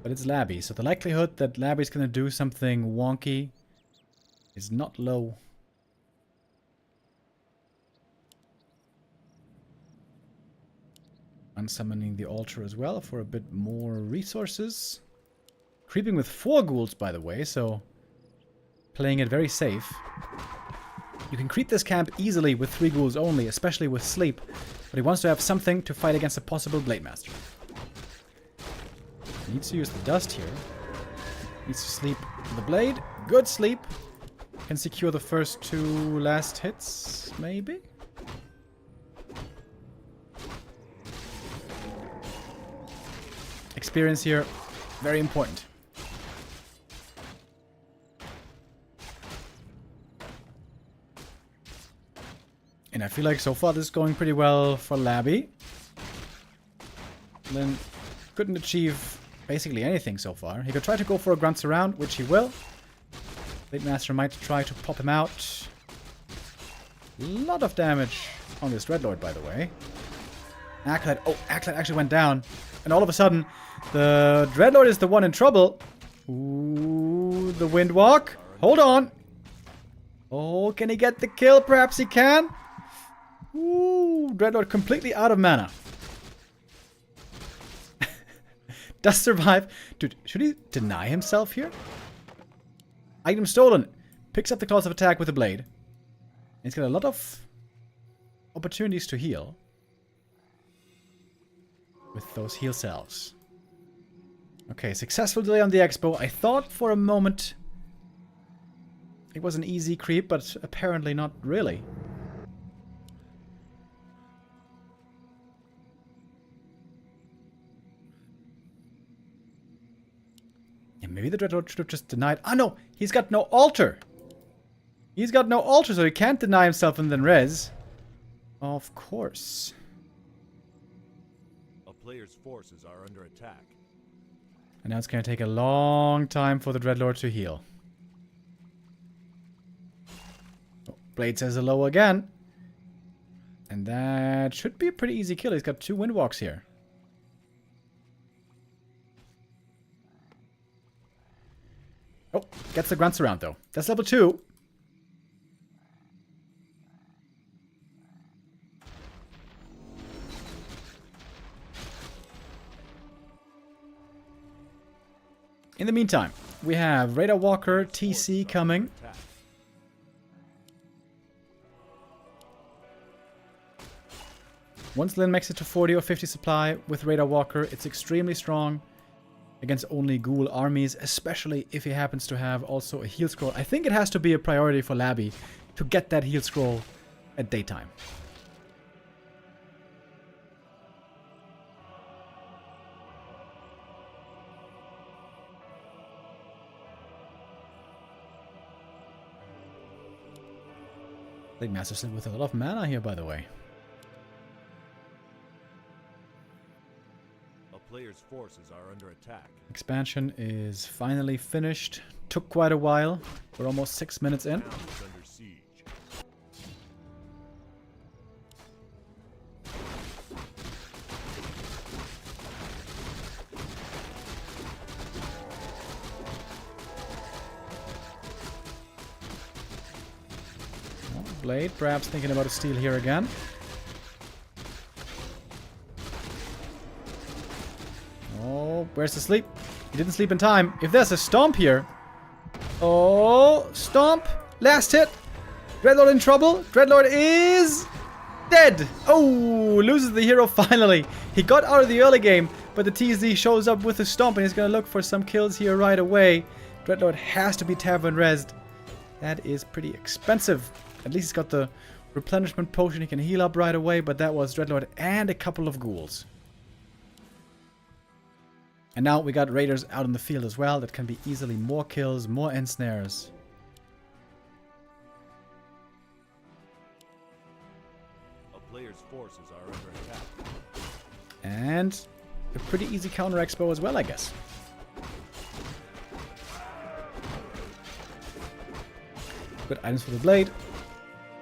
But it's Labby, so the likelihood that Labby's gonna do something wonky is not low. Unsummoning the altar as well for a bit more resources. Creeping with 4 ghouls, by the way, so playing it very safe. You can creep this camp easily with 3 ghouls only, especially with sleep. But he wants to have something to fight against a possible Blade Master. Needs to use the dust here. Needs to sleep the blade. Good sleep. Can secure the first 2 last hits, maybe? Experience here, very important. And I feel like so far this is going pretty well for Labby. Lin couldn't achieve basically anything so far. He could try to go for a grunt surround, which he will. Blade Master might try to pop him out. A lot of damage on this Dreadlord, by the way. Acolyte. Oh, Acolyte actually went down. And all of a sudden, the Dreadlord is the one in trouble. Ooh, the Windwalk. Hold on. Oh, can he get the kill? Perhaps he can. Ooh, Dreadlord completely out of mana. Does survive. Dude, should he deny himself here? Item stolen. Picks up the claws of attack with a blade. He's got a lot of opportunities to heal. With those heal cells. Okay, successful delay on the expo. I thought for a moment It was an easy creep, but apparently not really. Yeah, maybe the Dreadlord should have just denied. Ah, no! He's got no altar! He's got no altar, so he can't deny himself and then res. Of course. A player's forces are under attack. And now it's going to take a long time for the Dreadlord to heal. Oh, Blade says hello again. And that should be a pretty easy kill. He's got 2 Windwalks here. Oh, gets the grunts around though. That's level 2. In the meantime, we have Radar Walker TC coming. Once Lin makes it to 40 or 50 supply with Radar Walker, it's extremely strong against only ghoul armies, especially if he happens to have also a heal scroll. I think it has to be a priority for Labby to get that heal scroll at daytime. Big Master Slip with a lot of mana here, by the way. A player's forces are under attack. Expansion is finally finished. Took quite a while. We're almost 6 minutes in. Town is under siege. Blade, perhaps thinking about a steal here again. Oh, where's the sleep? He didn't sleep in time. If there's a stomp here. Oh, stomp. Last hit. Dreadlord in trouble. Dreadlord is dead. Oh, loses the hero finally. He got out of the early game, but the TZ shows up with a stomp and he's going to look for some kills here right away. Dreadlord has to be tavern rezzed. That is pretty expensive. At least he's got the replenishment potion. He can heal up right away, but that was Dreadlord and a couple of ghouls. And now we got raiders out in the field as well. That can be easily more kills, more ensnares. A player's forces are under attack. And a pretty easy counter expo as well, I guess. Good items for the blade.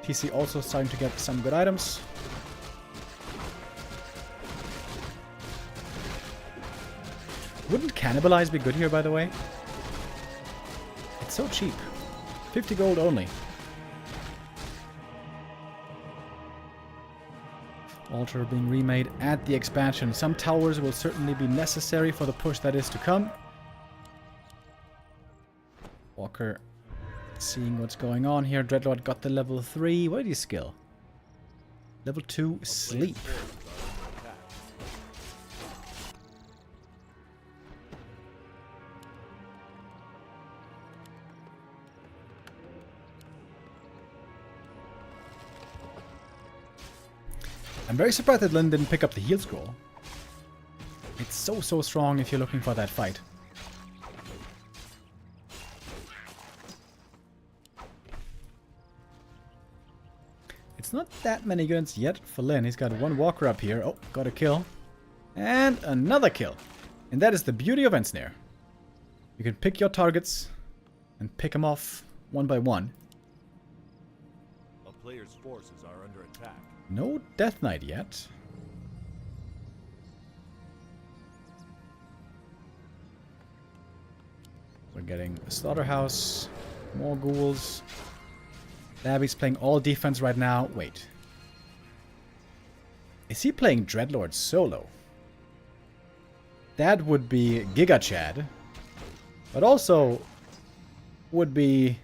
TC also starting to get some good items. Wouldn't Cannibalize be good here, by the way? It's so cheap. 50 gold only. Altar being remade at the expansion. Some towers will certainly be necessary for the push that is to come. Walker seeing what's going on here. Dreadlord got the level 3. What did he skill? Level 2, sleep. I'm very surprised that Lin didn't pick up the heal scroll. It's so strong if you're looking for that fight. It's not that many units yet for Lin. He's got one walker up here. Oh, got a kill. And another kill. And that is the beauty of Ensnare. You can pick your targets and pick them off one by one. A player's forces are under attack. No Death Knight yet. We're getting a slaughterhouse, more ghouls. Labby's playing all defense right now. Wait. Is he playing Dreadlord solo? That would be Giga Chad. But also would be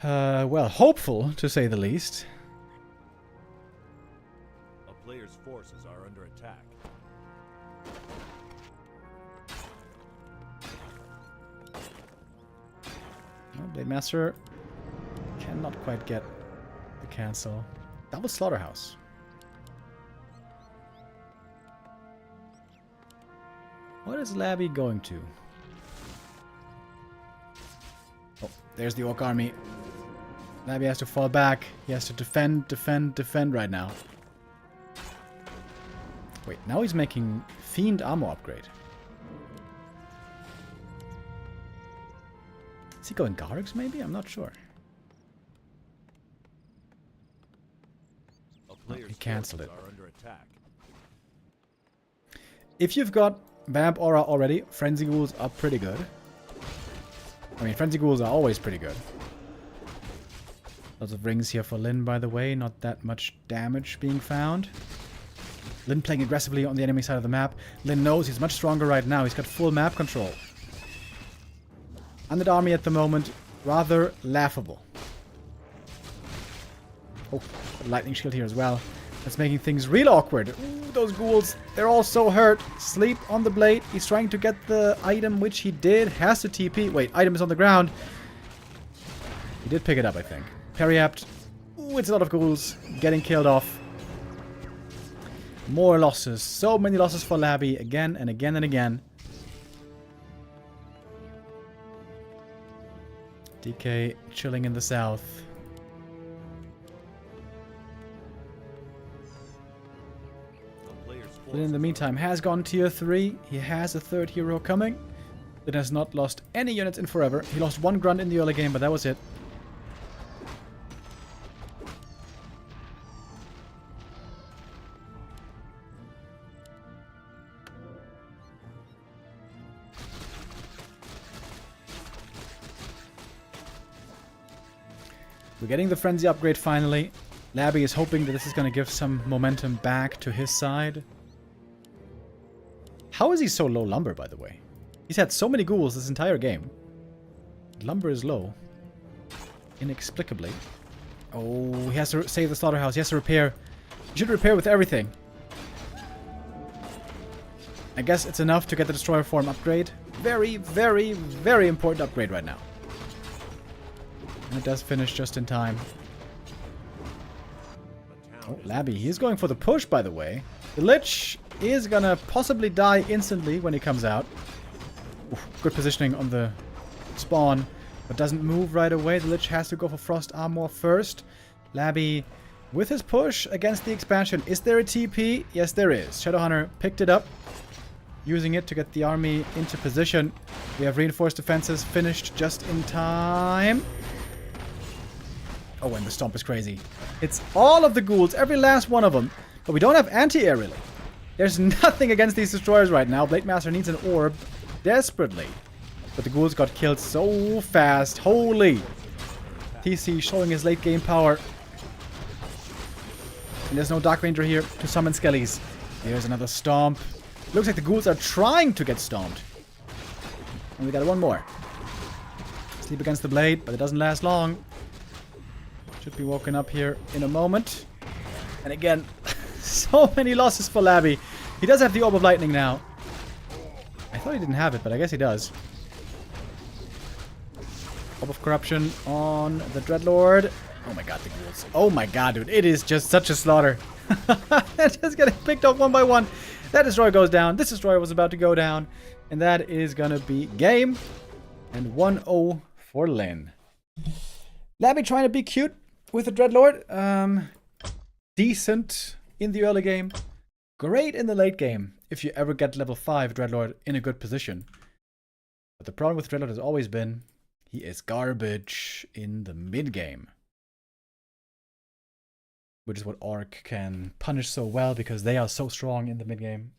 well, hopeful, to say the least. A player's forces are under attack. Blade Master cannot quite get the cancel. Double Slaughterhouse. What is Labby going to? Oh, there's the Orc army. Labby has to fall back. He has to defend, defend, defend right now. Wait, now he's making Fiend armor upgrade. Is he going Gargs maybe? I'm not sure. Oh, he cancelled it. If you've got Vamp Aura already, Frenzy Ghouls are pretty good. I mean, Frenzy Ghouls are always pretty good. Lots of rings here for Lin, by the way. Not that much damage being found. Lin playing aggressively on the enemy side of the map. Lin knows he's much stronger right now. He's got full map control. Undead army at the moment, rather laughable. Oh, lightning shield here as well. That's making things real awkward. Ooh, those ghouls, they're all so hurt. Sleep on the blade. He's trying to get the item, which he did. Has to TP. Wait, item is on the ground. He did pick it up, I think. Periapt. Ooh, it's a lot of ghouls getting killed off. More losses. So many losses for Labby. Again and again and again. DK chilling in the south. But in the meantime has gone tier 3. He has a third hero coming. It has not lost any units in forever. He lost one grunt in the early game, but that was it. We're getting the Frenzy upgrade finally. Labby is hoping that this is going to give some momentum back to his side. How is he so low lumber, by the way? He's had so many ghouls this entire game. Lumber is low. Inexplicably. Oh, he has to save the slaughterhouse. He has to repair. He should repair with everything. I guess it's enough to get the Destroyer form upgrade. Very, very, very important upgrade right now. And it does finish just in time. Oh, Labby, he's going for the push, by the way. The Lich is gonna possibly die instantly when he comes out. Oof, good positioning on the spawn, but doesn't move right away. The Lich has to go for Frost Armor first. Labby with his push against the expansion. Is there a TP? Yes, there is. Shadowhunter picked it up, using it to get the army into position. We have reinforced defenses finished just in time. Oh, and the stomp is crazy. It's all of the ghouls, every last one of them. But we don't have anti-air, really. There's nothing against these destroyers right now. Blade Master needs an orb desperately. But the ghouls got killed so fast. Holy! TC showing his late game power. And there's no Dark Ranger here to summon Skellies. There's another stomp. Looks like the ghouls are trying to get stomped. And we got one more. Sleep against the blade, but it doesn't last long. Should be woken up here in a moment. And again, so many losses for Labby. He does have the Orb of Lightning now. I thought he didn't have it, but I guess he does. Orb of Corruption on the Dreadlord. Oh my god, the ghouls. Oh my god, dude. It is just such a slaughter. They're just getting picked off one by one. That destroyer goes down. This destroyer was about to go down. And that is gonna be game. And 1-0 for Lin. Labby trying to be cute with the Dreadlord. Decent in the early game. Great in the late game if you ever get level 5 Dreadlord in a good position. But the problem with Dreadlord has always been he is garbage in the mid game. Which is what Orc can punish so well because they are so strong in the mid game.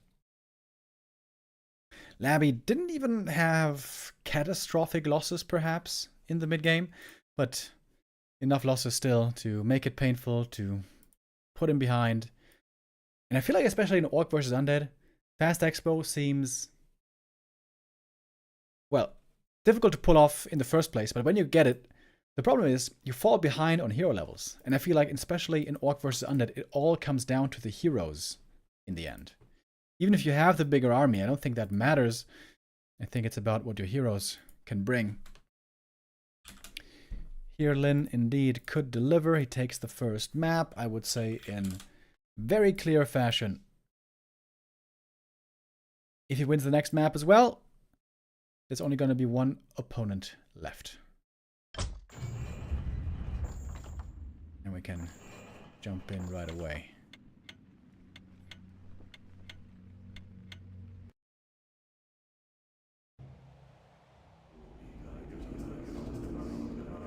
Labby didn't even have catastrophic losses perhaps in the mid game, but enough losses still to make it painful, to put him behind. And I feel like especially in Orc versus Undead, Fast Expo seems, well, difficult to pull off in the first place, but when you get it, the problem is you fall behind on hero levels. And I feel like especially in Orc versus Undead, it all comes down to the heroes in the end. Even if you have the bigger army, I don't think that matters. I think it's about what your heroes can bring. Here Lin indeed could deliver. He takes the first map, I would say, in very clear fashion. If he wins the next map as well, there's only going to be one opponent left. And we can jump in right away.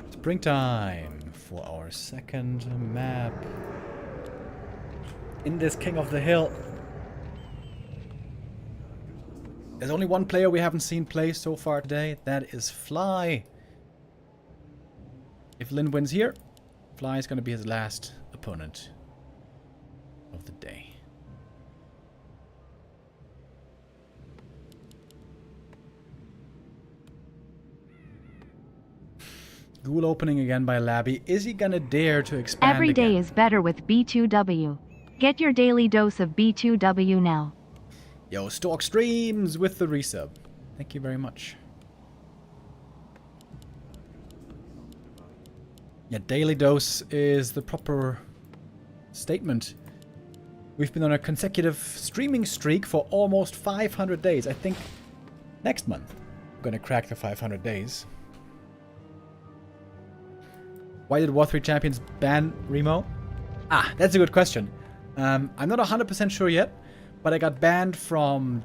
Springtime for our second map in this King of the Hill. There's only one player we haven't seen play so far today. That is Fly. If Lin wins here, Fly is going to be his last opponent of the day. Ghoul opening again by Labby. Is he gonna dare to expand Every day again? is better with B2W. Get your daily dose of B2W now. Yo, Stork Streams with the resub. Thank you very much. Yeah, daily dose is the proper statement. We've been on a consecutive streaming streak for almost 500 days. I think next month we're gonna crack the 500 days. Why did War 3 Champions ban Remo? Ah, that's a good question. I'm not 100% sure yet, but I got banned from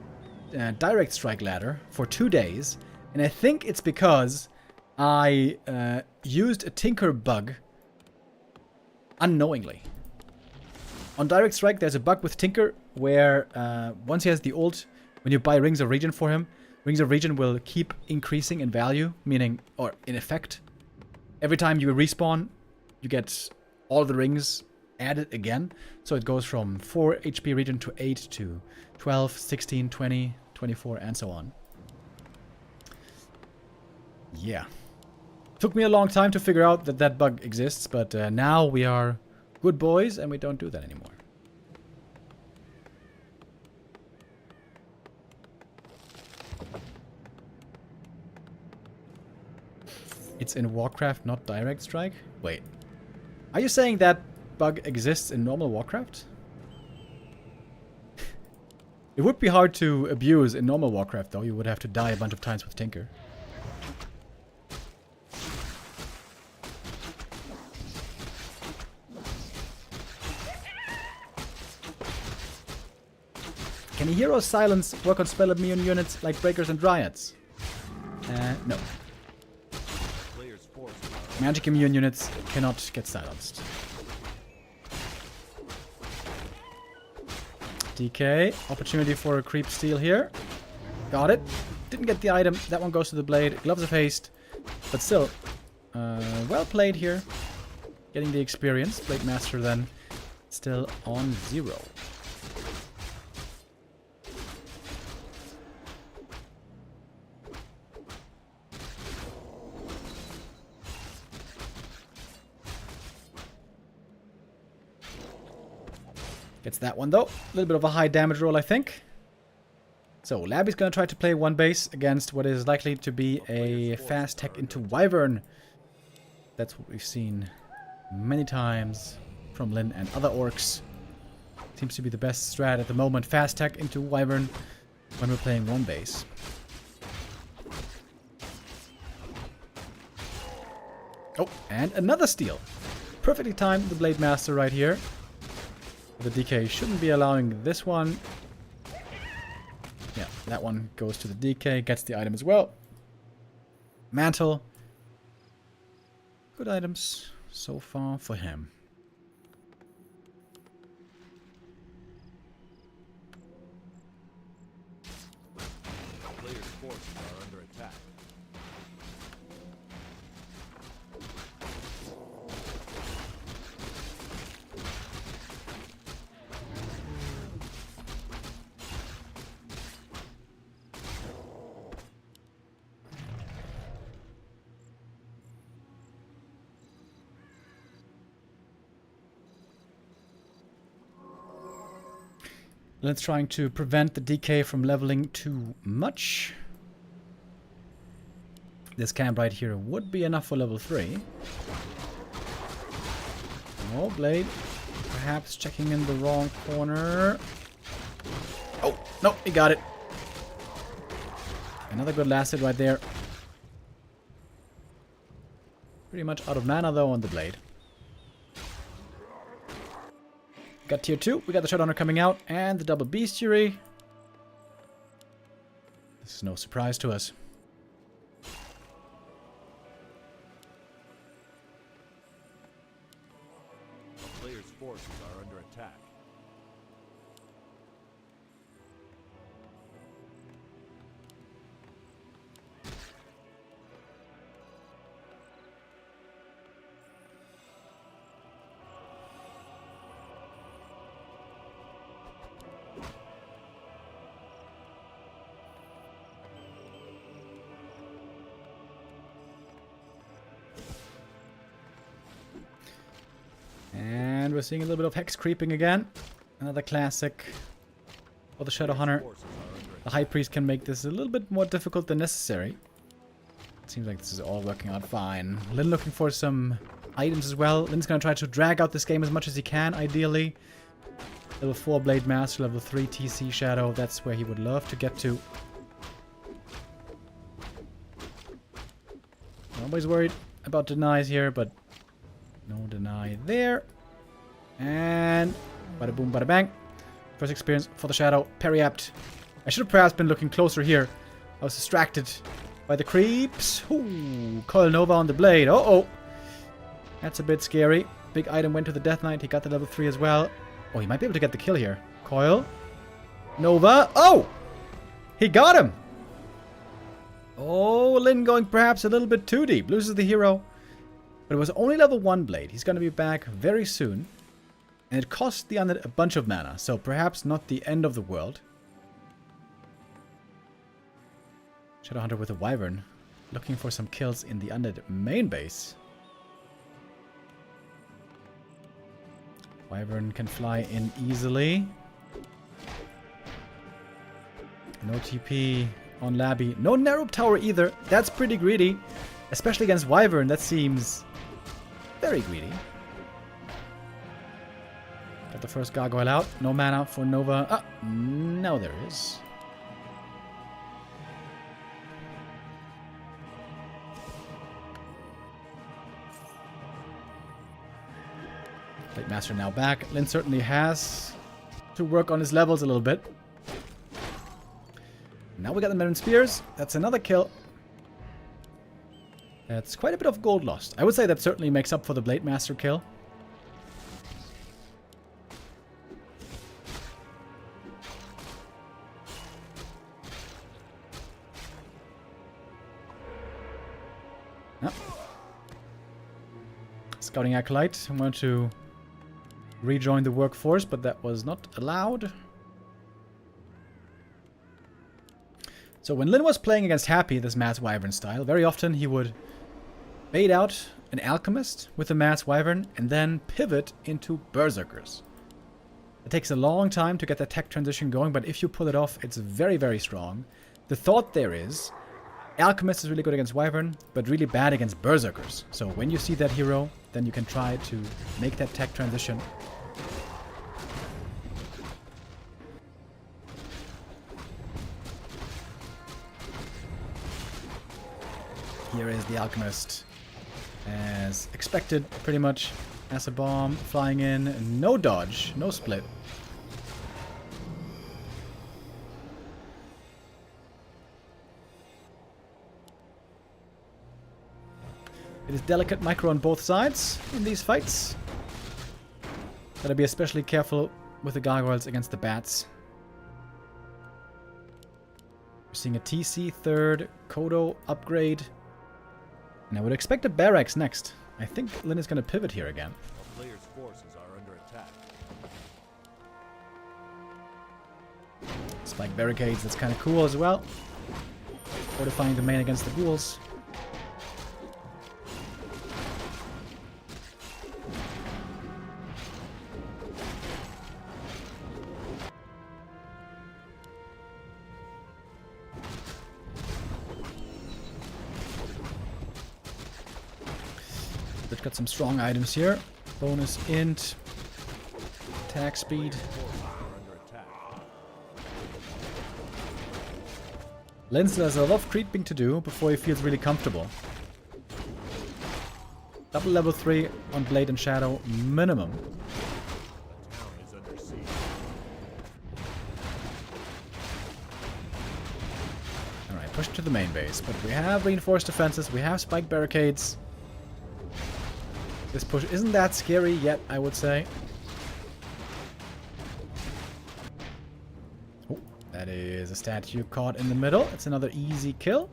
Direct Strike Ladder for 2 days, and I think it's because I used a Tinker bug unknowingly. On Direct Strike, there's a bug with Tinker where once he has the ult, when you buy Rings of Regen for him, Rings of Regen will keep increasing in value, meaning, or in effect, every time you respawn, you get all the rings added again. So it goes from 4 HP regen to 8 to 12, 16, 20, 24, and so on. Yeah. Took me a long time to figure out that that bug exists, but now we are good boys and we don't do that anymore. It's in Warcraft, not Direct Strike? Wait. Are you saying that bug exists in normal Warcraft? It would be hard to abuse in normal Warcraft, though. You would have to die a bunch of times with Tinker. Can a hero's silence work on spell immune units like Breakers and Dryads? No. Magic immune units cannot get silenced. DK. Opportunity for a creep steal here. Got it. Didn't get the item. That one goes to the blade. Gloves of haste. But still, well played here. Getting the experience. Blade Master then still on 0. Gets that one, though. A little bit of a high damage roll, I think. So, Labby's going to try to play one base against what is likely to be a fast tech into Wyvern. That's what we've seen many times from Lin and other orcs. Seems to be the best strat at the moment. Fast tech into Wyvern when we're playing one base. Oh, and another steal. Perfectly timed the Blade Master right here. The DK shouldn't be allowing this one. Yeah, that one goes to the DK, gets the item as well. Mantle. Good items so far for him. Player's forces are under attack. Let's trying to prevent the DK from leveling too much. This camp right here would be enough for level 3. Oh, Blade. Perhaps checking in the wrong corner. Oh, no, he got it. Another good last hit right there. Pretty much out of mana though on the Blade. Got tier 2. We got the Shadowhunter coming out and the double bestiary. This is no surprise to us. A player's forces are under attack. And we're seeing a little bit of Hex creeping again. Another classic for the Shadowhunter. The High Priest can make this a little bit more difficult than necessary. It seems like this is all working out fine. Lin looking for some items as well. Lin's going to try to drag out this game as much as he can, ideally. Level 4 Blade Master, level 3 TC Shadow. That's where he would love to get to. Nobody's worried about denies here, but no deny there. And bada boom, bada bang. First experience for the Shadow. Periapt. I should have perhaps been looking closer here. I was distracted by the creeps. Ooh, Coil Nova on the Blade. Uh-oh. That's a bit scary. Big item went to the Death Knight. He got the level 3 as well. Oh, he might be able to get the kill here. Coil. Nova. Oh! He got him! Oh, Lin going perhaps a little bit too deep. Loses the hero. But it was only level 1 Blade. He's going to be back very soon. And it cost the Undead a bunch of mana. So perhaps not the end of the world. Shadowhunter with a Wyvern. Looking for some kills in the Undead main base. Wyvern can fly in easily. No TP on Labby. No Narrow Tower either. That's pretty greedy. Especially against Wyvern. That seems very greedy. Got the first Gargoyle out. No mana for Nova. Ah, now there is. Blade Master now back. Lin certainly has to work on his levels a little bit. Now we got the Marin Spears. That's another kill. That's quite a bit of gold lost. I would say that certainly makes up for the Blade Master kill. No. Scouting Acolyte. I want to rejoin the workforce, but that was not allowed. So when Lin was playing against Happy, this Mass Wyvern style, very often he would bait out an Alchemist with the Mass Wyvern and then pivot into Berserkers. It takes a long time to get that tech transition going, but if you pull it off, it's very, very strong. The thought there is, Alchemist is really good against Wyvern, but really bad against Berserkers. So when you see that hero, then you can try to make that tech transition. Here is the Alchemist. As expected, pretty much. As a bomb, flying in. No dodge, no split. It is delicate micro on both sides in these fights. Gotta be especially careful with the gargoyles against the bats. We're seeing a TC third, Kodo upgrade. And I would expect a barracks next. I think Lin is gonna pivot here again. A player's forces are under attack. Spike barricades, that's kind of cool as well. Fortifying the main against the ghouls. They've got some strong items here. Bonus int. Attack speed. Forces are under attack. Linz has a lot of creeping to do before he feels really comfortable. Double level 3 on Blade and Shadow minimum. The town is under siege. Alright, push to the main base. But we have reinforced defenses, we have spike barricades. This push isn't that scary yet, I would say. Oh, that is a statue caught in the middle. It's another easy kill.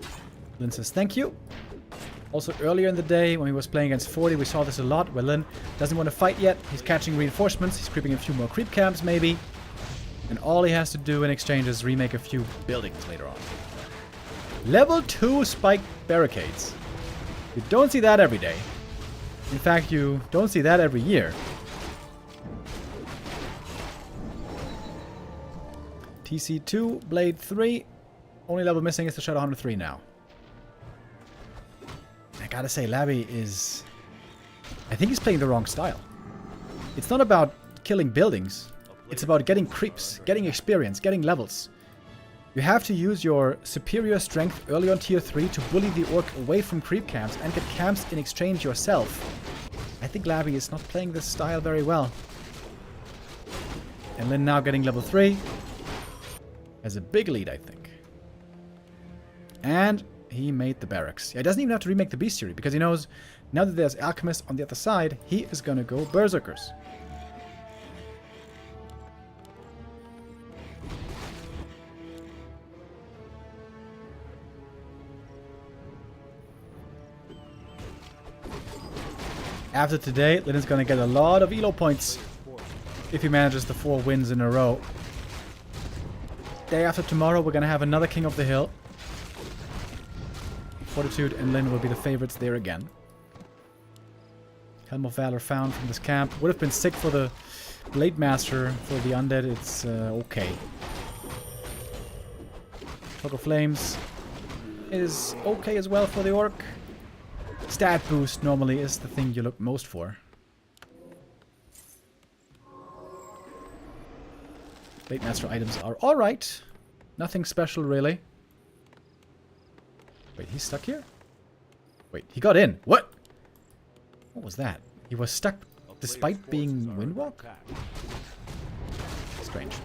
Lin says thank you. Also, earlier in the day, when he was playing against 40, we saw this a lot, where Lin doesn't want to fight yet. He's catching reinforcements. He's creeping a few more creep camps, maybe. And all he has to do in exchange is remake a few buildings later on. Level 2 spike barricades. You don't see that every day. In fact, you don't see that every year. TC2, Blade 3. Only level missing is the Shadowhunter 3 now. I gotta say, Labby is... I think he's playing the wrong style. It's not about killing buildings. It's about getting creeps, getting experience, getting levels. You have to use your superior strength early on tier 3 to bully the orc away from creep camps and get camps in exchange yourself. I think Labby is not playing this style very well. And Lin now getting level 3. Has a big lead, I think. And he made the barracks. Yeah, he doesn't even have to remake the bestiary because he knows now that there's alchemists on the other side, he is gonna go berserkers. After today, Lin is gonna get a lot of elo points if he manages the 4 wins in a row. Day after tomorrow, we're gonna have another King of the Hill. Fortitude and Lin will be the favorites there again. Helm of Valor found from this camp. Would have been sick for the Blade Master. For the Undead, it's okay. Fog of Flames is okay as well for the Orc. Stat boost normally is the thing you look most for. Blade Master items are alright. Nothing special really. Wait, he's stuck here? Wait, he got in. What? What was that? He was stuck despite being Windwalk? Strange.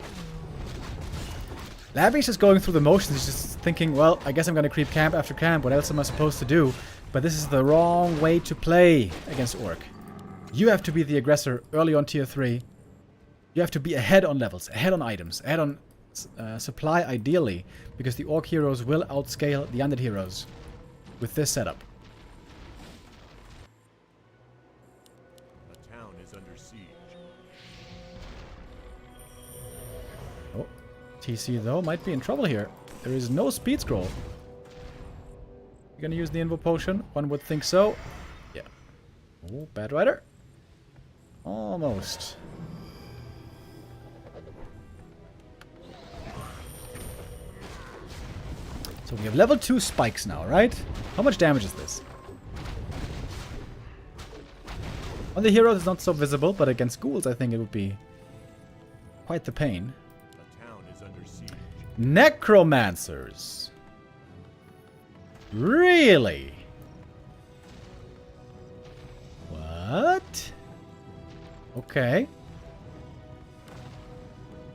Labby's just going through the motions. He's just thinking, well, I guess I'm gonna creep camp after camp. What else am I supposed to do? But this is the wrong way to play against Orc. You have to be the aggressor early on tier 3. You have to be ahead on levels, ahead on items, ahead on supply ideally, because the Orc heroes will outscale the Undead heroes with this setup. The town is under siege. Oh, TC though might be in trouble here. There is no speed scroll. You're gonna use the Invo Potion? One would think so. Yeah. Oh, Bad Rider. Almost. So we have level 2 spikes now, right? How much damage is this? On the heroes it's not so visible, but against ghouls I think it would be quite the pain. The town is under siege. Necromancers. Really? What? Okay.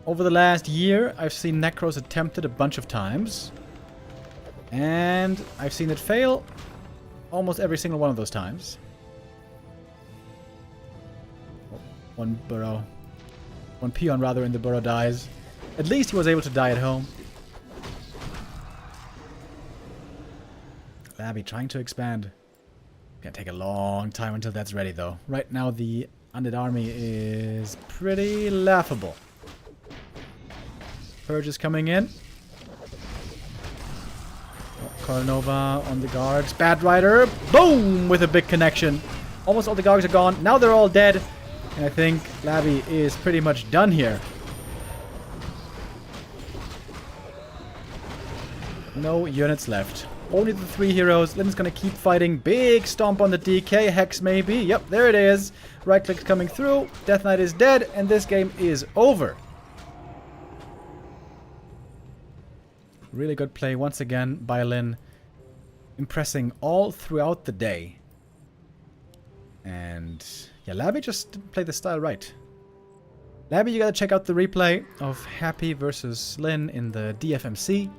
Over the last year, I've seen Necros attempted a bunch of times. And I've seen it fail almost every single one of those times. One burrow. One peon, rather, in the burrow dies. At least he was able to die at home. Labby trying to expand. Gonna take a long time until that's ready, though. Right now, the Undead army is pretty laughable. Purge is coming in. Coronova on the Gargs. Bad Rider. Boom! With a big connection. Almost all the Gargs are gone. Now they're all dead. And I think Labby is pretty much done here. No units left. Only the 3 heroes. Lin's gonna keep fighting. Big stomp on the DK. Hex maybe. Yep, there it is. Right click's coming through. Death Knight is dead, and this game is over. Really good play once again by Lin. Impressing all throughout the day. And yeah, Labby just didn't play the style right. Labby, you gotta check out the replay of Happy versus Lin in the DFMC.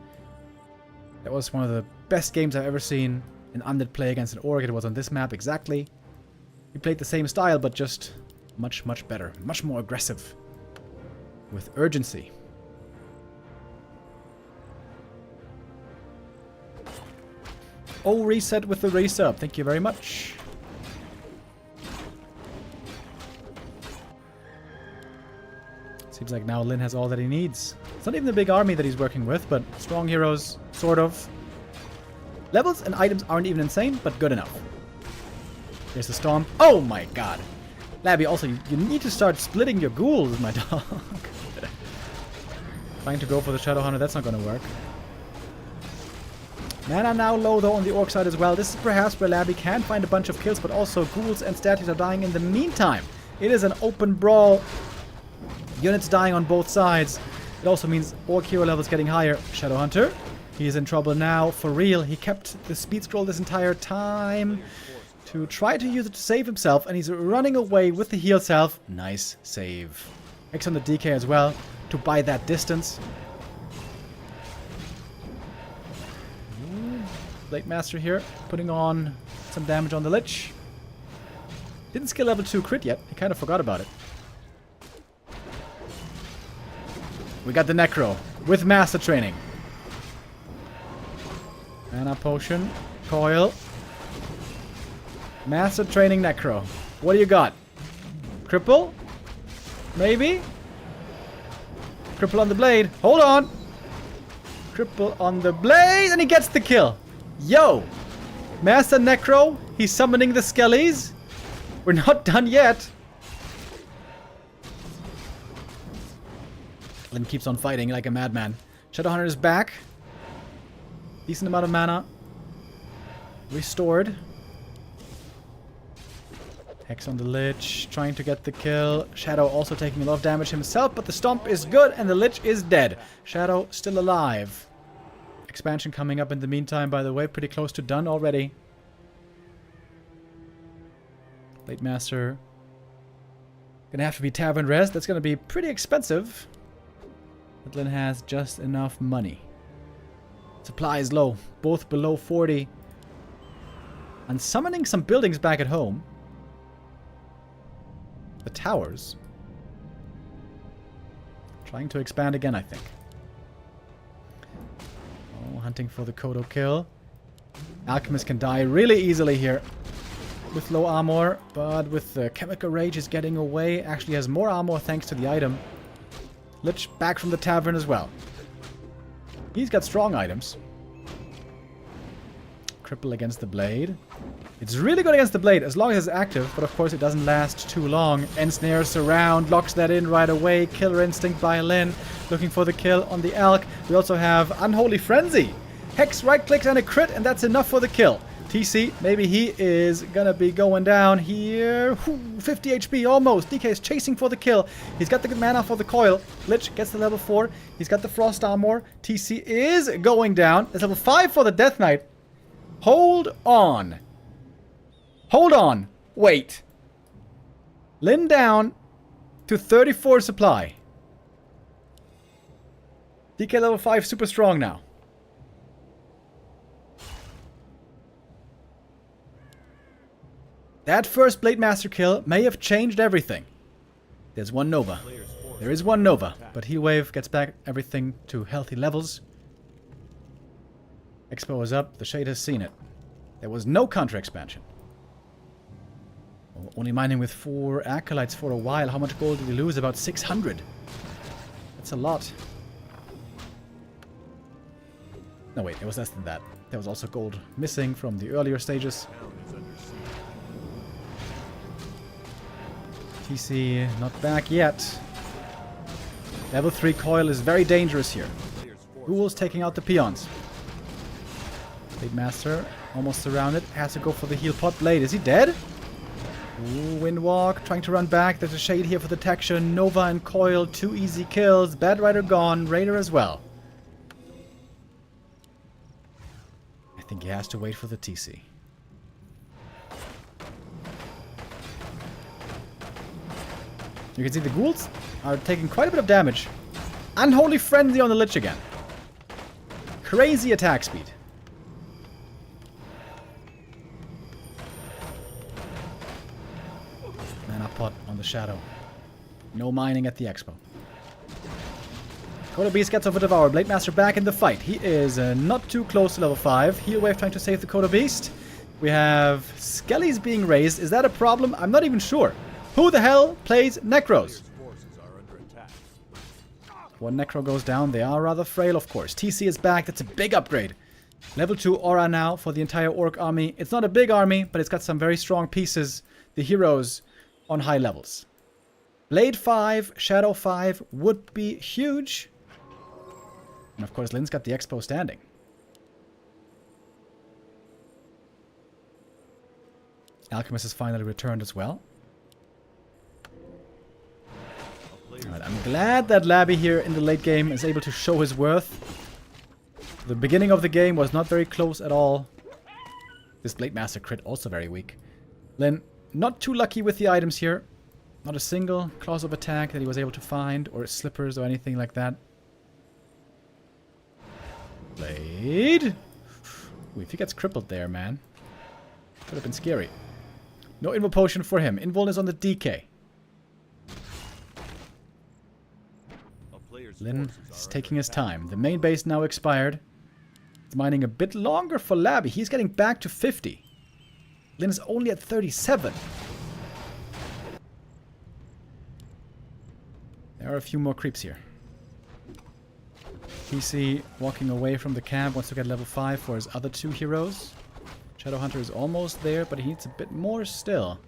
That was one of the best games I've ever seen an undead play against an orc. It was on this map exactly. He played the same style, but just much, much better. Much more aggressive. With urgency. Oh, reset with the resub. Thank you very much. Seems like now Lin has all that he needs. It's not even a big army that he's working with, but strong heroes, sort of. Levels and items aren't even insane, but good enough. Here's the Stomp. Oh my god. Labby, also, you need to start splitting your ghouls, my dog. Trying to go for the Shadow Hunter, that's not gonna work. Mana now low though on the orc side as well. This is perhaps where Labby can find a bunch of kills, but also ghouls and statues are dying in the meantime. It is an open brawl. Units dying on both sides. It also means orc hero levels getting higher. Shadow Hunter. He's in trouble now, for real. He kept the speed scroll this entire time to try to use it to save himself, and he's running away with the heal self. Nice save. X on the DK as well to buy that distance. Blade Master here, putting on some damage on the Lich. Didn't skill level 2 crit yet. He kind of forgot about it. We got the Necro with Master Training. Mana Potion. Coil. Master Training Necro. What do you got? Cripple? Maybe? Cripple on the blade. Hold on. Cripple on the blade. And he gets the kill. Yo! Master Necro. He's summoning the Skellies. We're not done yet. Lin keeps on fighting like a madman. Shadowhunter is back. Decent amount of mana. Restored. Hex on the Lich. Trying to get the kill. Shadow also taking a lot of damage himself, but the Stomp is good and the Lich is dead. Shadow still alive. Expansion coming up in the meantime, by the way. Pretty close to done already. Blade Master. Gonna have to be Tavern Res. That's gonna be pretty expensive. But Lin has just enough money. Supply is low. Both below 40. And summoning some buildings back at home. The towers. Trying to expand again, I think. Oh, hunting for the Kodo kill. Alchemist can die really easily here. With low armor, but with the Chemical Rage is getting away. Actually has more armor thanks to the item. Lich back from the tavern as well. He's got strong items. Cripple against the blade. It's really good against the blade as long as it's active, but of course it doesn't last too long. Ensnare surround, locks that in right away. Killer Instinct by Lin, looking for the kill on the Elk. We also have Unholy Frenzy. Hex right clicks and a crit, and that's enough for the kill. TC, maybe he is gonna be going down here. 50 HP almost. DK is chasing for the kill. He's got the good mana for the coil. Lich gets the level 4. He's got the frost armor. TC is going down. It's level 5 for the Death Knight. Hold on. Hold on. Wait. Lin down to 34 supply. DK level 5 super strong now. That first Blade Master kill may have changed everything. There's one Nova. There is one Nova, but Heat Wave gets back everything to healthy levels. Expo is up. The Shade has seen it. There was no counter expansion. Only mining with 4 Acolytes for a while. How much gold did we lose? About 600. That's a lot. No, wait. It was less than that. There was also gold missing from the earlier stages. TC not back yet. Level 3 coil is very dangerous here. Ghouls taking out the peons. Blade Master, almost surrounded. Has to go for the heal pot. Blade, is he dead? Ooh, Windwalk, trying to run back. There's a Shade here for detection. Nova and Coil, 2 easy kills. Bad Rider gone. Raider as well. I think he has to wait for the TC. You can see the ghouls are taking quite a bit of damage. Unholy Frenzy on the Lich again. Crazy attack speed. Mana pot on the Shadow. No mining at the Expo. Coda Beast gets over Devour. Blade Master back in the fight. He is not too close to level 5. Heal Wave trying to save the Coda Beast. We have Skellies being raised. Is that a problem? I'm not even sure. Who the hell plays Necros? One Necro goes down. They are rather frail, of course. TC is back. That's a big upgrade. Level 2 aura now for the entire Orc army. It's not a big army, but it's got some very strong pieces. The heroes on high levels. Blade 5, Shadow 5 would be huge. And of course, Lin's got the Expo standing. Alchemist has finally returned as well. Alright, I'm glad that Labby here in the late game is able to show his worth. The beginning of the game was not very close at all. This Blade Master crit also very weak. Lin, not too lucky with the items here. Not a single claws of attack that he was able to find, or slippers or anything like that. Blade. Ooh, if he gets crippled there, man. Could have been scary. No Invul Potion for him. Invul is on the DK. Lin is taking his time. The main base now expired. It's mining a bit longer for Labby. He's getting back to 50. Lin is only at 37. There are a few more creeps here. PC walking away from the camp, wants to get level 5 for his other 2 heroes. Shadowhunter is almost there, but he needs a bit more still.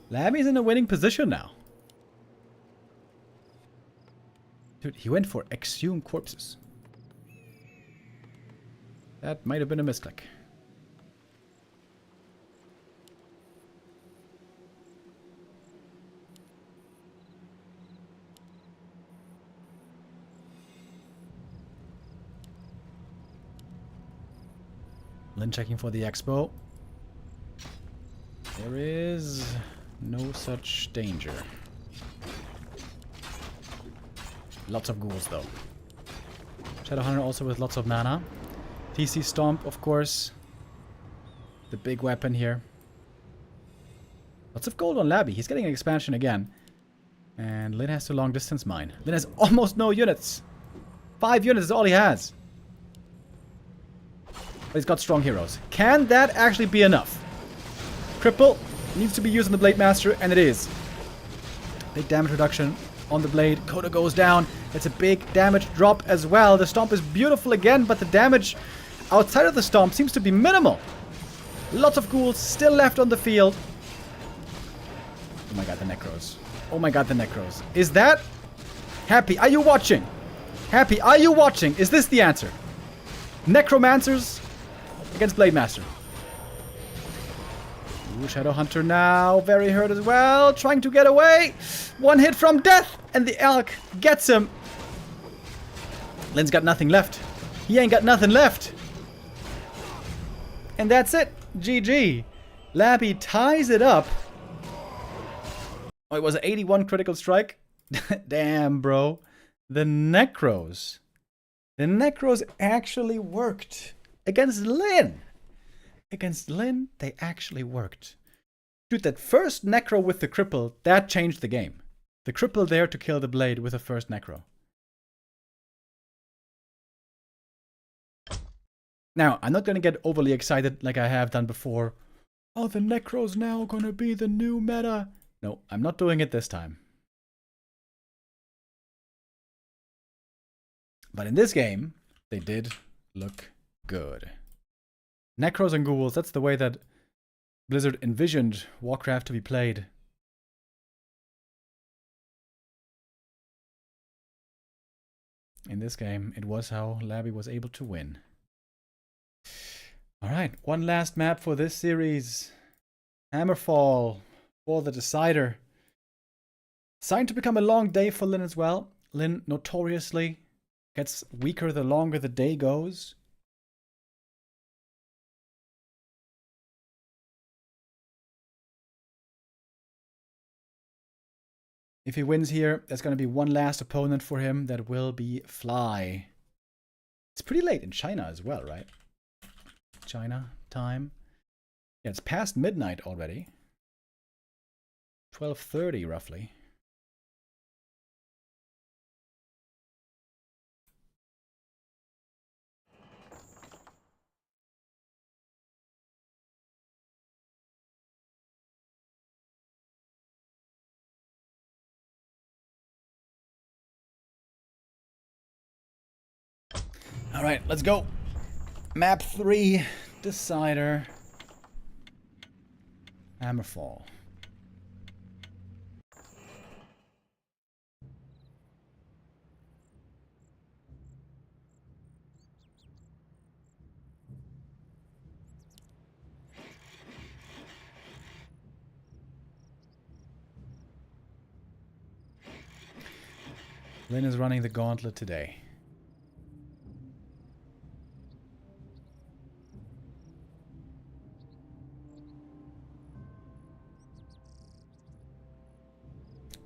Labby's in a winning position now. Dude, he went for exhumed corpses. That might have been a misclick. Lin checking for the Expo. There is no such danger. Lots of ghouls though. Shadowhunter also with lots of mana. TC Stomp, of course. The big weapon here. Lots of gold on Labby. He's getting an expansion again. And Lin has to long distance mine. Lin has almost no units. 5 units is all he has. But he's got strong heroes. Can that actually be enough? Cripple needs to be used on the Blade Master, and it is. Big damage reduction on the Blade. Coda goes down. It's a big damage drop as well. The Stomp is beautiful again, but the damage outside of the Stomp seems to be minimal. Lots of ghouls still left on the field. Oh my god, the Necros. Oh my god, the Necros. Is that... Happy, are you watching? Happy, are you watching? Is this the answer? Necromancers against Blade Master. Ooh, Shadowhunter now. Very hurt as well. Trying to get away. One hit from death. And the Elk gets him. Lin's got nothing left. He ain't got nothing left. And that's it. GG. Labby ties it up. Oh, it was an 81 critical strike. Damn, bro. The Necros. The Necros actually worked. Against Lin. Against Lin, they actually worked. Dude, that first Necro with the cripple, that changed the game. The cripple there to kill the Blade with the first Necro. Now, I'm not going to get overly excited like I have done before. Oh, the Necro's now going to be the new meta. No, I'm not doing it this time. But in this game, they did look good. Necros and ghouls, that's the way that Blizzard envisioned Warcraft to be played. In this game, it was how Labby was able to win. Alright, one last map for this series. Hammerfall for the decider. Signed to become a long day for Lin as well. Lin notoriously gets weaker the longer the day goes. If he wins here, there's going to be one last opponent for him. That will be Fly. It's pretty late in China as well, right? China time. Yeah, it's past midnight already. 12:30 roughly. All right, let's go. Map 3, decider. Hammerfall. Lin is running the gauntlet today.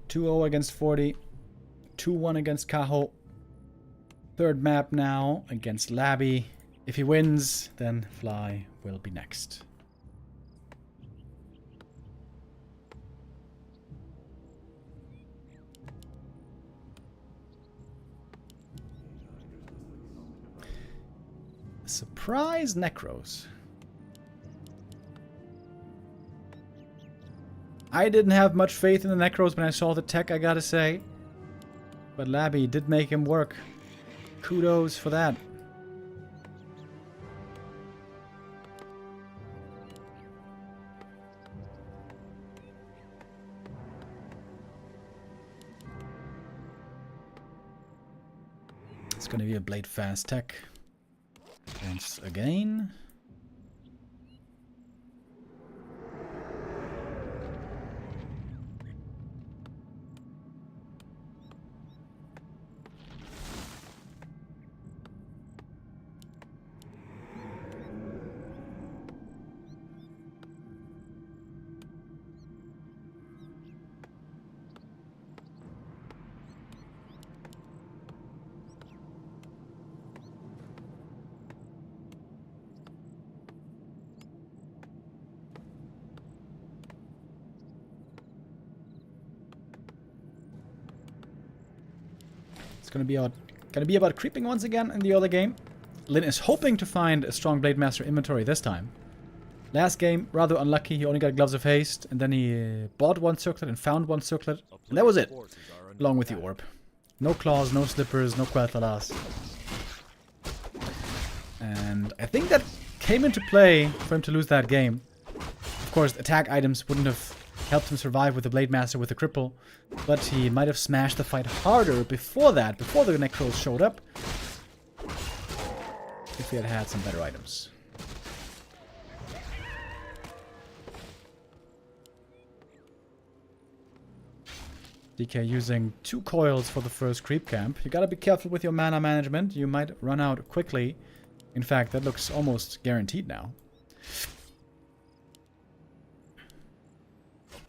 (2-0) against 40. 2-1 against Kaho. Third map now against Labby. If he wins, then Fly will be next. Surprise Necros. I didn't have much faith in the Necros when I saw the tech, I gotta say. But Labby did make him work. Kudos for that. It's gonna be a blade fast tech. Once again. Gonna be about creeping once again in the other game. Lin is hoping to find a strong Blade Master inventory this time. Last game, rather unlucky. He only got Gloves of Haste, and then he bought one circlet and found one circlet, and that was it. Along with the orb. No claws, no slippers, no Quel'Thalas. And I think that came into play for him to lose that game. Of course, attack items wouldn't have helped him survive with the Blade Master with the cripple, but he might have smashed the fight harder before that, before the Necros showed up, if he had had some better items. DK using 2 coils for the first creep camp. You gotta be careful with your mana management, you might run out quickly. In fact, that looks almost guaranteed now.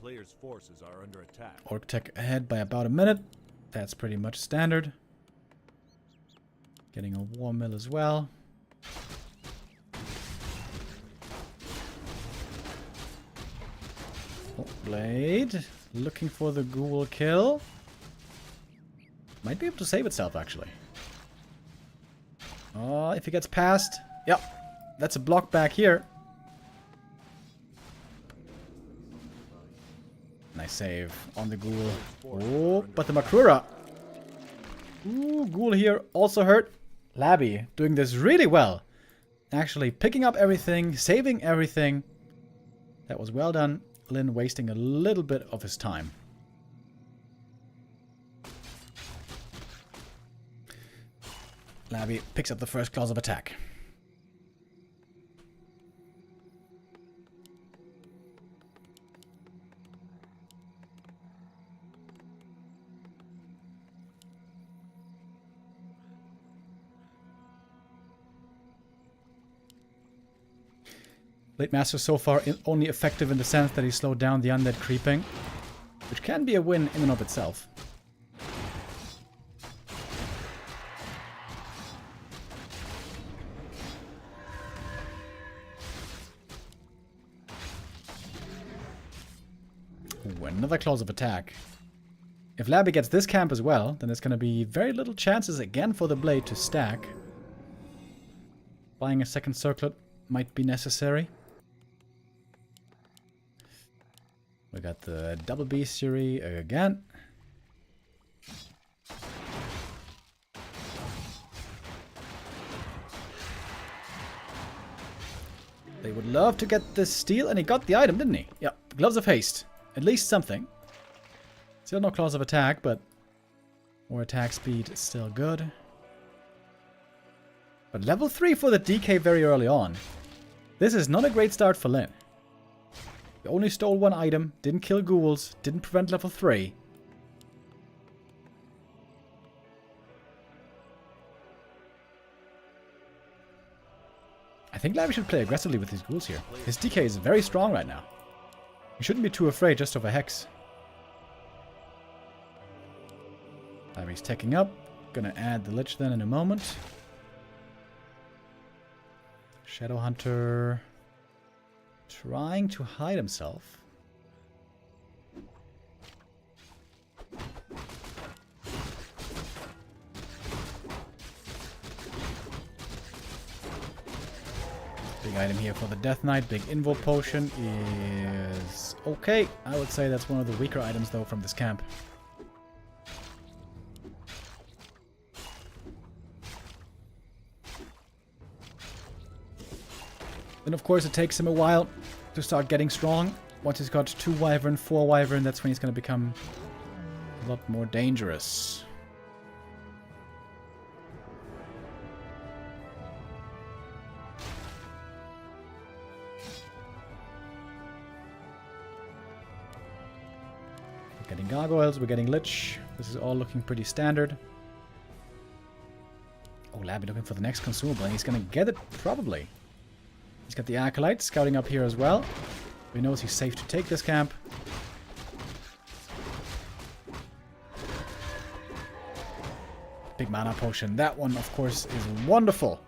Players' forces are under attack. Orc tech ahead by about a minute. That's pretty much standard. Getting a war mill as well. Oh, Blade. Looking for the ghoul kill. Might be able to save itself, actually. Oh, if he gets past. Yep. That's a block back here. Nice save on the ghoul. Oh, but the Makrura. Ooh, ghoul here also hurt. Labby doing this really well. Actually picking up everything, saving everything. That was well done. Lin wasting a little bit of his time. Labby picks up the first clause of attack. Blade Master so far only effective in the sense that he slowed down the undead creeping, which can be a win in and of itself. Ooh, another clause of attack. If Labby gets this camp as well, then there's going to be very little chances again for the blade to stack. Buying a second circlet might be necessary. We got the double B series again. They would love to get the steal, and he got the item, didn't he? Yeah, Gloves of Haste. At least something. Still no claws of attack, but more attack speed is still good. But level 3 for the DK very early on. This is not a great start for Lin. He only stole one item, didn't kill ghouls, didn't prevent level 3. I think Labby should play aggressively with these ghouls here. His DK is very strong right now. He shouldn't be too afraid just of a hex. Labby's teching up. Gonna add the Lich then in a moment. Shadowhunter trying to hide himself. Big item here for the Death Knight. Big Invo Potion is okay. I would say that's one of the weaker items though from this camp. Then of course it takes him a while to start getting strong. Once he's got 2 Wyvern, 4 Wyvern, that's when he's going to become a lot more dangerous. We're getting Gargoyles, we're getting Lich. This is all looking pretty standard. Oh, Labby looking for the next consumable, and he's going to get it probably. He's got the Acolyte scouting up here as well. He knows he's safe to take this camp. Big mana potion. That one, of course, is wonderful.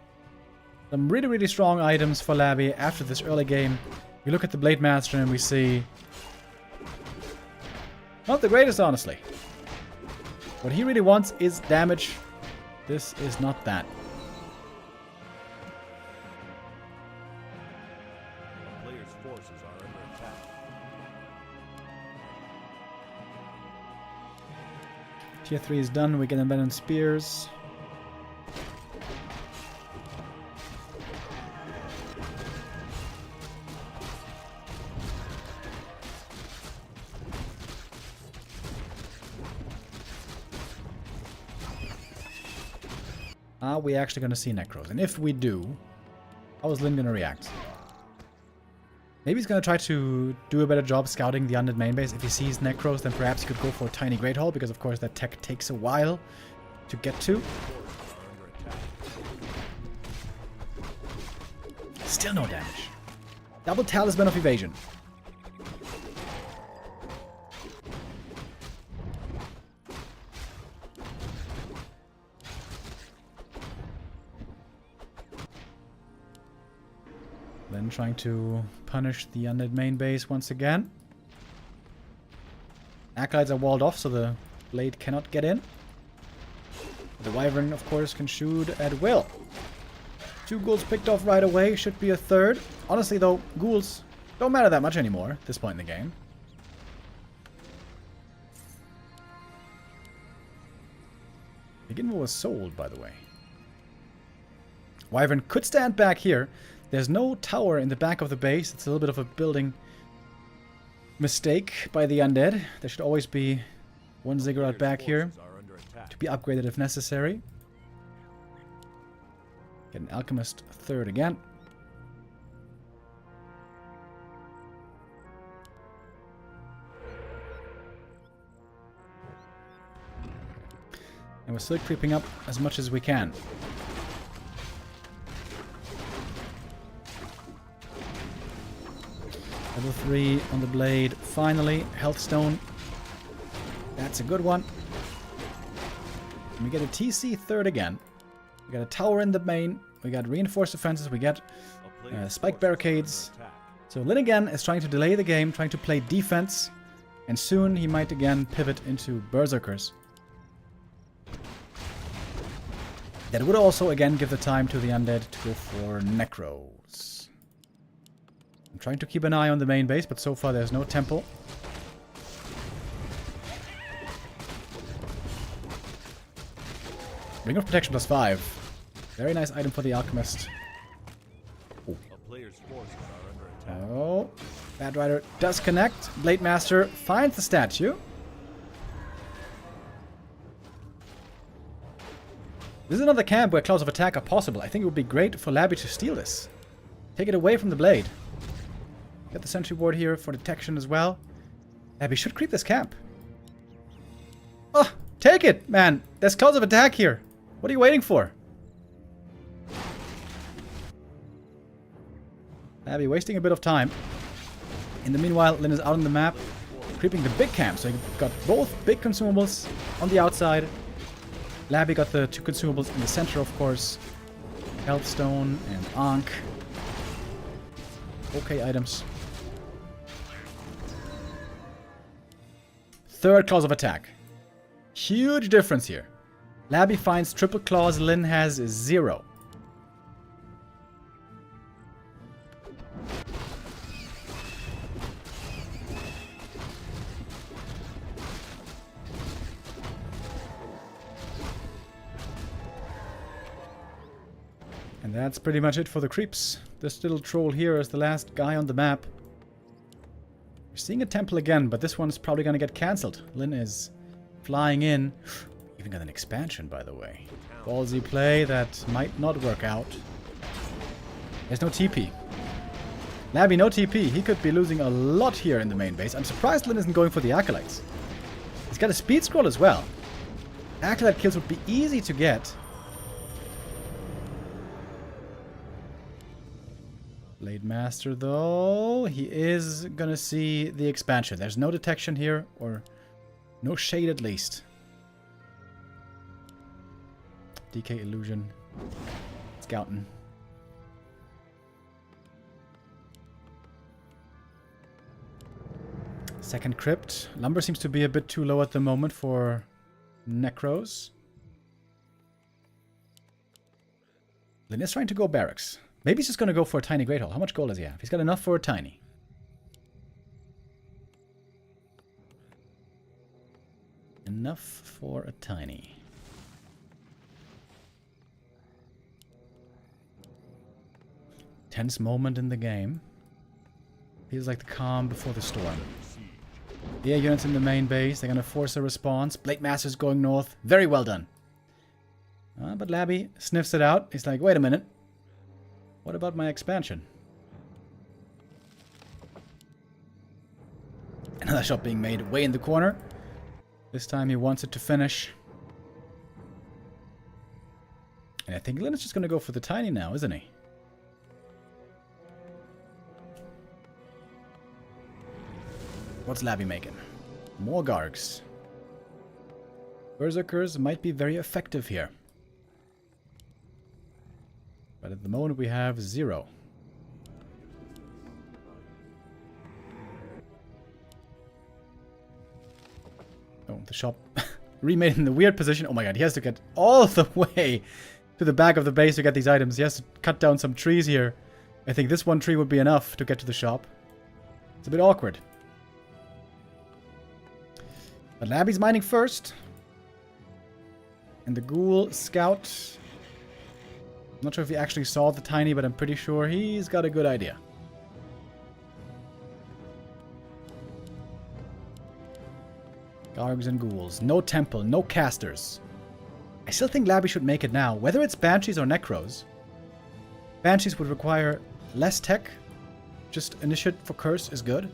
Some really, really strong items for Labby after this early game. We look at the Blade Master and we see... not the greatest, honestly. What he really wants is damage. This is not that. Forces are under attack. Tier 3 is done. We get Envenom Spears. Are we actually going to see Necros? And if we do, how is Lin going to react? Maybe he's going to try to do a better job scouting the undead main base. If he sees Necros, then perhaps he could go for a Tiny Great Hall, because of course that tech takes a while to get to. Still no damage. Double Talisman of Evasion. Then trying to punish the undead main base once again. Acolytes are walled off, so the blade cannot get in. The Wyvern, of course, can shoot at will. 2 ghouls picked off right away. Should be a third. Honestly, though, ghouls don't matter that much anymore at this point in the game. The Ginvo was sold, by the way. Wyvern could stand back here. There's no tower in the back of the base. It's a little bit of a building mistake by the undead. There should always be 1 ziggurat back here to be upgraded if necessary. Get an Alchemist third again. And we're still creeping up as much as we can. Level 3 on the blade. Finally, health stone. That's a good one. And we get a TC third again. We got a tower in the main. We got reinforced defenses. We get spike barricades. So Lin again is trying to delay the game, trying to play defense. And soon he might again pivot into berserkers. That would also again give the time to the undead to go for necros. I'm trying to keep an eye on the main base, but so far there's no temple. Ring of Protection +5. Very nice item for the Alchemist. Oh. Oh. Bad Rider does connect. Blade Master finds the statue. This is another camp where clouds of attack are possible. I think it would be great for Labby to steal this. Take it away from the blade. Get the sentry ward here for detection as well. Labby should creep this camp. Oh, take it, man. There's clouds of attack here. What are you waiting for? Labby wasting a bit of time. In the meanwhile, Lin is out on the map, creeping the big camp. So he got both big consumables on the outside. Labby got the 2 consumables in the center, of course. Health Stone and Ankh. Okay items. Third claws of attack. Huge difference here. Labby finds triple claws, Lin has 0. And that's pretty much it for the creeps. This little troll here is the last guy on the map. We're seeing a temple again, but this one's probably going to get cancelled. Lin is flying in. Even got an expansion, by the way. Ballsy play that might not work out. There's no TP. Labby, no TP. He could be losing a lot here in the main base. I'm surprised Lin isn't going for the Acolytes. He's got a speed scroll as well. Acolyte kills would be easy to get. Blade Master, though, he is gonna see the expansion. There's no detection here, or no shade at least. DK Illusion. Scouting. Second Crypt. Lumber seems to be a bit too low at the moment for Necros. Lin is trying to go barracks. Maybe he's just going to go for a tiny Great Hall. How much gold does he have? He's got enough for a tiny. Enough for a tiny. Tense moment in the game. Feels like the calm before the storm. The air units in the main base. They're going to force a response. Blade Master's going north. Very well done. But Labby sniffs it out. He's like, wait a minute. What about my expansion? Another shot being made way in the corner. This time he wants it to finish. And I think Lin is just going to go for the tiny now, isn't he? What's Labby making? More Gargs. Berserkers might be very effective here. But at the moment we have 0. Oh, the shop remade in the weird position. Oh my god, he has to get all the way to the back of the base to get these items. He has to cut down some trees here. I think this one tree would be enough to get to the shop. It's a bit awkward. But Labby's mining first. And the Ghoul Scout... I'm not sure if he actually saw the tiny, but I'm pretty sure he's got a good idea. Gargs and Ghouls. No temple, no casters. I still think Labby should make it now. Whether it's Banshees or Necros, Banshees would require less tech. Just Initiate for Curse is good.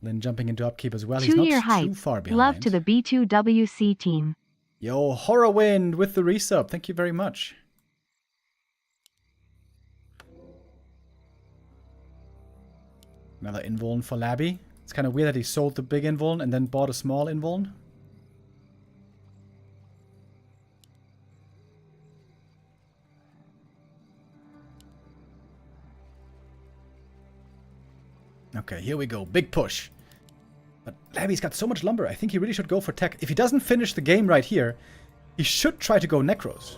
Then jumping into upkeep as well. He's not 2-year too hype. far behind. Love to the B2WC team. Yo, Horrorwind with the resub. Thank you very much. Another invuln for Labby. It's kind of weird that he sold the big invuln and then bought a small invuln. Okay, here we go. Big push. But Labby's got so much lumber. I think he really should go for tech. If he doesn't finish the game right here, he should try to go Necros.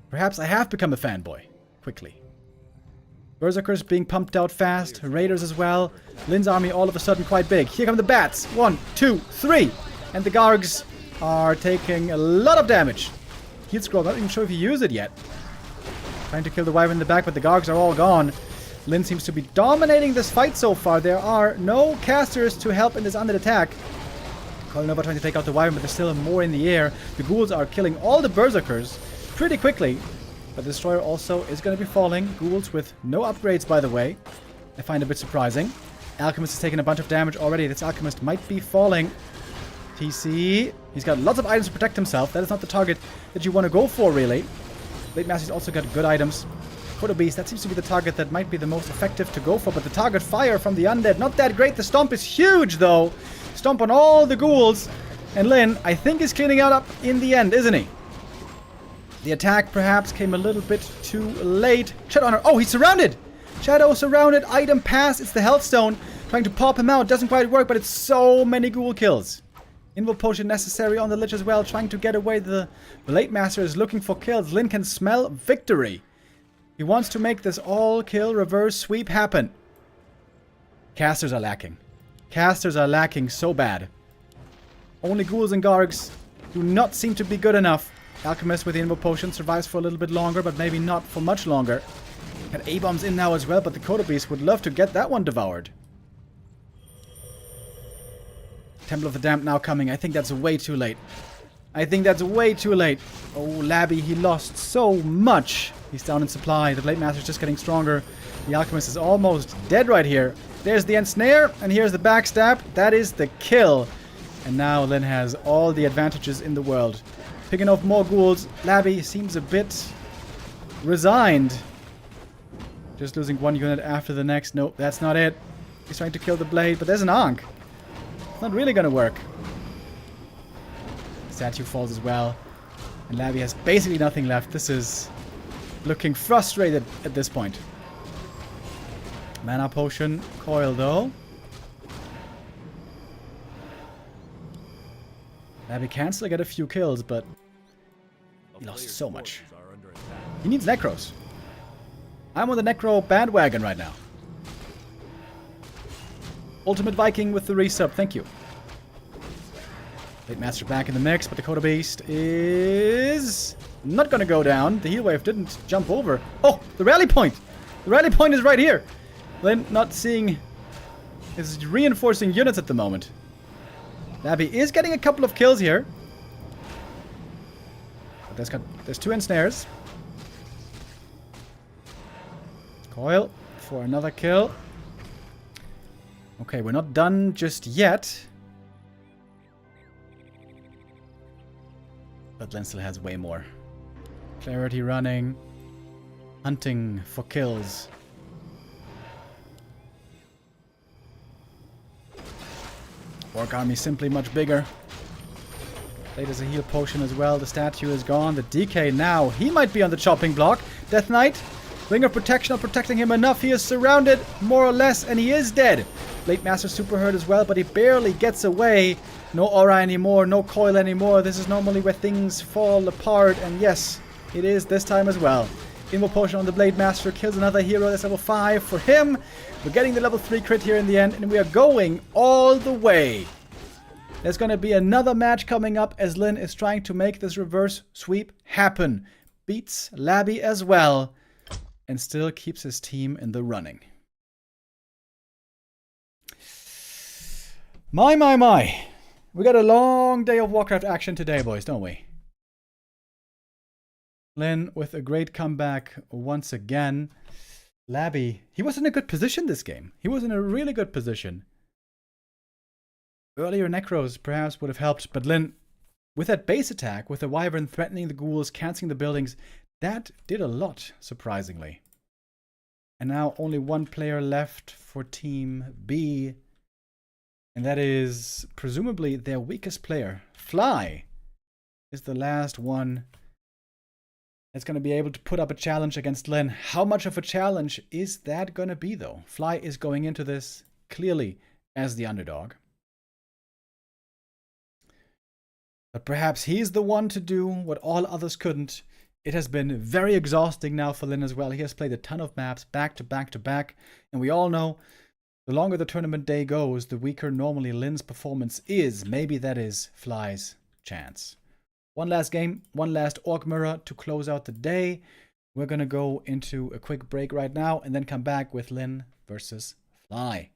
Perhaps I have become a fanboy. Quickly. Berserkers being pumped out fast. Raiders as well. Lin's army all of a sudden quite big. Here come the bats. 1, 2, 3. And the Gargs are taking a lot of damage. Heal scroll. Not even sure if he used it yet. Trying to kill the Wyvern in the back, but the Gargs are all gone. Lin seems to be dominating this fight so far. There are no casters to help in this undead attack. Coilnova trying to take out the Wyvern, but there's still more in the air. The ghouls are killing all the Berserkers pretty quickly. But the Destroyer also is going to be falling. Ghouls with no upgrades, by the way. I find a bit surprising. Alchemist has taken a bunch of damage already. This Alchemist might be falling. TC. He's got lots of items to protect himself. That is not the target that you want to go for, really. Blade Master's also got good items. Kodo Beast, that seems to be the target that might be the most effective to go for. But the target fire from the undead, not that great. The stomp is huge, though. Stomp on all the ghouls. And Lin, I think, is cleaning out up in the end, isn't he? The attack perhaps came a little bit too late. Shadowhunter. Oh, he's surrounded! Shadow surrounded. Item pass. It's the Healthstone. Trying to pop him out. Doesn't quite work, but it's so many ghoul kills. Invul Potion necessary on the Lich as well. Trying to get away. The Blade Master is looking for kills. Lin can smell victory. He wants to make this all-kill reverse sweep happen. Casters are lacking. Casters are lacking so bad. Only ghouls and Gargs do not seem to be good enough. Alchemist with the Invul Potion survives for a little bit longer, but maybe not for much longer. Got A-bombs in now as well, but the Kodo Beast would love to get that one devoured. Temple of the Damned now coming. I think that's way too late. I think that's way too late. Oh, Labby, he lost so much. He's down in supply. The Blade Master's just getting stronger. The Alchemist is almost dead right here. There's the Ensnare, and here's the backstab. That is the kill. And now Lin has all the advantages in the world. Picking off more ghouls. Labby seems a bit resigned. Just losing one unit after the next. Nope, that's not it. He's trying to kill the blade, but there's an Ankh. It's not really gonna work. Statue falls as well. And Labby has basically nothing left. This is looking frustrated at this point. Mana Potion. Coil, though. Labby can still get a few kills, but he lost so much. He needs Necros. I'm on the Necro bandwagon right now. Ultimate Viking with the resub. Thank you. Blade Master back in the mix, but the Kodo Beast is not going to go down. The heal wave didn't jump over. Oh, the rally point. The rally point is right here. Lin not seeing his reinforcing units at the moment. Labby is getting a couple of kills here. But there's two ensnares. Coil for another kill. Okay, we're not done just yet. But Lin still has way more. Clarity running. Hunting for kills. Orc army simply much bigger. Blade has a heal potion as well. The statue is gone. The DK now. He might be on the chopping block. Death Knight. Ring of Protection not protecting him enough. He is surrounded more or less and he is dead. Blade Master super hurt as well, but he barely gets away. No aura anymore. No coil anymore. This is normally where things fall apart. And yes, it is this time as well. Invul Potion on the Blade Master kills another hero. That's level 5 for him. We're getting the level 3 crit here in the end, and we are going all the way. There's going to be another match coming up as Lin is trying to make this reverse sweep happen. Beats Labby as well, and still keeps his team in the running. My. We got a long day of Warcraft action today, boys, don't we? Lin with a great comeback once again. Labby, he was in a good position this game. He was in a really good position. Earlier Necros perhaps would have helped, but Lin, with that base attack, with the Wyvern threatening the ghouls, cancelling the buildings, that did a lot, surprisingly. And now only one player left for Team B. And that is presumably their weakest player. Fly is the last one that's going to be able to put up a challenge against Lin. How much of a challenge is that going to be, though? Fly is going into this clearly as the underdog. But perhaps he's the one to do what all others couldn't. It has been very exhausting now for Lin as well. He has played a ton of maps back to back to back. And we all know the longer the tournament day goes, the weaker normally Lin's performance is. Maybe that is Fly's chance. One last game, one last Orc Mirror to close out the day. We're going to go into a quick break right now and then come back with Lin versus Fly.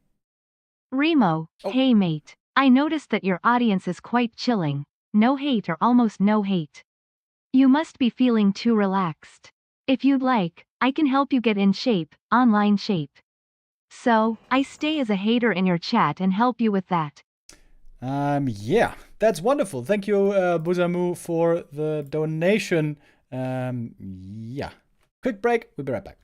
Remo, hey mate. I noticed that your audience is quite chilling. No hate or almost no hate. You must be feeling too relaxed. If you'd like, I can help you get in shape, online shape. So, I stay as a hater in your chat and help you with that. Yeah, that's wonderful. Thank you, Buzamu, for the donation. Yeah. Quick break. We'll be right back.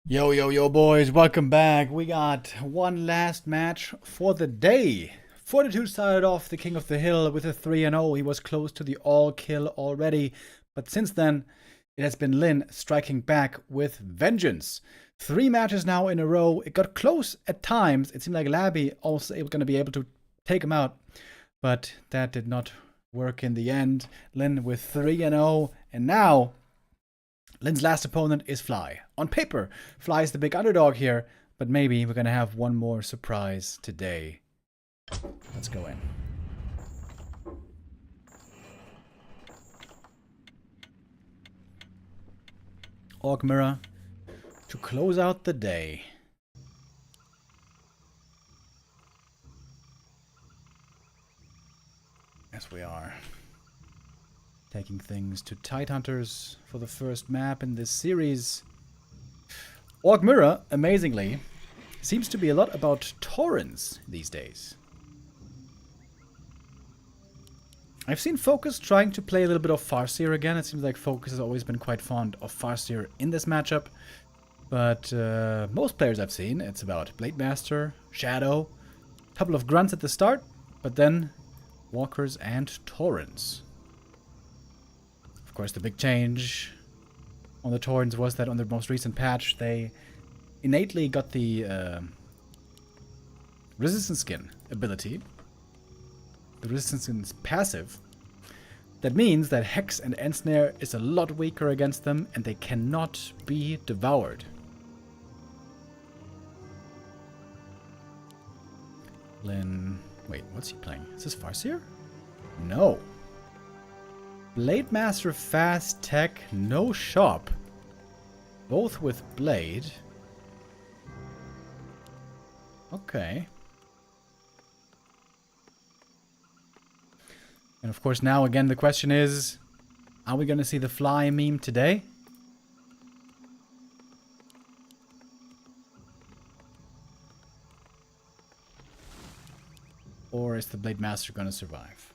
Yo, yo, yo, boys, welcome back. We got one last match for the day. Fortitude started off the King of the Hill with a 3-0. He was close to the all-kill already. But since then, it has been Lin striking back with vengeance. 3 matches now in a row. It got close at times. It seemed like Labby also going to be able to take him out. But that did not work in the end. Lin with 3-0. And now Lin's last opponent is Fly. On paper, Fly is the big underdog here, but maybe we're gonna have one more surprise today. Let's go in. Orc Mirror to close out the day. Yes, we are taking things to Tidehunters for the first map in this series. Orc Mirror, amazingly, seems to be a lot about Taurens these days. I've seen Focus trying to play a little bit of Farseer again. It seems like Focus has always been quite fond of Farseer in this matchup. But most players I've seen, it's about Blade Master, Shadow, a couple of grunts at the start, but then Walkers and Taurens. Of course, the big change on the Taurens was that on the most recent patch, they innately got the Resistance Skin ability. The Resistance Skin is passive. That means that Hex and Ensnare is a lot weaker against them, and they cannot be devoured. Lin... Wait, what's he playing? Is this Farseer? No. Blade Master Fast Tech, no shop. Both with Blade. Okay. And of course now again the question is, are we gonna see the Fly meme today? Or is the Blade Master gonna survive?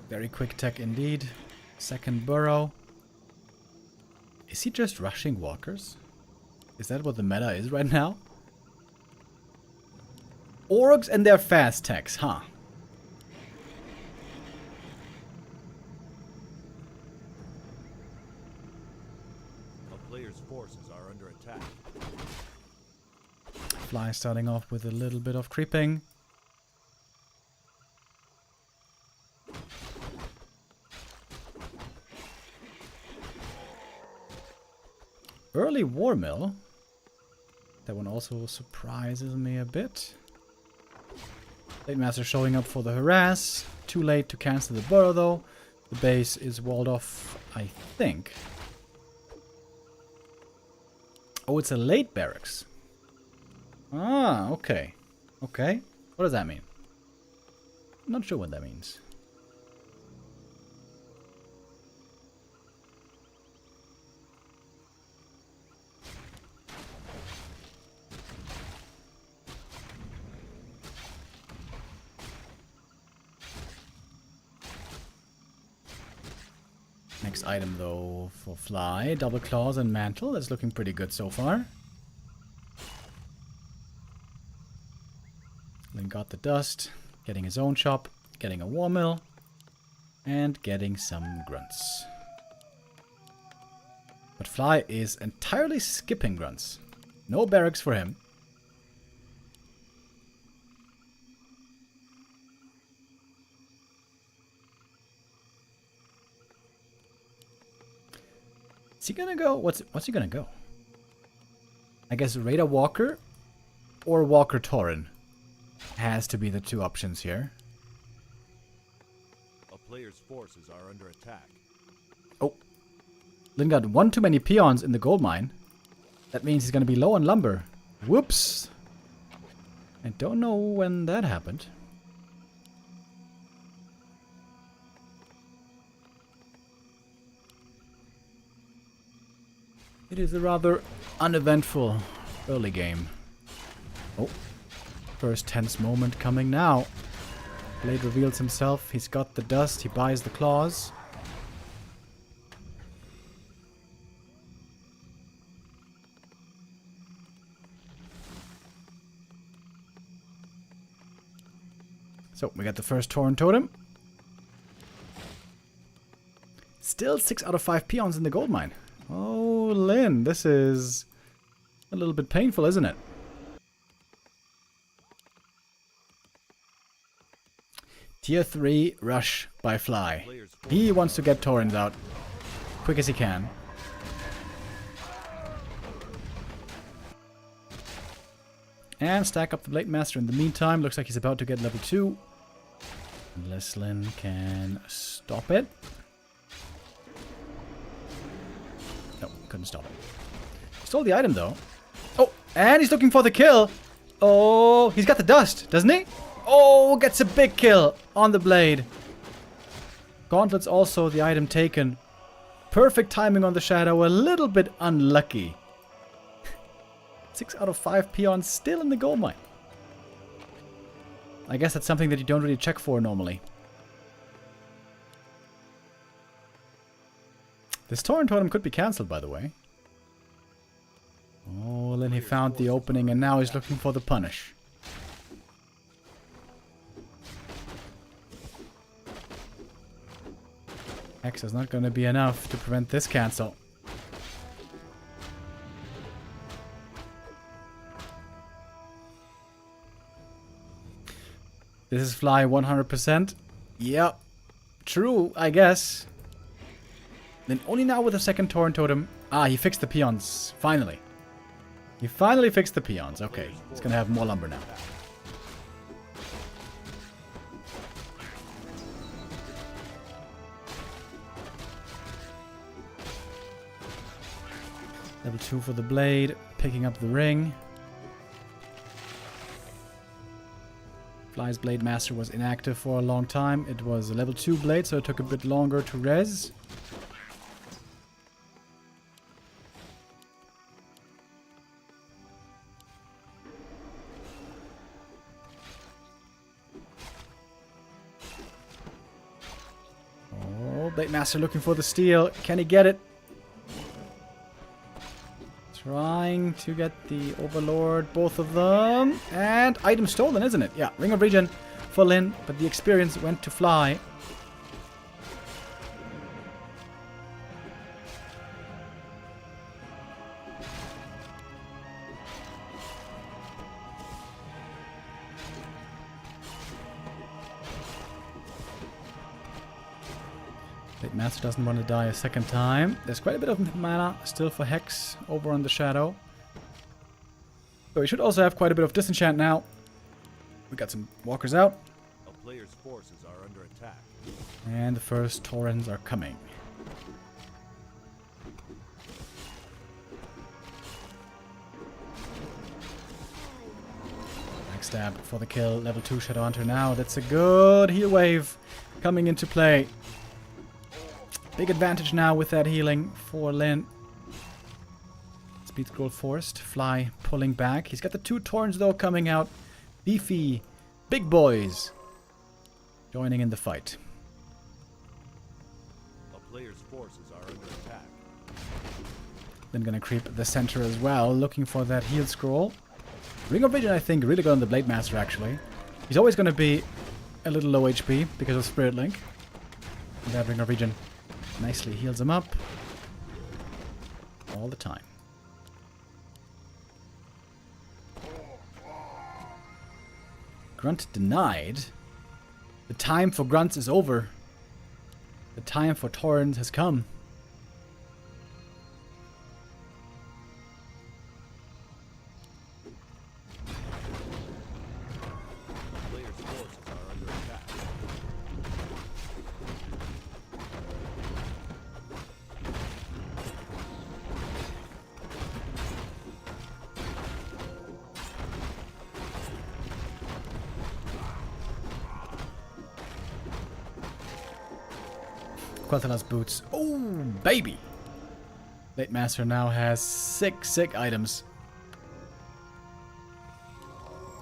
Very quick tech indeed. Second burrow. Is he just rushing walkers? Is that what the meta is right now? Orcs and their fast techs, huh? A player's forces are under attack. Fly starting off with a little bit of creeping. Early War Mill. That one also surprises me a bit. Blade Master showing up for the harass. Too late to cancel the burrow though. The base is walled off, I think. Oh, it's a late barracks. Ah, okay. Okay. What does that mean? I'm not sure what that means. Next item though for Fly, double claws and mantle. That's looking pretty good so far. Lin got the dust, getting his own shop, getting a war mill, and getting some grunts. But Fly is entirely skipping grunts. No barracks for him. Is he gonna go? What's he gonna go? I guess Raider Walker or Walker Tauren has to be the two options here. A player's forces are under attack. Oh. Lin got one too many peons in the gold mine. That means he's gonna be low on lumber. Whoops. I don't know when that happened. It is a rather uneventful early game. Oh. First tense moment coming now. Blade reveals himself. He's got the dust. He buys the claws. So, we got the first Tauren Totem. Still 6 out of 5 peons in the gold mine. Oh, Lin, this is a little bit painful, isn't it? Tier 3 rush by Fly. He wants to get Taurens out quick as he can. And stack up the Blade Master in the meantime. Looks like he's about to get level 2. Unless Lin can stop it. No, couldn't stop it. Stole the item though. Oh, and he's looking for the kill. Oh, he's got the dust, doesn't he? Oh, gets a big kill on the blade. Gauntlets also the item taken. Perfect timing on the shadow, a little bit unlucky. 6 out of 5 peons still in the gold mine. I guess that's something that you don't really check for normally. This Tauren Totem could be cancelled, by the way. Oh, then he found the opening and now he's looking for the punish. X is not going to be enough to prevent this cancel. This is Fly 100%. Yep. True, I guess. Then only now with a second Tauren Totem. Ah, he fixed the peons. Finally. He finally fixed the peons. Okay. He's gonna have more lumber now. Level 2 for the blade. Picking up the ring. Fly's Blade Master was inactive for a long time. It was a level 2 blade, so it took a bit longer to res. Oh, Blade Master looking for the steal. Can he get it? Trying to get the Overlord, both of them. And item stolen, isn't it? Yeah, Ring of Regen for Lin, but the experience went to Fly. Master doesn't want to die a second time. There's quite a bit of mana still for Hex over on the Shadow. But we should also have quite a bit of disenchant now. We got some walkers out. A player's forces are under attack. And the first Taurens are coming. Backstab for the kill. Level 2 Shadowhunter now. That's a good heal wave coming into play. Big advantage now with that healing for Lin. Speed scroll forced. Fly pulling back. He's got the 2 Taurens though coming out. Beefy. Big boys. Joining in the fight. A player's forces are under attack. Then gonna creep the center as well. Looking for that heal scroll. Ring of Vision I think really good on the Blade Master actually. He's always gonna be a little low HP because of Spirit Link. And that Ring of Vision nicely heals him up all the time. Grunt denied. The time for grunts is over. The time for Taurens has come. Player's forces are under attack. Quel'Thela's boots. Oh, baby! Blade Master now has 6 sick items.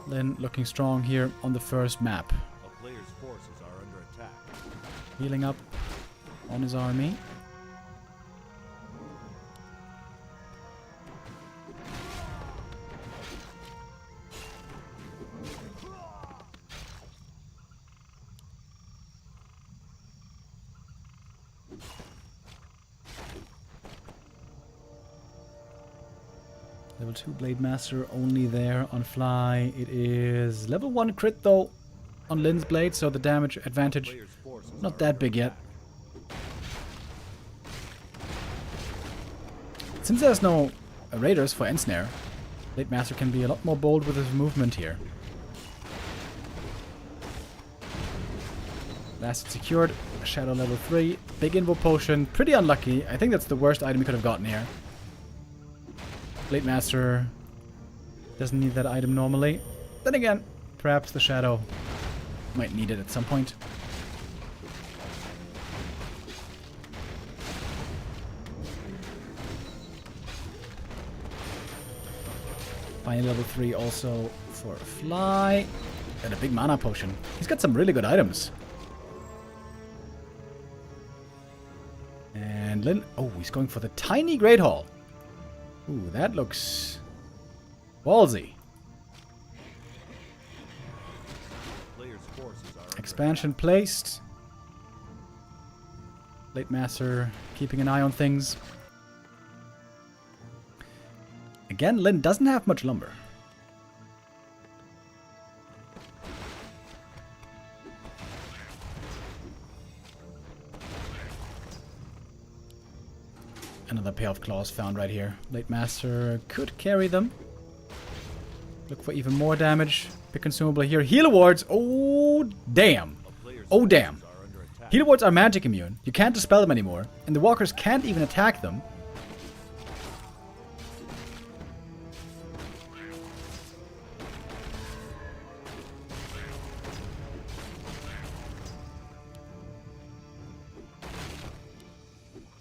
Lin looking strong here on the first map. A player's forces are under attack. Healing up on his army. Level 2 Blade Master only there on Fly. It is level 1 crit though on Lin's blade, so the damage advantage Player's forces not are that under big yet. attack. Since there's no raiders for Ensnare, Blade Master can be a lot more bold with his movement here. Last secured, Shadow level 3, big Invo Potion, pretty unlucky. I think that's the worst item he could have gotten here. Blade Master doesn't need that item normally. Then again, perhaps the Shadow might need it at some point. Final level 3 also for Fly. And a big mana potion. He's got some really good items. And Lin... Oh, he's going for the tiny Great Hall. Ooh, that looks ballsy. Player's forces are under Expansion placed. Blade Master keeping an eye on things. Again, Lin doesn't have much lumber. Another pair of claws found right here. Blade Master could carry them. Look for even more damage. Big consumable here. Heal wards. Oh, damn. A player's Oh, damn. forces are under attack. Heal wards are magic immune. You can't dispel them anymore. And the walkers can't even attack them.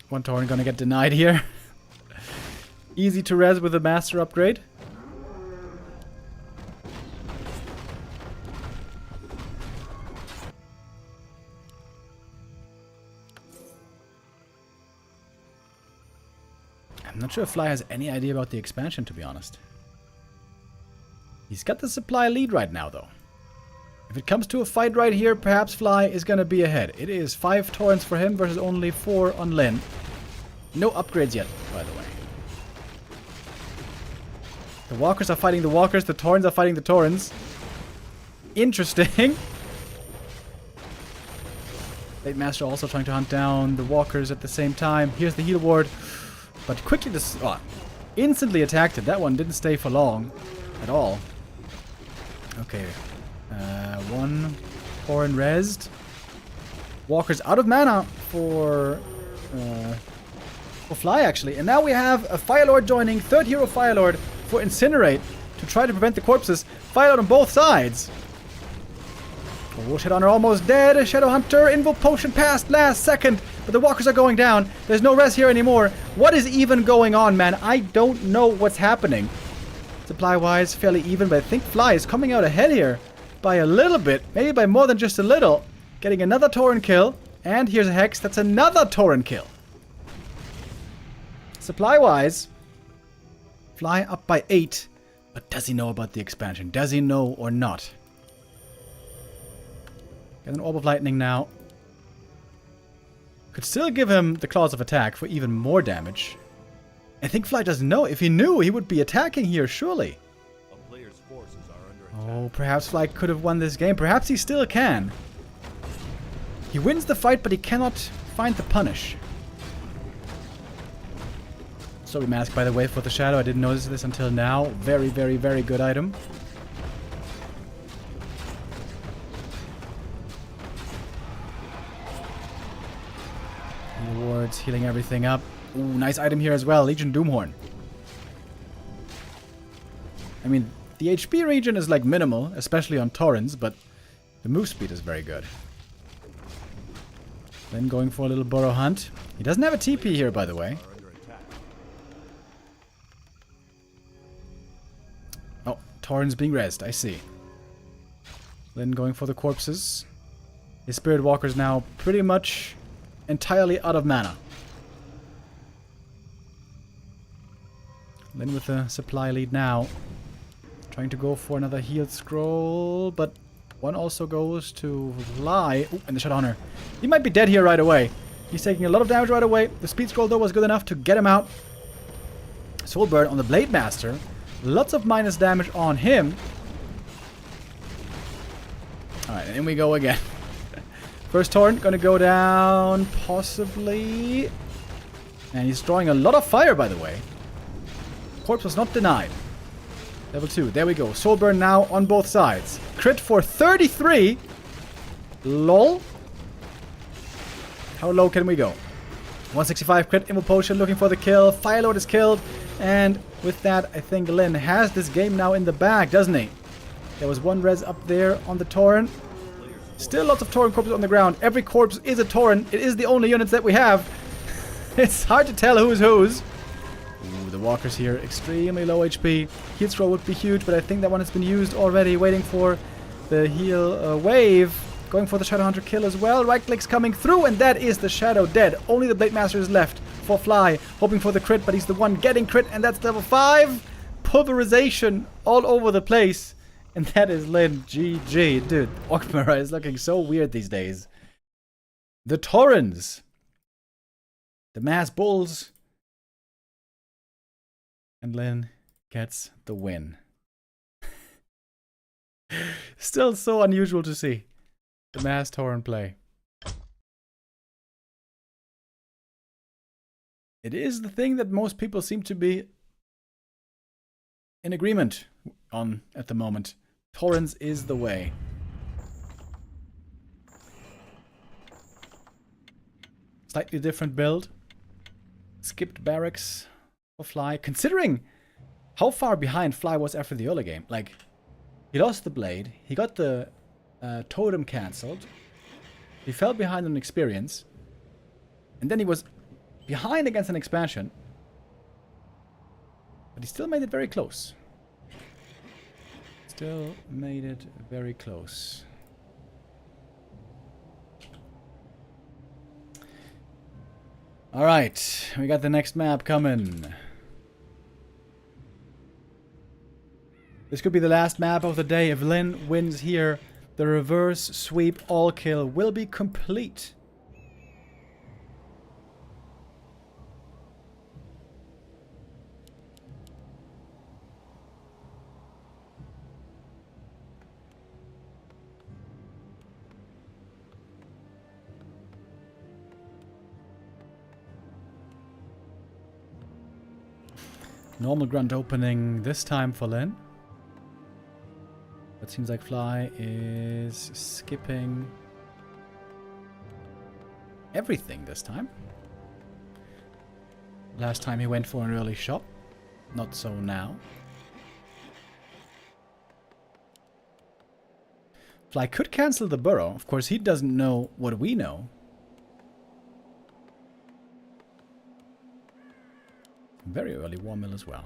One Tauren gonna get denied here. Easy to res with a master upgrade. I'm not sure if Fly has any idea about the expansion, to be honest. He's got the supply lead right now, though. If it comes to a fight right here, perhaps Fly is gonna be ahead. It is 5 Taurens for him versus only 4 on Lin. No upgrades yet, by the way. The walkers are fighting the walkers, the Taurens are fighting the Taurens. Interesting. Blade Master also trying to hunt down the walkers at the same time. Here's the heal ward. But quickly instantly attacked it. That one didn't stay for long at all. Okay. One Tauren rezzed. Walkers out of mana for Fly, actually. And now we have a Fire Lord joining. 3rd hero Fire Lord for Incinerate to try to prevent the corpses. Fire Lord on both sides. Oh, Shadowhunter almost dead. Shadowhunter, Invo Potion passed last second. But the walkers are going down. There's no res here anymore. What is even going on, man? I don't know what's happening. Supply-wise, fairly even, but I think Fly is coming out ahead here by a little bit. Maybe by more than just a little. Getting another Tauren kill. And here's a Hex. That's another Tauren kill. Supply-wise, Fly up by 8. But does he know about the expansion? Does he know or not? Get an Orb of Lightning now. Could still give him the Claws of Attack for even more damage. I think Fly doesn't know. If he knew, he would be attacking here, surely. A player's forces are under attack. Oh, perhaps Fly could have won this game. Perhaps he still can. He wins the fight, but he cannot find the punish. Sorry, Mask, by the way, for the Shadow. I didn't notice this until now. Very, very, very good item. Rewards, healing everything up. Ooh, nice item here as well. Legion Doomhorn. I mean, the HP regen is like minimal, especially on Taurens, but the move speed is very good. Then going for a little burrow hunt. He doesn't have a TP here, by the way. Are under attack. Oh, Taurens being rezzed, I see. Lin going for the corpses. His Spirit Walker's now pretty much entirely out of mana. Lin with the supply lead now. Trying to go for another healed scroll, but one also goes to Fly. Ooh, and the Shadowhunter. He might be dead here right away. He's taking a lot of damage right away. The speed scroll though was good enough to get him out. Soulburn on the Blade Master. Lots of minus damage on him. Alright, and in we go again. First Torrent gonna go down, possibly. And he's drawing a lot of fire, by the way. Corpse was not denied. Level 2, there we go. Soulburn now on both sides. Crit for 33. Lol. How low can we go? 165 crit, Invo Potion looking for the kill. Firelord is killed. And with that, I think Lin has this game now in the bag, doesn't he? There was one res up there on the Torrent. Still lots of Torrent corpses on the ground. Every corpse is a Torrent. It is the only units that we have. It's hard to tell who's whose. Ooh, the walkers here, extremely low HP. Heal scroll would be huge, but I think that one has been used already. Waiting for the heal wave. Going for the Shadowhunter kill as well. Right click's coming through, and that is the Shadow dead. Only the Blade Master is left for Fly. Hoping for the crit, but he's the one getting crit, and that's level 5. Pulverization all over the place. And that is Lin. GG. Dude, Orkmara is looking so weird these days. The Torrens. The Mass Bulls. And Lin gets the win. Still so unusual to see. The Mass Torrent play. It is the thing that most people seem to be in agreement on at the moment. Torrents is the way. Slightly different build. Skipped barracks for Fly. Considering how far behind Fly was after the early game. Like, he lost the blade. He got the totem cancelled. He fell behind on experience. And then he was behind against an expansion. But he still made it very close. Still made it very close. Alright, we got the next map coming. This could be the last map of the day. If Lin wins here, the reverse sweep all kill will be complete. Normal grunt opening this time for Lin. But seems like Fly is skipping everything this time. Last time he went for an early shot. Not so now. Fly could cancel the burrow. Of course, he doesn't know what we know. Very early War Mill as well.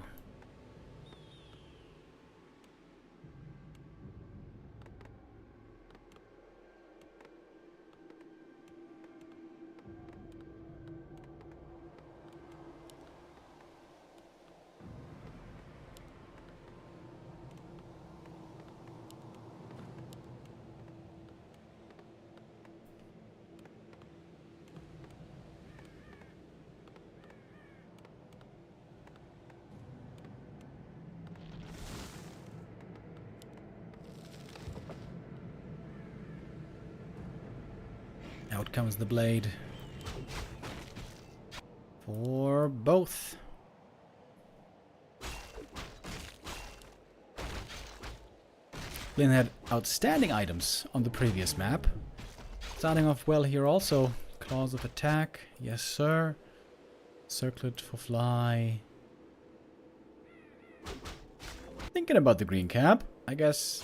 Out comes the blade. For both. Lin had outstanding items on the previous map. Starting off well here also. Claws of attack. Yes, sir. Circlet for Fly. Thinking about the green cap. I guess.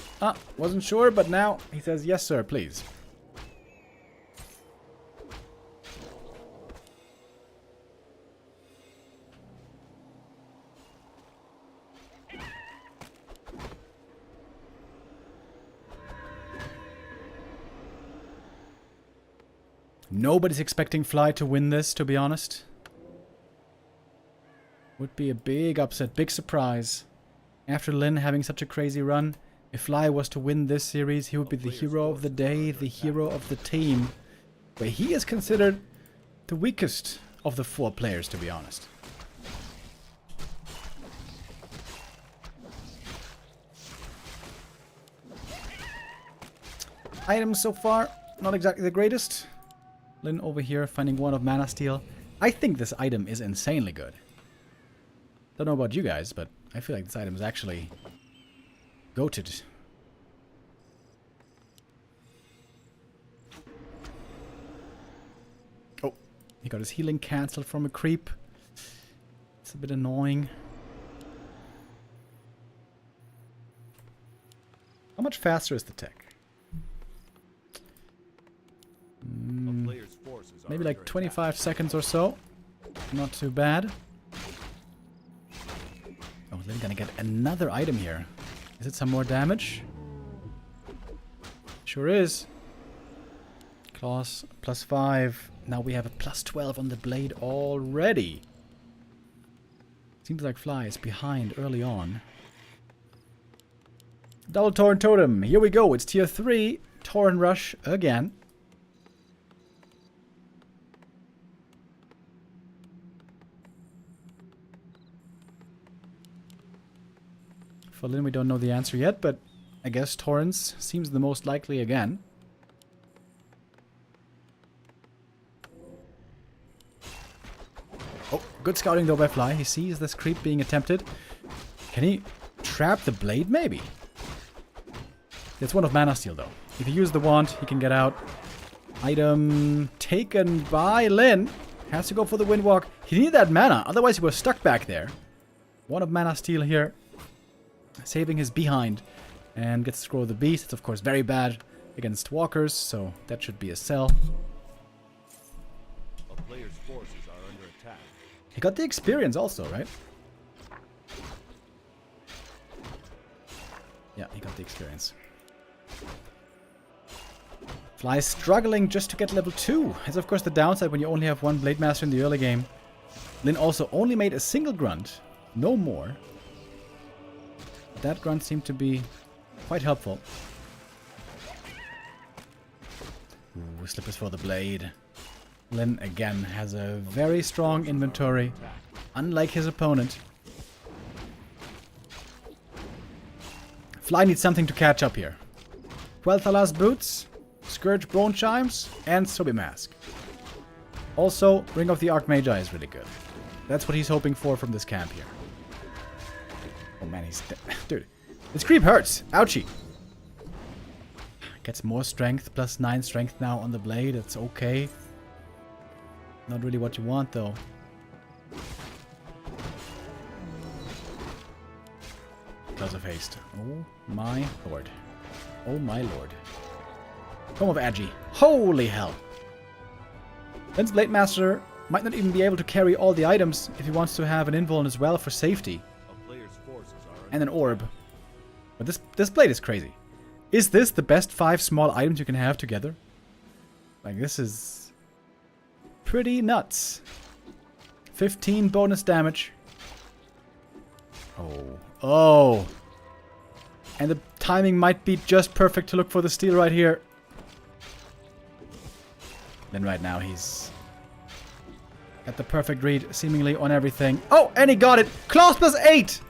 Wasn't sure, but now he says yes, sir, please. Nobody's expecting Fly to win this, to be honest. Would be a big upset, big surprise. After Lin having such a crazy run, if Fly was to win this series, he would be the hero of the day, the hero of the team. But he is considered the weakest of the 4 players, to be honest. Items so far, not exactly the greatest. Lin over here finding one of Mana Steel. I think this item is insanely good. Don't know about you guys, but I feel like this item is actually goated. Oh, he got his healing cancelled from a creep. It's a bit annoying. How much faster is the tech? Maybe like 25 seconds or so. Not too bad. Oh, then gonna get another item here. Is it some more damage? Sure is. Claws +5. Now we have a +12 on the blade already. Seems like Fly is behind early on. Double Torn Totem. Here we go. It's tier 3. Torn Rush again. For Lin, we don't know the answer yet, but I guess Torrents seems the most likely again. Oh, good scouting though by Fly. He sees this creep being attempted. Can he trap the blade, maybe? It's one of Mana Steel though. If you use the wand, he can get out. Item taken by Lin. Has to go for the Windwalk. He needed that mana, otherwise he was stuck back there. One of Mana Steel here. Saving his behind. And gets to scroll the beast. It's of course very bad against walkers, so that should be a sell. A player's forces are under attack. He got the experience also, right? Yeah, he got the experience. Fly struggling just to get level 2. That's of course the downside when you only have one Blade Master in the early game. Lin also only made a single grunt. No more. That grunt seemed to be quite helpful. Ooh, slippers for the blade. Lin again has a very strong inventory, unlike his opponent. Fly needs something to catch up here. Quel'Thalas boots, Scourge Bone Chimes, and Sobi Mask. Also, Ring of the Archmagi is really good. That's what he's hoping for from this camp here. Oh man, he's... Dude, this creep hurts. Ouchie. Gets more strength, +9 strength now on the blade. It's okay. Not really what you want, though. Because of haste. Oh my lord. Oh my lord. Come of Agi. Holy hell. Lin's Blade Master might not even be able to carry all the items if he wants to have an invuln as well for safety. And an orb. But this blade is crazy. Is this the best 5 small items you can have together? Like, this is pretty nuts. 15 bonus damage. Oh. Oh. And the timing might be just perfect to look for the steal right here. Then right now he's got the perfect read seemingly on everything. Oh, and he got it. Claws +8.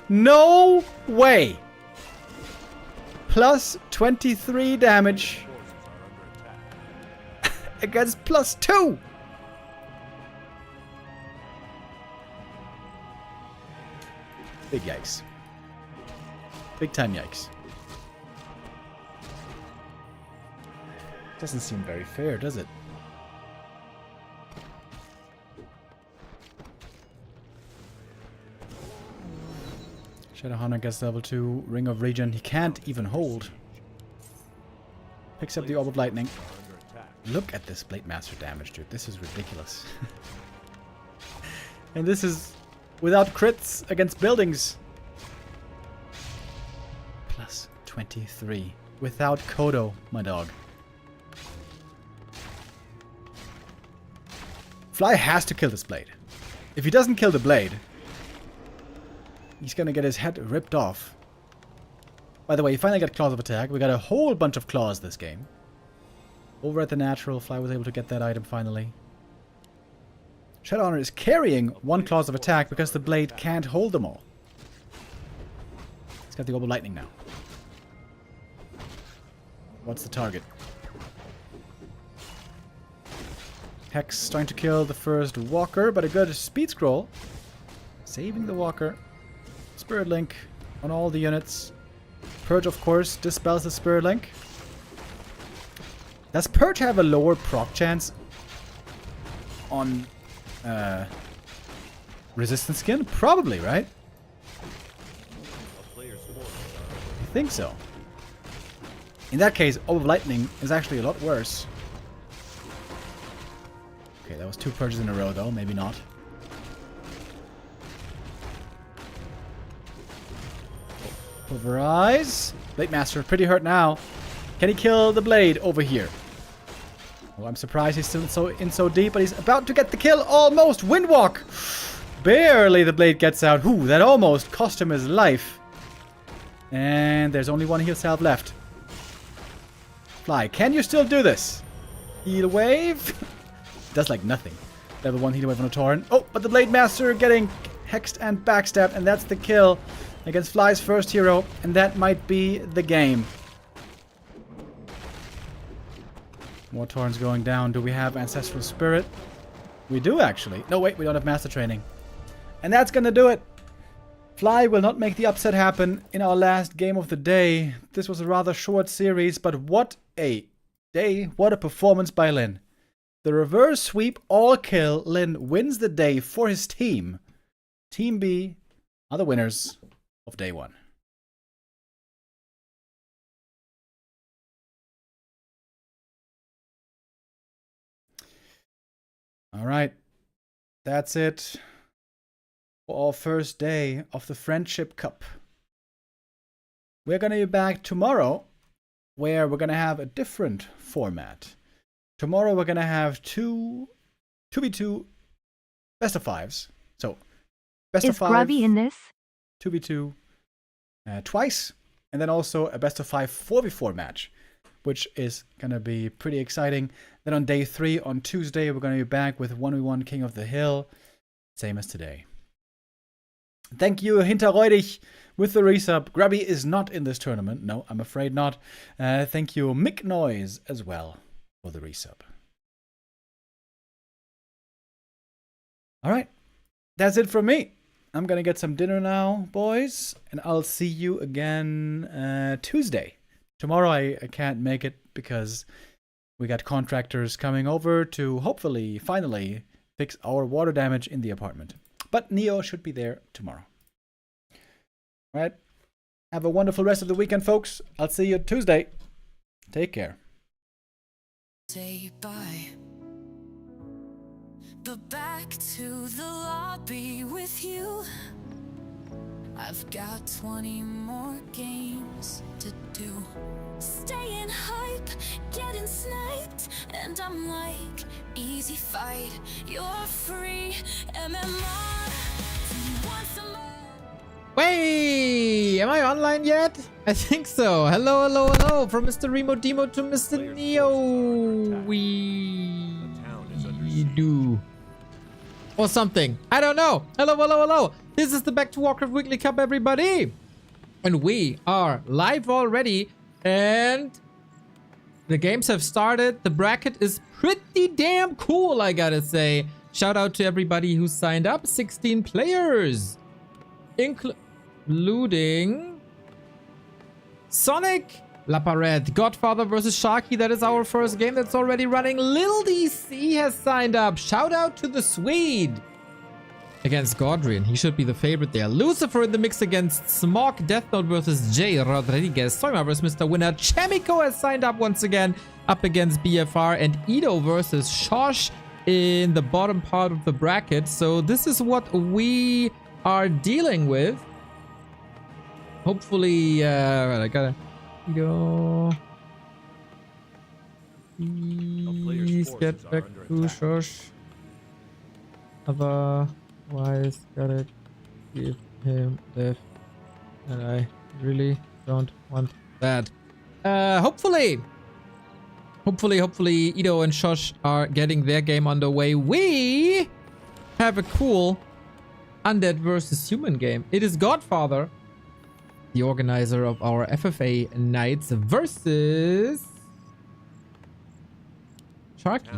No way. +23 damage. Against +2. Big yikes. Big time yikes. Doesn't seem very fair, does it? Shadowhunter gets level 2, Ring of Regen. He can't even hold. Picks up the Orb of Lightning. Look at this Blade Master damage, dude. This is ridiculous. And this is without crits against buildings. +23. Without Kodo, my dog. Fly has to kill this blade. If he doesn't kill the blade, he's gonna get his head ripped off. By the way, he finally got Claws of Attack. We got a whole bunch of claws this game. Over at the natural, Fly was able to get that item finally. Shadow Honor is carrying 1 Claws of Attack because the blade can't hold them all. He's got the Orb of Lightning now. What's the target? Hex trying to kill the first walker, but a good speed scroll. Saving the walker. Spirit Link on all the units. Purge, of course, dispels the Spirit Link. Does Purge have a lower proc chance on resistance skin? Probably, right? I think so. In that case, Orb of Lightning is actually a lot worse. Okay, that was 2 purges in a row, though. Maybe not. Pulverize. Blade Master, pretty hurt now. Can he kill the blade over here? Oh, I'm surprised he's still in so deep, but he's about to get the kill. Almost. Windwalk. Barely the blade gets out. Ooh, that almost cost him his life. And there's only 1 heal salve left. Fly, can you still do this? Heal wave. Does like nothing. Level 1 heal wave on a Tauren. Oh, but the Blade Master getting hexed and backstabbed, and that's the kill against Fly's first hero, and that might be the game. More Taurens going down. Do we have Ancestral Spirit? We do, actually. No, wait, we don't have Master Training. And that's gonna do it. Fly will not make the upset happen in our last game of the day. This was a rather short series, but what a day. What a performance by Lin. The reverse sweep all kill. Lin wins the day for his team. Team B are the winners of day 1. All right. That's it for our first day of the Friendship Cup. We're going to be back tomorrow, where we're going to have a different format. Tomorrow we're going to have 2v2 best of 5s. So, best of 5. Is Grubby in this? 2v2 twice, and then also a best of 5 4v4 match, which is going to be pretty exciting. Then on day 3, on Tuesday, we're going to be back with 1v1 King of the Hill, same as today. Thank you, Hinterreudig, with the resub. Grubby is not in this tournament. No, I'm afraid not. Thank you, Mick Noise, as well, for the resub. All right, that's it from me. I'm gonna get some dinner now, boys, and I'll see you again Tuesday. Tomorrow I can't make it because we got contractors coming over to hopefully, finally, fix our water damage in the apartment. But Neo should be there tomorrow. All right. Have a wonderful rest of the weekend, folks. I'll see you Tuesday. Take care. Say bye, but back to the lobby with you. I've got 20 more games to do. Staying hype, getting sniped, and I'm like, easy fight, you're free. MMR, do you want some more? Wait, am I online yet? I think so. Hello, hello, hello. From Mr. Remo Demo to Mr. Neo. We do. Or something. I don't know. Hello, hello, hello. This is the Back to Warcraft Weekly Cup, everybody. And we are live already. And the games have started. The bracket is pretty damn cool, I gotta say. Shout out to everybody who signed up. 16 players. Including Sonik, Laparette, Godfather versus Sharky. That is our first game that's already running. LiiLDC has signed up. Shout out to the Swede. Against Godrian, he should be the favorite there. Lucifer in the mix against Smog. Deathnote versus Jay Rodriguez. Soima versus Mr. Winner. Chaemiko has signed up once again, up against BFR. And Ido versus Shosh in the bottom part of the bracket. So this is what we are dealing with. Hopefully, I gotta go. Please get back to Shosh. Otherwise, gotta give him lift. And I really don't want that. Hopefully, Ido and Shosh are getting their game underway. We have a cool undead versus human game. It is Godfather, the organizer of our FFA Nights, versus Sharky,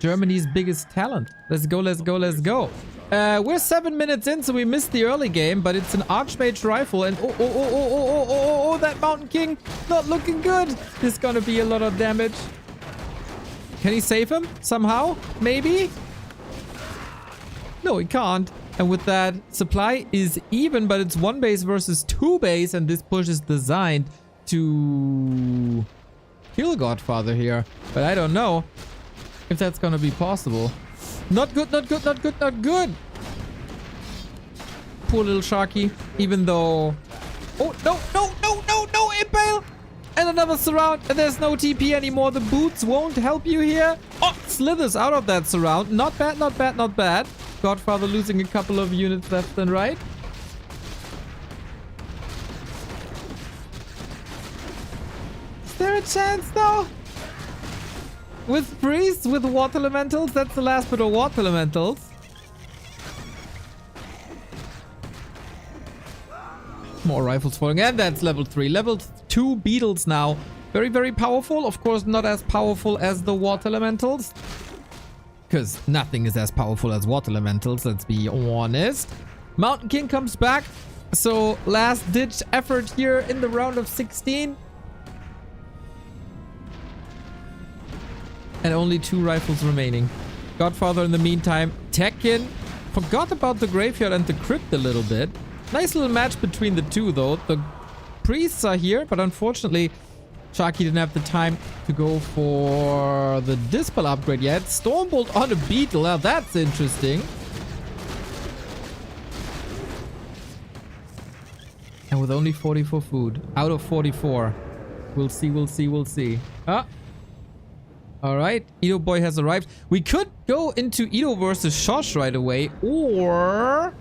Germany's biggest talent. Let's go, let's go, let's go. We're 7 minutes in, so we missed the early game, but it's an Archmage rifle, and oh, that Mountain King not looking good. There's gonna be a lot of damage. Can he save him somehow? Maybe? No, he can't. And with that, supply is even, but it's 1 base versus 2 base, and this push is designed to kill Godfather here. But I don't know if that's gonna be possible. Not good, not good, not good, not good. Poor little Sharky, even though... Oh, no, impale! And another surround, and there's no TP anymore. The boots won't help you here. Oh, slithers out of that surround. Not bad, not bad, not bad. Godfather losing a couple of units left and right. Is there a chance though? With priests, with water elementals? That's the last bit of water elementals. More rifles falling, and that's level 3. Level 2 beetles now. Very, very powerful. Of course, not as powerful as the water elementals. Because nothing is as powerful as water elementals, let's be honest. Mountain King comes back. So, last ditch effort here in the round of 16. And only 2 rifles remaining. Godfather in the meantime. Tekken forgot about the graveyard and the crypt a little bit. Nice little match between the two though. The priests are here, but unfortunately Sharky didn't have the time to go for the Dispel upgrade yet. Stormbolt on a beetle. Now that's interesting. And with only 44 food. Out of 44. We'll see, we'll see, we'll see. Ah. Alright, Ido Boy has arrived. We could go into Ido versus Shosh right away, or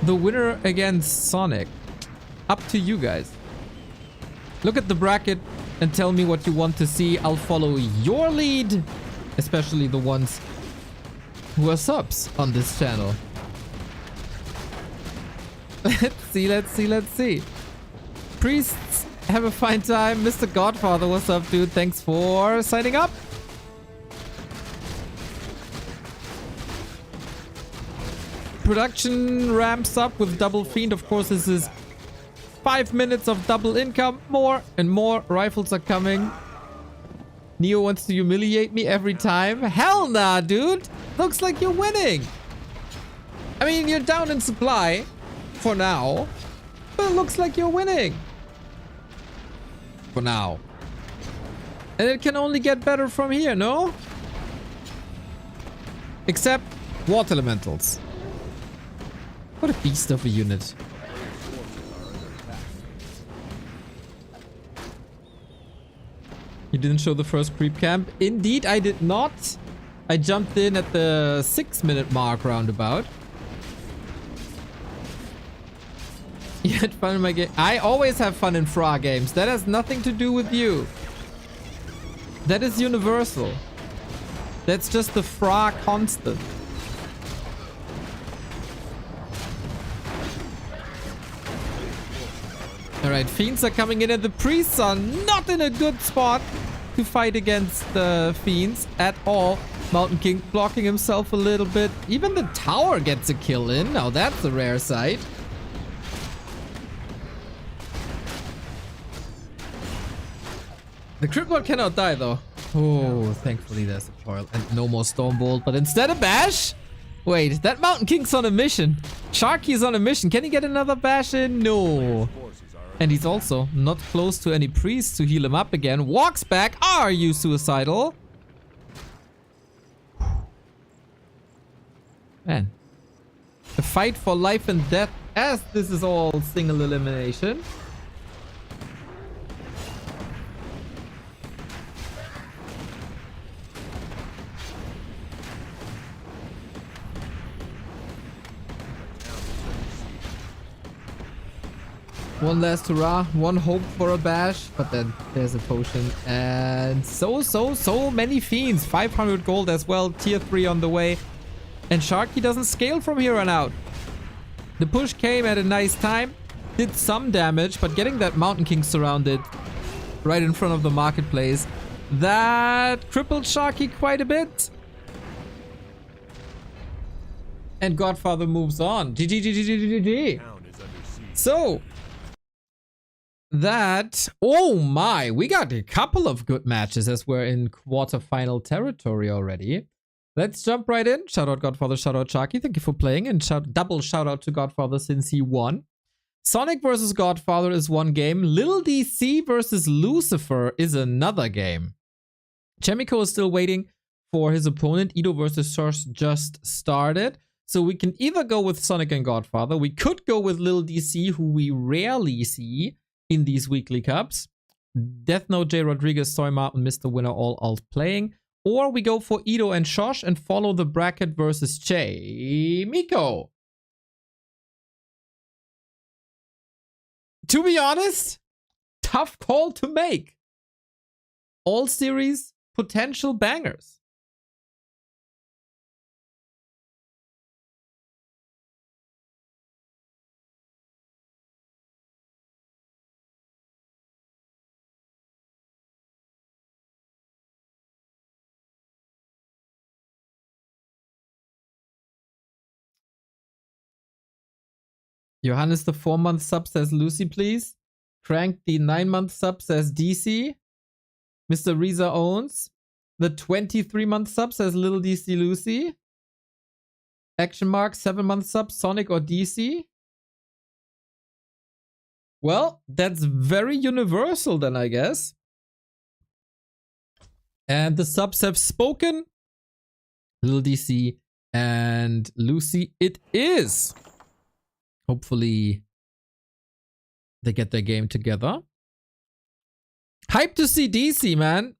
the winner against Sonik. Up to you guys. Look at the bracket and tell me what you want to see. I'll follow your lead, especially the ones who are subs on this channel. Let's see, let's see, let's see. Priests, have a fine time. Mr. Godfather, what's up, dude? Thanks for signing up. Production ramps up with Double Fiend. Of course, this is 5 minutes of double income. More and more rifles are coming. Neo wants to humiliate me every time. Hell nah, dude. Looks like you're winning. I mean, you're down in supply for now, but it looks like you're winning. For now. And it can only get better from here, no? Except water elementals. What a beast of a unit. You didn't show the first creep camp? Indeed, I did not. I jumped in at the 6-minute mark roundabout. You had fun in my game. I always have fun in Fra games. That has nothing to do with you. That is universal. That's just the Fra constant. Alright, Fiends are coming in and the Priests are not in a good spot to fight against the Fiends at all. Mountain King blocking himself a little bit. Even the tower gets a kill in. Now that's a rare sight. The Cryptbot cannot die though. Oh, thankfully there's a foil and no more Stormbolt. But instead a bash? Wait, that Mountain King's on a mission. Sharky's on a mission. Can he get another bash in? No. And he's also not close to any priests to heal him up again. Walks back. Are you suicidal? Man. A fight for life and death, as this is all single elimination. One last hurrah, one hope for a bash, but then there's a potion. And so many fiends. 500 gold as well, tier 3 on the way. And Sharky doesn't scale from here on out. The push came at a nice time, did some damage, but getting that Mountain King surrounded right in front of the marketplace, that crippled Sharky quite a bit. And Godfather moves on. GG. Town is under siege. So, that... Oh my, we got a couple of good matches as we're in quarterfinal territory already. Let's jump right in. Shout out Godfather, shout out Sharky. Thank you for playing. And double shout out to Godfather since he won. Sonik versus Godfather is one game. LiiLDC versus Lucifer is another game. Chaemiko is still waiting for his opponent. Ido versus Source just started. So we can either go with Sonik and Godfather. We could go with LiiLDC, who we rarely see in these weekly cups. Deathnote, J. Rodriguez, Soima, and Mr. Winner all alt playing. Or we go for Ido and Shosh and follow the bracket versus Chaemiko. To be honest, tough call to make. All series potential bangers. Johannes the 4-month sub says Lucy, please. Crank the 9-month sub says DC. Mr. Reza owns. The 23-month sub says LiiLDC Lucy. Action mark 7-month sub Sonic or DC. Well, that's very universal then, I guess. And the subs have spoken. LiiLDC and Lucy it is. Hopefully, they get their game together. Hype to see DC, man,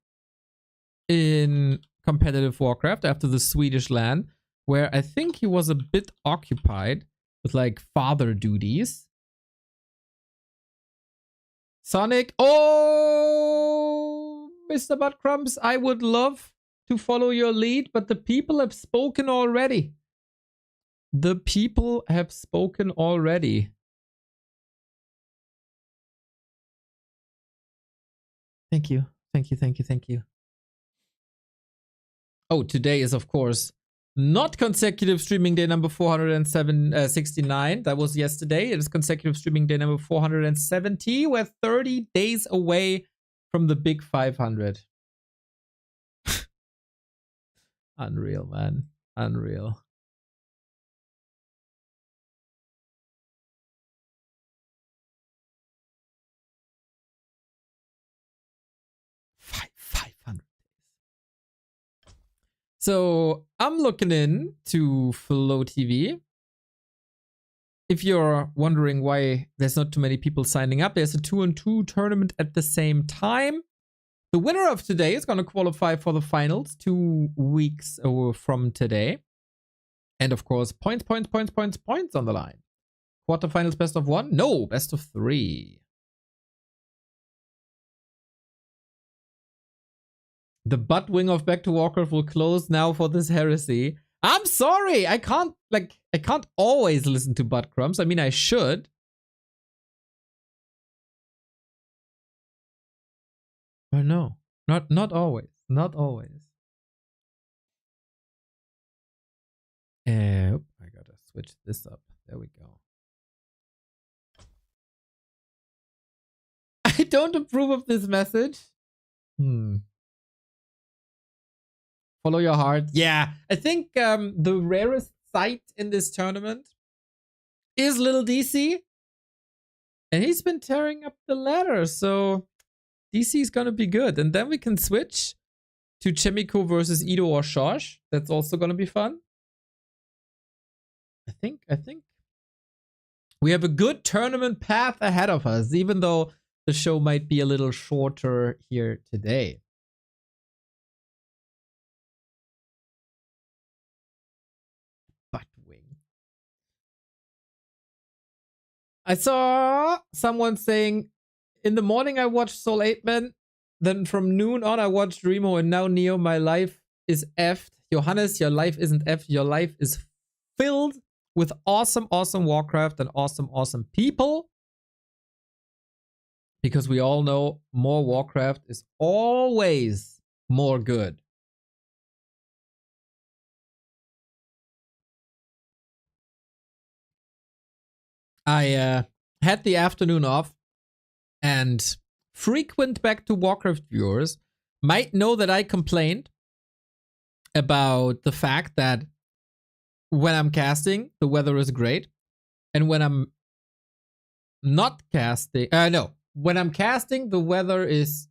in competitive Warcraft after the Swedish LAN, where I think he was a bit occupied with like father duties. Sonic, oh, Mr. Buttcrumbs, I would love to follow your lead, but the people have spoken already. The people have spoken already. Thank you. Thank you. Thank you. Thank you. Oh, today is, of course, not consecutive streaming day number 469. That was yesterday. It is consecutive streaming day number 470. We're 30 days away from the big 500. Unreal, man. Unreal. So I'm looking in to Flow TV. If you're wondering why there's not too many people signing up, there's a 2-on-2 tournament at the same time. The winner of today is going to qualify for the finals 2 weeks from today. And of course, points on the line. Quarterfinals best of 1? No, best of 3. The butt wing of Back to Warcraft will close now for this heresy. I'm sorry, I can't always listen to butt crumbs. I mean, I should. But no, not always. Not always. I gotta switch this up. There we go. I don't approve of this message. Follow your heart. Yeah, I think the rarest sight in this tournament is LiiLDC. And he's been tearing up the ladder, so DC is gonna be good. And then we can switch to Chaemiko versus Ido or Shosh. That's also gonna be fun. I think we have a good tournament path ahead of us, even though the show might be a little shorter here today. I saw someone saying, in the morning I watched Soul 8 Man, then from noon on I watched Remo, and now Neo, my life is effed. Johannes, your life isn't effed. Your life is filled with awesome, awesome Warcraft and awesome, awesome people. Because we all know more Warcraft is always more good. I had the afternoon off, and frequent Back to Warcraft viewers might know that I complained about the fact that when I'm casting, the weather is great. And when I'm not casting, when I'm casting, the weather is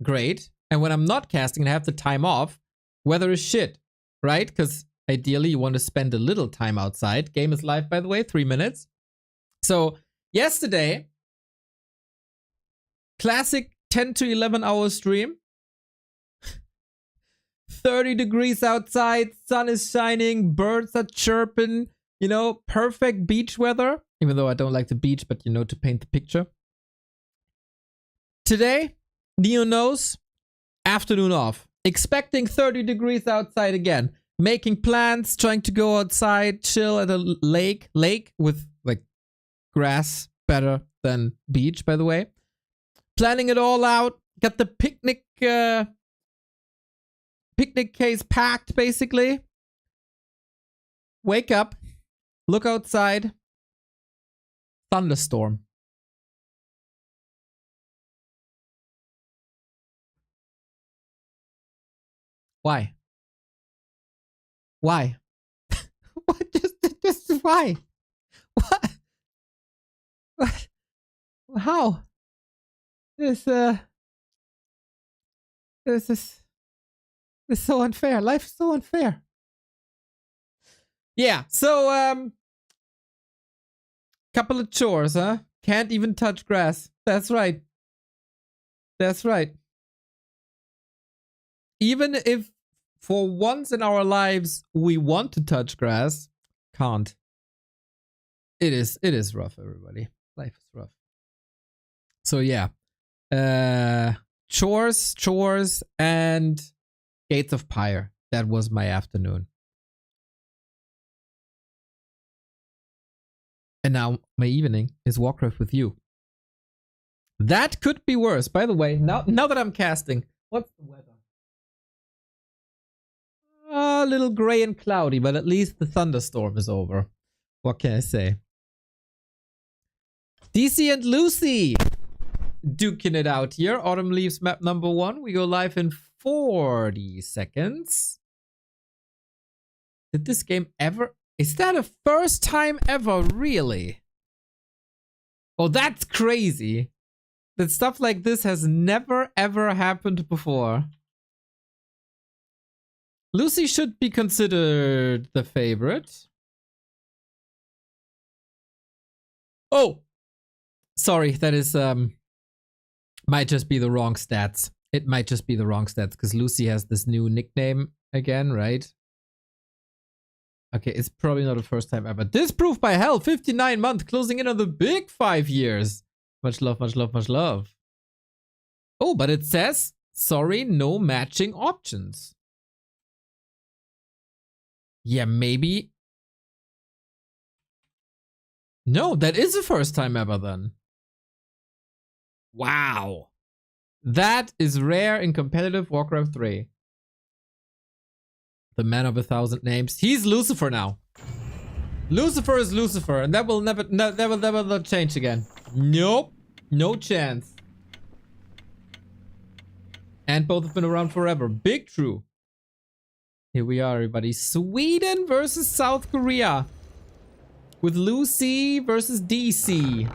great. And when I'm not casting and I have the time off, weather is shit, right? Because ideally you want to spend a little time outside. Game is live, by the way, 3 minutes. So yesterday, classic 10 to 11 hour stream. 30 degrees outside, sun is shining, birds are chirping, you know, perfect beach weather. Even though I don't like the beach, but you know, to paint the picture. Today, Neo knows, afternoon off. Expecting 30 degrees outside again. Making plans, trying to go outside, chill at a lake with like grass, better than beach, by the way. Planning it all out. Got the picnic case packed, basically. Wake up, look outside. Thunderstorm. Why? Why? What? Just why? What? What? How? This is so unfair. Life is so unfair. Yeah, so couple of chores, huh? Can't even touch grass. That's right. That's right. Even if for once in our lives we want to touch grass, can't. It is rough, everybody. Life is rough. So yeah. Chores and Gates of Pyre. That was my afternoon. And now my evening is Warcraft with you. That could be worse. By the way, now that I'm casting, what's the weather? A little gray and cloudy, but at least the thunderstorm is over. What can I say? DC and Lucy duking it out here. Autumn Leaves map number 1. We go live in 40 seconds. Did this game ever... Is that a first time ever, really? Oh, that's crazy. That stuff like this has never ever happened before. Lucy should be considered the favorite. Oh! Sorry, that is, might just be the wrong stats. It might just be the wrong stats, because Lucy has this new nickname again, right? Okay, it's probably not the first time ever. Disproof by hell, 59 months, closing in on the big 5 years. Much love, much love, much love. Oh, but it says, sorry, no matching options. Yeah, maybe. No, that is the first time ever then. Wow. That is rare in competitive Warcraft 3. The man of 1,000 names. He's Lucifer now. Lucifer is Lucifer, and that will never change again. Nope. No chance. And both have been around forever. Big true. Here we are, everybody. Sweden versus South Korea. With Lucy versus DC.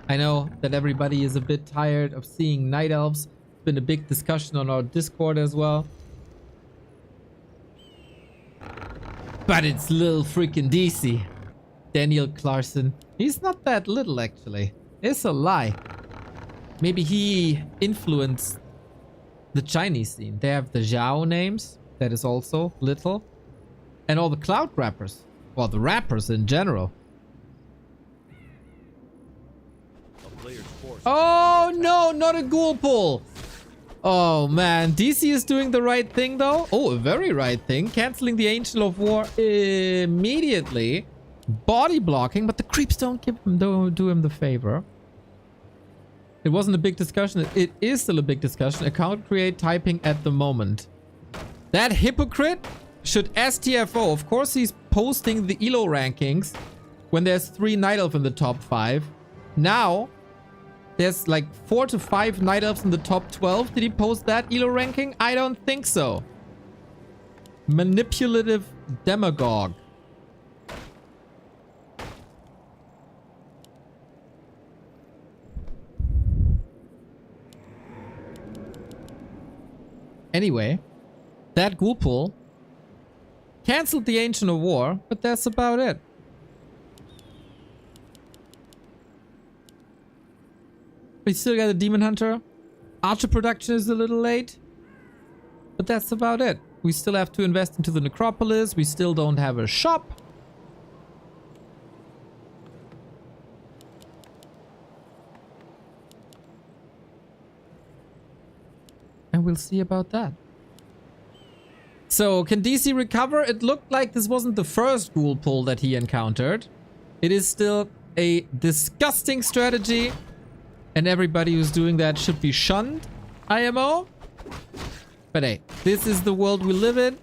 I know that everybody is a bit tired of seeing Night Elves. It's been a big discussion on our Discord as well. But it's little freaking DC. Daniel Clarkson. He's not that little, actually. It's a lie. Maybe he influenced the Chinese scene. They have the Zhao names. That is also little. And all the cloud rappers. Well, the rappers in general. player's forces Oh no, not a ghoul pull. Oh man, DC is doing the right thing though. Oh, a very right thing. Canceling the Angel of War immediately. Body blocking, but the creeps don't do him the favor. It wasn't a big discussion. It is still a big discussion. Account create typing at the moment. That hypocrite should STFO. Of course, he's posting the ELO rankings when there's 3 Night Elf in the top 5. Now, there's like 4 to 5 Night Elves in the top 12. Did he post that ELO ranking? I don't think so. Manipulative demagogue. Anyway, that ghoul pull canceled the Ancient of War, but that's about it. We still got a Demon Hunter. Archer production is a little late, but that's about it. We still have to invest into the Necropolis. We still don't have a shop. And we'll see about that. So, can DC recover? It looked like this wasn't the first ghoul pull that he encountered. It is still a disgusting strategy. And everybody who's doing that should be shunned, IMO. But hey, this is the world we live in.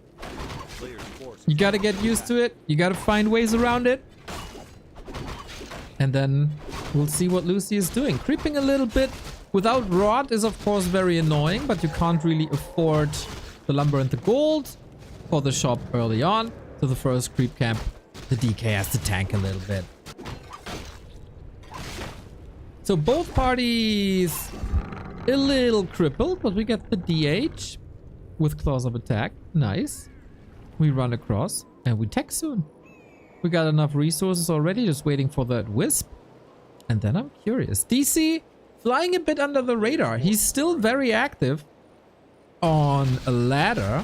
You gotta get used to it. You gotta find ways around it. And then we'll see what Lucy is doing. Creeping a little bit without Rod is of course very annoying, but you can't really afford the lumber and the gold for the shop early on. So the first creep camp, the DK has to tank a little bit. So both parties a little crippled, but we get the DH with claws of attack. Nice. We run across and we tech soon. We got enough resources already, just waiting for that wisp. And then I'm curious. DC flying a bit under the radar. He's still very active on a ladder.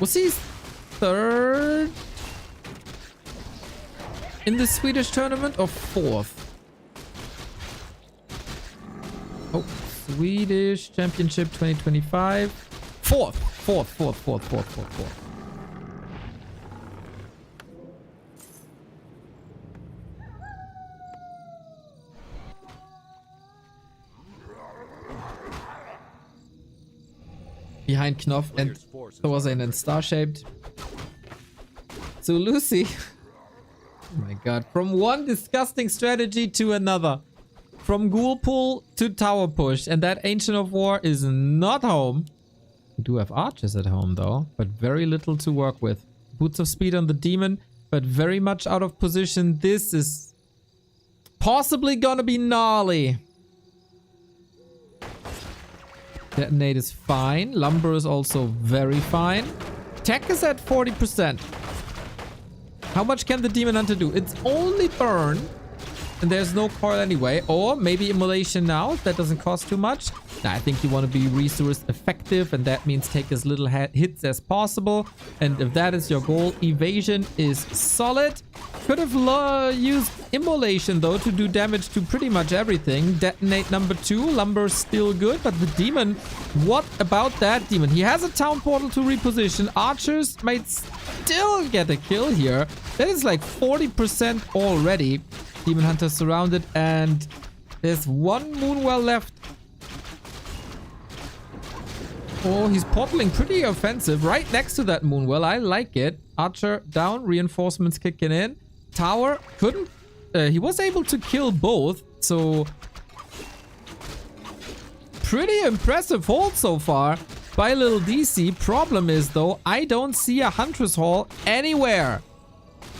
Was he third in the Swedish tournament or fourth? Oh, Swedish Championship 2025. Fourth. Behind Knopf and Thorzain and Star-Shaped. So Lucy, oh my god, from one disgusting strategy to another. From ghoul pull to tower push, and that Ancient of War is not home. We do have archers at home though, but very little to work with. Boots of speed on the demon, but very much out of position. This is possibly gonna be gnarly. Detonate is fine. Lumber is also very fine. Tech is at 40%. How much can the Demon Hunter do? It's only burn. And there's no coil anyway. Or maybe immolation now. That doesn't cost too much. Nah, I think you want to be resource effective. And that means take as little hits as possible. And if that is your goal, evasion is solid. Could have used immolation though to do damage to pretty much everything. Detonate number 2. Lumber still good. But the demon, what about that demon? He has a town portal to reposition. Archers might still get a kill here. That is like 40% already. Demon Hunter surrounded, and there's one Moonwell left. Oh, he's portaling pretty offensive right next to that Moonwell. I like it. Archer down, reinforcements kicking in. Tower couldn't... he was able to kill both, so... Pretty impressive hold so far by LiiLDC. Problem is, though, I don't see a Huntress Hall anywhere.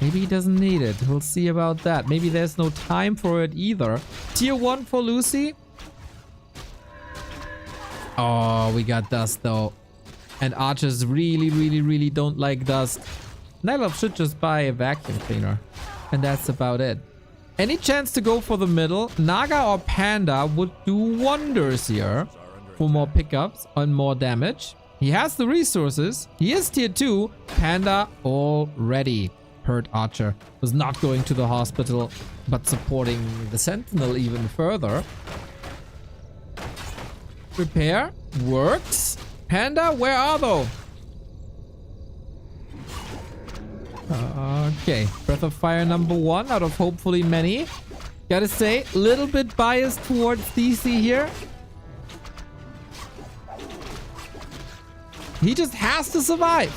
Maybe he doesn't need it. We'll see about that. Maybe there's no time for it either. Tier 1 for Lucy. Oh, we got dust though. And archers really don't like dust. Nylop should just buy a vacuum cleaner. And that's about it. Any chance to go for the middle? Naga or Panda would do wonders here. For more pickups and more damage. He has the resources. He is tier 2. Panda already. hurt archer was not going to the hospital, but supporting the sentinel even further. Repair works. Panda, where are they? Okay, Breath of Fire number 1 out of hopefully many. Gotta say, a little bit biased towards DC here. He just has to survive.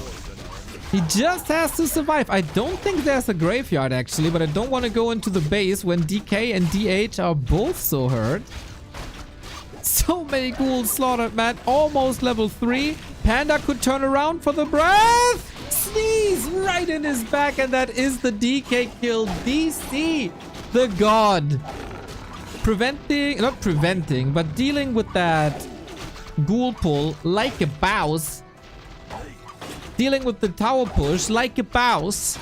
He just has to survive. I don't think there's a graveyard actually, but I don't want to go into the base when DK and DH are both so hurt. So many ghouls slaughtered, man. Almost level 3. Panda could turn around for the breath. Sneeze right in his back, and that is the DK kill. DC, the god. Not preventing, but dealing with that ghoul pull like a boss. Dealing with the tower push like a boss.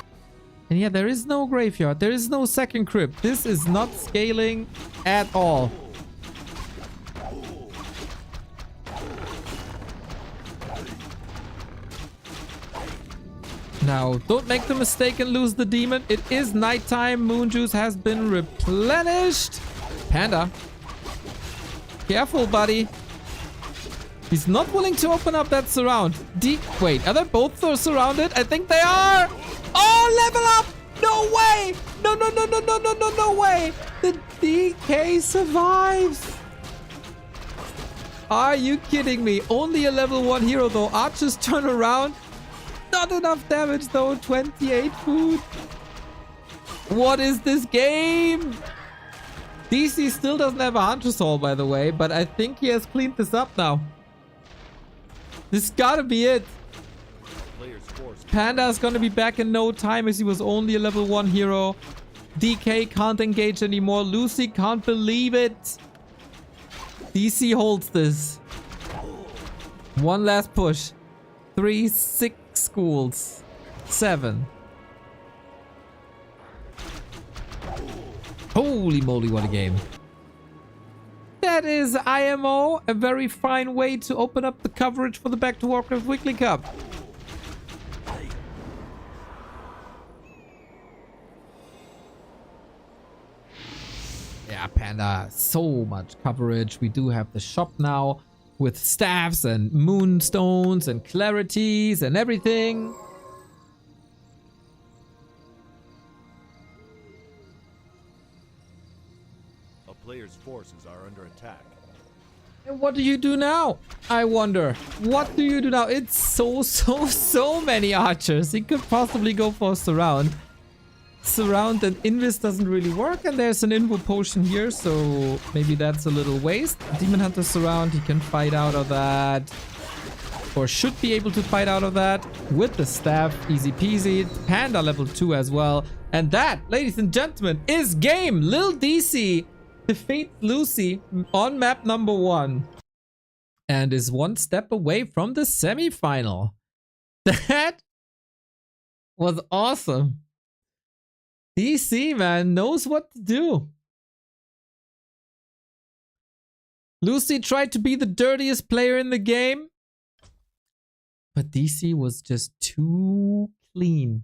And yeah, there is no graveyard. There is no second crypt. This is not scaling at all. Now, don't make the mistake and lose the demon. It is nighttime. Moon juice has been replenished. Panda. Careful, buddy. He's not willing to open up that surround. Wait, are they both surrounded? I think they are. Oh, level up. No way. No way. The DK survives. Are you kidding me? Only a level 1 hero though. Archers turn around. Not enough damage though. 28 food. What is this game? DC still doesn't have a Hunter's Hall, by the way, but I think he has cleaned this up now. This gotta be it. Panda's gonna be back in no time as he was only a level 1 hero. DK can't engage anymore. Lucy can't believe it. DC holds this. One last push. 3, 6 schools. 7. Holy moly, what a game. That is IMO, a very fine way to open up the coverage for the Back to Warcraft Weekly Cup. Yeah, Panda, so much coverage. We do have the shop now with staffs and moonstones and clarities and everything. A player's forces are under attack. And what do you do now? I wonder. What do you do now? It's so many archers. He could possibly go for a surround. Surround and invis doesn't really work, and there's an invo potion here, so maybe that's a little waste. Demon Hunter surround, he can fight out of that, or should be able to fight out of that with the staff. Easy peasy. Panda level 2 as well. And that, ladies and gentlemen, is game. LiiLDC defeats Lucy on map number 1 and is 1 step away from the semi-final. That was awesome. DC, man, knows what to do. Lucy tried to be the dirtiest player in the game, but DC was just too clean.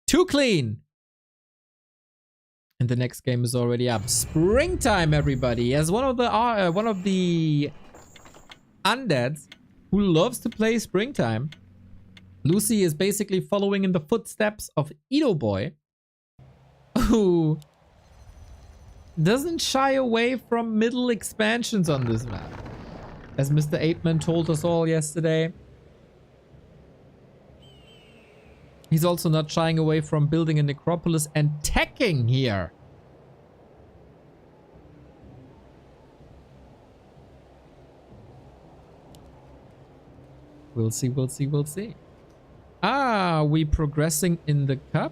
Too clean. And the next game is already up. Springtime, everybody. As one of the undeads who loves to play Springtime, Lucy is basically following in the footsteps of Edo Boy, who doesn't shy away from middle expansions on this map, as Mr. Apeman told us all yesterday. He's also not shying away from building a necropolis and teching here. We'll see, we'll see, we'll see. Are we progressing in the cup?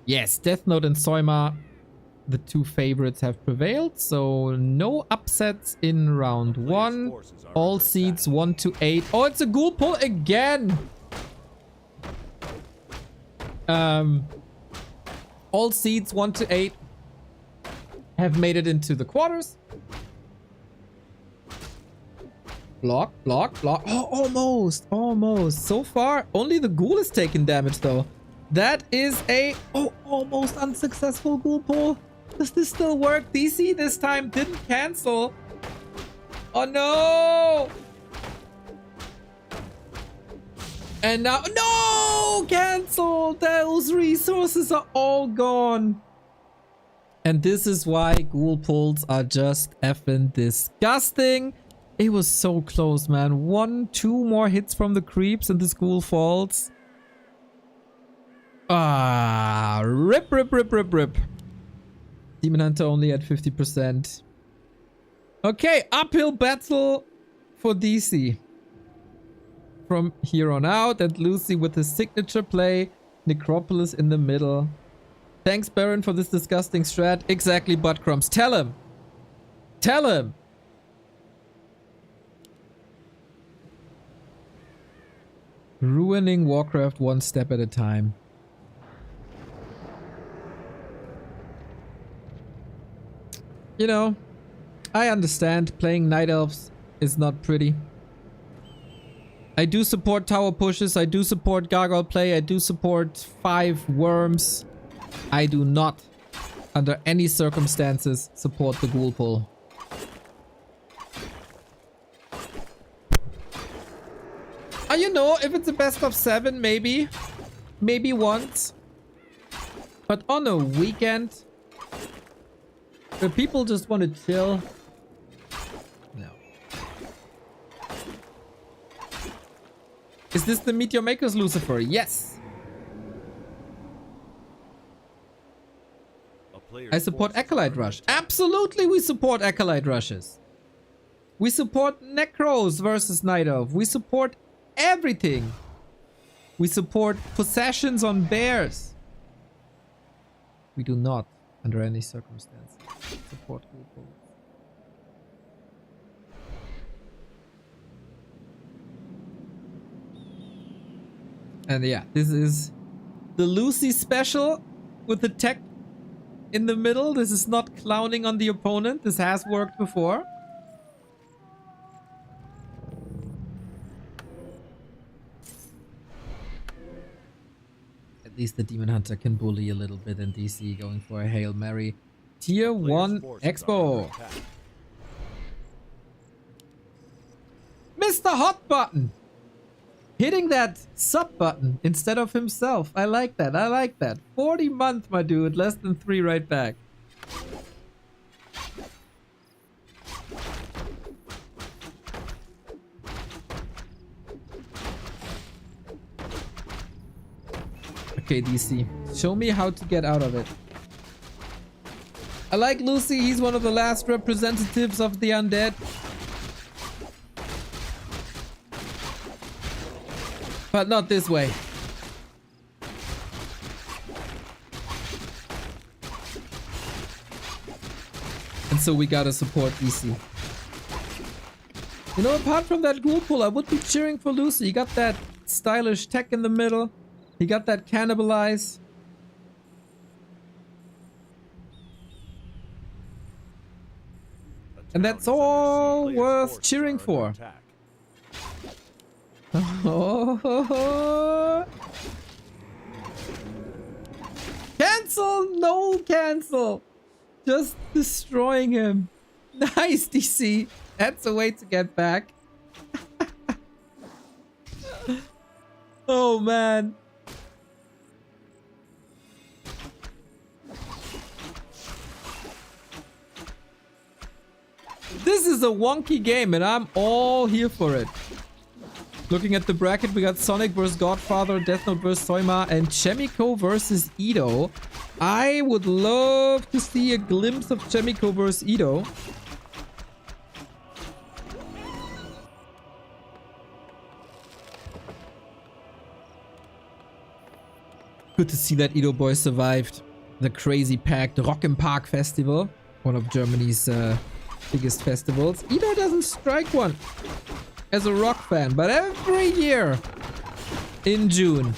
Yes, Deathnote and Soima, the 2 favorites, have prevailed. So no upsets in round 1. All seeds 1 to 8. Oh, it's a ghoul pull again. All seeds 1 to 8 have made it into the quarters. Block, block, block. Oh, almost, almost. So far, only the ghoul has taken damage though. That is a almost unsuccessful ghoul pull. Does this still work? DC this time didn't cancel. Oh no! And now, no! Cancel! Those resources are all gone. And this is why ghoul pulls are just effing disgusting. It was so close, man. 1-2 more hits from the creeps and this ghoul falls. Ah, rip. Demon Hunter only at 50%. Okay, uphill battle for DC. From here on out, and Lucy with his signature play. Necropolis in the middle. Thanks, Baron, for this disgusting strat. Exactly, Buttcrumbs. Tell him. Tell him. Ruining Warcraft one step at a time. You know, I understand playing Night Elves is not pretty. I do support tower pushes, I do support gargoyle play, I do support 5 worms. I do not, under any circumstances, support the ghoul pull. You know, if it's a best of 7, maybe. Maybe once. But on a weekend, where people just want to chill. No. Is this the Meteor Maker's Lucifer? Yes. I support Acolyte Rush. Absolutely we support Acolyte Rushes. We support Necros versus Night Elf. We support everything. We support possessions on bears. We do not, under any circumstances, support ghoul pulls. And yeah, this is the Lucy special with the tech in the middle. This is not clowning on the opponent. This has worked before. At least the Demon Hunter can bully a little bit in DC, going for a Hail Mary. Tier 1 Expo. Mr. Hot Button! Hitting that sub button instead of himself. I like that. I like that. 40 month, my dude. Less than 3 right back. Okay, DC. Show me how to get out of it. I like Lucy. He's one of the last representatives of the undead. But not this way. And so we gotta support DC. You know, apart from that ghoul pull, I would be cheering for Lucy. He got that stylish tech in the middle. He got that cannibalize. And that's all worth cheering for. Oh. Cancel! No cancel! Just destroying him. Nice, DC. That's a way to get back. Oh, man. This is a wonky game and I'm all here for it. Looking at the bracket, we got Sonik versus Godfather, Deathnote versus Soima, and Chaemiko versus Ido. I would love to see a glimpse of Chaemiko versus Ido. Good to see that Ido boy survived the crazy packed Rock im Park Festival, one of Germany's biggest festivals. Ido doesn't strike one as a rock fan, but every year in June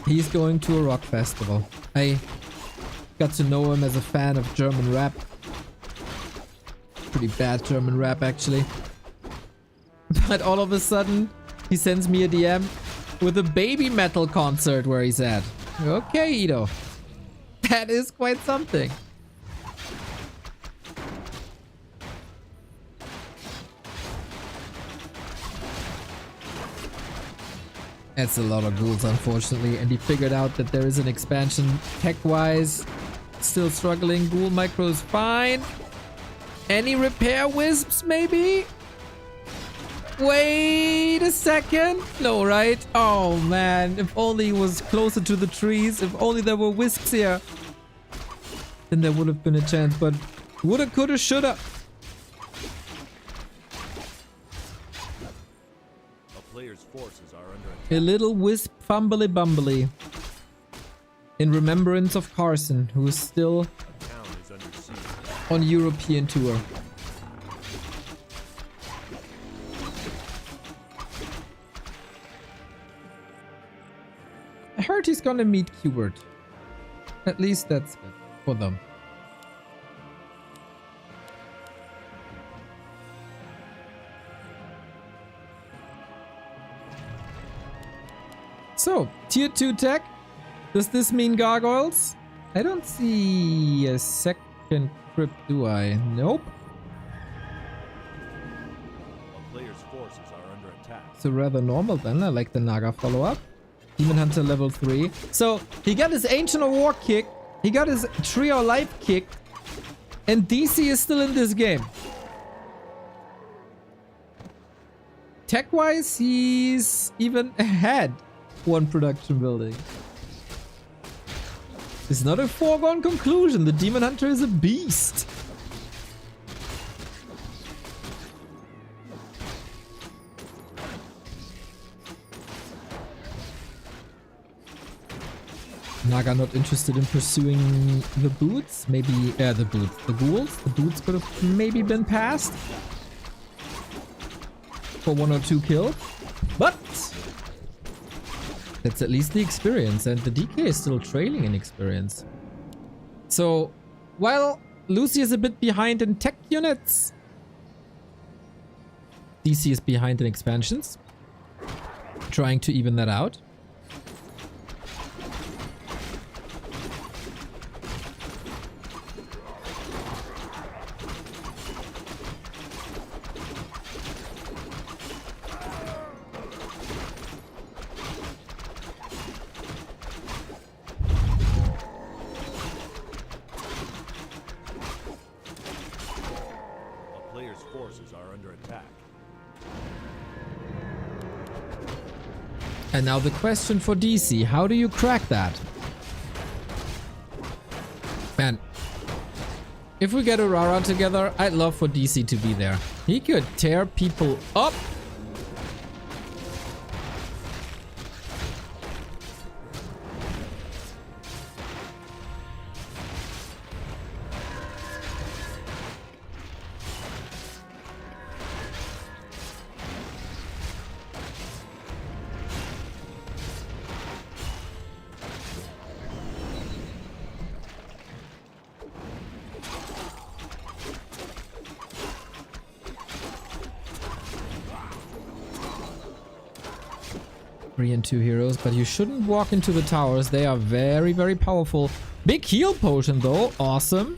he's going to a rock festival. I got to know him as a fan of German rap. Pretty bad German rap, actually. But all of a sudden he sends me a DM with a baby metal concert where he's at. Okay, Ito. That is quite something. That's a lot of ghouls, unfortunately, and he figured out that there is an expansion tech-wise. Still struggling. Ghoul micro is fine. Any repair wisps, maybe? Wait a second. No, right? Oh, man. If only he was closer to the trees. If only there were wisps here. Then there would have been a chance, but woulda, coulda, shoulda. A player's forces are under attack. A little wisp fumbly bumbly. In remembrance of Carson, who is still A town is under siege. on European tour. I heard he's gonna meet Qbert. At least that's good for them. So, tier 2 tech. Does this mean gargoyles? I don't see a second crypt, do I? Nope. A player's forces are under attack. So rather normal then. I like the Naga follow-up. Demon Hunter level 3. So he got his Ancient of War kick. He got his Trio Life kick. And DC is still in this game. Tech-wise, he's even ahead one production building. It's not a foregone conclusion. The Demon Hunter is a beast. Naga not interested in pursuing the boots? Maybe, the boots. The ghouls? The boots could have maybe been passed for 1 or 2 kills. But that's at least the experience, and the DK is still trailing in experience. So, while Lucy is a bit behind in tech units, DC is behind in expansions, trying to even that out. A player's forces are under attack. And now the question for DC, how do you crack that? Man, if we get Aurora together, I'd love for DC to be there. He could tear people up. And 2 heroes, but you shouldn't walk into the towers. They are very, very powerful. Big heal potion though. Awesome.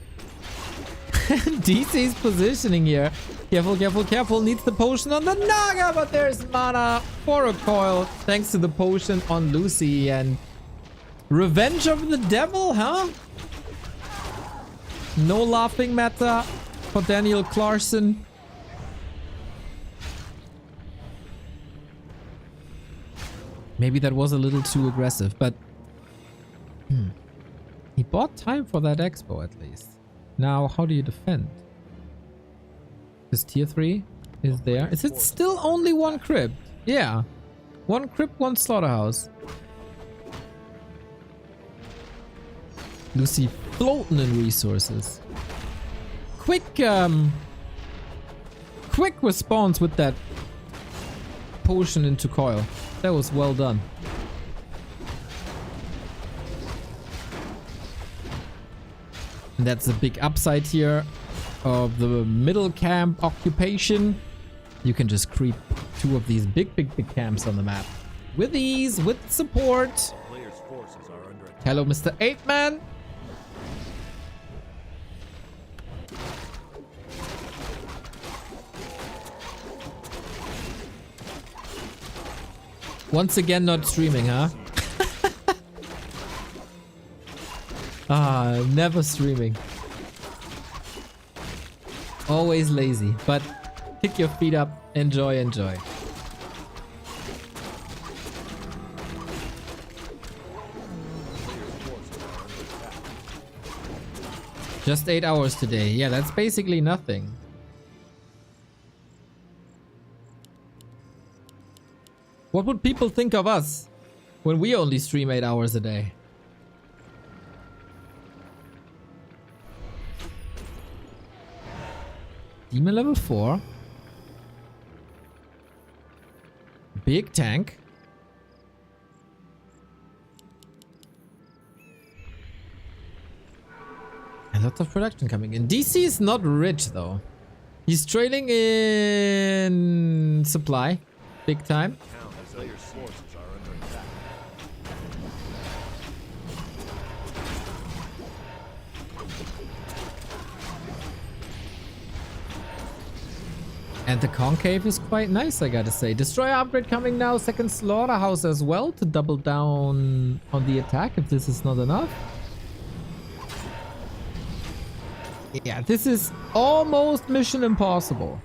DC's positioning here. Careful, careful, careful. Needs the potion on the Naga, but there's mana for a coil thanks to the potion on Lucy. And Revenge of the Devil, huh? No laughing matter for Daniel Clarkson. Maybe that was a little too aggressive, but he bought time for that expo at least. Now, how do you defend? This tier 3 is there. Is it still only 1 crypt? Yeah. 1 crypt, 1 slaughterhouse. Lucy floating in resources. Quick response with that potion into coil. That was well done. And that's a big upside here of the middle camp occupation. You can just creep 2 of these big camps on the map. With ease, with support. Players' forces are under attack. Hello, Mr. 8-Man. Once again, not streaming, huh? Never streaming. Always lazy, but kick your feet up, enjoy, enjoy. Just 8 hours today. Yeah, that's basically nothing. What would people think of us when we only stream 8 hours a day? Demon level 4. Big tank. And lots of production coming in. DC is not rich though. He's trailing in supply. Big time. Players' forces are under attack. And the concave is quite nice, I gotta say. Destroyer upgrade coming now. Second slaughterhouse as well to double down on the attack if this is not enough. Yeah, this is almost Mission Impossible.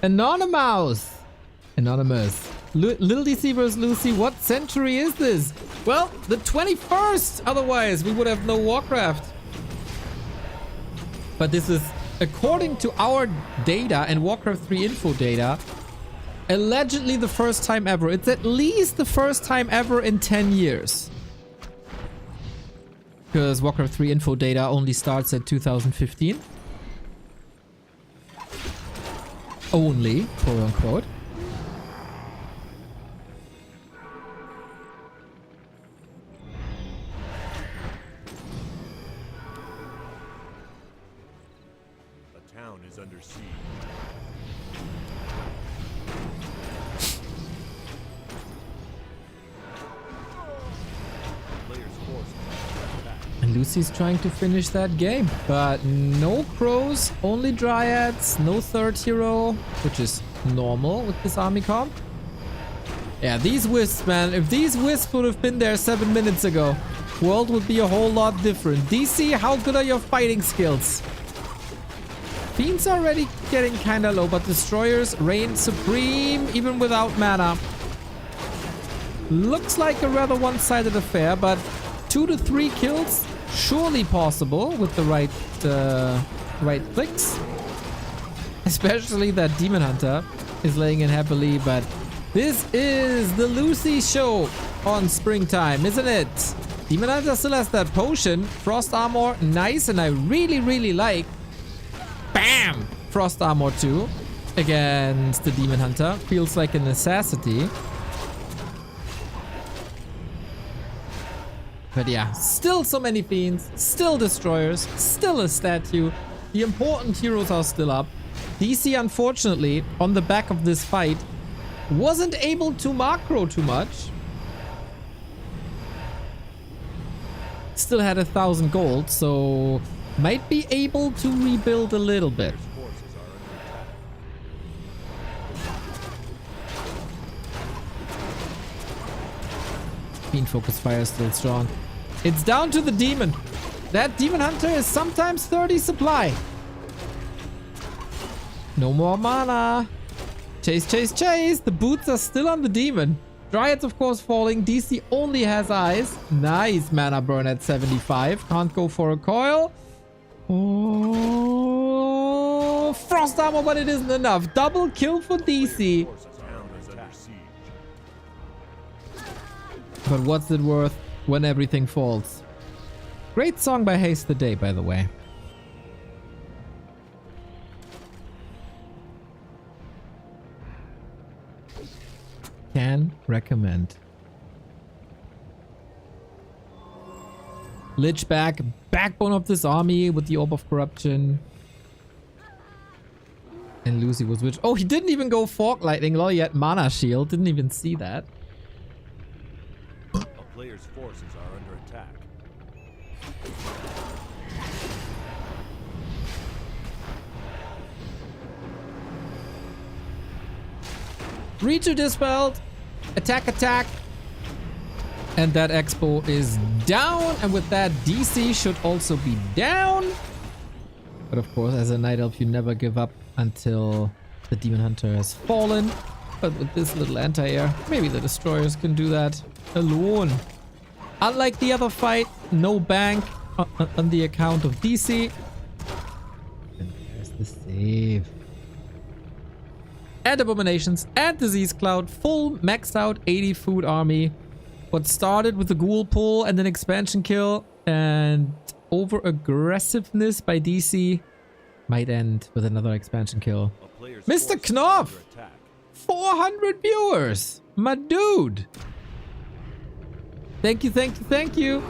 Anonymous. LiiLDC vs Lucy. What century is this? Well, the 21st. Otherwise, we would have no Warcraft. But this is, according to our data and Warcraft 3 info data, allegedly the first time ever. It's at least the first time ever in 10 years. Because Warcraft 3 info data only starts at 2015. Only, quote unquote. The town is under siege. Players' forces are under attack. And Lucy's trying to finish that game. But no crows, only dryads, no third hero, which is normal with this army comp. Yeah, these wisps, man. If these wisps would have been there 7 minutes ago, world would be a whole lot different. DC, how good are your fighting skills? Fiends are already getting kinda low, but destroyers reign supreme even without mana. Looks like a rather one-sided affair, but 2 to 3 kills surely possible with the right clicks. Especially that Demon Hunter is laying in happily, but this is the Lucy show on springtime, isn't it? Demon Hunter still has that potion. Frost armor, nice, and I really, really like. Bam! Frost armor too against the Demon Hunter. Feels like a necessity. But yeah, still so many fiends, still destroyers, still a statue. The important heroes are still up. DC, unfortunately, on the back of this fight, wasn't able to macro too much. Still had 1,000 gold, so might be able to rebuild a little bit. Forces are under attack. Fiend focus fire is still strong. It's down to the demon. That Demon Hunter is sometimes 30 supply. No more mana. Chase, chase, chase. The boots are still on the demon. Dryads, of course, falling. DC only has eyes. Nice mana burn at 75. Can't go for a coil. Oh, frost armor, but it isn't enough. Double kill for DC. Forces town is under siege. But what's it worth when everything falls? Great song by Haste the Day, by the way. Can recommend. Lich back, backbone of this army with the Orb of Corruption. And Lucy was which? Oh, he didn't even go Fork Lightning. Lol, he had Mana Shield. Didn't even see that. A player's forces are under attack. 3-2 dispelled. Attack, attack. And that Expo is down. And with that, DC should also be down. But of course, as a Night Elf, you never give up until the Demon Hunter has fallen. But with this little anti-air, maybe the Destroyers can do that alone. Unlike the other fight, no bank on the account of DC. And there's the save. And Abominations and Disease Cloud. Full maxed out 80 food army. What started with the ghoul pull and an expansion kill and over aggressiveness by DC might end with another expansion kill. Mr. Knopf! 400 viewers! My dude! Thank you, thank you, thank you.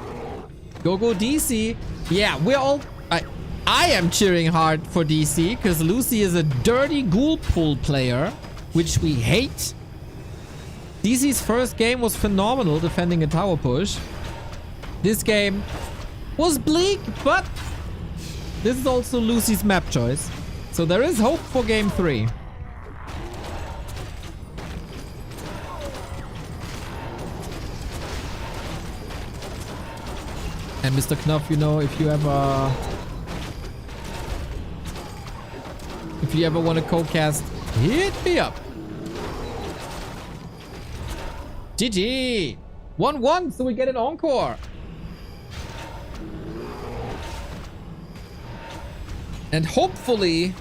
Go, go, DC. Yeah, we're all... I am cheering hard for DC because Lucy is a dirty ghoul pull player, which we hate. DC's first game was phenomenal defending a tower push. This game was bleak, but this is also Lucy's map choice. So there is hope for game 3. And Mr. Knopf, you know, if you ever want to co-cast, hit me up. GG! 1-1, so we get an encore. And hopefully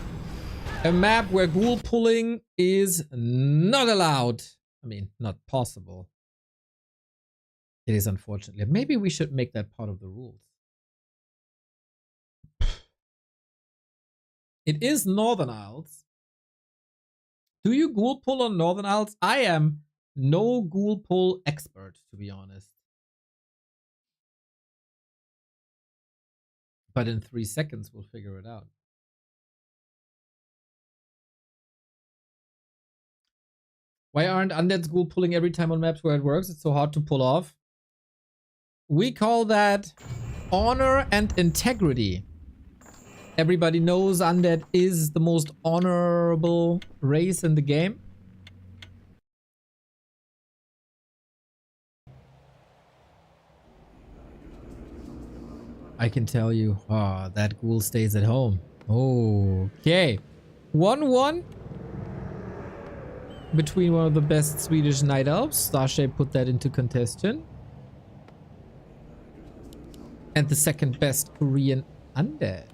a map where ghoul pulling is not allowed. I mean, not possible. It is unfortunately. Maybe we should make that part of the rules. It is Northern Isles. Do you ghoul pull on Northern Isles? I am no ghoul pull expert, to be honest. But in 3 seconds, we'll figure it out. Why aren't undeads ghoul pulling every time on maps where it works? It's so hard to pull off. We call that honor and integrity. Everybody knows undead is the most honorable race in the game. I can tell you, that ghoul stays at home. Okay. 1-1 between one of the best Swedish Night Elves. Starshape put that into contention. And the second best Korean undead.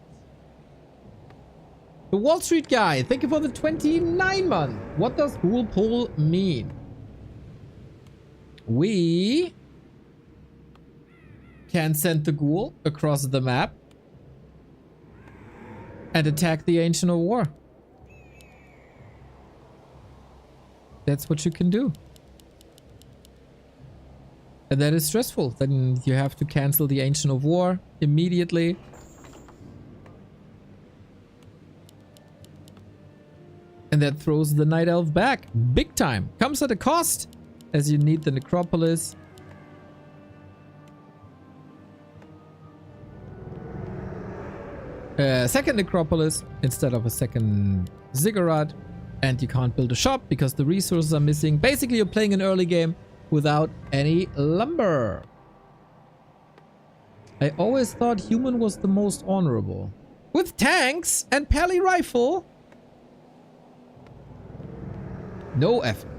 The Wall Street guy, thank you for the 29 month. What does ghoul pull mean? We can send the ghoul across the map and attack the Ancient of War. That's what you can do. And that is stressful. Then you have to cancel the Ancient of War immediately. And that throws the Night Elf back. Big time. Comes at a cost, as you need the Necropolis. Second Necropolis instead of a second Ziggurat. And you can't build a shop because the resources are missing. Basically, you're playing an early game without any lumber. I always thought human was the most honorable. With tanks and pally rifle. No effort.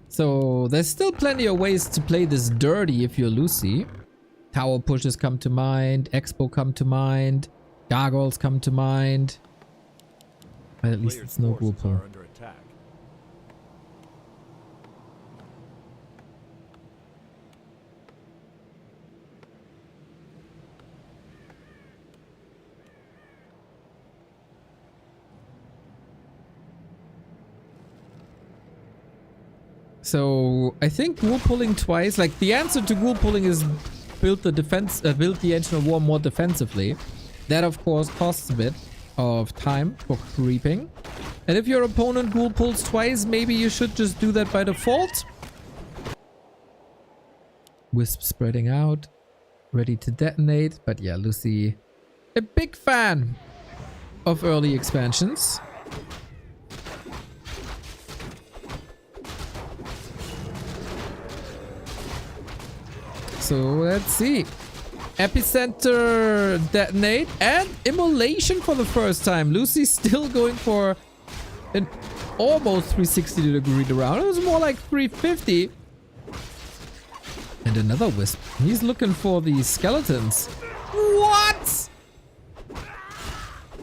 So there's still plenty of ways to play this dirty if you're Lucy. Tower pushes come to mind. Expo come to mind. Gargoyles come to mind. But at least it's no ghoul pull. So I think ghoul pulling twice, like the answer to ghoul pulling is build the Ancient of War more defensively. That of course costs a bit of time for creeping. And if your opponent ghoul pulls twice, maybe you should just do that by default. Wisp spreading out. Ready to detonate. But yeah, Lucy, a big fan of early expansions. So let's see. Epicenter detonate and immolation for the first time. Lucy's still going for an almost 360 degree round. It was more like 350. And another wisp. He's looking for the skeletons. What?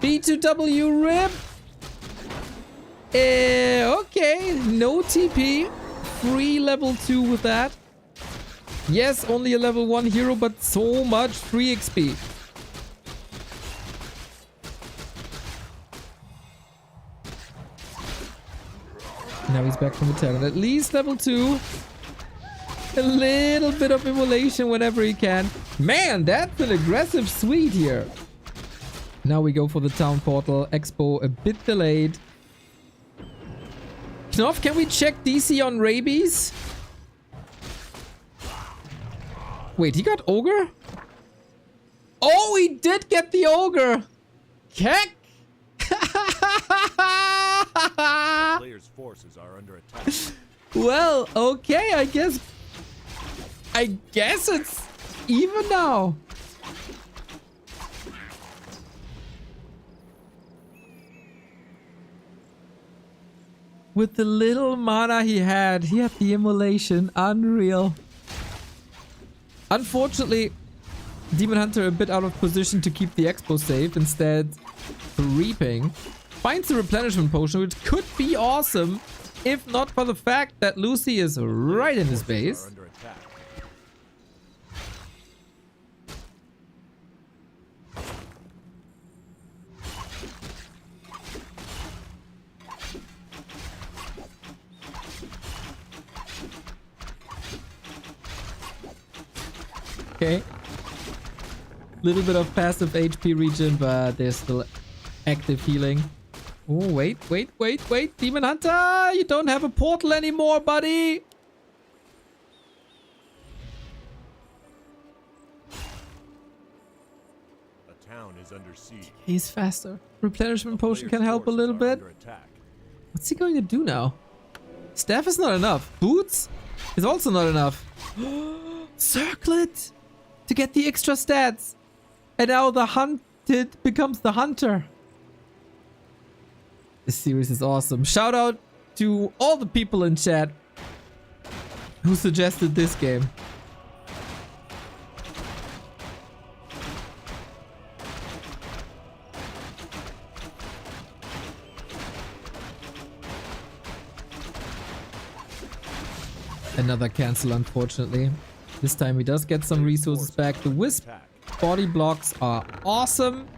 B2W rip. Okay, no TP. Free level 2 with that. Yes, only a level 1 hero, but so much free XP. Now he's back from the tavern. At least level 2. A little bit of immolation whenever he can. Man, that's an aggressive suite here. Now we go for the town portal. Expo a bit delayed. Knopf, can we check DC on rabies? Wait, he got ogre? Oh, he did get the ogre. Heck. Players' forces are under attack. Well, okay, I guess it's even now. With the little mana he had the immolation. Unreal. Unfortunately, Demon Hunter a bit out of position to keep the expo safe. Instead, reaping. Finds the replenishment potion, which could be awesome if not for the fact that Lucy is right in his base. Under attack. Okay. Little bit of passive HP regen, but there's still active healing. Oh, wait. Demon Hunter, you don't have a portal anymore, buddy. A town is under siege. He's faster. Replenishment potion can help a little bit. What's he going to do now? Staff is not enough. Boots is also not enough. Circlet to get the extra stats. And now the hunted becomes the hunter. This series is awesome. Shout out to all the people in chat who suggested this game. Another cancel, unfortunately. This time he does get some resources back. The Wisp body blocks are awesome.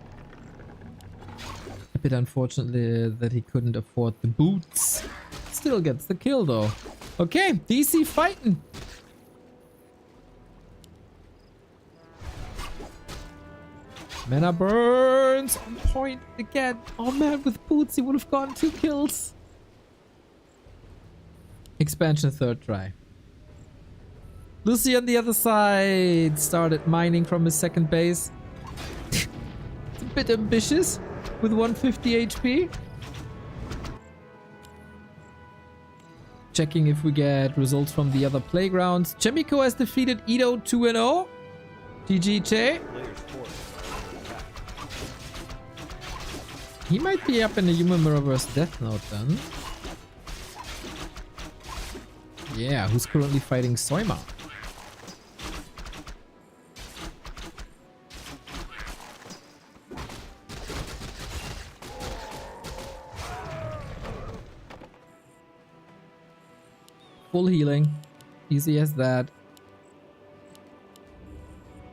A bit unfortunately that he couldn't afford the boots. Still gets the kill though. Okay, DC fighting. Mana burns on point again. Oh man, with boots he would have gotten 2 kills. Expansion third try. Lucy on the other side started mining from his second base. It's a bit ambitious with 150 HP. Checking if we get results from the other playgrounds. Chaemiko has defeated Edo 2-0. GG Che. He might be up in the Human Mirrorverse Deathnote then. Yeah, who's currently fighting Soima? Full healing. Easy as that.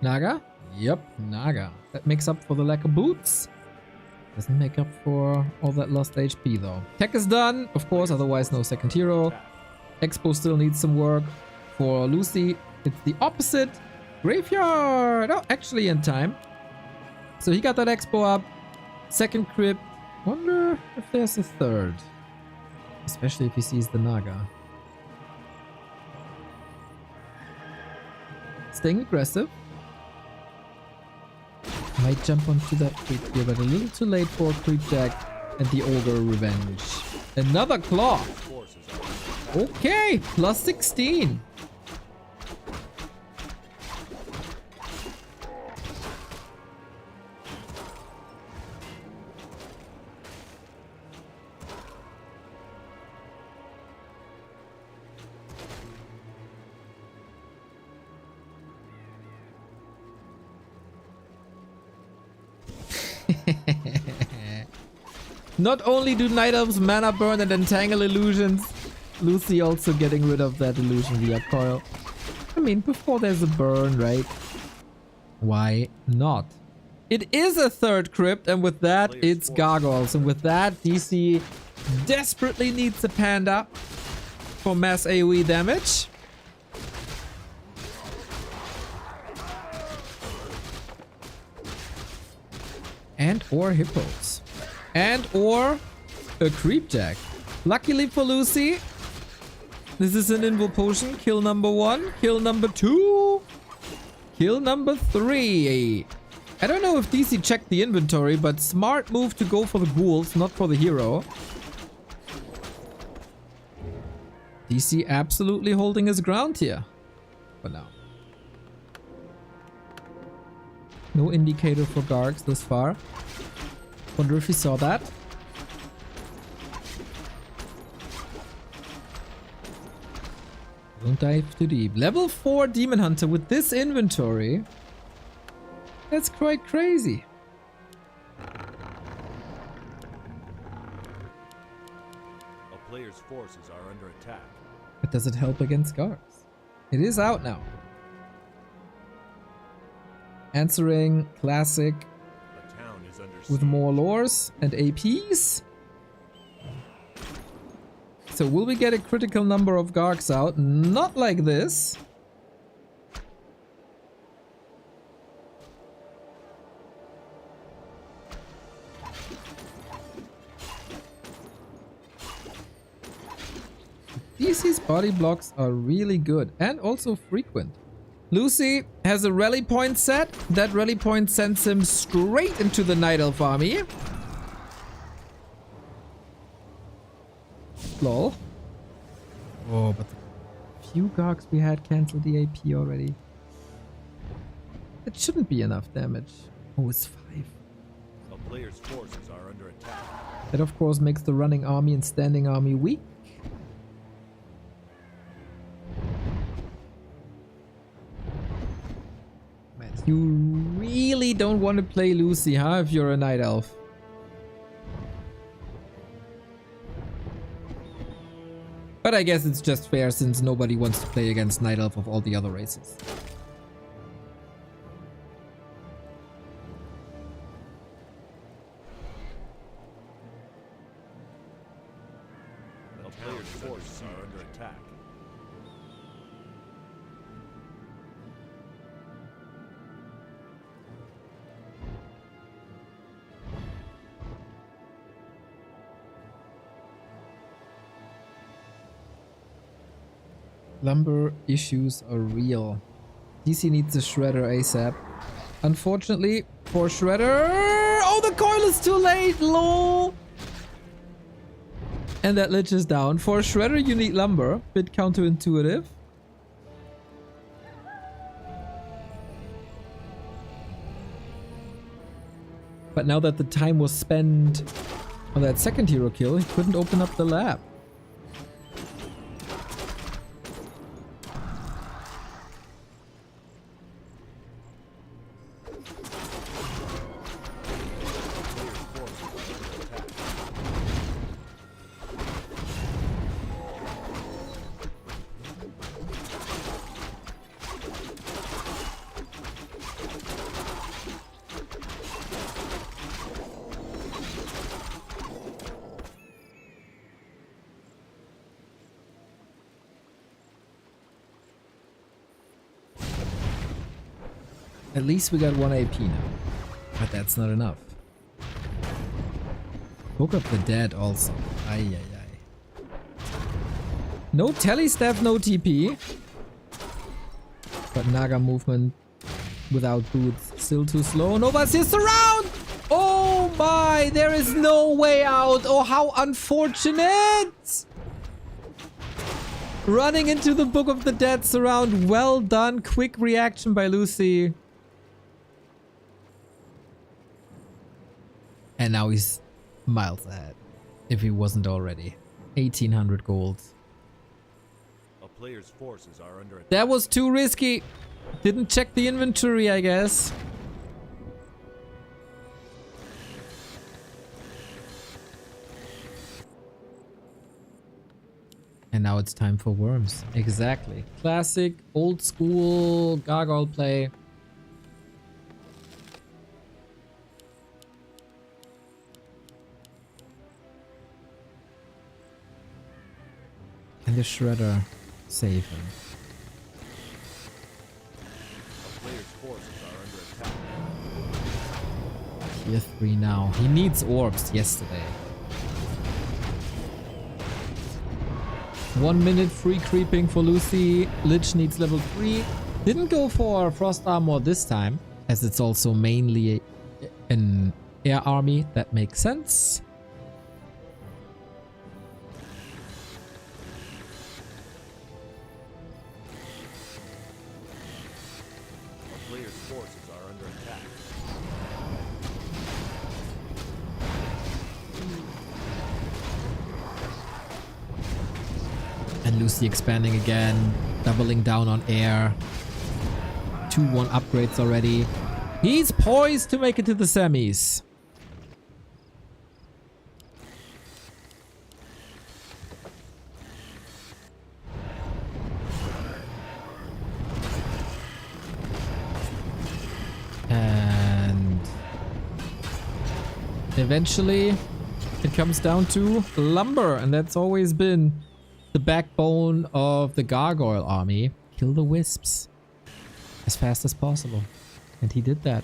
Naga? Yep, Naga. That makes up for the lack of boots. Doesn't make up for all that lost HP though. Tech is done, of course, otherwise no second hero. Expo still needs some work. For Lucy, it's the opposite. Graveyard! Oh, actually in time. So he got that Expo up. Second crypt Wonder if there's a third. Especially if he sees the Naga. Staying aggressive. Might jump onto that creep here, but a little too late for creep jack and the ogre revenge. Another claw. Okay, plus 16. Not only do Night Elves mana burn and entangle illusions, Lucy also getting rid of that illusion via coil. I mean, before there's a burn, right? Why not? It is a third crypt, and with that, it's gargoyles. And with that, DC desperately needs a panda for mass AoE damage. And or hippos. And or a creep jack. Luckily for Lucy, this is an invo potion. Kill number 1, kill number 2, kill number 3. I don't know if DC checked the inventory, but smart move to go for the ghouls, not for the hero. DC absolutely holding his ground here for now. No indicator for Gargs this far. Wonder if he saw that. Don't dive too deep. Level 4 Demon Hunter with this inventory. That's quite crazy. A player's forces are under attack. But does it help against Gargs? It is out now. Answering classic The town is under with more lores and APs. So will we get a critical number of Gargs out? Not like this. DC's body blocks are really good and also frequent. Lucy has a rally point set. That rally point sends him straight into the Night Elf army. Lol. Oh, but the few Gargs we had canceled the AP already. It shouldn't be enough damage. Oh, it's 5. A player's forces are under attack. That of course makes the running army and standing army weak. Man, you really don't want to play Lucy, huh? If you're a Night Elf. But I guess it's just fair since nobody wants to play against Night Elf of all the other races. A player's forces are under attack. Lumber issues are real. DC needs a shredder ASAP. Unfortunately, for shredder... Oh, the coil is too late! LOL! And that lich is down. For a shredder, you need lumber. Bit counterintuitive. But now that the time was spent on that second hero kill, he couldn't open up the lab. At least we got 1 AP now. But that's not enough. Book of the Dead also. Ay, ay, ay. No telestaff, no TP. But Naga movement without boots. Still too slow. Nobody's around! Oh my! There is no way out! Oh, how unfortunate! Running into the Book of the Dead surround. Well done. Quick reaction by Lucy. And now he's miles ahead. If he wasn't already. 1800 gold. A player's forces are under attack. That was too risky. Didn't check the inventory, I guess. And now it's time for worms. Exactly. Classic, old school gargoyle play. And the shredder save him. A player's forces are under attack. Tier 3 now. He needs orbs yesterday. 1 minute free creeping for Lucy. Lich needs level 3. Didn't go for frost armor this time, as it's also mainly an air army. That makes sense. A player's forces are under attack. And Lucy expanding again, doubling down on air. 2-1 upgrades already. He's poised to make it to the semis. And eventually it comes down to lumber, and that's always been the backbone of the gargoyle army. Kill the wisps as fast as possible. And he did that.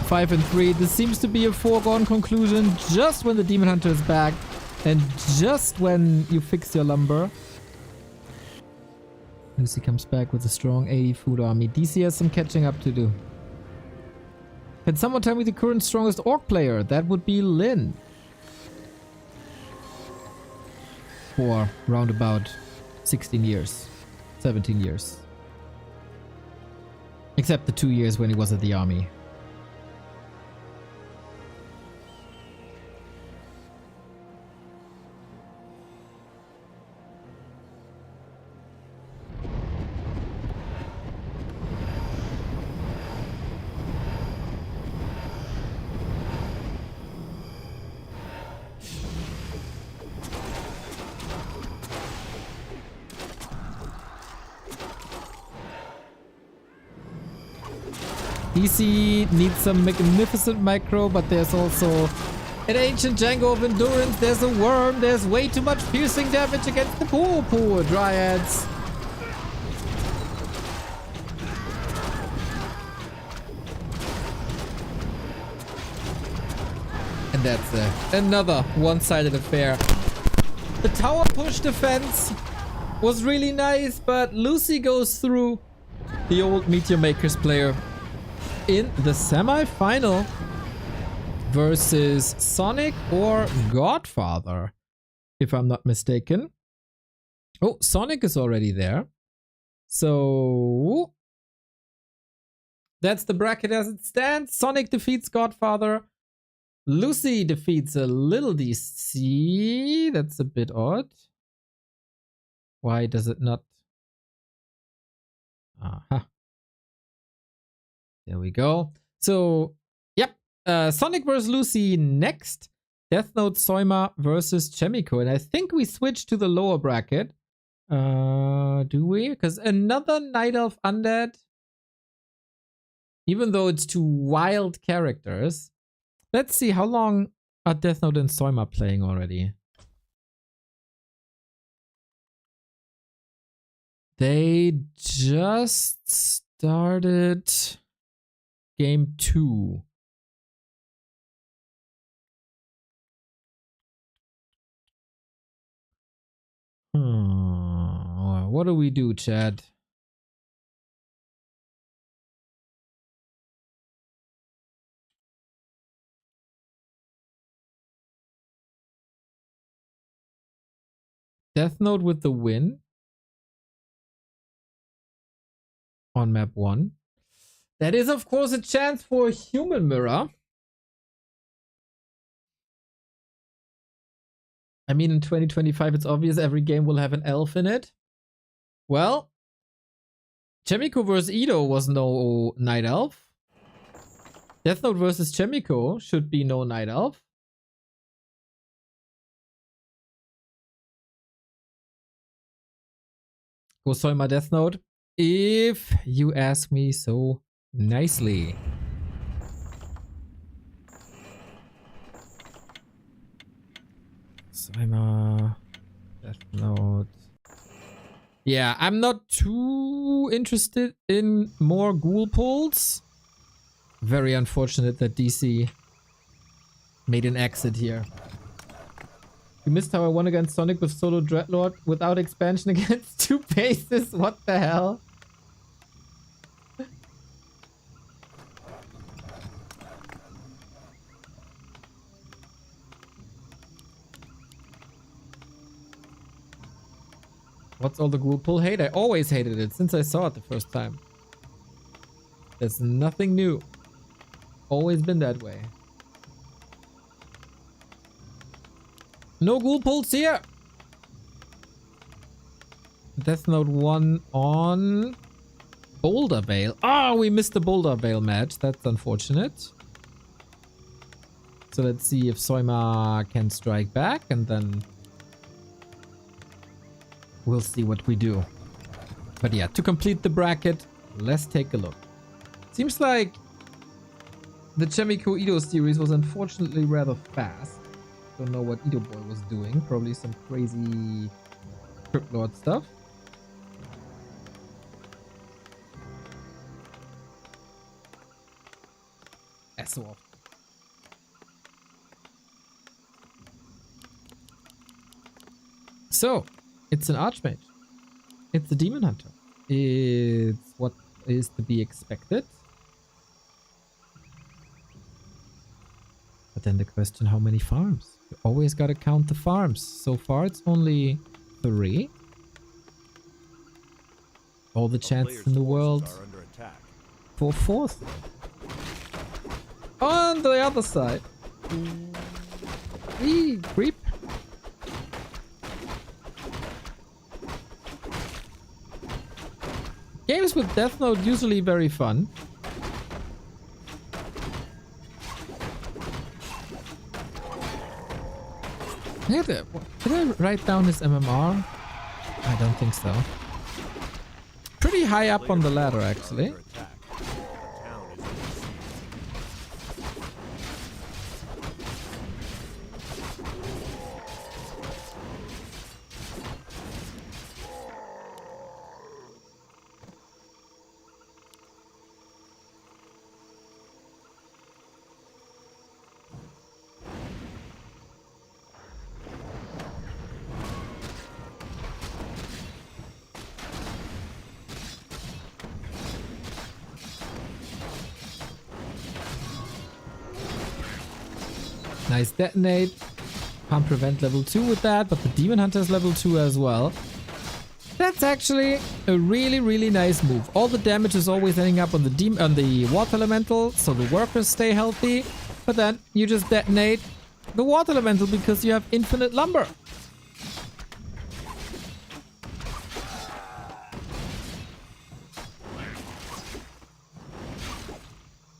Five and 3. This seems to be a foregone conclusion just when the Demon Hunter is back and just when you fix your lumber. Lucy comes back with a strong 80 food army. DC has some catching up to do. Can someone tell me the current strongest orc player? That would be Lin. For round about 16 years. 17 years. Except the 2 years when he was at the army. DC needs some magnificent micro, but there's also an ancient Django of endurance. There's a worm. There's way too much piercing damage against the poor dryads. And that's another one-sided affair. The tower push defense was really nice, but Lucy goes through the old Meteor Makers player in the semi-final versus Sonik or Godfather, if I'm not mistaken. Oh, Sonik is already there. So that's the bracket as it stands. Sonik defeats Godfather. Lucy defeats a LiiLDC. That's a bit odd. Why does it not? Aha. There we go. So, yep. Sonik versus Lucy next. Deathnote Soima versus Chaemiko. And I think we switched to the lower bracket. Do we? Because another Night Elf Undead. Even though it's two wild characters. Let's see, how long are Deathnote and Soima playing already? They just started game 2. What do we do, Chad? Deathnote with the win on map 1. That is, of course, a chance for a human mirror. I mean, in 2025, it's obvious every game will have an elf in it. Well, Chaemiko versus Ido was no night elf. Deathnote versus Chaemiko should be no night elf. Go Soima Deathnote, if you ask me so nicely. Soima Deathnote. Yeah, I'm not too interested in more ghoul pulls. Very unfortunate that DC made an exit here. You missed how I won against Sonik with solo Dreadlord without expansion against 2 bases. What the hell? What's all the ghoul pull hate? I always hated it since I saw it the first time. There's nothing new. Always been that way. No ghoul pulls here. Deathnote 1 on Boulder Vale. Oh, we missed the Boulder Vale match. That's unfortunate. So let's see if Soima can strike back, and then we'll see what we do. But yeah, to complete the bracket, let's take a look. Seems like the Chaemiko Ido series was unfortunately rather fast. Don't know what Ido Boy was doing. Probably some crazy Crypt Lord stuff. As so often. So, it's an Archmage. It's a Demon Hunter. It's what is to be expected. But then the question, how many farms? You always gotta count the farms. So far it's only 3. All the chances in the world for 4th. On the other side. Creep. Games with Deathnote usually very fun. Did I write down his MMR? I don't think so. Pretty high up on the ladder, actually. Nice detonate. Can't prevent level 2 with that, but the Demon Hunter is level 2 as well. That's actually a really, really nice move. All the damage is always ending up on the Water Elemental, so the workers stay healthy. But then you just detonate the Water Elemental because you have infinite lumber.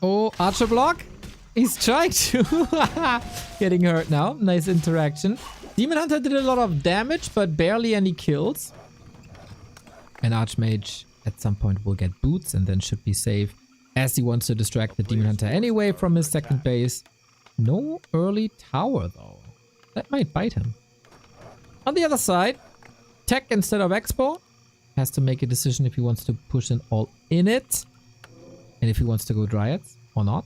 Oh, Archer block? He's trying to. Getting hurt now. Nice interaction. Demon Hunter did a lot of damage, but barely any kills. And Archmage at some point will get boots and then should be safe as he wants to distract the Demon Hunter anyway from his second base. No early tower, though. That might bite him. On the other side, Tech instead of Expo has to make a decision if he wants to push in all in it and if he wants to go Dryads or not.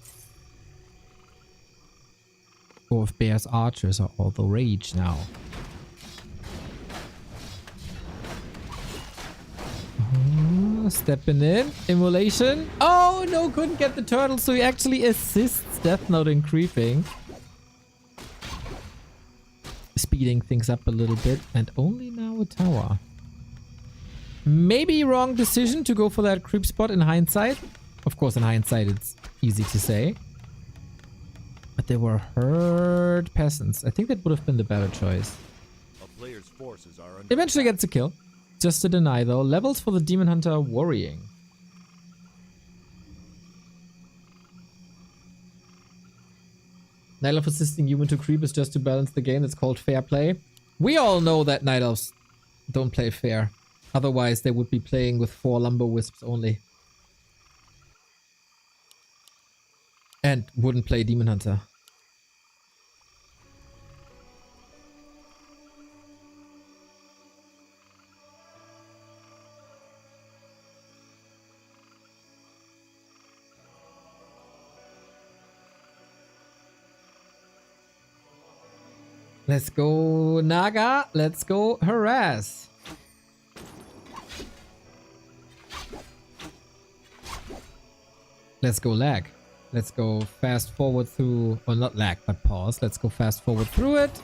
Or if Bear's archers are all the rage now. Oh, stepping in. Immolation. Oh, no, couldn't get the turtle, so he actually assists Deathnote in creeping. Speeding things up a little bit, and only now a tower. Maybe wrong decision to go for that creep spot in hindsight. Of course, in hindsight, it's easy to say. But there were herd peasants. I think that would have been the better choice. A player's forces are under Eventually gets a kill. Just to deny, though. Levels for the Demon Hunter are worrying. Night Elf assisting human to creep is just to balance the game. It's called fair play. We all know that Night Elves don't play fair. Otherwise, they would be playing with 4 Lumber Wisps only. And wouldn't play Demon Hunter. Let's go Naga. Let's go harass. Let's go lag. Let's go fast forward through, or not lag, but pause. Let's go fast forward through it.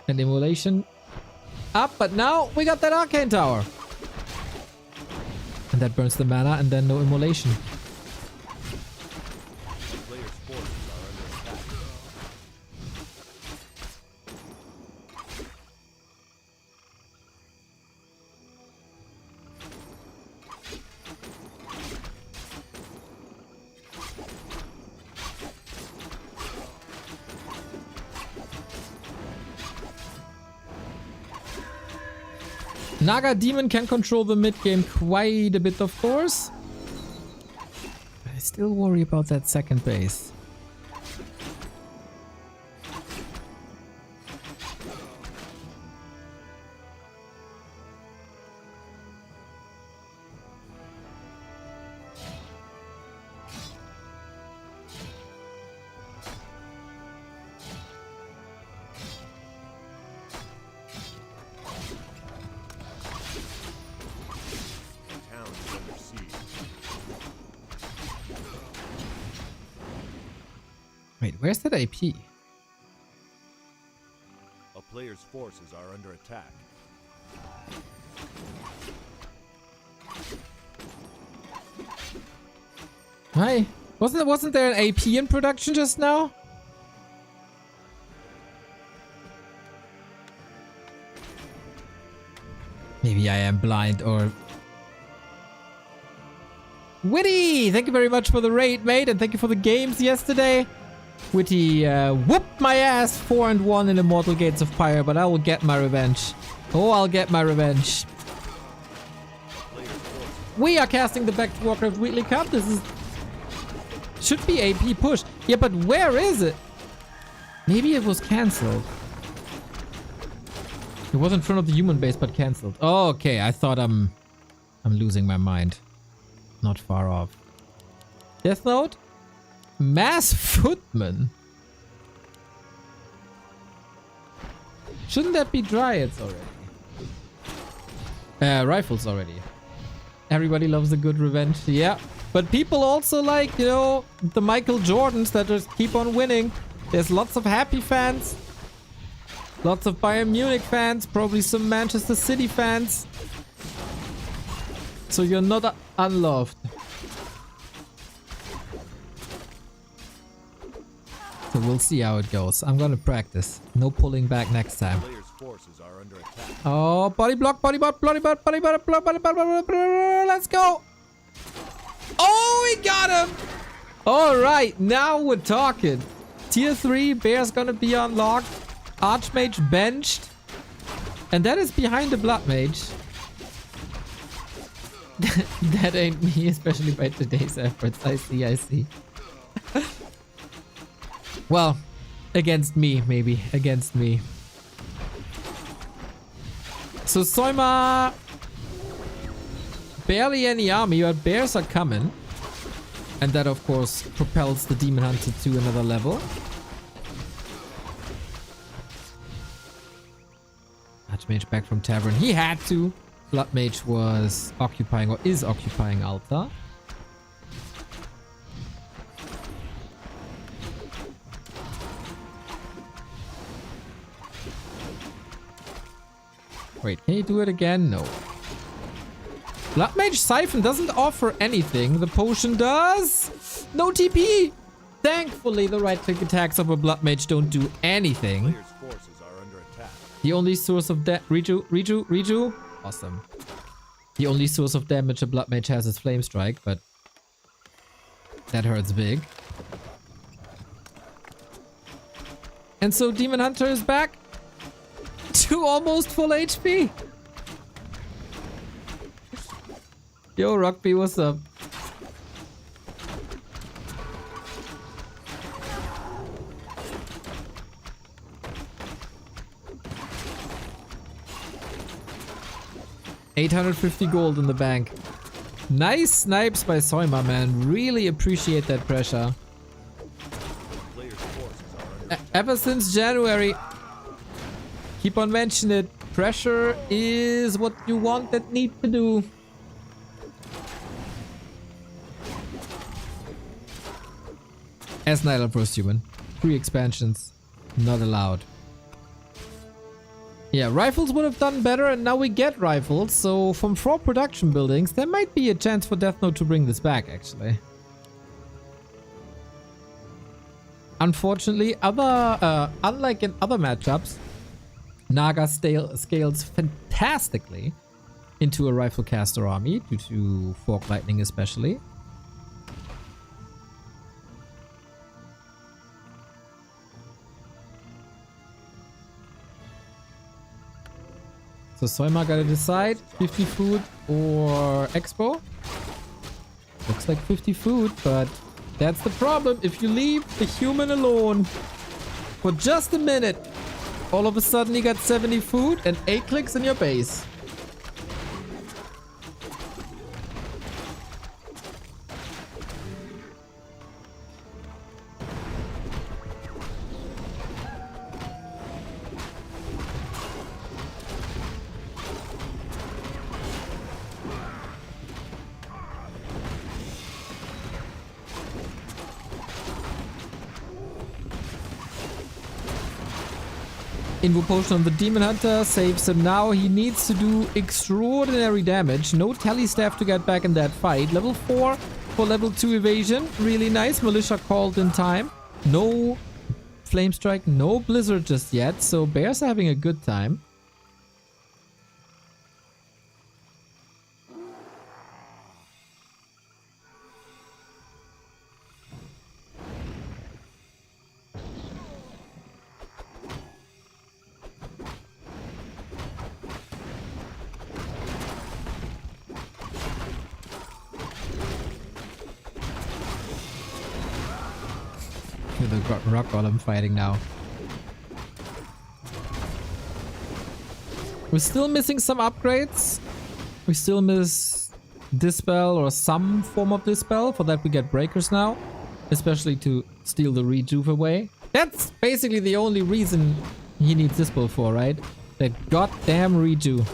And immolation up, but now we got that arcane tower. And that burns the mana and then no immolation. player's forces are under attack. Naga Demon can control the mid game quite a bit, of course. But I still worry about that second base. Wait, where's that AP? A player's forces are under attack. Hi. Wasn't there an AP in production just now? Maybe I am blind or... Witty! Thank you very much for the raid, mate, and thank you for the games yesterday. Witty whooped my ass 4-1 in Immortal Gates of Fire, but I will get my revenge. Oh, I'll get my revenge. We are casting the Back to Warcraft Weekly Cup. This is... should be AP push. Yeah, but where is it? Maybe it was cancelled. It was in front of the human base, but cancelled. Oh, okay. I thought I'm losing my mind. Not far off. Deathnote? Mass Footman? Shouldn't that be Dryads already? Rifles already. Everybody loves a good revenge. Yeah. But people also like, you know, the Michael Jordans that just keep on winning. There's lots of happy fans. Lots of Bayern Munich fans. Probably some Manchester City fans. So you're not unloved. So we'll see how it goes. I'm gonna practice. No pulling back next time. Player's forces are under attack. Oh, body block, body block, body block, body block, body block. Let's go. Oh, we got him. All right, now we're talking. Tier 3, Bear's gonna be unlocked. Archmage benched. And that is behind the Blood Mage. That ain't me, especially by today's efforts. I see. Well, against me, maybe. Against me. So Soima... Barely any army, but bears are coming. And that, of course, propels the Demon Hunter to another level. Archmage back from Tavern. He had to. Blood Mage was occupying, or is occupying Altar. Wait, can you do it again? No. Blood Mage Siphon doesn't offer anything. The potion does. No TP. Thankfully, the right-click attacks of a Blood Mage don't do anything. Player's forces are under attack. The only source of Reju. Awesome. The only source of damage a Blood Mage has is Flame Strike, but that hurts big. And so Demon Hunter is back to almost full HP. Yo, Rugby, what's up? $850 gold in the bank. Nice snipes by Soima, man. Really appreciate that pressure. Player's forces are under Ever since January, keep on mentioning it. Pressure is what you want that need to do. As Night Elf Roast Human. 3 expansions. Not allowed. Yeah, rifles would have done better, and now we get rifles. So from 4 production buildings, there might be a chance for Deathnote to bring this back, actually. Unfortunately, unlike in other matchups, Naga scales fantastically into a rifle caster army, due to Fork Lightning especially. So Soima gotta decide 50 food or Expo. Looks like 50 food, but that's the problem. If you leave the human alone for just a minute, all of a sudden you got 70 food and 8 clicks in your base. Invo Potion on the Demon Hunter saves him now. He needs to do extraordinary damage. No Tally Staff to get back in that fight. Level 4 for level 2 evasion. Really nice. Militia called in time. No Flame Strike, no Blizzard just yet. So Bears are having a good time. The Rock Golem fighting now. We're still missing some upgrades. We still miss Dispel or some form of Dispel. For that we get Breakers now. Especially to steal the Rejuve away. That's basically the only reason he needs Dispel for, right? That goddamn Rejuve.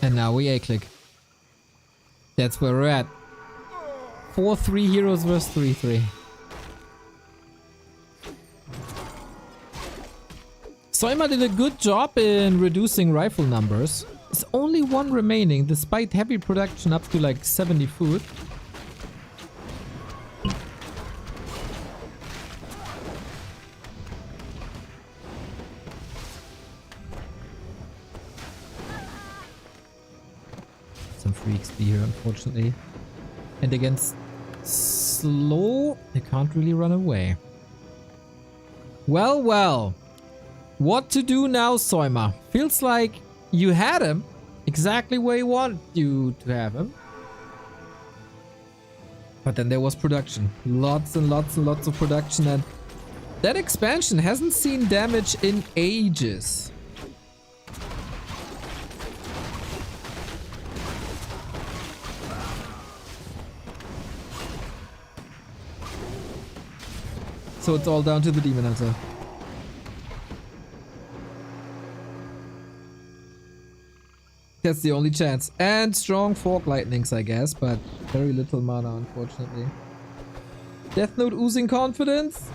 And now we A-click. That's where we're at. 4-3 heroes versus 3-3. Soima did a good job in reducing rifle numbers. There's only one remaining, despite heavy production up to like 70 food. 3 XP here, unfortunately. And against slow, they can't really run away. Well, well. What to do now, Soima? Feels like you had him exactly where you want you to have him. But then there was production. Lots and lots and lots of production, and that expansion hasn't seen damage in ages. So it's all down to the Demon Hunter. That's the only chance. And strong Fork Lightnings, I guess, but very little mana, unfortunately. Deathnote oozing confidence.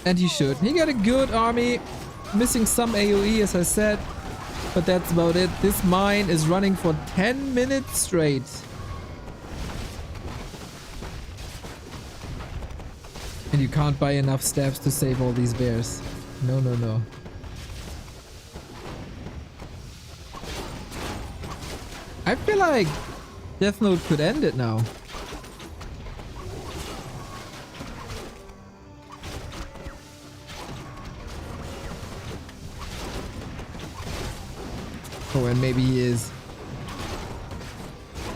And he should. He got a good army. Missing some AoE, as I said. But that's about it. This mine is running for 10 minutes straight. And you can't buy enough stabs to save all these bears. No, no, no. I feel like Deathnote could end it now. Oh, and maybe he is.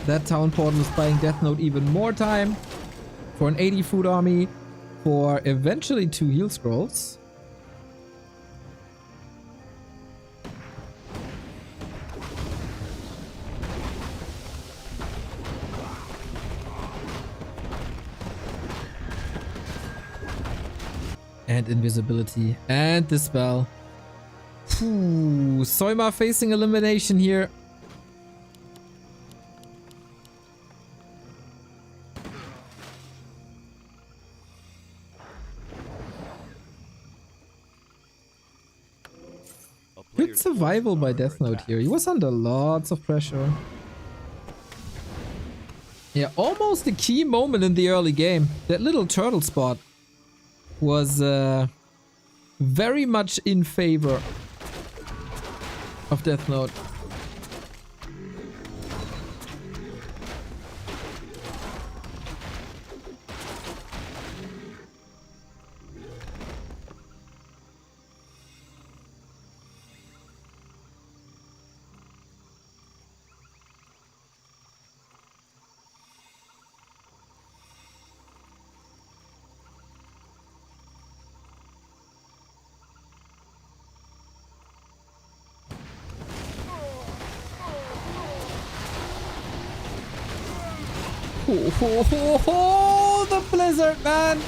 That town portal is buying Deathnote even more time for an 80 food army, for eventually 2 heal scrolls. And invisibility. And the spell. Phew. Soima facing elimination here. Good survival by Deathnote here. He was under lots of pressure. Yeah, almost a key moment in the early game. That little turtle spot was very much in favor of Deathnote. Oh, the Blizzard, man!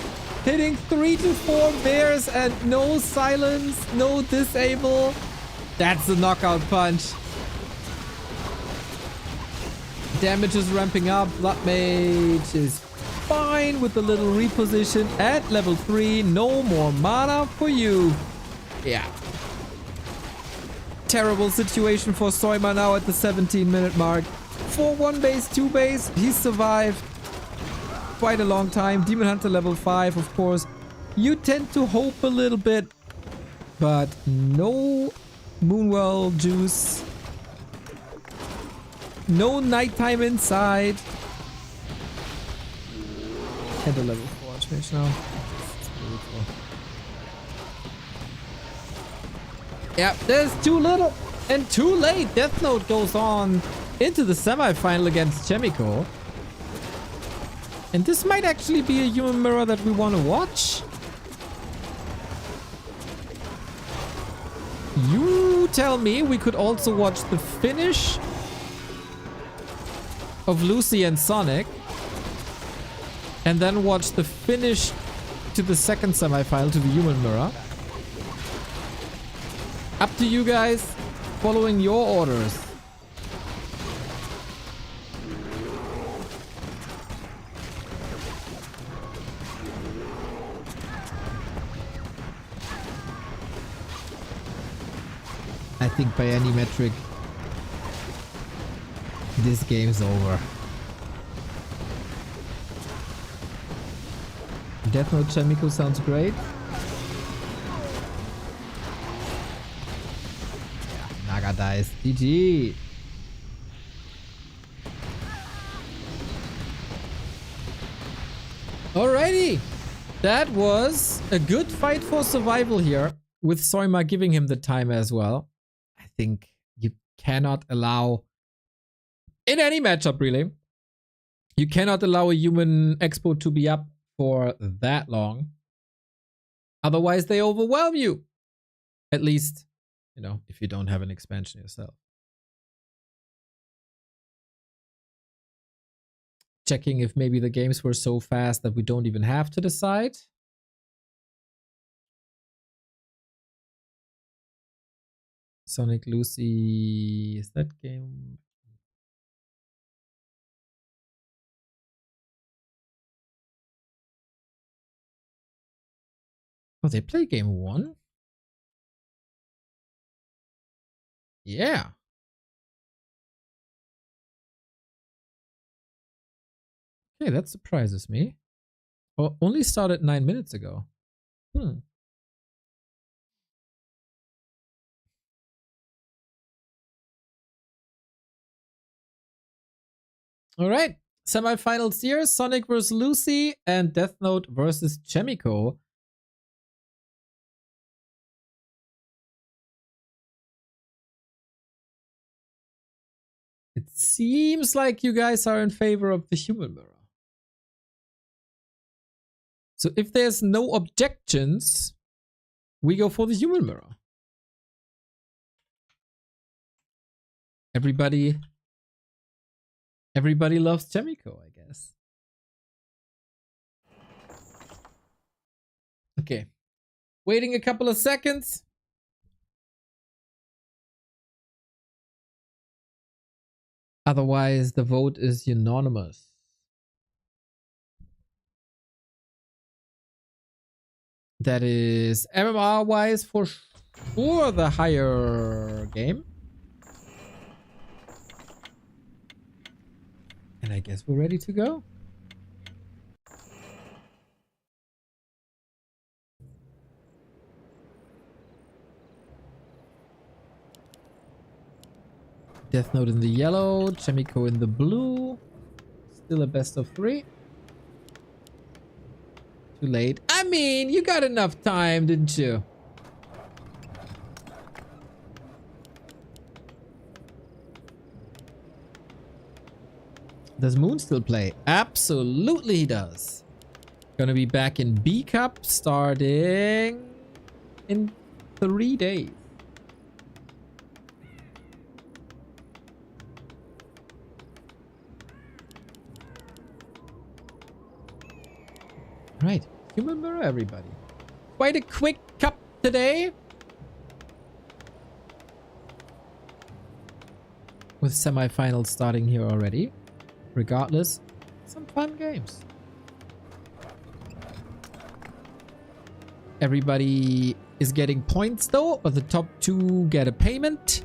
Hitting 3 to 4 bears and no silence, no disable. That's the knockout punch. Damage is ramping up. Blood Mage is fine with the little reposition at level 3. No more mana for you. Yeah. Terrible situation for Soima now at the 17-minute mark. 4-1 base, 2 base. He's survived quite a long time. Demon Hunter level 5, of course. You tend to hope a little bit, but no Moonwell juice. No nighttime inside. And a level 4 Archmage now. It's beautiful. Yeah, there's too little and too late. Deathnote goes on into the semi-final against Chaemiko. And this might actually be a human mirror that we want to watch. You tell me. We could also watch the finish of Lucy and Sonik. And then watch the finish to the second semi-final, to the human mirror. Up to you guys, following your orders. I think by any metric, this game's over. Deathnote Chaemiko sounds great. Yeah, Nagata Nice. GG. Alrighty. That was a good fight for survival here, with Soima giving him the time as well. I think you cannot allow, in any matchup really, you cannot allow a human expo to be up for that long. Otherwise they overwhelm you. At least, you know, if you don't have an expansion yourself. Checking if maybe the games were so fast that we don't even have to decide. Sonic Lucy, is that game? Oh, they play game 1? Yeah. Okay, that surprises me. Oh, only started 9 minutes ago. All right. Semifinals here. Sonic vs. Lucy and Deathnote versus Chaemiko. It seems like you guys are in favor of the human mirror. So if there's no objections, we go for the human mirror. Everybody loves Chaemiko, I guess. Okay. Waiting a couple of seconds. Otherwise, the vote is unanimous. That is MMR-wise for sure the higher game. And I guess we're ready to go. Deathnote in the yellow, Chaemiko in the blue. Still a best of 3. Too late. I mean, you got enough time, didn't you? Does Moon still play? Absolutely he does. Gonna be back in B Cup starting in 3 days. Right, human mirror everybody. Quite a quick cup today. With semifinals starting here already. Regardless, some fun games. Everybody is getting points though, but the top 2 get a payment.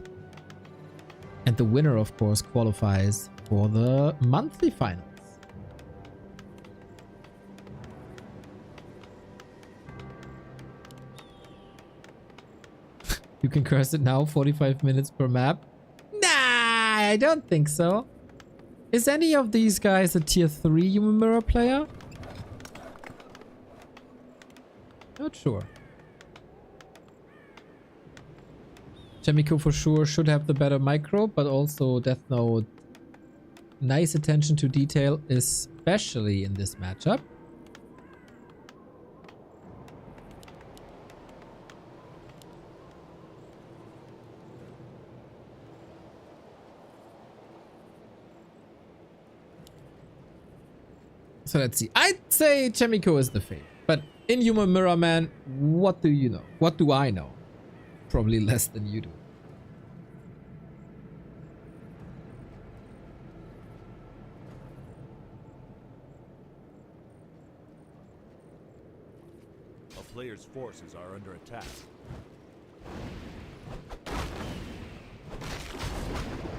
And the winner, of course, qualifies for the monthly finals. You can curse it now, 45 minutes per map. Nah, I don't think so. Is any of these guys a tier 3 human mirror player? Not sure. Chaemiko for sure should have the better micro, but also Deathnote. Nice attention to detail, especially in this matchup. So let's see. I'd say Chaemiko is the favorite. But in Human Mirror, man, what do you know? What do I know? Probably less than you do. A player's forces are under attack.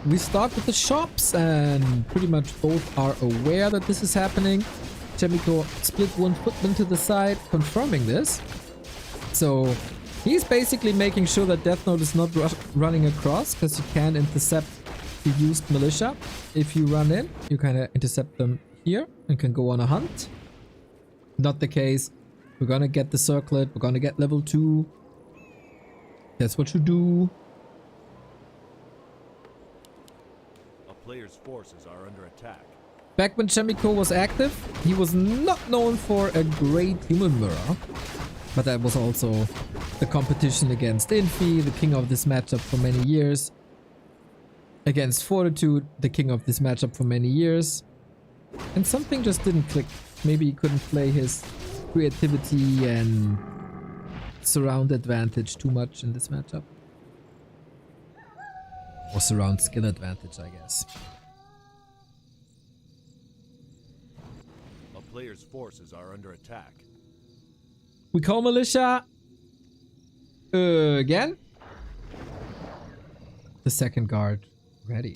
We start with the shops and pretty much both are aware that this is happening. Chaemiko split one footman to the side, confirming this. So He's basically making sure that Deathnote is not running across, because you can intercept the used militia. If you run in, you kind of intercept them here and can go on a hunt. Not the case. We're gonna get the circlet. We're gonna get level 2. That's what you do. A player's forces are under attack. Back when Chaemiko was active, he was not known for a great human mirror. But that was also the competition against Infi, the king of this matchup for many years. Against Fortitude, the king of this matchup for many years. And something just didn't click. Maybe he couldn't play his creativity and surround advantage too much in this matchup. Or surround skill advantage, I guess. A player's forces are under attack. We call militia again. The second guard ready.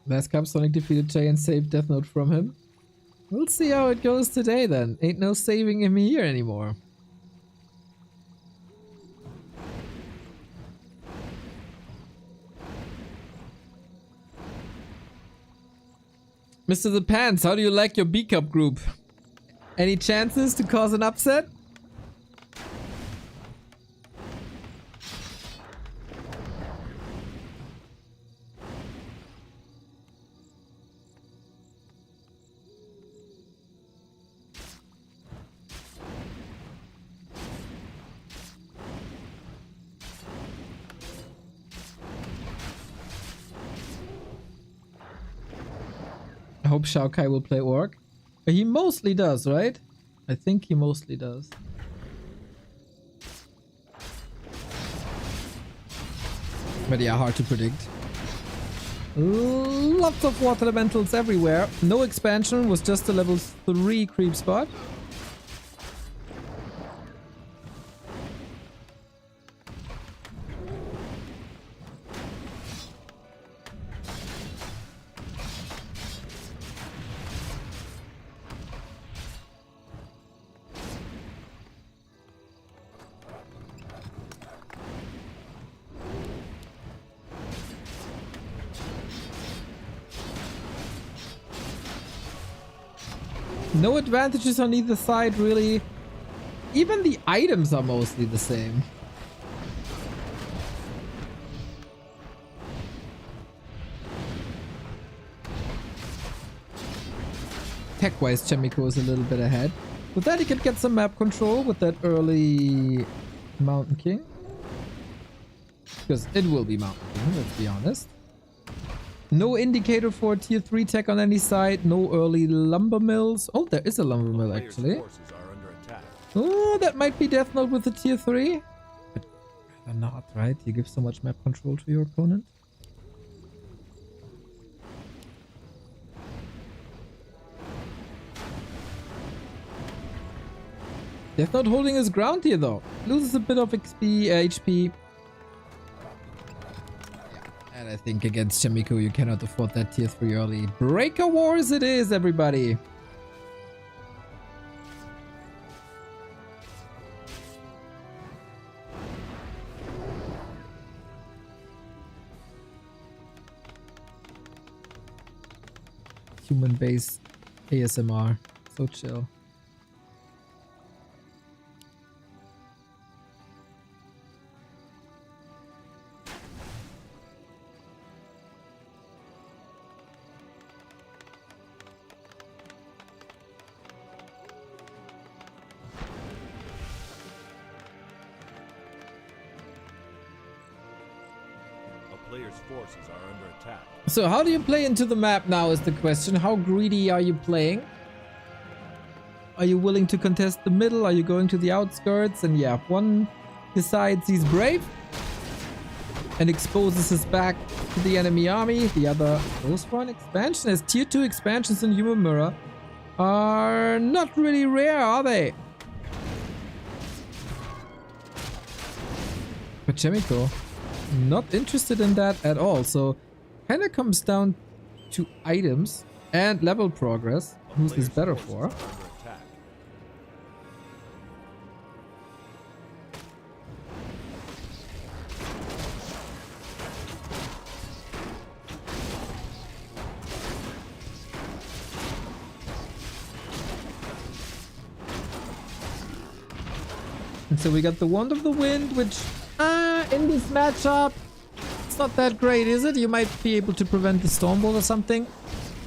Last cup, Sonic defeated Jay and saved Deathnote from him. We'll see how it goes today then. Ain't no saving him here anymore. Mr. The Pants, how do you like your B-Cup group? Any chances to cause an upset? I hope Shao Kai will play Orc. He mostly does, right? I think he mostly does. But yeah, hard to predict. Lots of water elementals everywhere. No expansion, was just a level 3 creep spot. No advantages on either side, really. Even the items are mostly the same. Tech-wise, Chaemiko is a little bit ahead. With that, he could get some map control with that early Mountain King. Because it will be Mountain King, let's be honest. No indicator for tier 3 tech on any side. No early lumber mills. Oh, there is a lumber mill actually. Oh, that might be Deathnote with the tier 3. But rather not, right? You give so much map control to your opponent. Deathnote holding his ground here though. Loses a bit of XP, HP. And I think against Chaemiko you cannot afford that tier 3 early. Breaker Wars it is, everybody! Human base ASMR. So chill. Players' forces are under attack. So how do you play into the map now is the question. How greedy are you playing? Are you willing to contest the middle? Are you going to the outskirts? And yeah, one decides he's brave and exposes his back to the enemy army. The other goes for an expansion, as tier 2 expansions in Human Mirror are not really rare, are they? But Chaemiko not interested in that at all. So kind of comes down to items and level progress. Who's this better for? Under attack. And so we got the Wand of the Wind, which in this matchup, it's not that great, is it? You might be able to prevent the Stormbolt or something,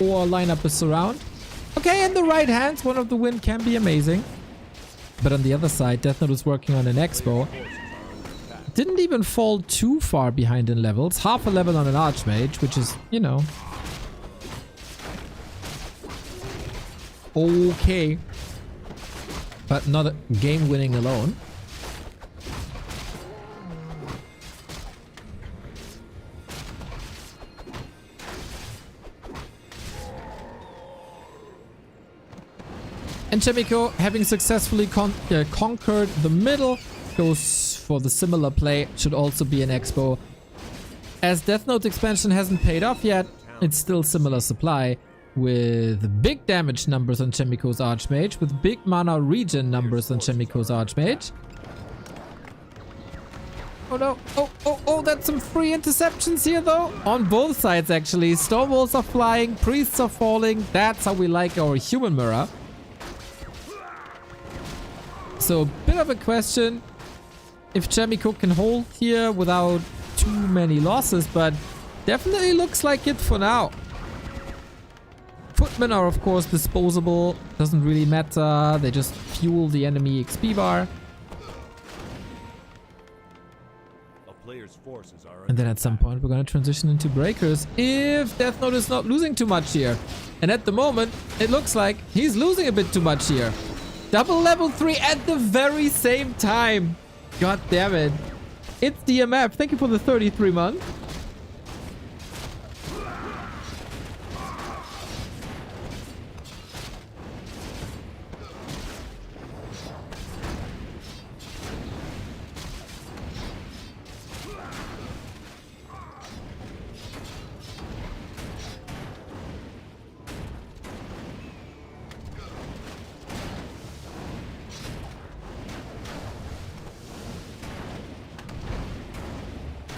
or line up a surround. Okay, in the right hands, Wand of the Wind can be amazing. But on the other side, Deathnote is working on an Expo. Didn't even fall too far behind in levels. Half a level on an Archmage, which is, you know, okay. But not a game winning alone. And Chaemiko, having successfully conquered the middle, goes for the similar play. Should also be an Expo. As Deathnote expansion hasn't paid off yet, it's still similar supply, with big damage numbers on Chaemiko's Archmage, with big mana regen numbers on Chaemiko's Archmage. Oh no, oh, that's some free interceptions here though. On both sides actually. Stormwolves are flying, priests are falling. That's how we like our human mirror. So a bit of a question if Chaemiko can hold here without too many losses, but definitely looks like it for now. Footmen are of course disposable, doesn't really matter, they just fuel the enemy XP bar. A player's forces are And then at some point we're gonna transition into breakers if Deathnote is not losing too much here. And at the moment it looks like he's losing a bit too much here. Double level 3 at the very same time. God damn it. It's DMF. Thank you for the 33 months.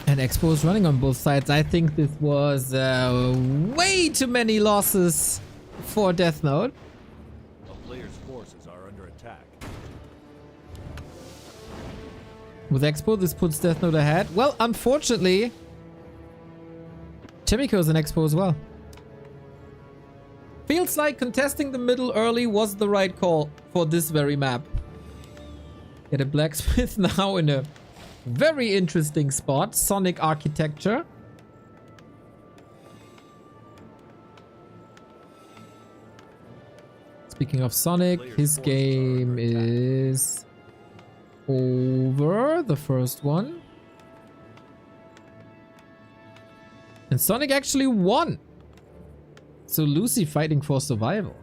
And Expo is running on both sides. I think this was way too many losses for Deathnote. A player's forces are under attack. With Expo, this puts Deathnote ahead. Well, unfortunately, Chaemiko is an Expo as well. Feels like contesting the middle early was the right call for this very map. Get a blacksmith now in a very interesting spot. Sonik architecture. Speaking of Sonic, his game is over. The first one. And Sonic actually won. So Lucy fighting for survival.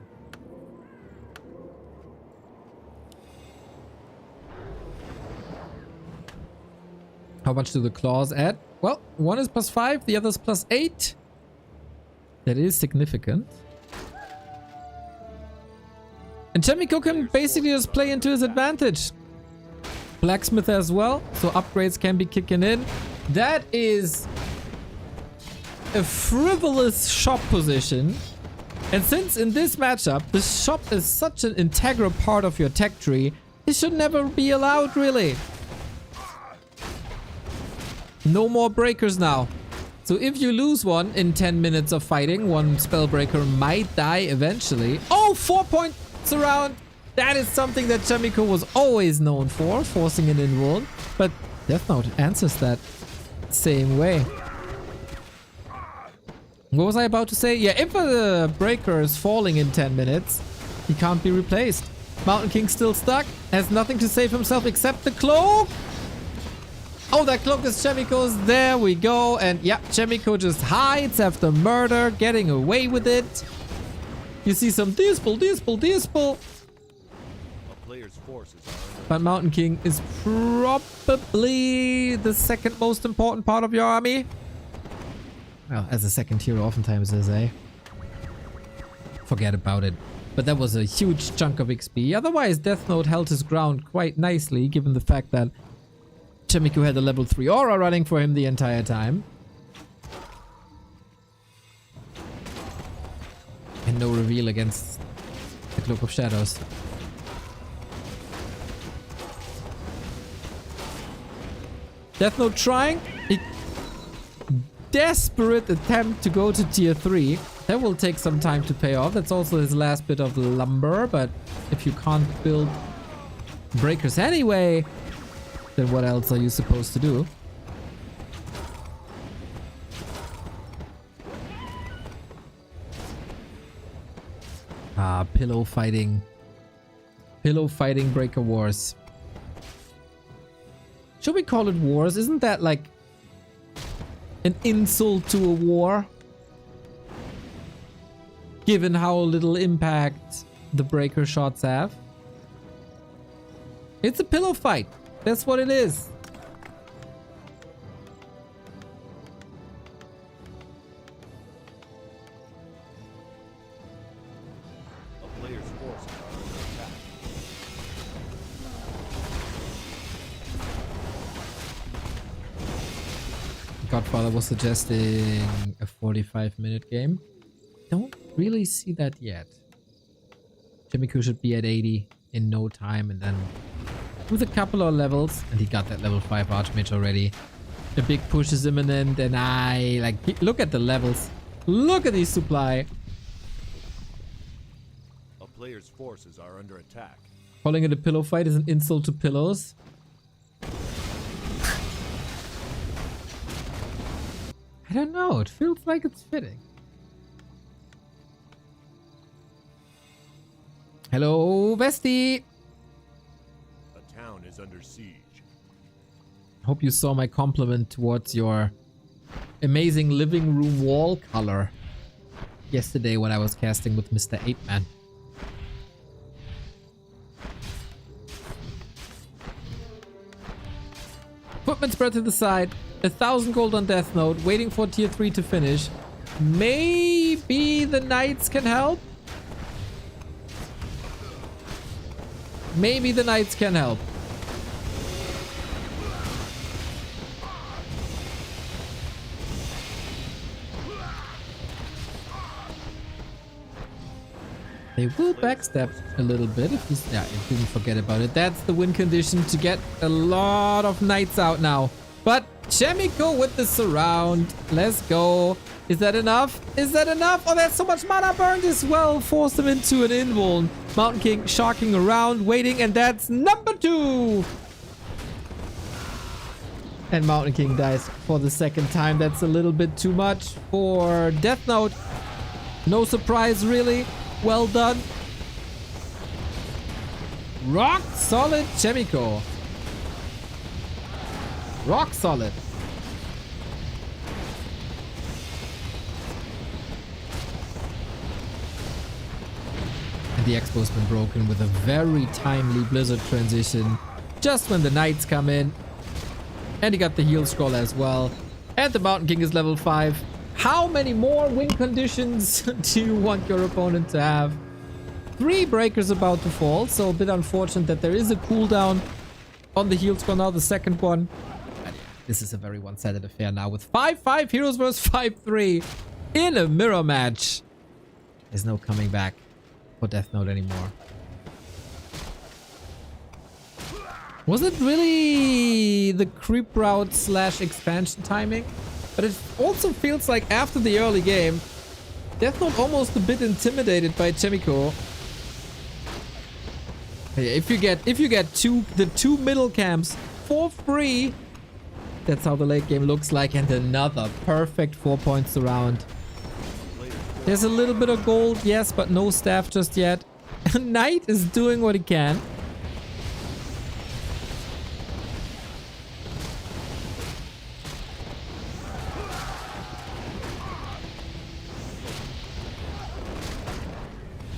How much do the claws add? Well, one is +5, the other is +8. That is significant. And Chaemiko can basically just play into his advantage. Blacksmith as well, so upgrades can be kicking in. That is a frivolous shop position. And since in this matchup, the shop is such an integral part of your tech tree, it should never be allowed, really. No more breakers now. So if you lose one in 10 minutes of fighting, one spellbreaker might die eventually. Oh, 4-point surround. That is something that Chaemiko was always known for, forcing an in-roll. But Deathnote answers that same way. What was I about to say? Yeah, if a breaker is falling in 10 minutes, he can't be replaced. Mountain King still stuck, has nothing to save himself except the cloak. Oh, that cloak is Chaemiko's. There we go. And yeah, Chaemiko just hides after murder, getting away with it. You see some Dispel. player's forces are under But Mountain King is probably the second most important part of your army. Well, as a second hero oftentimes is, eh? Forget about it. But that was a huge chunk of XP. Otherwise, Deathnote held his ground quite nicely, given the fact that Chaemiko had a level 3 aura running for him the entire time. And no reveal against the Cloak of Shadows. Deathnote trying a desperate attempt to go to tier 3. That will take some time to pay off. That's also his last bit of lumber, but if you can't build breakers anyway, then what else are you supposed to do? Ah, pillow fighting. Pillow fighting breaker wars. Should we call it wars? Isn't that like an insult to a war? Given how little impact the breaker shots have. It's a pillow fight. That's what it is. a player's forces are under attack. Godfather was suggesting a 45-minute game. Don't really see that yet. Chaemiko should be at 80 in no time, and then with a couple of levels, and he got that level 5 Archmage already. The big push is imminent, and I like look at the levels. Look at the supply. A player's forces are under attack. Calling it a pillow fight is an insult to pillows. I don't know, it feels like it's fitting. Hello, Vesti! A town is under siege. Hope you saw my compliment towards your amazing living room wall color yesterday when I was casting with Mr. 8-Man. Footman spread to the side. 1,000 gold on Deathnote, waiting for tier 3 to finish. Maybe the knights can help? Maybe the knights can help. They will backstep a little bit if he's... Yeah, I didn't forget about it. That's the win condition to get a lot of knights out now. But Chaemiko with the surround. Let's go. Is that enough? Is that enough? Oh, there's so much mana burned as well. Forced him into an invuln. Mountain King sharking around, waiting, and that's number 2. And Mountain King dies for the second time. That's a little bit too much for Deathnote. No surprise, really. Well done. Rock solid Chaemiko. Rock solid. And the expo's been broken with a very timely Blizzard transition. Just when the Knights come in. And he got the heal scroll as well. And the Mountain King is level 5. How many more win conditions do you want your opponent to have? 3 breakers about to fall, so a bit unfortunate that there is a cooldown on the heal scroll now, the second one. And this is a very one-sided affair now with 5-5 heroes versus 5-3 in a mirror match. There's no coming back for Deathnote anymore. Was it really the creep route / expansion timing? But it also feels like after the early game, Deathnote almost a bit intimidated by Chaemiko. Hey, if you get the 2 middle camps for free, that's how the late game looks like, and another perfect 4 points around. There's a little bit of gold, yes, but no staff just yet. Knight is doing what he can.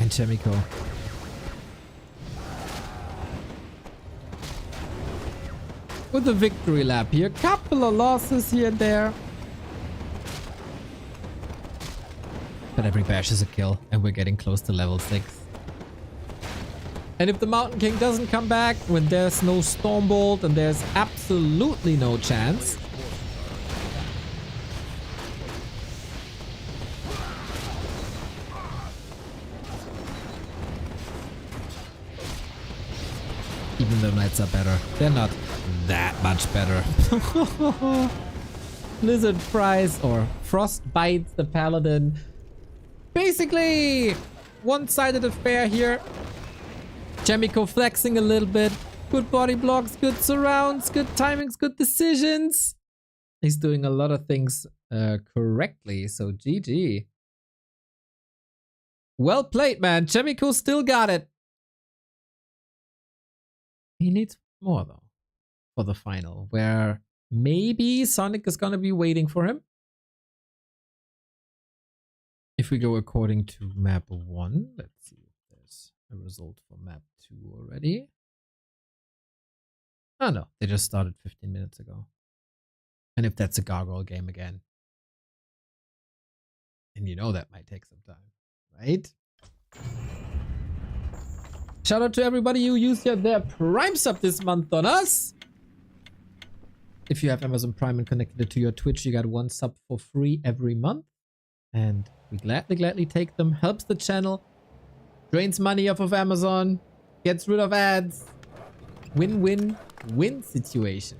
And Chaemiko. with a victory lap here. Couple of losses here and there. But every bash is a kill, and we're getting close to level 6. And if the Mountain King doesn't come back, when there's no Stormbolt and there's absolutely no chance, even though Knights are better, they're not that much better. Blizzard Price or Frost bites the Paladin. Basically, one-sided affair here. Chaemiko flexing a little bit. Good body blocks, good surrounds, good timings, good decisions. He's doing a lot of things correctly, so GG. Well played, man. Chaemiko still got it. He needs more, though, for the final, where maybe Sonik is going to be waiting for him. If we go according to map 1, let's see if there's a result for map 2 already. Oh no, they just started 15 minutes ago. And if that's a gargoyle game again, and you know that might take some time, right? Shout out to everybody who used their Prime sub this month on us. If you have Amazon Prime and connected it to your Twitch, you got 1 sub for free every month. And we gladly take them. Helps the channel. Drains money off of Amazon. Gets rid of ads. Win-win-win situation.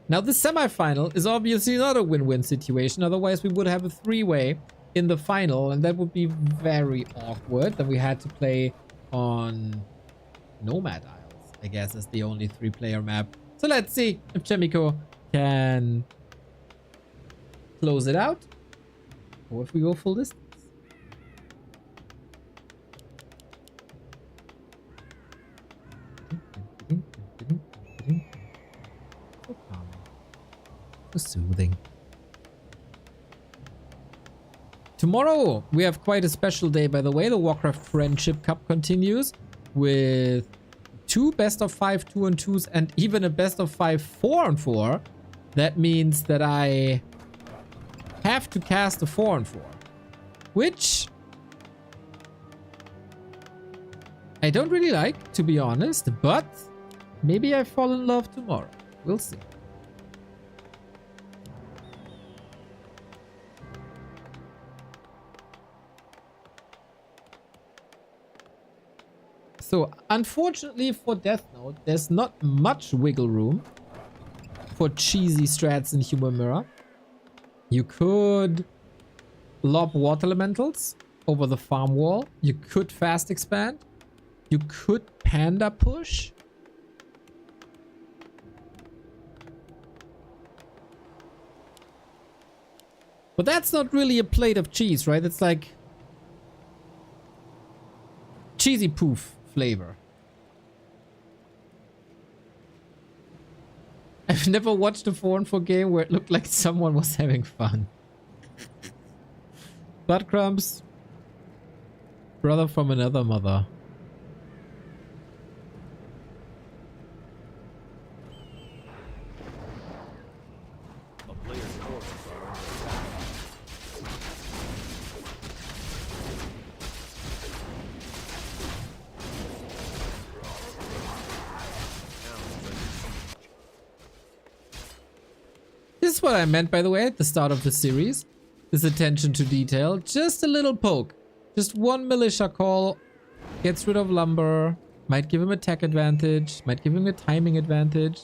Now the semifinal is obviously not a win-win situation. Otherwise we would have a 3-way in the final. And that would be very awkward. Then we had to play on Nomad Isles, I guess, is the only 3-player map. So let's see if Chaemiko can close it out, or if we go full distance. So calming. So soothing. Tomorrow, we have quite a special day, by the way. The Warcraft Friendship Cup continues with 2 best of 5 2-on-2s and even a best of 5 4-on-4. That means that I have to cast a 4-on-4, which I don't really like, to be honest, but maybe I fall in love tomorrow. We'll see. So, unfortunately for Deathnote, there's not much wiggle room for cheesy strats in Human Mirror. You could lob water elementals over the farm wall. You could fast expand. You could panda push. But that's not really a plate of cheese, right? It's like cheesy poof flavor. I've never watched a 4-on-4 game where it looked like someone was having fun. Butt crumbs. Brother from another mother. A player's forces are under attack. This is what I meant, by the way, at the start of the series. This attention to detail. Just a little poke. Just one militia call. Gets rid of lumber. Might give him attack advantage. Might give him a timing advantage.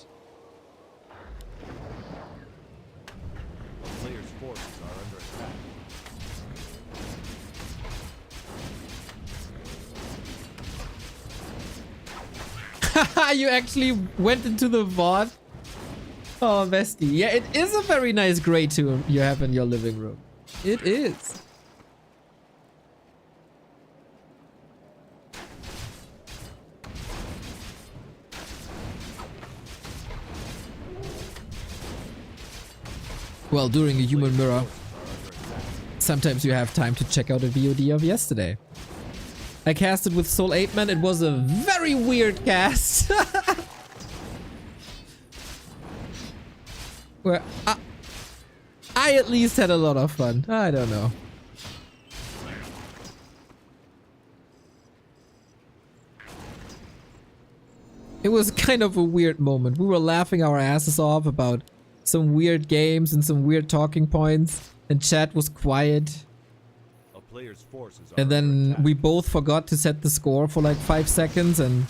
A player's forces are under attack. You actually went into the VOD? Oh, bestie. Yeah, it is a very nice gray tune you have in your living room. It is. Well, during a Human Mirror, sometimes you have time to check out a VOD of yesterday. I casted with Soul 8 Man. It was a very weird cast. where I at least had a lot of fun. I don't know. It was kind of a weird moment. We were laughing our asses off about some weird games and some weird talking points, and chat was quiet. A player's forces are And then under attack. we both forgot to set the score for like 5 seconds, and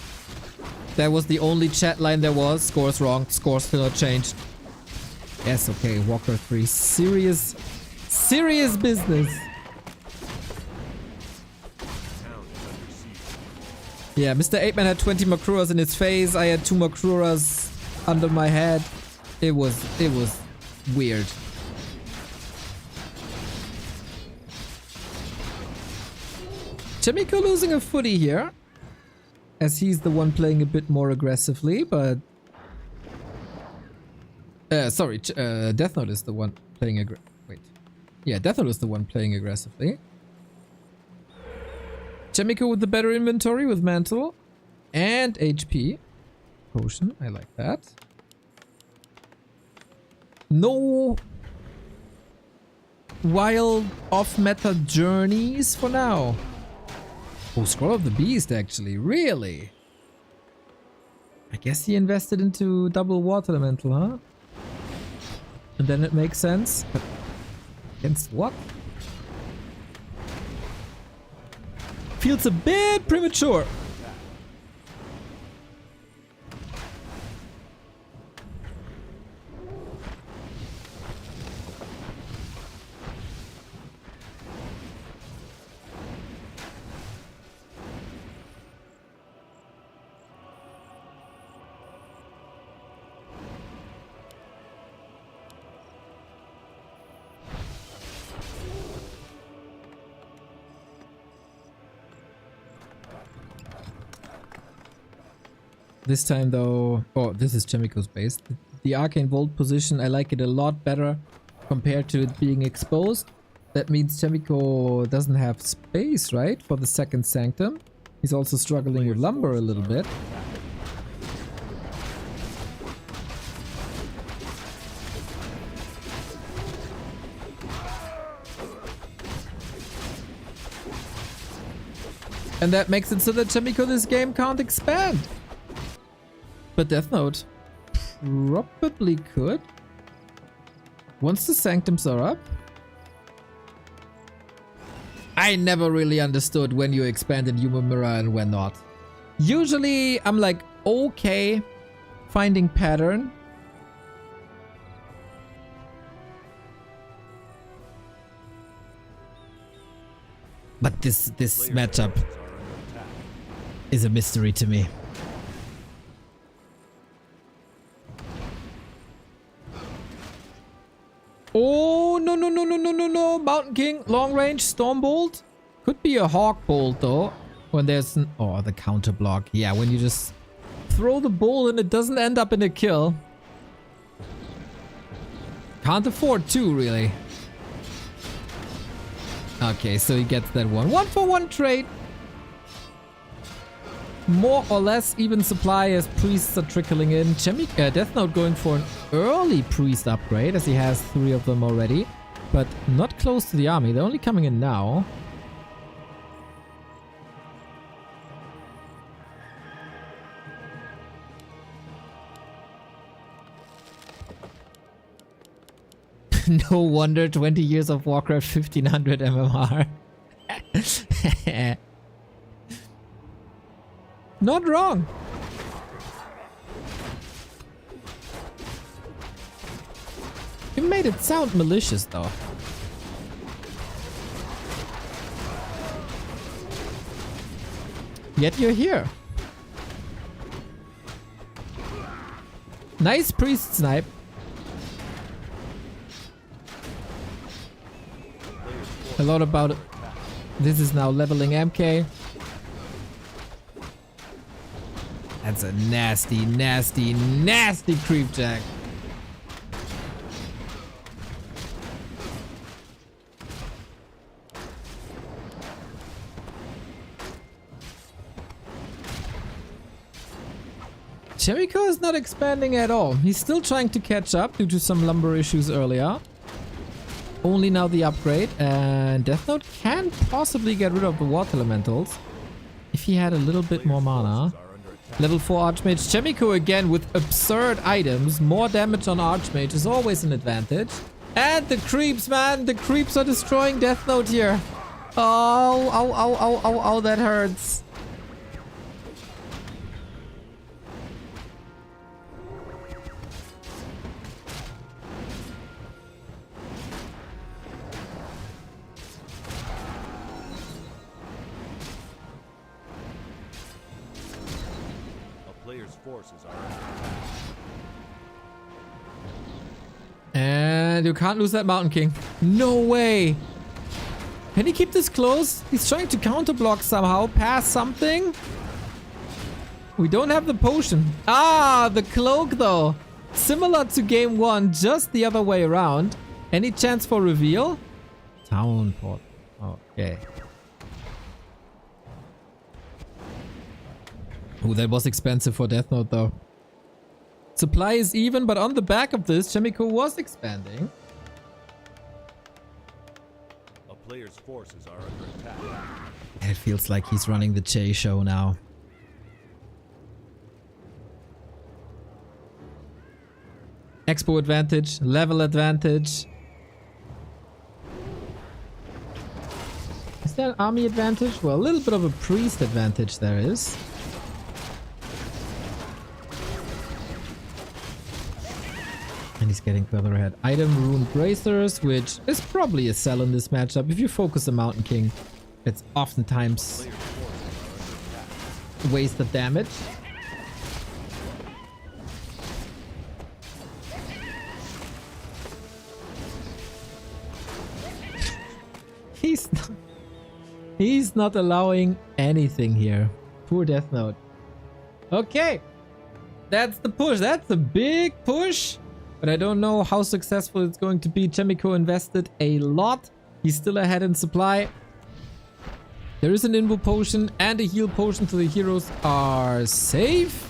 that was the only chat line there was. Scores wrong, scores still not changed. Yes, okay, Walker 3. Serious business. Town is under siege. Yeah, Mr. 8-Man had 20 Makruras in his face. I had 2 Makruras under my head. It was weird. Chaemiko losing a footy here, as he's the one playing a bit more aggressively, but... sorry, Deathnote is the one playing wait. Yeah, Deathnote is the one playing aggressively. Chaemiko with the better inventory with Mantle and HP. Potion, I like that. No wild off-meta journeys for now. Oh, Scroll of the Beast actually, really? I guess he invested into double water elemental, huh? And then it makes sense. But against what? Feels a bit premature. This time though, oh, this is Chaemiko's base. The Arcane Vault position, I like it a lot better compared to it being exposed. That means Chaemiko doesn't have space, right, for the second Sanctum. He's also struggling with lumber a little bit. And that makes it so that Chaemiko this game can't expand. But Deathnote probably could. Once the Sanctums are up. I never really understood when you expand in Human Mirror and when not. Usually I'm like, okay, finding pattern. But this matchup is a mystery to me. Oh, no. Mountain King, long range, Storm Bolt. Could be a Hawk Bolt though. When there's an... Oh, the counter block. Yeah, when you just throw the bolt and it doesn't end up in a kill. Can't afford two, really. Okay, so he gets that one. 1-for-1 trade. More or less even supply as priests are trickling in. Deathnote going for an early priest upgrade as he has 3 of them already. But not close to the army. They're only coming in now. No wonder 20 years of Warcraft 1500 MMR. Not wrong. You made it sound malicious though. Yet you're here. Nice priest snipe. A lot about it. This is now leveling MK. That's a nasty, nasty, nasty creep jack. Chaemiko is not expanding at all. He's still trying to catch up due to some lumber issues earlier. Only now the upgrade. And Deathnote can possibly get rid of the water elementals if he had a little bit more mana. Level 4 Archmage. Chaemiko again with absurd items. More damage on Archmage is always an advantage. And the creeps, man. The creeps are destroying Deathnote here. Oh, ow, ow, ow, ow, ow, that hurts. Forces are and you can't lose that Mountain King. No way. Can he keep this close? He's trying to counter block somehow. Pass something. We don't have the potion. Ah, the cloak though. Similar to game 1, just the other way around. Any chance for reveal? Town port. Okay. Oh, that was expensive for Deathnote though. Supply is even, but on the back of this, Chaemiko was expanding. a player's forces are under attack. It feels like he's running the Che show now. Expo advantage, level advantage. Is there an army advantage? Well, a little bit of a priest advantage there is. And he's getting further ahead. Item Ruined Bracers, which is probably a sell in this matchup. If you focus the Mountain King, it's oftentimes a waste of damage. He's not allowing anything here. Poor Deathnote. Okay. That's the push. That's a big push. But I don't know how successful it's going to be. Chaemiko invested a lot. He's still ahead in supply. There is an Invo potion and a heal potion, so the heroes are safe.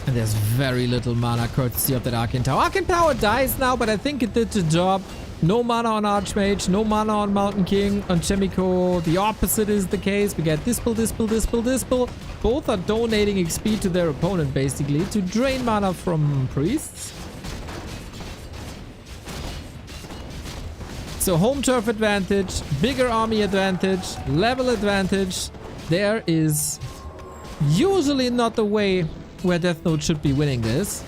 And there's very little mana courtesy of that Arcane Tower. Arcane Tower dies now, but I think it did the job. No mana on Archmage, no mana on Mountain King. On Chaemiko, the opposite is the case. We get Dispel, Dispel, Dispel, Dispel. Both are donating XP to their opponent, basically, to drain mana from priests. So home turf advantage, bigger army advantage, level advantage. There is usually not the way where Deathnote should be winning this.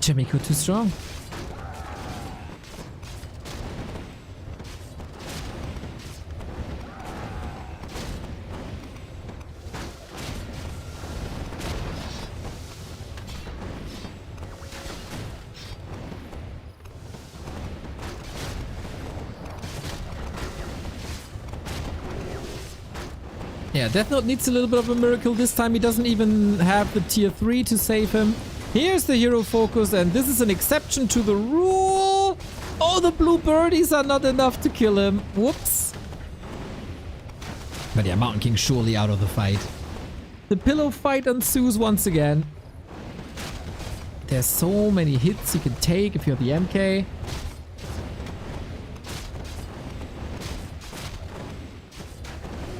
Chaemiko too strong. Yeah, Deathnote needs a little bit of a miracle. This time he doesn't even have the tier 3 to save him. Here's the hero focus, and this is an exception to the rule. Oh, the blue birdies are not enough to kill him. Whoops. But yeah, Mountain King surely out of the fight. The pillow fight ensues once again. There's so many hits you can take if you're the MK.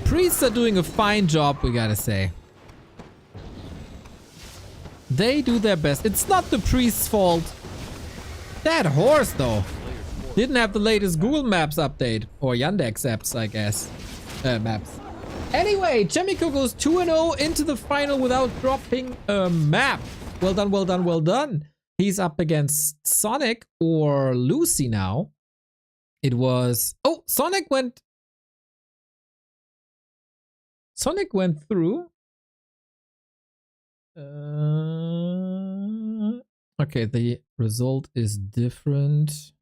Priests are doing a fine job, we gotta say. They do their best. It's not the priest's fault. That horse, though, didn't have the latest Google Maps update. Or Yandex apps, I guess. Maps. Anyway, Chaemiko goes 2-0 into the final without dropping a map. Well done, well done, well done. He's up against Sonik or Lucy now. It was... Oh, Sonik went through. Okay, the result is different.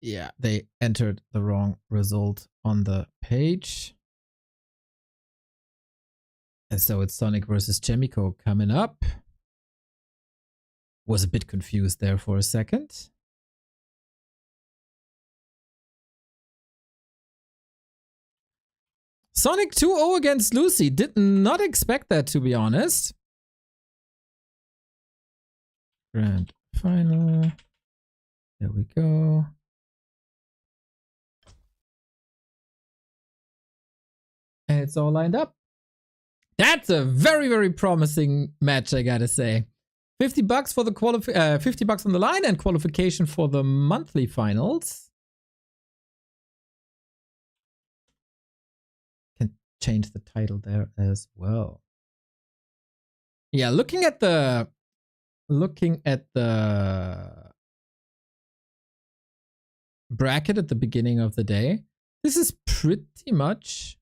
Yeah, they entered the wrong result on the page. And so it's Sonik versus Chaemiko coming up. Was a bit confused there for a second. Sonic 2-0 against Lucy. Did not expect that, to be honest. Grand final. There we go. And it's all lined up. That's a very, very promising match, I gotta say. $50 for the $50 on the line and qualification for the monthly finals. Can change the title there as well. Yeah, looking at the bracket at the beginning of the day, this is pretty much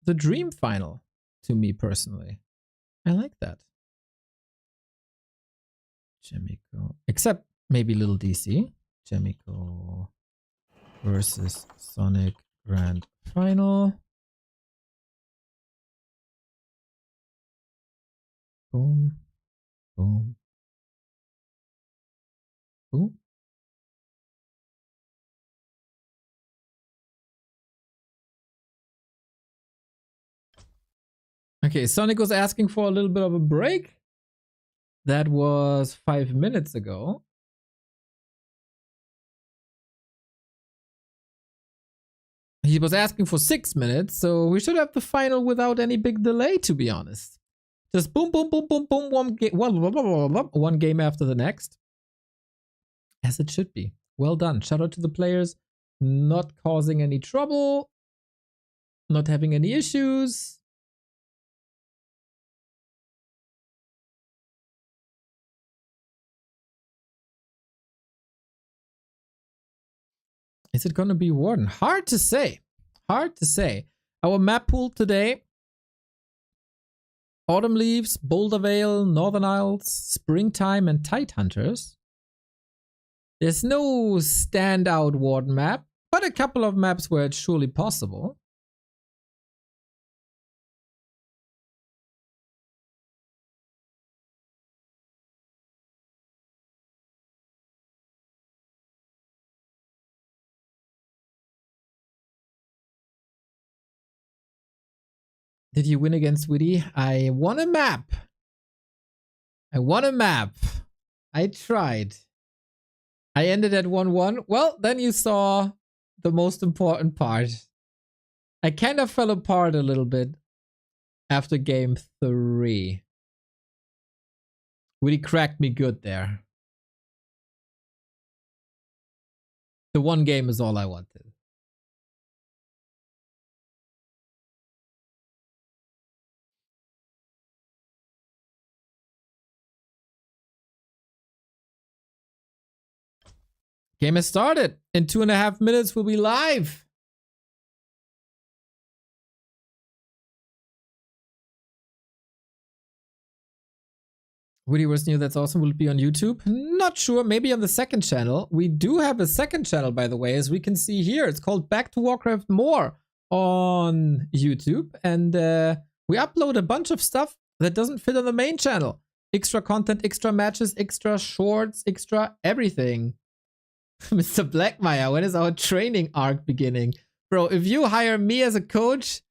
the dream final to me personally. I like that. Chaemiko, except maybe LiiLDC. Chaemiko versus Sonic Grand Final. Boom, boom, boom. Okay, Sonic was asking for a little bit of a break. That was 5 minutes ago. He was asking for 6 minutes, so we should have the final without any big delay, to be honest. Just boom, boom, boom, boom, boom, one game after the next. As it should be. Well done. Shout out to the players. Not causing any trouble. Not having any issues. Is it going to be Warden? Hard to say. Hard to say. Our map pool today. Autumn Leaves, Boulder Vale, Northern Isles, Springtime, and Tidehunters. There's no standout Warden map, but a couple of maps where it's surely possible. Did you win against Witty? I won a map. I won a map. I tried. I ended at 1-1. Well, then you saw the most important part. I kind of fell apart a little bit after game 3. Witty cracked me good there. The one game is all I wanted. Game has started. In 2.5 minutes, we'll be live. Woody was new. That's awesome. Will it be on YouTube? Not sure. Maybe on the second channel. We do have a second channel, by the way, as we can see here. It's called Back to Warcraft More on YouTube. And we upload a bunch of stuff that doesn't fit on the main channel. Extra content, extra matches, extra shorts, extra everything. Mr. Blackmire, when is our training arc beginning? Bro, if you hire me as a coach,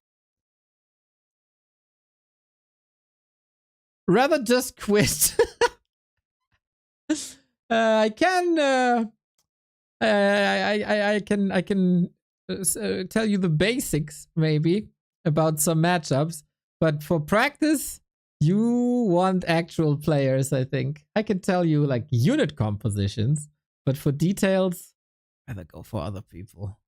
rather just quit. I can tell you the basics maybe about some matchups, but for practice, you want actual players, I think. I can tell you like unit compositions. But for details, rather go for other people.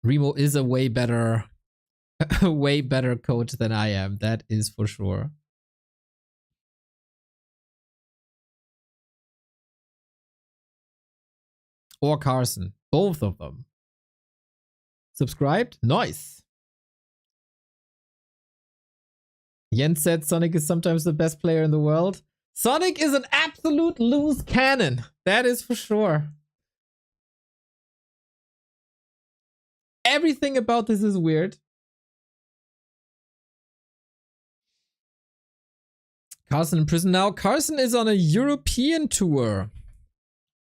Remo is a way better coach than I am. That is for sure. Or Carson. Both of them. Subscribed? Nice. Jens said Sonic is sometimes the best player in the world. Sonic is an absolute loose cannon. That is for sure. Everything about this is weird. Carson in prison now. Carson is on a European tour.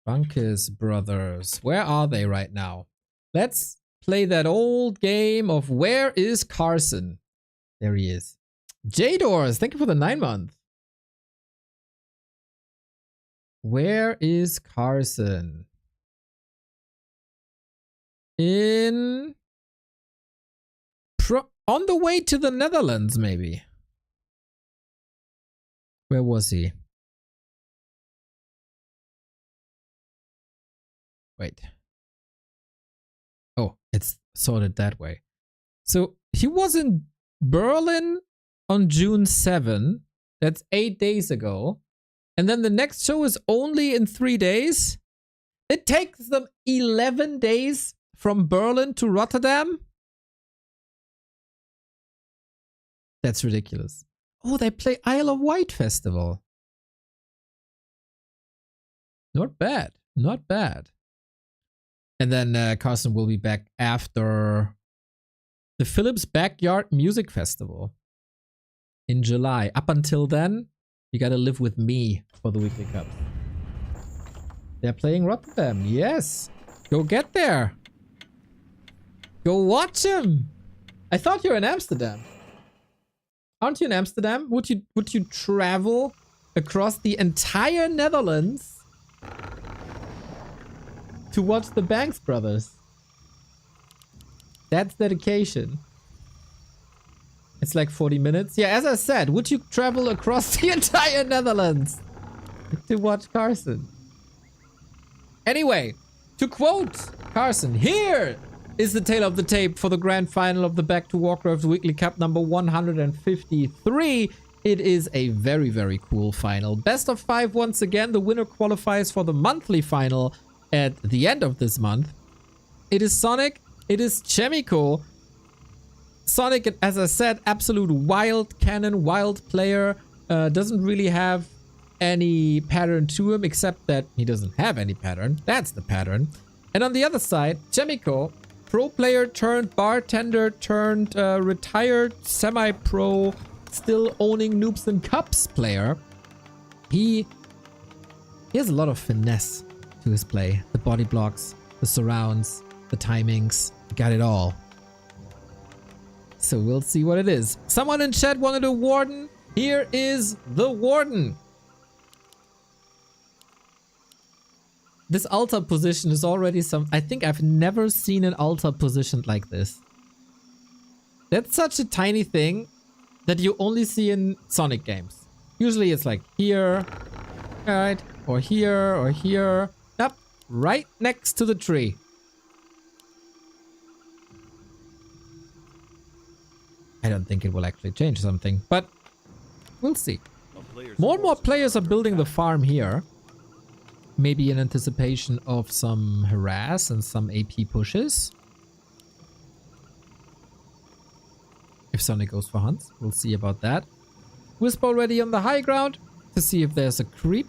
Bunkis brothers. Where are they right now? Let's play that old game of where is Carson? There he is. J-Doors, thank you for the 9-month. Where is Carson? On the way to the Netherlands, maybe. Where was he? Wait. Oh, it's sorted that way. So he was in Berlin on June 7. That's 8 days ago. And then the next show is only in 3 days. It takes them 11 days from Berlin to Rotterdam. That's ridiculous. Oh, they play Isle of Wight Festival. Not bad. Not bad. And then Carson will be back after the Philips Backyard Music Festival in July. Up until then, you gotta live with me for the Weekly Cup. They're playing Rotterdam. Yes. Go get there. Go watch him. I thought you were in Amsterdam. Aren't you in Amsterdam? Would you travel across the entire Netherlands to watch the Banks brothers? That's dedication. It's like 40 minutes. Yeah, as I said, would you travel across the entire Netherlands to watch Carson? Anyway, to quote Carson, here is the tale of the tape for the grand final of the Back to Warcraft Weekly Cup number 153. It is a very, very cool final. Best of 5 once again. The winner qualifies for the monthly final at the end of this month. It is Sonik. It is Chaemiko. Sonik, as I said, absolute wild cannon, wild player. Doesn't really have any pattern to him, except that he doesn't have any pattern. That's the pattern. And on the other side, Chaemiko, pro player turned bartender turned retired semi-pro, still owning Noobs and Cups player. He has a lot of finesse to his play. The body blocks, the surrounds, the timings, got it all. So we'll see what it is. Someone in chat wanted a warden. Here is the warden. This altar position is already I think I've never seen an altar positioned like this. That's such a tiny thing that you only see in Sonic games. Usually it's like here, right, or here. Yep, right next to the tree. I don't think it will actually change something, but we'll see. More and more players are building the farm here. Maybe in anticipation of some harass and some AP pushes. If Sonic goes for hunts, we'll see about that. Wisp already on the high ground to see if there's a creep.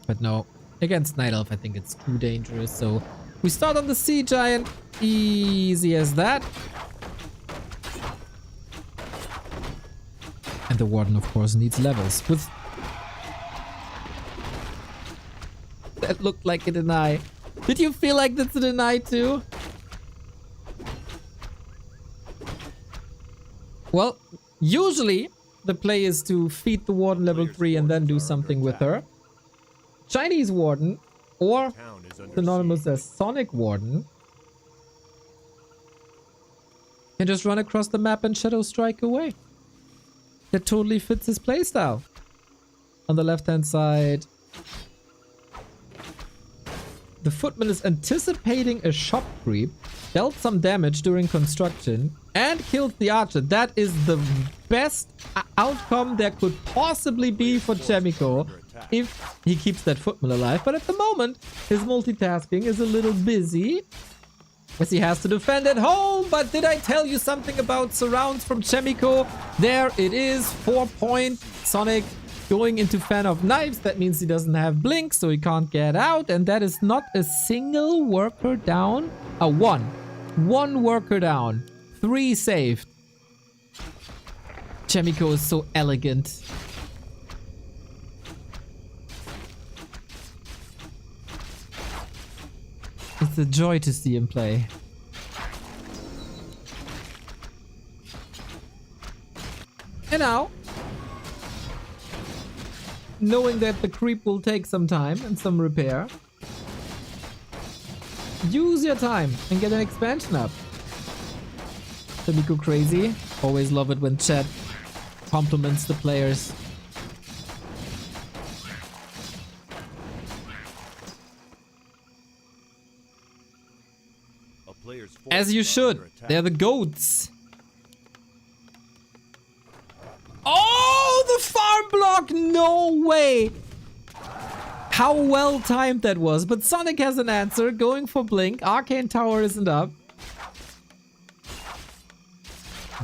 But no, against Night Elf I think it's too dangerous. So we start on the Sea Giant. Easy as that. And the Warden, of course, needs levels. With that looked like a deny. Did you feel like that's a deny too? Well, usually the play is to feed the Warden level 3 and then do something with her. Chinese Warden, or synonymous as Sonic Warden, can just run across the map and Shadow Strike away. That totally fits his playstyle. On the left-hand side, the Footman is anticipating a shop creep, dealt some damage during construction, and killed the archer. That is the best outcome there could possibly be for Chaemiko if he keeps that Footman alive. But at the moment, his multitasking is a little busy, as he has to defend at home. But did I tell you something about surrounds from Chaemiko? There it is, 4 point. Sonic going into Fan of Knives. That means he doesn't have Blink, so he can't get out. And that is not a single worker down. One worker down. 3 saved. Chaemiko is so elegant. It's a joy to see him play. And now, knowing that the creep will take some time and some repair, use your time and get an expansion up. Chaemiko crazy. Always love it when chat compliments the players. A player's As you forces are under should. attack. They're the goats. Oh, the farm block! No way! How well timed that was. But Sonik has an answer. Going for Blink. Arcane Tower isn't up.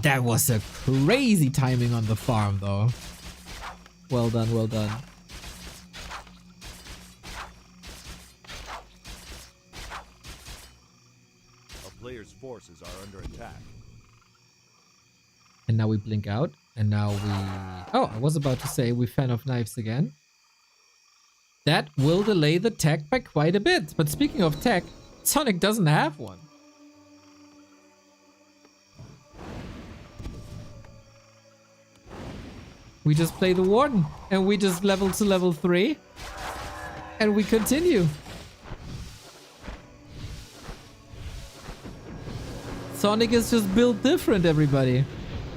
That was a crazy timing on the farm, though. Well done, well done. A player's forces are under attack. And now we blink out. And now we... Oh, I was about to say we fan of knives again. That will delay the tech by quite a bit. But speaking of tech, Sonik doesn't have one. We just play the Warden. And we just level to level 3. And we continue. Sonik is just built different, everybody.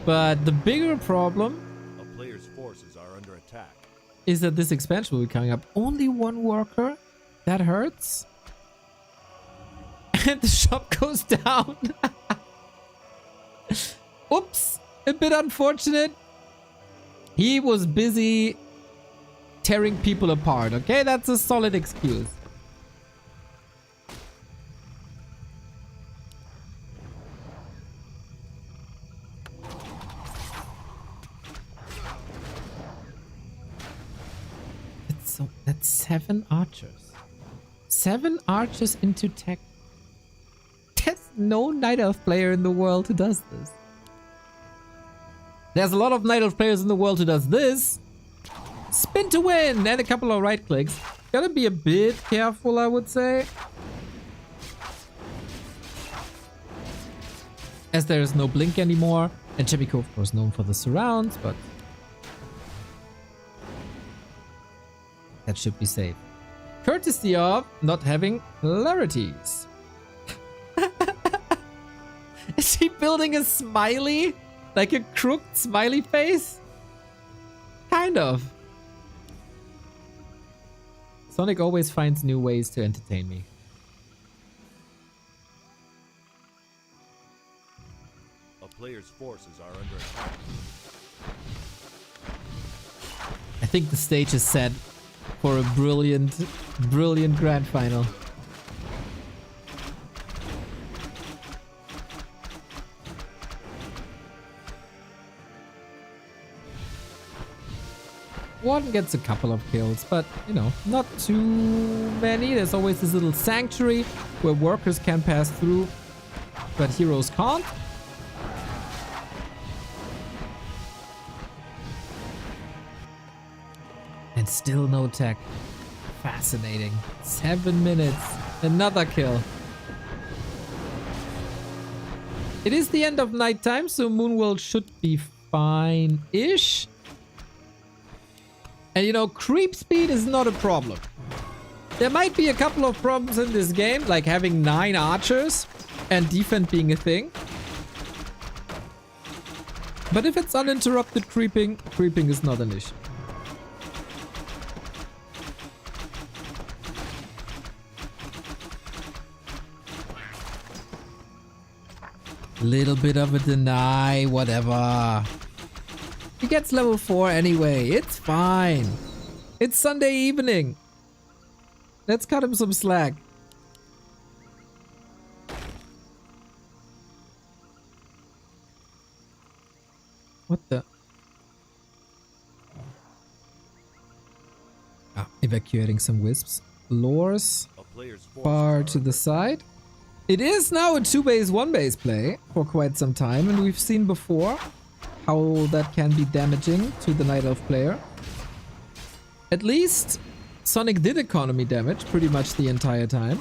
But the bigger problem A player's forces are under attack. is that this expansion will be coming up. Only one worker? That hurts. And the shop goes down. Oops. A bit unfortunate. He was busy tearing people apart, okay? That's a solid excuse. So that's 7 archers. 7 archers into tech. There's no Night Elf player in the world who does this. There's a lot of Night Elf players in the world who does this. Spin to win and a couple of right clicks. Gotta be a bit careful, I would say. As there is no blink anymore. And Chaemiko, of course, known for the surrounds, but that should be safe. Courtesy of not having polarities. Is he building a smiley? Like a crooked smiley face? Kind of. Sonik always finds new ways to entertain me. A player's forces are under attack. I think the stage is set for a brilliant, brilliant grand final. One gets a couple of kills, but, you know, not too many. There's always this little sanctuary where workers can pass through, but heroes can't. And still no tech. Fascinating. 7 minutes. Another kill. It is the end of nighttime, so Moonworld should be fine-ish. And you know, creep speed is not a problem. There might be a couple of problems in this game, like having 9 archers and defense being a thing. But if it's uninterrupted creeping is not an issue. Little bit of a deny, whatever. He gets level 4 anyway. It's fine. It's Sunday evening. Let's cut him some slack. What the? Ah, evacuating some wisps. Lures A player's forces far are to under the side. It is now a 2-base, 1-base play for quite some time, and we've seen before how that can be damaging to the Night Elf player. At least Sonik did economy damage pretty much the entire time.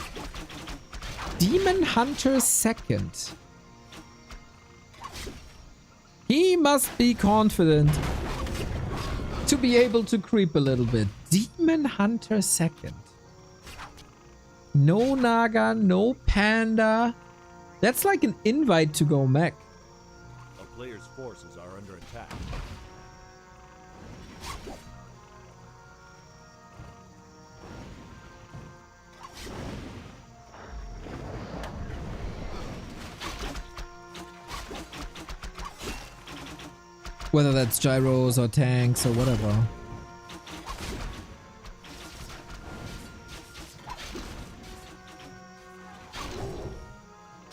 Demon Hunter second. He must be confident to be able to creep a little bit. Demon Hunter second. No Naga, no Panda. That's like an invite to go mech. A player's forces are under attack. Whether that's gyros or tanks or whatever.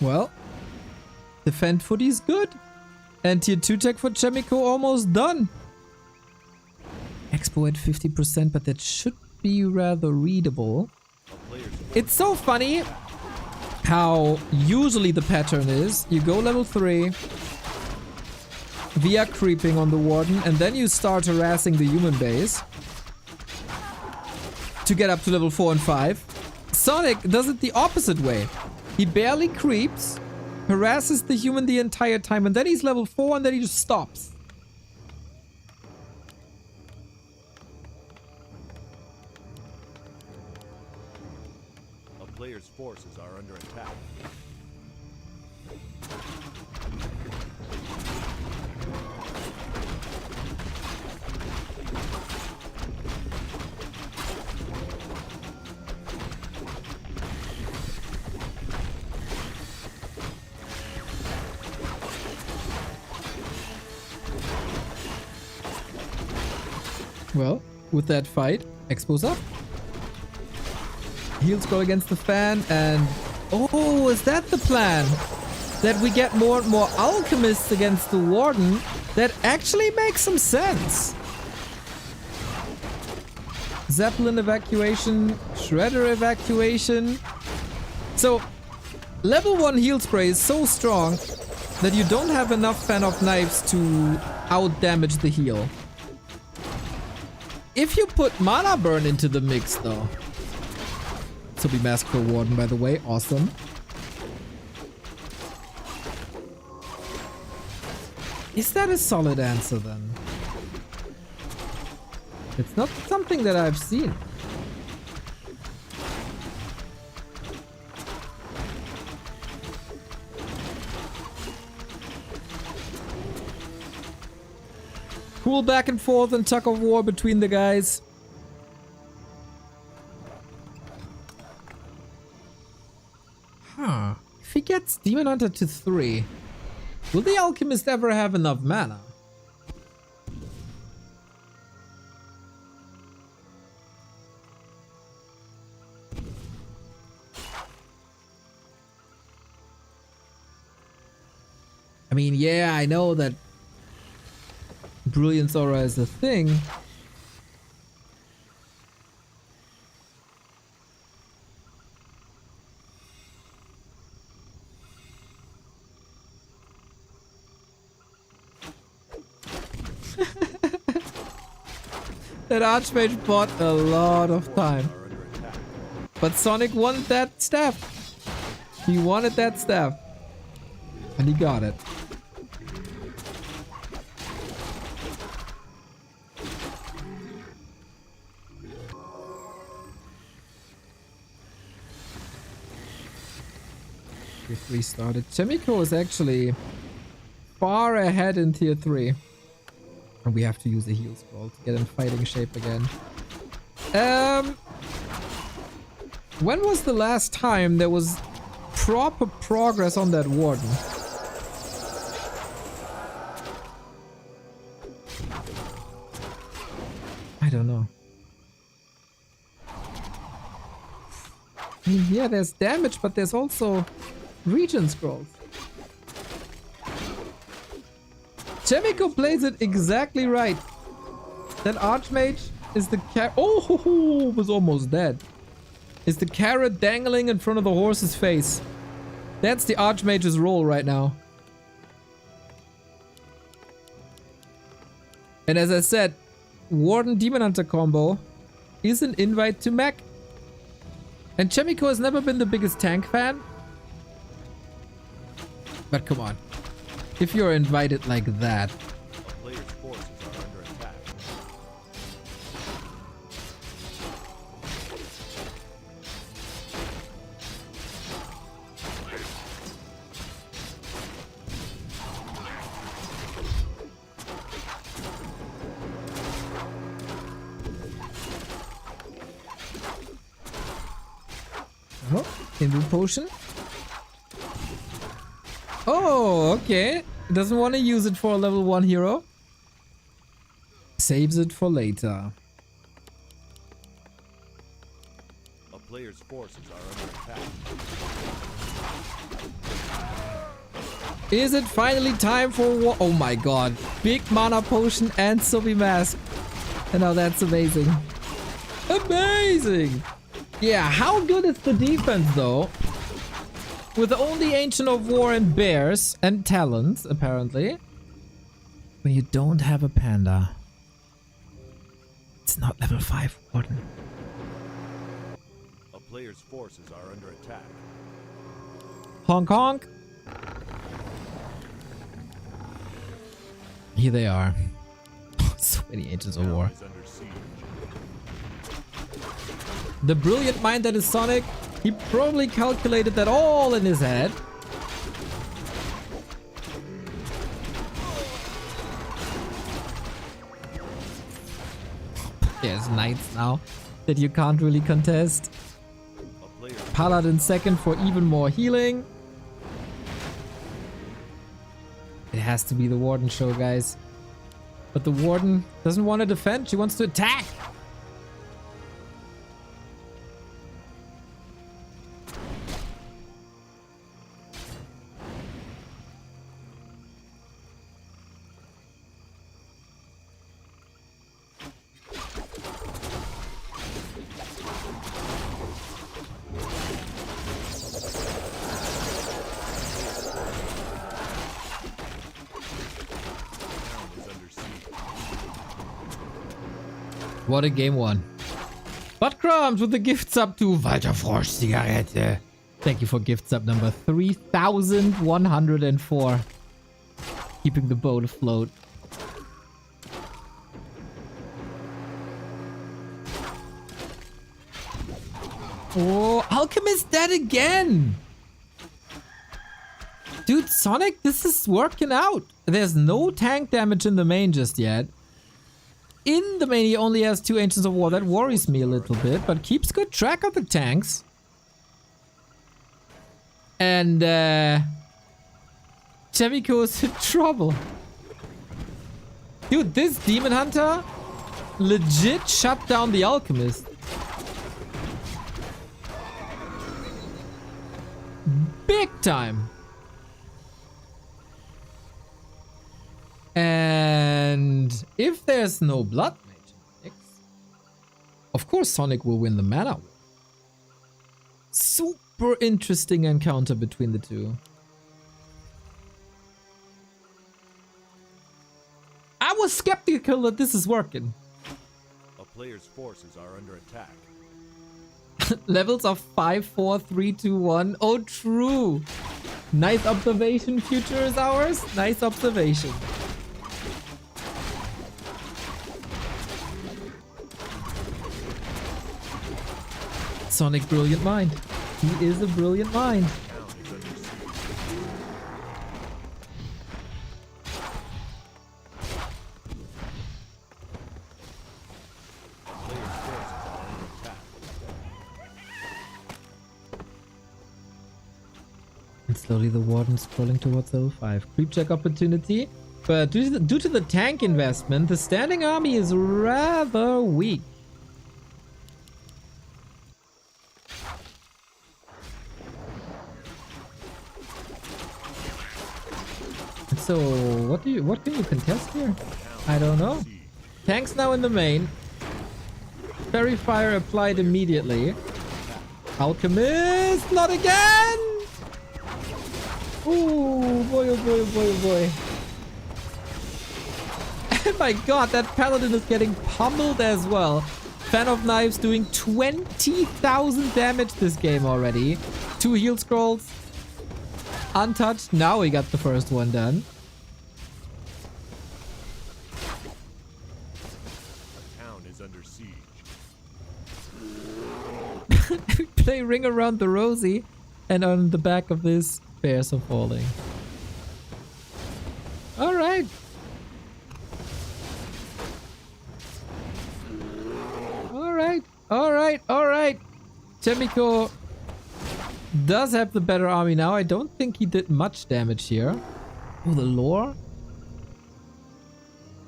Well, defend footy's good. And tier 2 tech for Chaemiko almost done. Expo at 50%, but that should be rather readable. It's so funny how usually the pattern is you go level 3 via creeping on the warden, and then you start harassing the human base to get up to level 4 and 5. Sonik does it the opposite way. He barely creeps, harasses the human the entire time, and then he's level 4 and then he just stops. A player's forces are under attack. Well, with that fight, Expo's up. Heal scroll against the fan, and... Oh, is that the plan? That we get more and more alchemists against the warden? That actually makes some sense. Zeppelin evacuation, Shredder evacuation. So, level 1 heal spray is so strong that you don't have enough fan of knives to out-damage the heal. If you put mana burn into the mix though. So be Massacre Warden, by the way. Awesome. Is that a solid answer then? It's not something that I've seen. Cool back and forth and tug of war between the guys. Huh. If he gets Demon Hunter to 3, will the Alchemist ever have enough mana? I mean, yeah, I know that Brilliance Aura is a thing. That Archmage bought a lot of time. But Sonic wanted that staff. He wanted that staff. And he got it. We've restarted. Chaemiko is actually far ahead in tier 3. And we have to use a heal scroll to get in fighting shape again. When was the last time there was proper progress on that warden? I don't know. I mean, yeah, there's damage, but there's also region scrolls. Chaemiko plays it exactly right. That Archmage is the oh, was almost dead. Is the carrot dangling in front of the horse's face. That's the Archmage's role right now. And as I said, Warden Demon Hunter combo is an invite to mech. And Chaemiko has never been the biggest tank fan, But come on. If you're invited like that. A player's forces are under attack. Oh, Hindu potion. Oh, okay. Doesn't want to use it for a level 1 hero. Saves it for later. A player's forces are under attack. Is it finally time for war? Oh my god. Big mana potion and Sobi mask. And now that's amazing. Amazing! Yeah, how good is the defense though? With only Ancient of War and Bears and Talons, apparently. When you don't have a panda. It's not level 5 Warden. A player's forces are under attack. Honk honk. Here they are. So many Ancients of War. Is under siege. The brilliant mind that is Sonic, he probably calculated that all in his head. There's knights now that you can't really contest. A player's Paladin second for even more healing. It has to be the Warden show, guys. But the Warden doesn't want to defend, she wants to attack. town is under siege. What a game one. But Crumbs with the gift sub to Walter Frosch Zigarette. Thank you for gift sub number 3104. Keeping the boat afloat. Oh, Alchemist dead again! Dude, Sonic, this is working out. There's no tank damage in the main just yet. In the main, he only has 2 Ancients of War. That worries me a little bit, but keeps good track of the tanks. And, Chaemiko is in trouble. Dude, this Demon Hunter legit shut down the Alchemist. Big time. And if there's no Blood Mage mix, of course Sonic will win the mana war. Super interesting encounter between the two. I was skeptical that this is working. A player's forces are under attack. Levels of 5, 4, 3, 2, 1. Oh, true. Nice observation, future is ours. Nice observation. Sonic, brilliant mind. He is a brilliant mind. Town is under siege. A player's forces are under attack. And slowly the Warden scrolling towards level 5. Creep check opportunity. But due to the tank investment, the standing army is rather weak. So what can you contest here? I don't know. Tanks now in the main. Fairy Fire applied immediately. Alchemist, not again! Ooh, boy, oh boy, oh boy, oh boy. Oh my god, that Paladin is getting pummeled as well. Fan of Knives doing 20,000 damage this game already. 2 heal scrolls. untouched. Now we got the first one done. The town is under siege. We play Ring Around the Rosie, and on the back of this, bears are falling. Alright. Alright. Chaemiko does have the better army now. I don't think he did much damage here. Oh, the lore?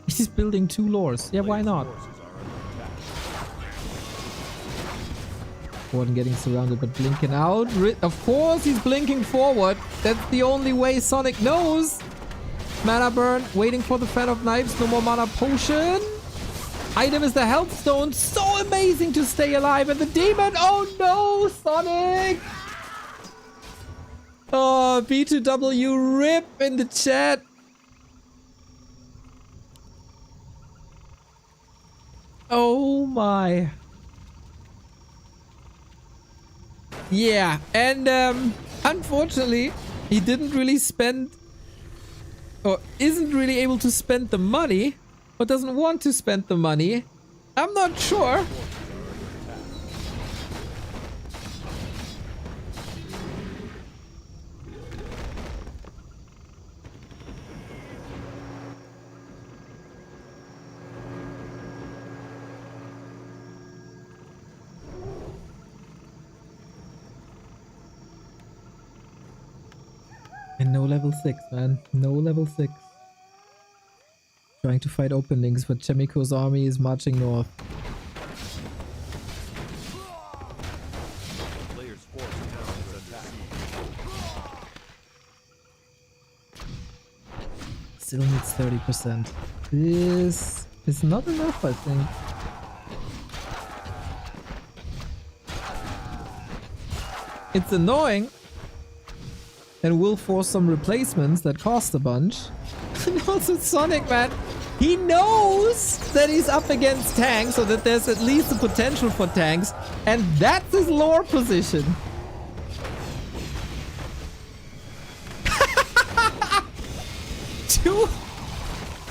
He's building 2 lores. Yeah, why not? Forces are under attack. Gordon getting surrounded but blinking out. Of course he's blinking forward. That's the only way Sonic knows. Mana burn, waiting for the Fan of Knives. No more mana potion. Item is the Health Stone. So amazing to stay alive. And the demon. Oh no, Sonic. Oh, B2W rip in the chat. Oh my. Yeah, and unfortunately, he didn't really spend, or isn't really able to spend the money, or doesn't want to spend the money. I'm not sure. And no level 6, man. No level 6. Trying to fight openings, but Chaemiko's army is marching north. The player's force town is under siege. Still needs 30%. This is not enough, I think. It's annoying. And will force some replacements that cost a bunch. And also Sonic, man, he knows that he's up against tanks, so that there's at least the potential for tanks. And that's his lore position.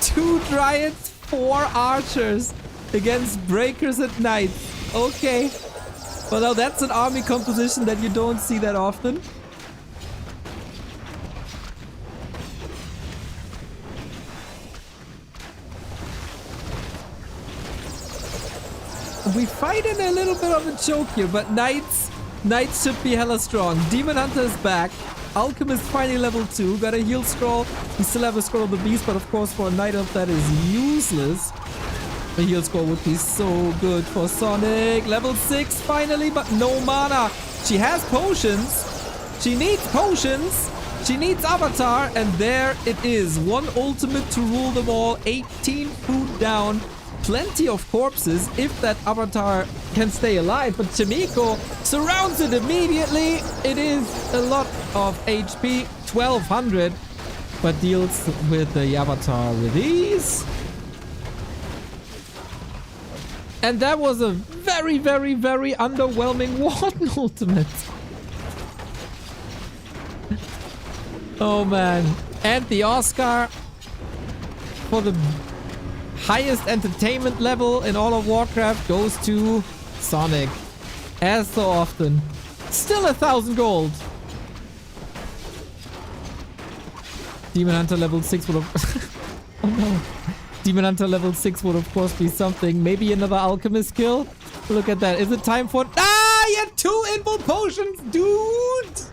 Two Dryads, 4 Archers against Breakers at Night. Okay. Well, now that's an army composition that you don't see that often. We fight in a little bit of a choke here, but Knights should be hella strong. Demon Hunter is back. Alchemist finally level 2. Got a heal scroll. We still have a scroll of the beast, but of course for a Knight Elf that is useless. A heal scroll would be so good for Sonic. Level 6 finally, but no mana. She has potions. She needs potions. She needs Avatar, and there it is. 1 ultimate to rule them all. 18 food down. Plenty of corpses if that Avatar can stay alive, but Chaemiko surrounds it immediately. It is a lot of HP, 1200, but deals with the Avatar with ease. And that was a very, very, very underwhelming Warden ultimate. Oh man. And the Oscar for the highest entertainment level in all of Warcraft goes to Sonic. As so often. Still 1,000 gold. Demon Hunter level 6 would have... Oh no. Demon Hunter level 6 would of course be something. Maybe another alchemist kill? Look at that. Is it time for... Ah! You had 2 invul potions, dude!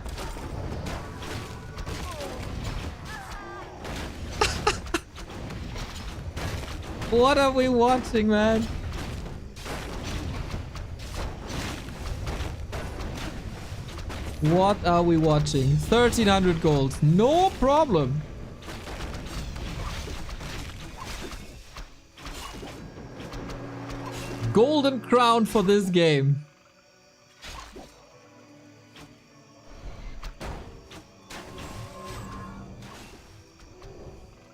What are we watching, man? What are we watching? 1,300 gold. No problem. Golden crown for this game.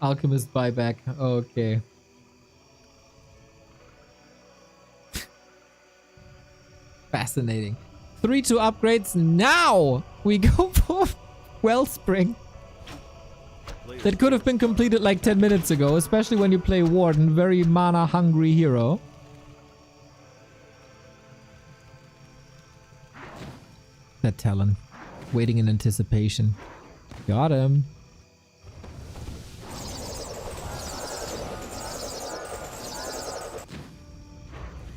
Alchemist buyback. Okay. Fascinating. 3-2 upgrades. Now we go for Wellspring. Player's That could have been completed like 10 minutes ago, especially when you play Warden, very mana-hungry hero. That Talon. Waiting in anticipation. Got him.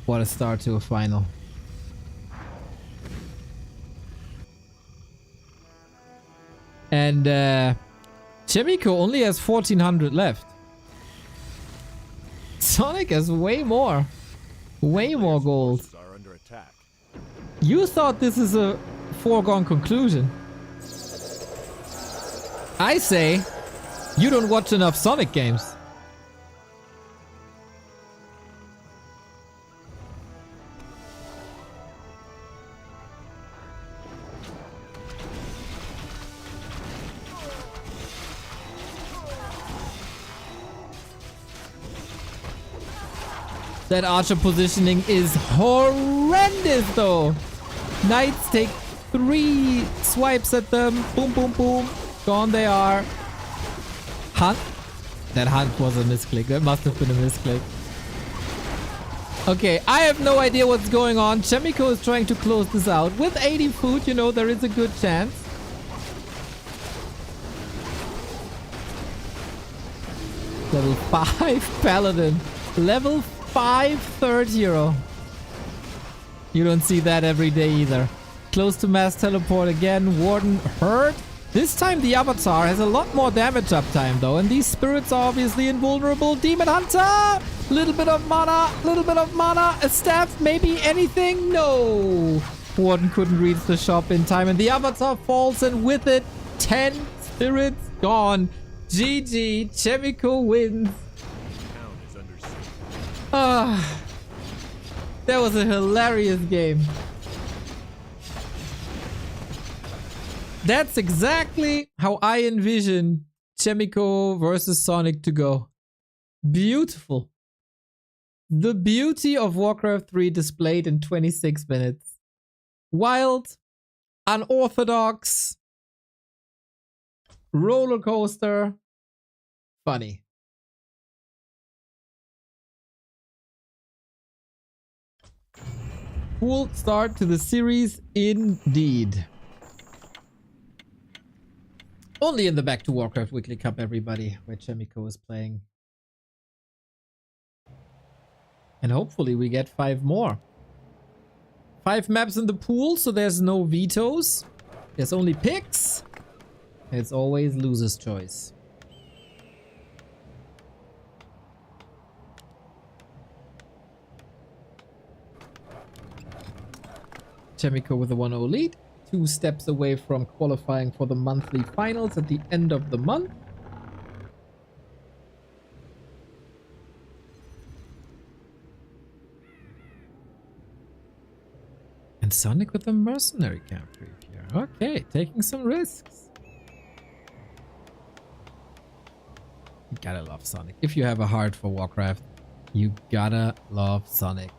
What a start to a final. And Chaemiko only has 1400 left. Sonic has way more. Way more gold. forces are under attack. You thought this is a foregone conclusion. I say, you don't watch enough Sonic games. That archer positioning is horrendous though. Knights take 3 swipes at them. Boom, boom, boom. Gone they are. Hunt. That hunt was a misclick. That must have been a misclick. Okay, I have no idea what's going on. Chaemiko is trying to close this out. With 80 food, you know, there is a good chance. Level 5 Paladin. Level 5 third hero. You don't see that every day either. Close to mass teleport again. Warden hurt. This time the avatar has a lot more damage uptime though, and these spirits are obviously invulnerable. Demon Hunter! Little bit of mana, little bit of mana. A staff, maybe anything? No! Warden couldn't reach the shop in time, and the avatar falls, and with it, 10 spirits gone. GG, Chaemiko wins. Town is under siege. Ah, that was a hilarious game. That's exactly how I envision Chaemiko versus Sonic to go. Beautiful. The beauty of Warcraft 3 displayed in 26 minutes. Wild, unorthodox, roller coaster, funny. Cool start to the series indeed. Only in the Back to Warcraft Weekly Cup, everybody, where Chaemiko is playing. And hopefully we get 5 more. 5 maps in the pool, so there's no vetoes. There's only picks. It's always loser's choice. Chaemiko with a 1-0 lead. 2 steps away from qualifying for the monthly finals at the end of the month. And Sonic with a mercenary camp creep here. Okay, taking some risks. You gotta love Sonic. If you have a heart for Warcraft, you gotta love Sonic.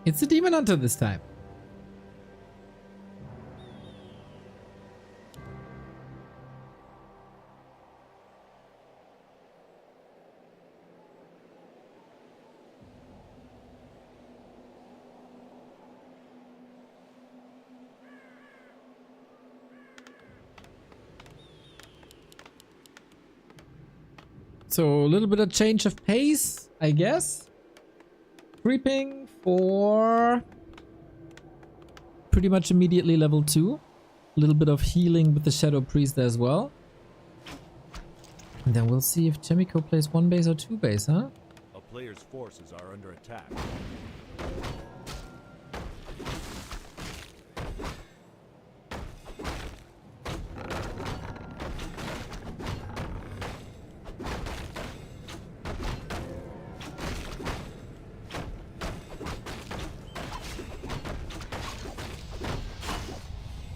It's a Demon Hunter this time. So a little bit of change of pace, I guess. Creeping for pretty much immediately level 2. A little bit of healing with the Shadow Priest as well. And then we'll see if Chaemiko plays 1 base or 2 base, huh? A player's forces are under attack.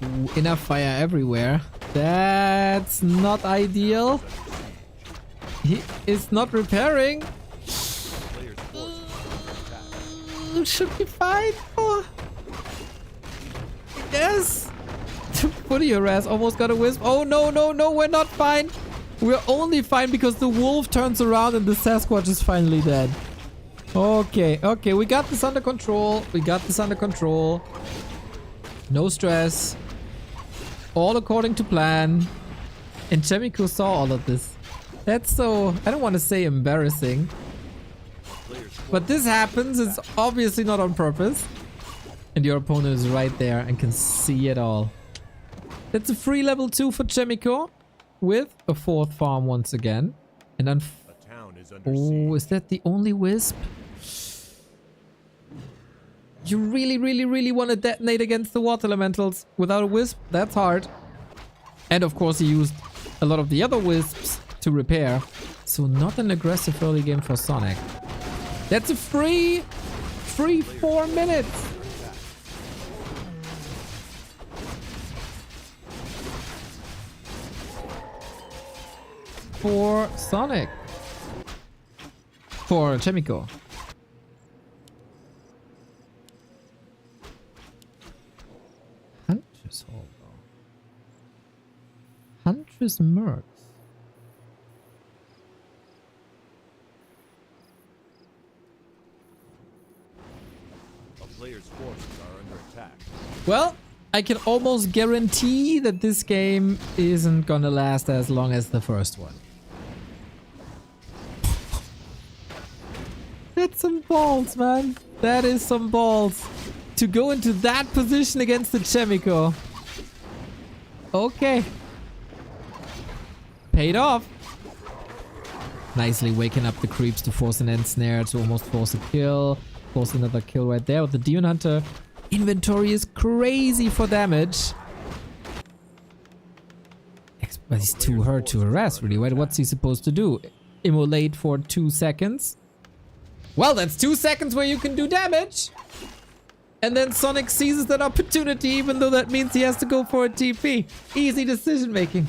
Ooh, enough fire everywhere. That's not ideal. He is not repairing. Should be fine. Oh. Yes. Fully harass. Almost got a wisp. Oh no, no, no. We're not fine. We're only fine because the wolf turns around and the Sasquatch is finally dead. Okay, okay. We got this under control. We got this under control. No stress. All according to plan. And Chaemiko saw all of this. That's so... I don't want to say embarrassing. But this happens. It's obviously not on purpose. And your opponent is right there and can see it all. That's a free level 2 for Chaemiko. With a 4th farm once again. And then... Oh, is that the only wisp? You really, really, really want to detonate against the water elementals without a wisp? That's hard. And of course he used a lot of the other wisps to repair. So not an aggressive early game for Sonik. That's a free 4 minutes. For Sonik. For Chaemiko. Huntress Hall though. Huntress Mercs. Players' forces are under attack. Well, I can almost guarantee that this game isn't gonna last as long as the first one. That's some balls, man. That is some balls. To go into that position against the Chaemiko. Okay. Paid off. Nicely waking up the creeps to force an end snare to almost force a kill. Force another kill right there with the Demon Hunter. Inventory is crazy for damage. But he's too hurt to harass, really. What's he supposed to do? Immolate for 2 seconds? Well, that's 2 seconds where you can do damage. And then Sonik seizes that opportunity, even though that means he has to go for a TP. Easy decision making.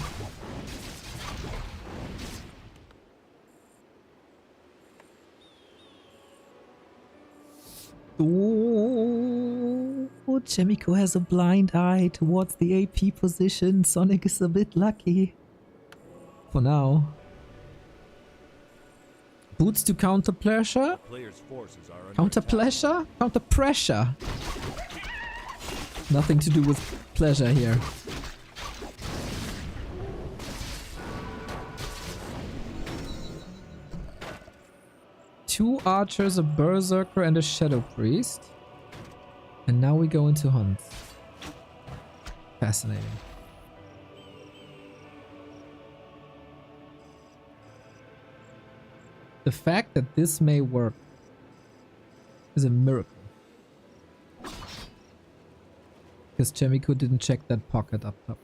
Oh, Chaemiko has a blind eye towards the AP position. Sonik is a bit lucky. For now. Boots to counter pressure? Counter pressure? Counter pressure. Nothing to do with pleasure here. Two archers, a berserker, and a shadow priest. And now we go into hunt. Fascinating. The fact that this may work is a miracle. Because Chaemiko didn't check that pocket up top.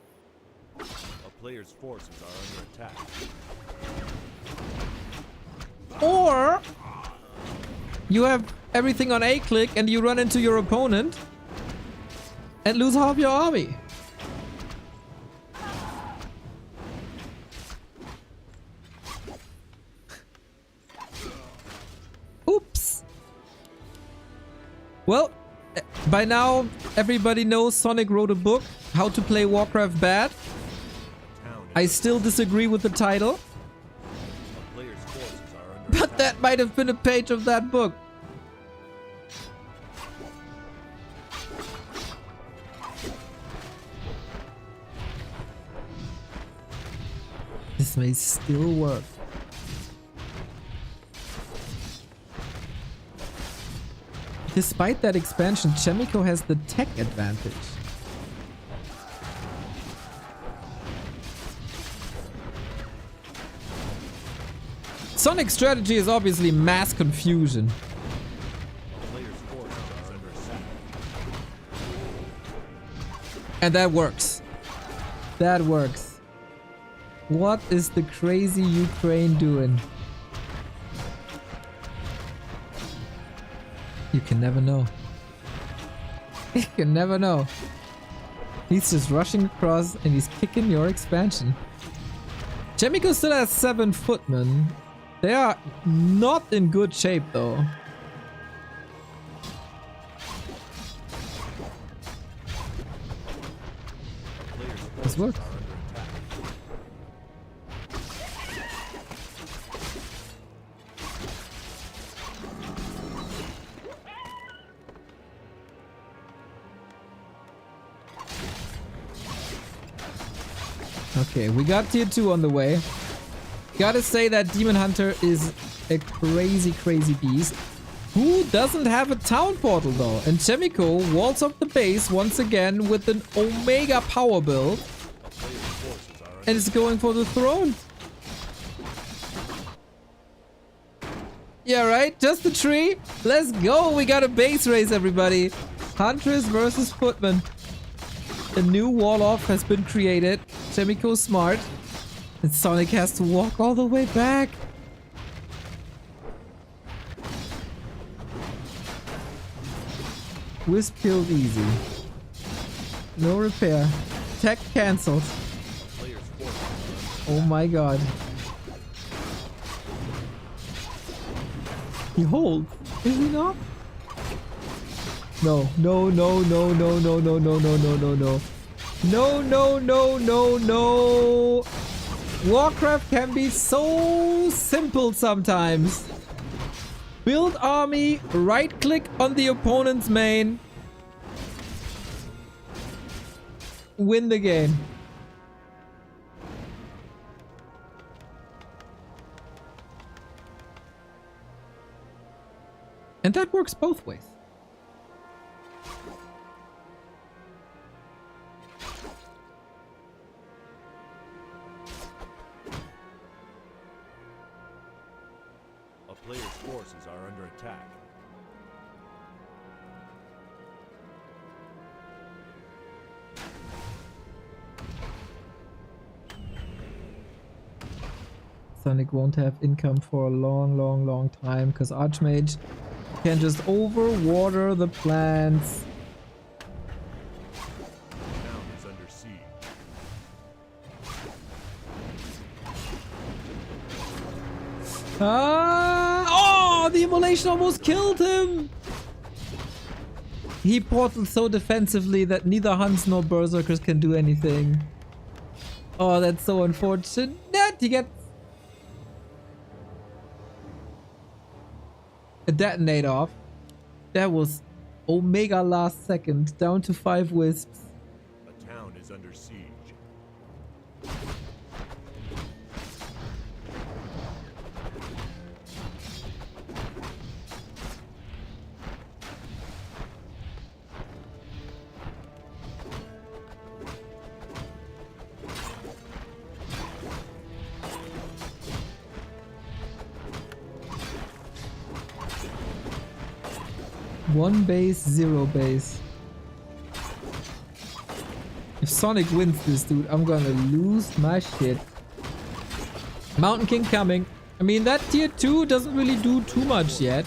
A player's forces are under attack. Or you have everything on A click and you run into your opponent and lose half your army. Oops. Well, by now everybody knows Sonik wrote a book, How to Play Warcraft Bad. I still disagree with the title. But that might have been a page of that book. This may still work. Despite that expansion, Chaemiko has the tech advantage. Sonic's strategy is obviously mass confusion. And that works. That works. What is the crazy Ukraine doing? You can never know. You can never know. He's just rushing across and he's kicking your expansion. Chaemiko still has 7 footmen. They are not in good shape though. This worked. Okay, we got tier 2 on the way. Gotta say that Demon Hunter is a crazy, crazy beast. Who doesn't have a town portal though? And Chaemiko walls up the base once again with an Omega power build. And is going for the throne. Yeah, right? Just the tree. Let's go. We got a base race, everybody. Huntress versus Footman. A new wall off has been created. Chaemiko's smart. And Sonik has to walk all the way back. Wisp killed easy. No repair. Tech cancelled. Oh my god. He holds. Is he not? No. No, no, no, no, no, no, no, no, no, no, no. No, no, no, no, no. Warcraft can be so simple sometimes. Build army, right click on the opponent's main. Win the game. And that works both ways. A player's forces are under attack. Sonik won't have income for a long, long, long time because Archmage can just overwater the plants. The town is under siege. Oh, the immolation almost killed him. He portaled so defensively that neither Huns nor Berserkers can do anything. Oh, that's so unfortunate. He gets a detonate off. That was Omega last second, down to 5 wisps. A town is under siege. One base, 0 base. If Sonik wins this, dude, I'm gonna lose my shit. Mountain King coming. I mean, that tier 2 doesn't really do too much yet.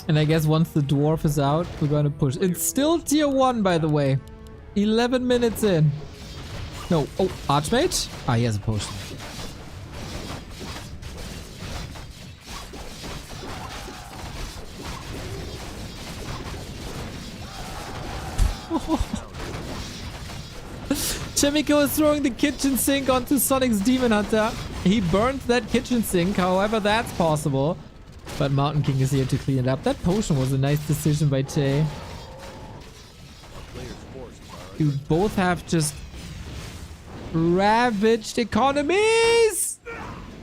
And I guess once the dwarf is out, we're gonna push. It's still tier 1, by the way. 11 minutes in. No. Oh, Archmage? Ah, he has a potion. Chaemiko is throwing the kitchen sink onto Sonic's Demon Hunter. He burned that kitchen sink, however that's possible. But Mountain King is here to clean it up. That potion was a nice decision by Che. Dude, both have just ravaged economies!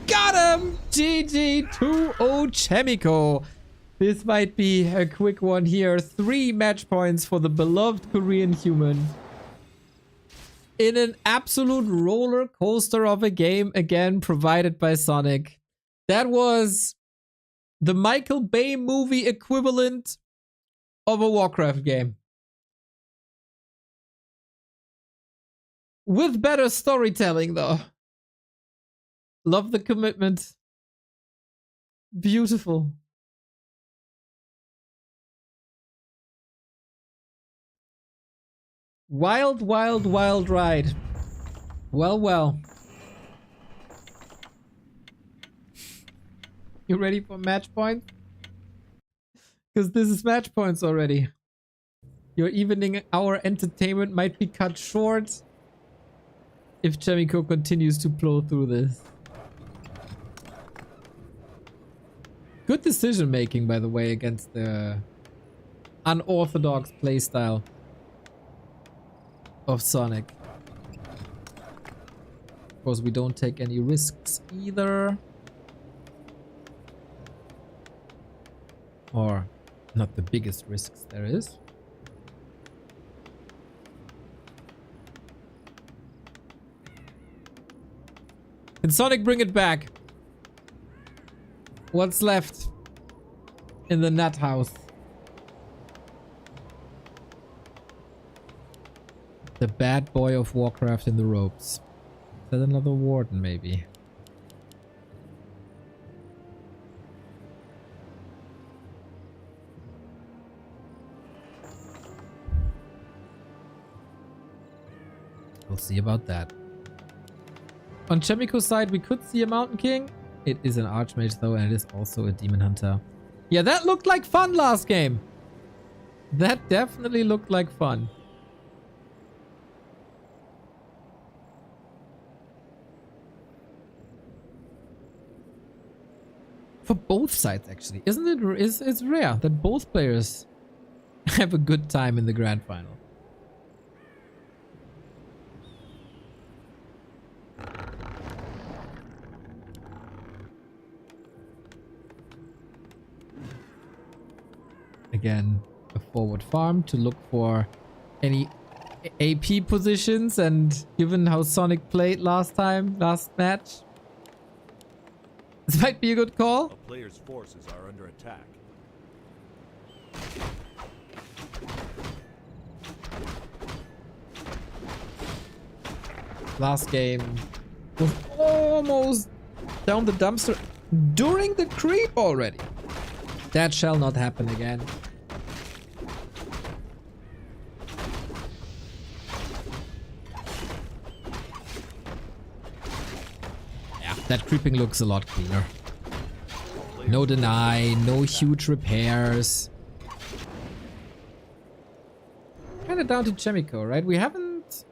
Got him! GG 2-0 Chaemiko. This might be a quick one here. 3 match points for the beloved Korean human. In an absolute roller coaster of a game, again provided by Sonik. That was the Michael Bay movie equivalent of a Warcraft game. With better storytelling, though. Love the commitment. Beautiful. Wild, wild, wild ride. Well, well. You ready for match points? Because this is match points already. Your evening hour entertainment might be cut short if Chaemiko continues to plow through this. Good decision making, by the way, against the unorthodox playstyle of Sonik. Of course, we don't take any risks either. Or not the biggest risks there is. Can Sonik bring it back? What's left in the nut house? The bad boy of Warcraft in the ropes. Is that another warden, maybe? We'll see about that. On Chaemiko's side, we could see a Mountain King. It is an Archmage, though, and it is also a Demon Hunter. Yeah, that looked like fun last game. That definitely looked like fun. For both sides, actually. Isn't it? It's rare that both players have a good time in the grand final. Again, a forward farm to look for any AP positions, and given how Sonik played last match, this might be a good call. A player's forces are under attack. Last game was almost down the dumpster during the creep already. That shall not happen again. Yeah, that creeping looks a lot cleaner. No deny, no huge repairs. Kinda down to Chaemiko, right? We haven't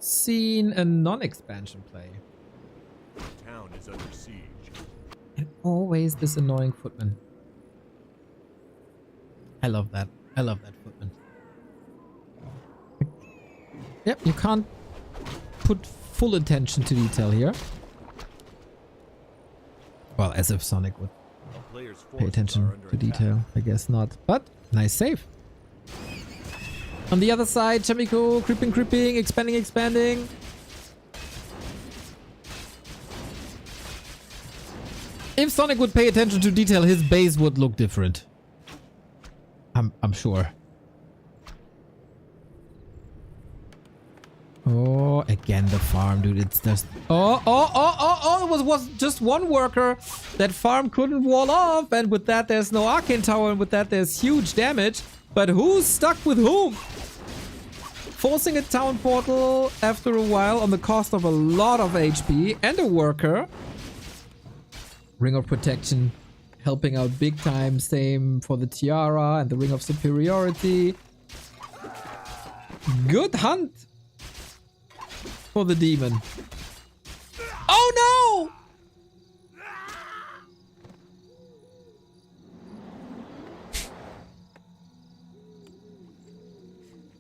seen a non-expansion play. The town is under siege. And always this annoying footman. I love that. I love that footman. Yep, you can't put full attention to detail here. Well, as if Sonik would A player's pay forces attention are under to attack. detail. I guess not. But nice save. On the other side, Chaemiko creeping, expanding. If Sonik would pay attention to detail, his base would look different. I'm sure. Oh, again the farm, dude. It's just... Oh, it was just one worker. That farm couldn't wall off, and with that there's no arcane tower, and with that there's huge damage. But who's stuck with whom? Forcing a town portal after a while on the cost of a lot of HP and a worker. Ring of Protection helping out big time. Same for the Tiara and the Ring of Superiority. Good hunt for the demon. Oh no!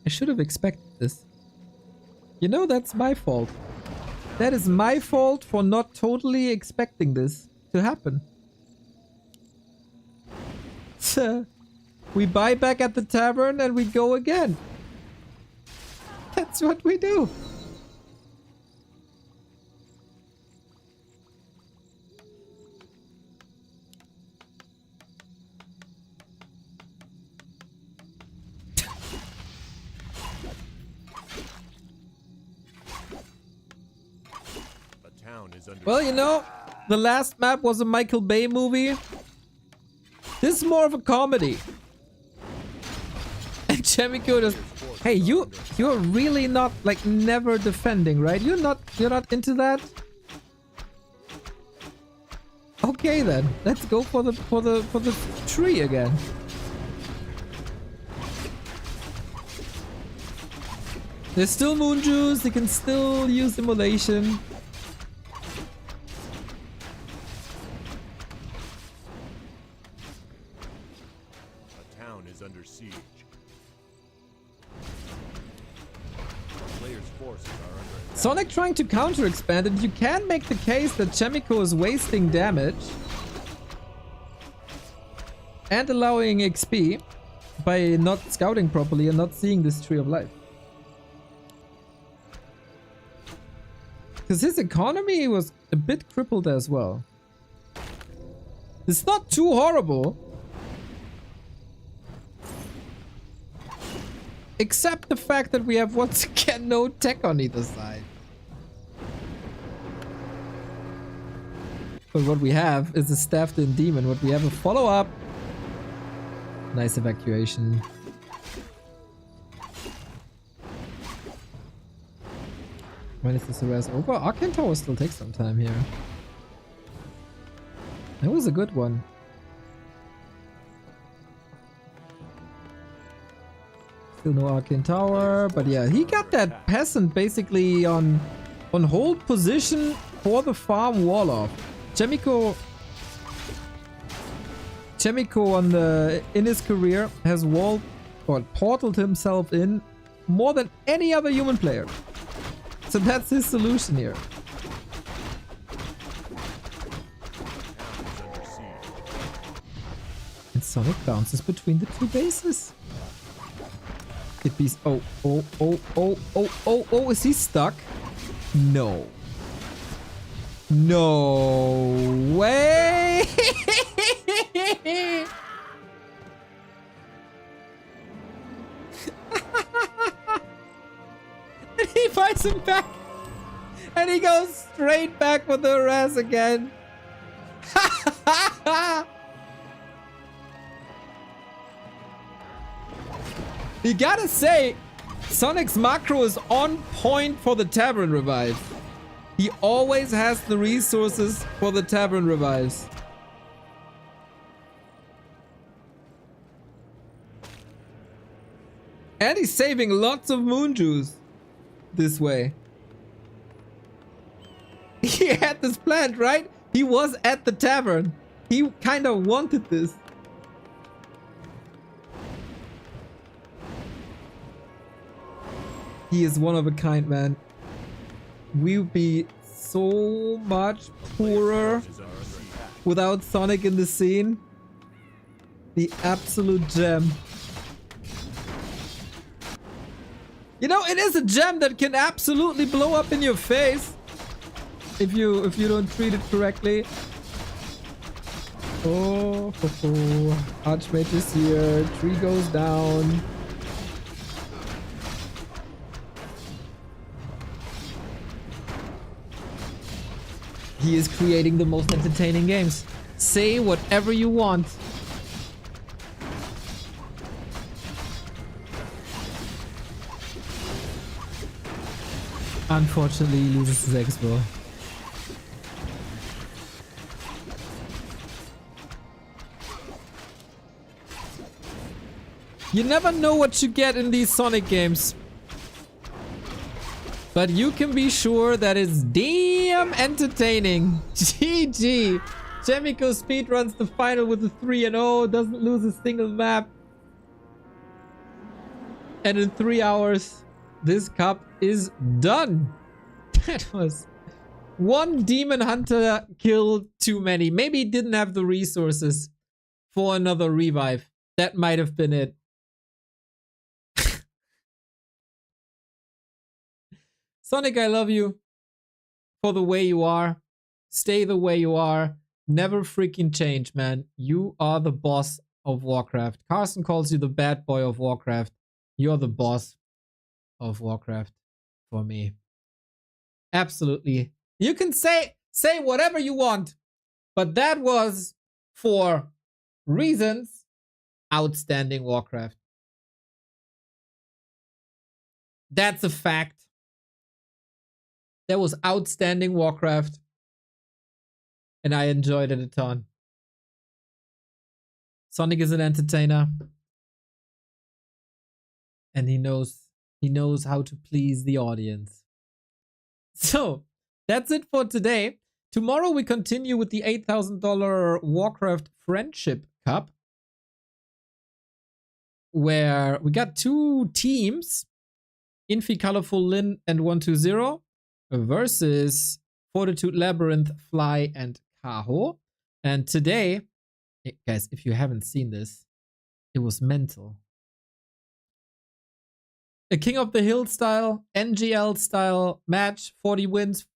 I should have expected this. You know, that's my fault. That is my fault for not totally expecting this to happen. we buy back at the tavern and we go again. That's what we do. A town is under Well, you know, the last map was a Michael Bay movie. This is more of a comedy. And Chaemiko just, hey, you're really not like never defending, right? You're not into that. Okay then, let's go for the tree again. There's still moon juice. They can still use immolation. a town is under siege. Players' forces are under attack. Sonic trying to counter expand, and you can make the case that Chaemiko is wasting damage and allowing XP by not scouting properly and not seeing this tree of life. Because his economy was a bit crippled as well. It's not too horrible. Except the fact that we have once again no tech on either side. But what we have is a staffed-in demon. What we have a follow-up. Nice evacuation. When is this arrest over? Arcane Tower still takes some time here. That was a good one. Still no Arcane Tower, but yeah, he got that peasant basically on hold position for the farm wall off. Chaemiko in his career has walled or portaled himself in more than any other human player. So that's his solution here. And Sonic bounces between the two bases. It be oh, is he stuck? No. No way! And he fights him back. And he goes straight back for the harass again. You gotta say, Sonic's macro is on point for the Tavern Revive. He always has the resources for the Tavern Revives. And he's saving lots of moon juice this way. He had this planned, right? He was at the tavern. He kind of wanted this. He is one of a kind, man. We'll be so much poorer without Sonic in the scene. The absolute gem. You know, it is a gem that can absolutely blow up in your face if you don't treat it correctly. Oh, Archmage is here. Tree goes down. He is creating the most entertaining games. Say whatever you want. Unfortunately, he loses his expo. You never know what you get in these Sonic games. But you can be sure that it's damn entertaining. GG. Chaemiko speedruns the final with a 3-0. Doesn't lose a single map. And in 3 hours, this cup is done. That was one demon hunter kill too many. Maybe he didn't have the resources for another revive. That might have been it. Sonik, I love you for the way you are. Stay the way you are. Never freaking change, man. You are the boss of Warcraft. Carson calls you the bad boy of Warcraft. You're the boss of Warcraft for me. Absolutely. You can say whatever you want, but that was, for reasons, outstanding Warcraft. That's a fact. That was outstanding Warcraft. And I enjoyed it a ton. Sonik is an entertainer. And he knows how to please the audience. So, that's it for today. Tomorrow we continue with the $8,000 Warcraft Friendship Cup, where we got two teams, Infi Colorful Lin and 120 versus Fortitude Labyrinth, Fly, and Kaho. And today, guys, if you haven't seen this, it was mental. A King of the Hill style, NGL style match, 40 wins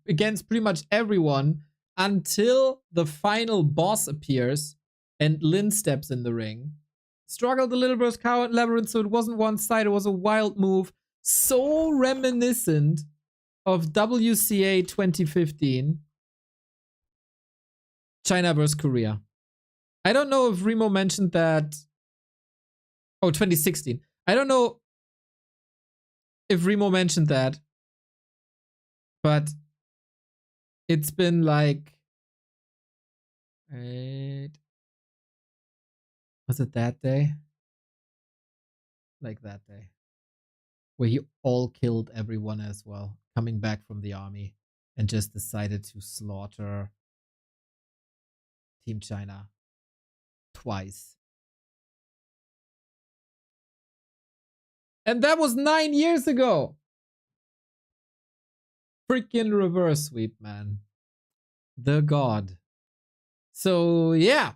against pretty much everyone until the final boss appears and Lin steps in the ring. Struggled a little versus Cow and Labyrinth, so it wasn't one side, it was a wild move. So reminiscent of WCA 2015. China versus Korea. I don't know if Remo mentioned that. Oh, 2016. I don't know if Remo mentioned that, but it's been like, wait, was it that day? Like that day, where he all killed everyone as well, coming back from the army and just decided to slaughter Team China twice. And that was 9 years ago. Freaking reverse sweep, man. The god. So, yeah.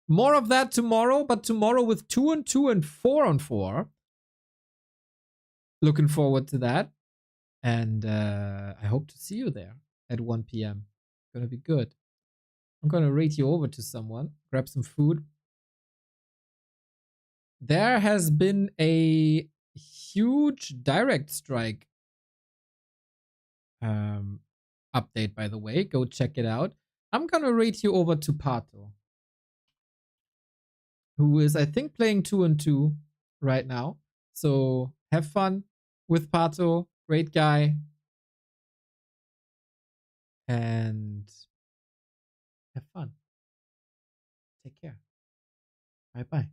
More of that tomorrow, but tomorrow with 2-on-2 and 4-on-4. Looking forward to that. And I hope to see you there at 1 p.m. Gonna be good. I'm gonna rate you over to someone. Grab some food. There has been a huge direct strike update, by the way. Go check it out. I'm gonna rate you over to Pato, who is, I think, playing 2-on-2 right now. So have fun with Pato. Great guy. And have fun. Take care. Bye-bye.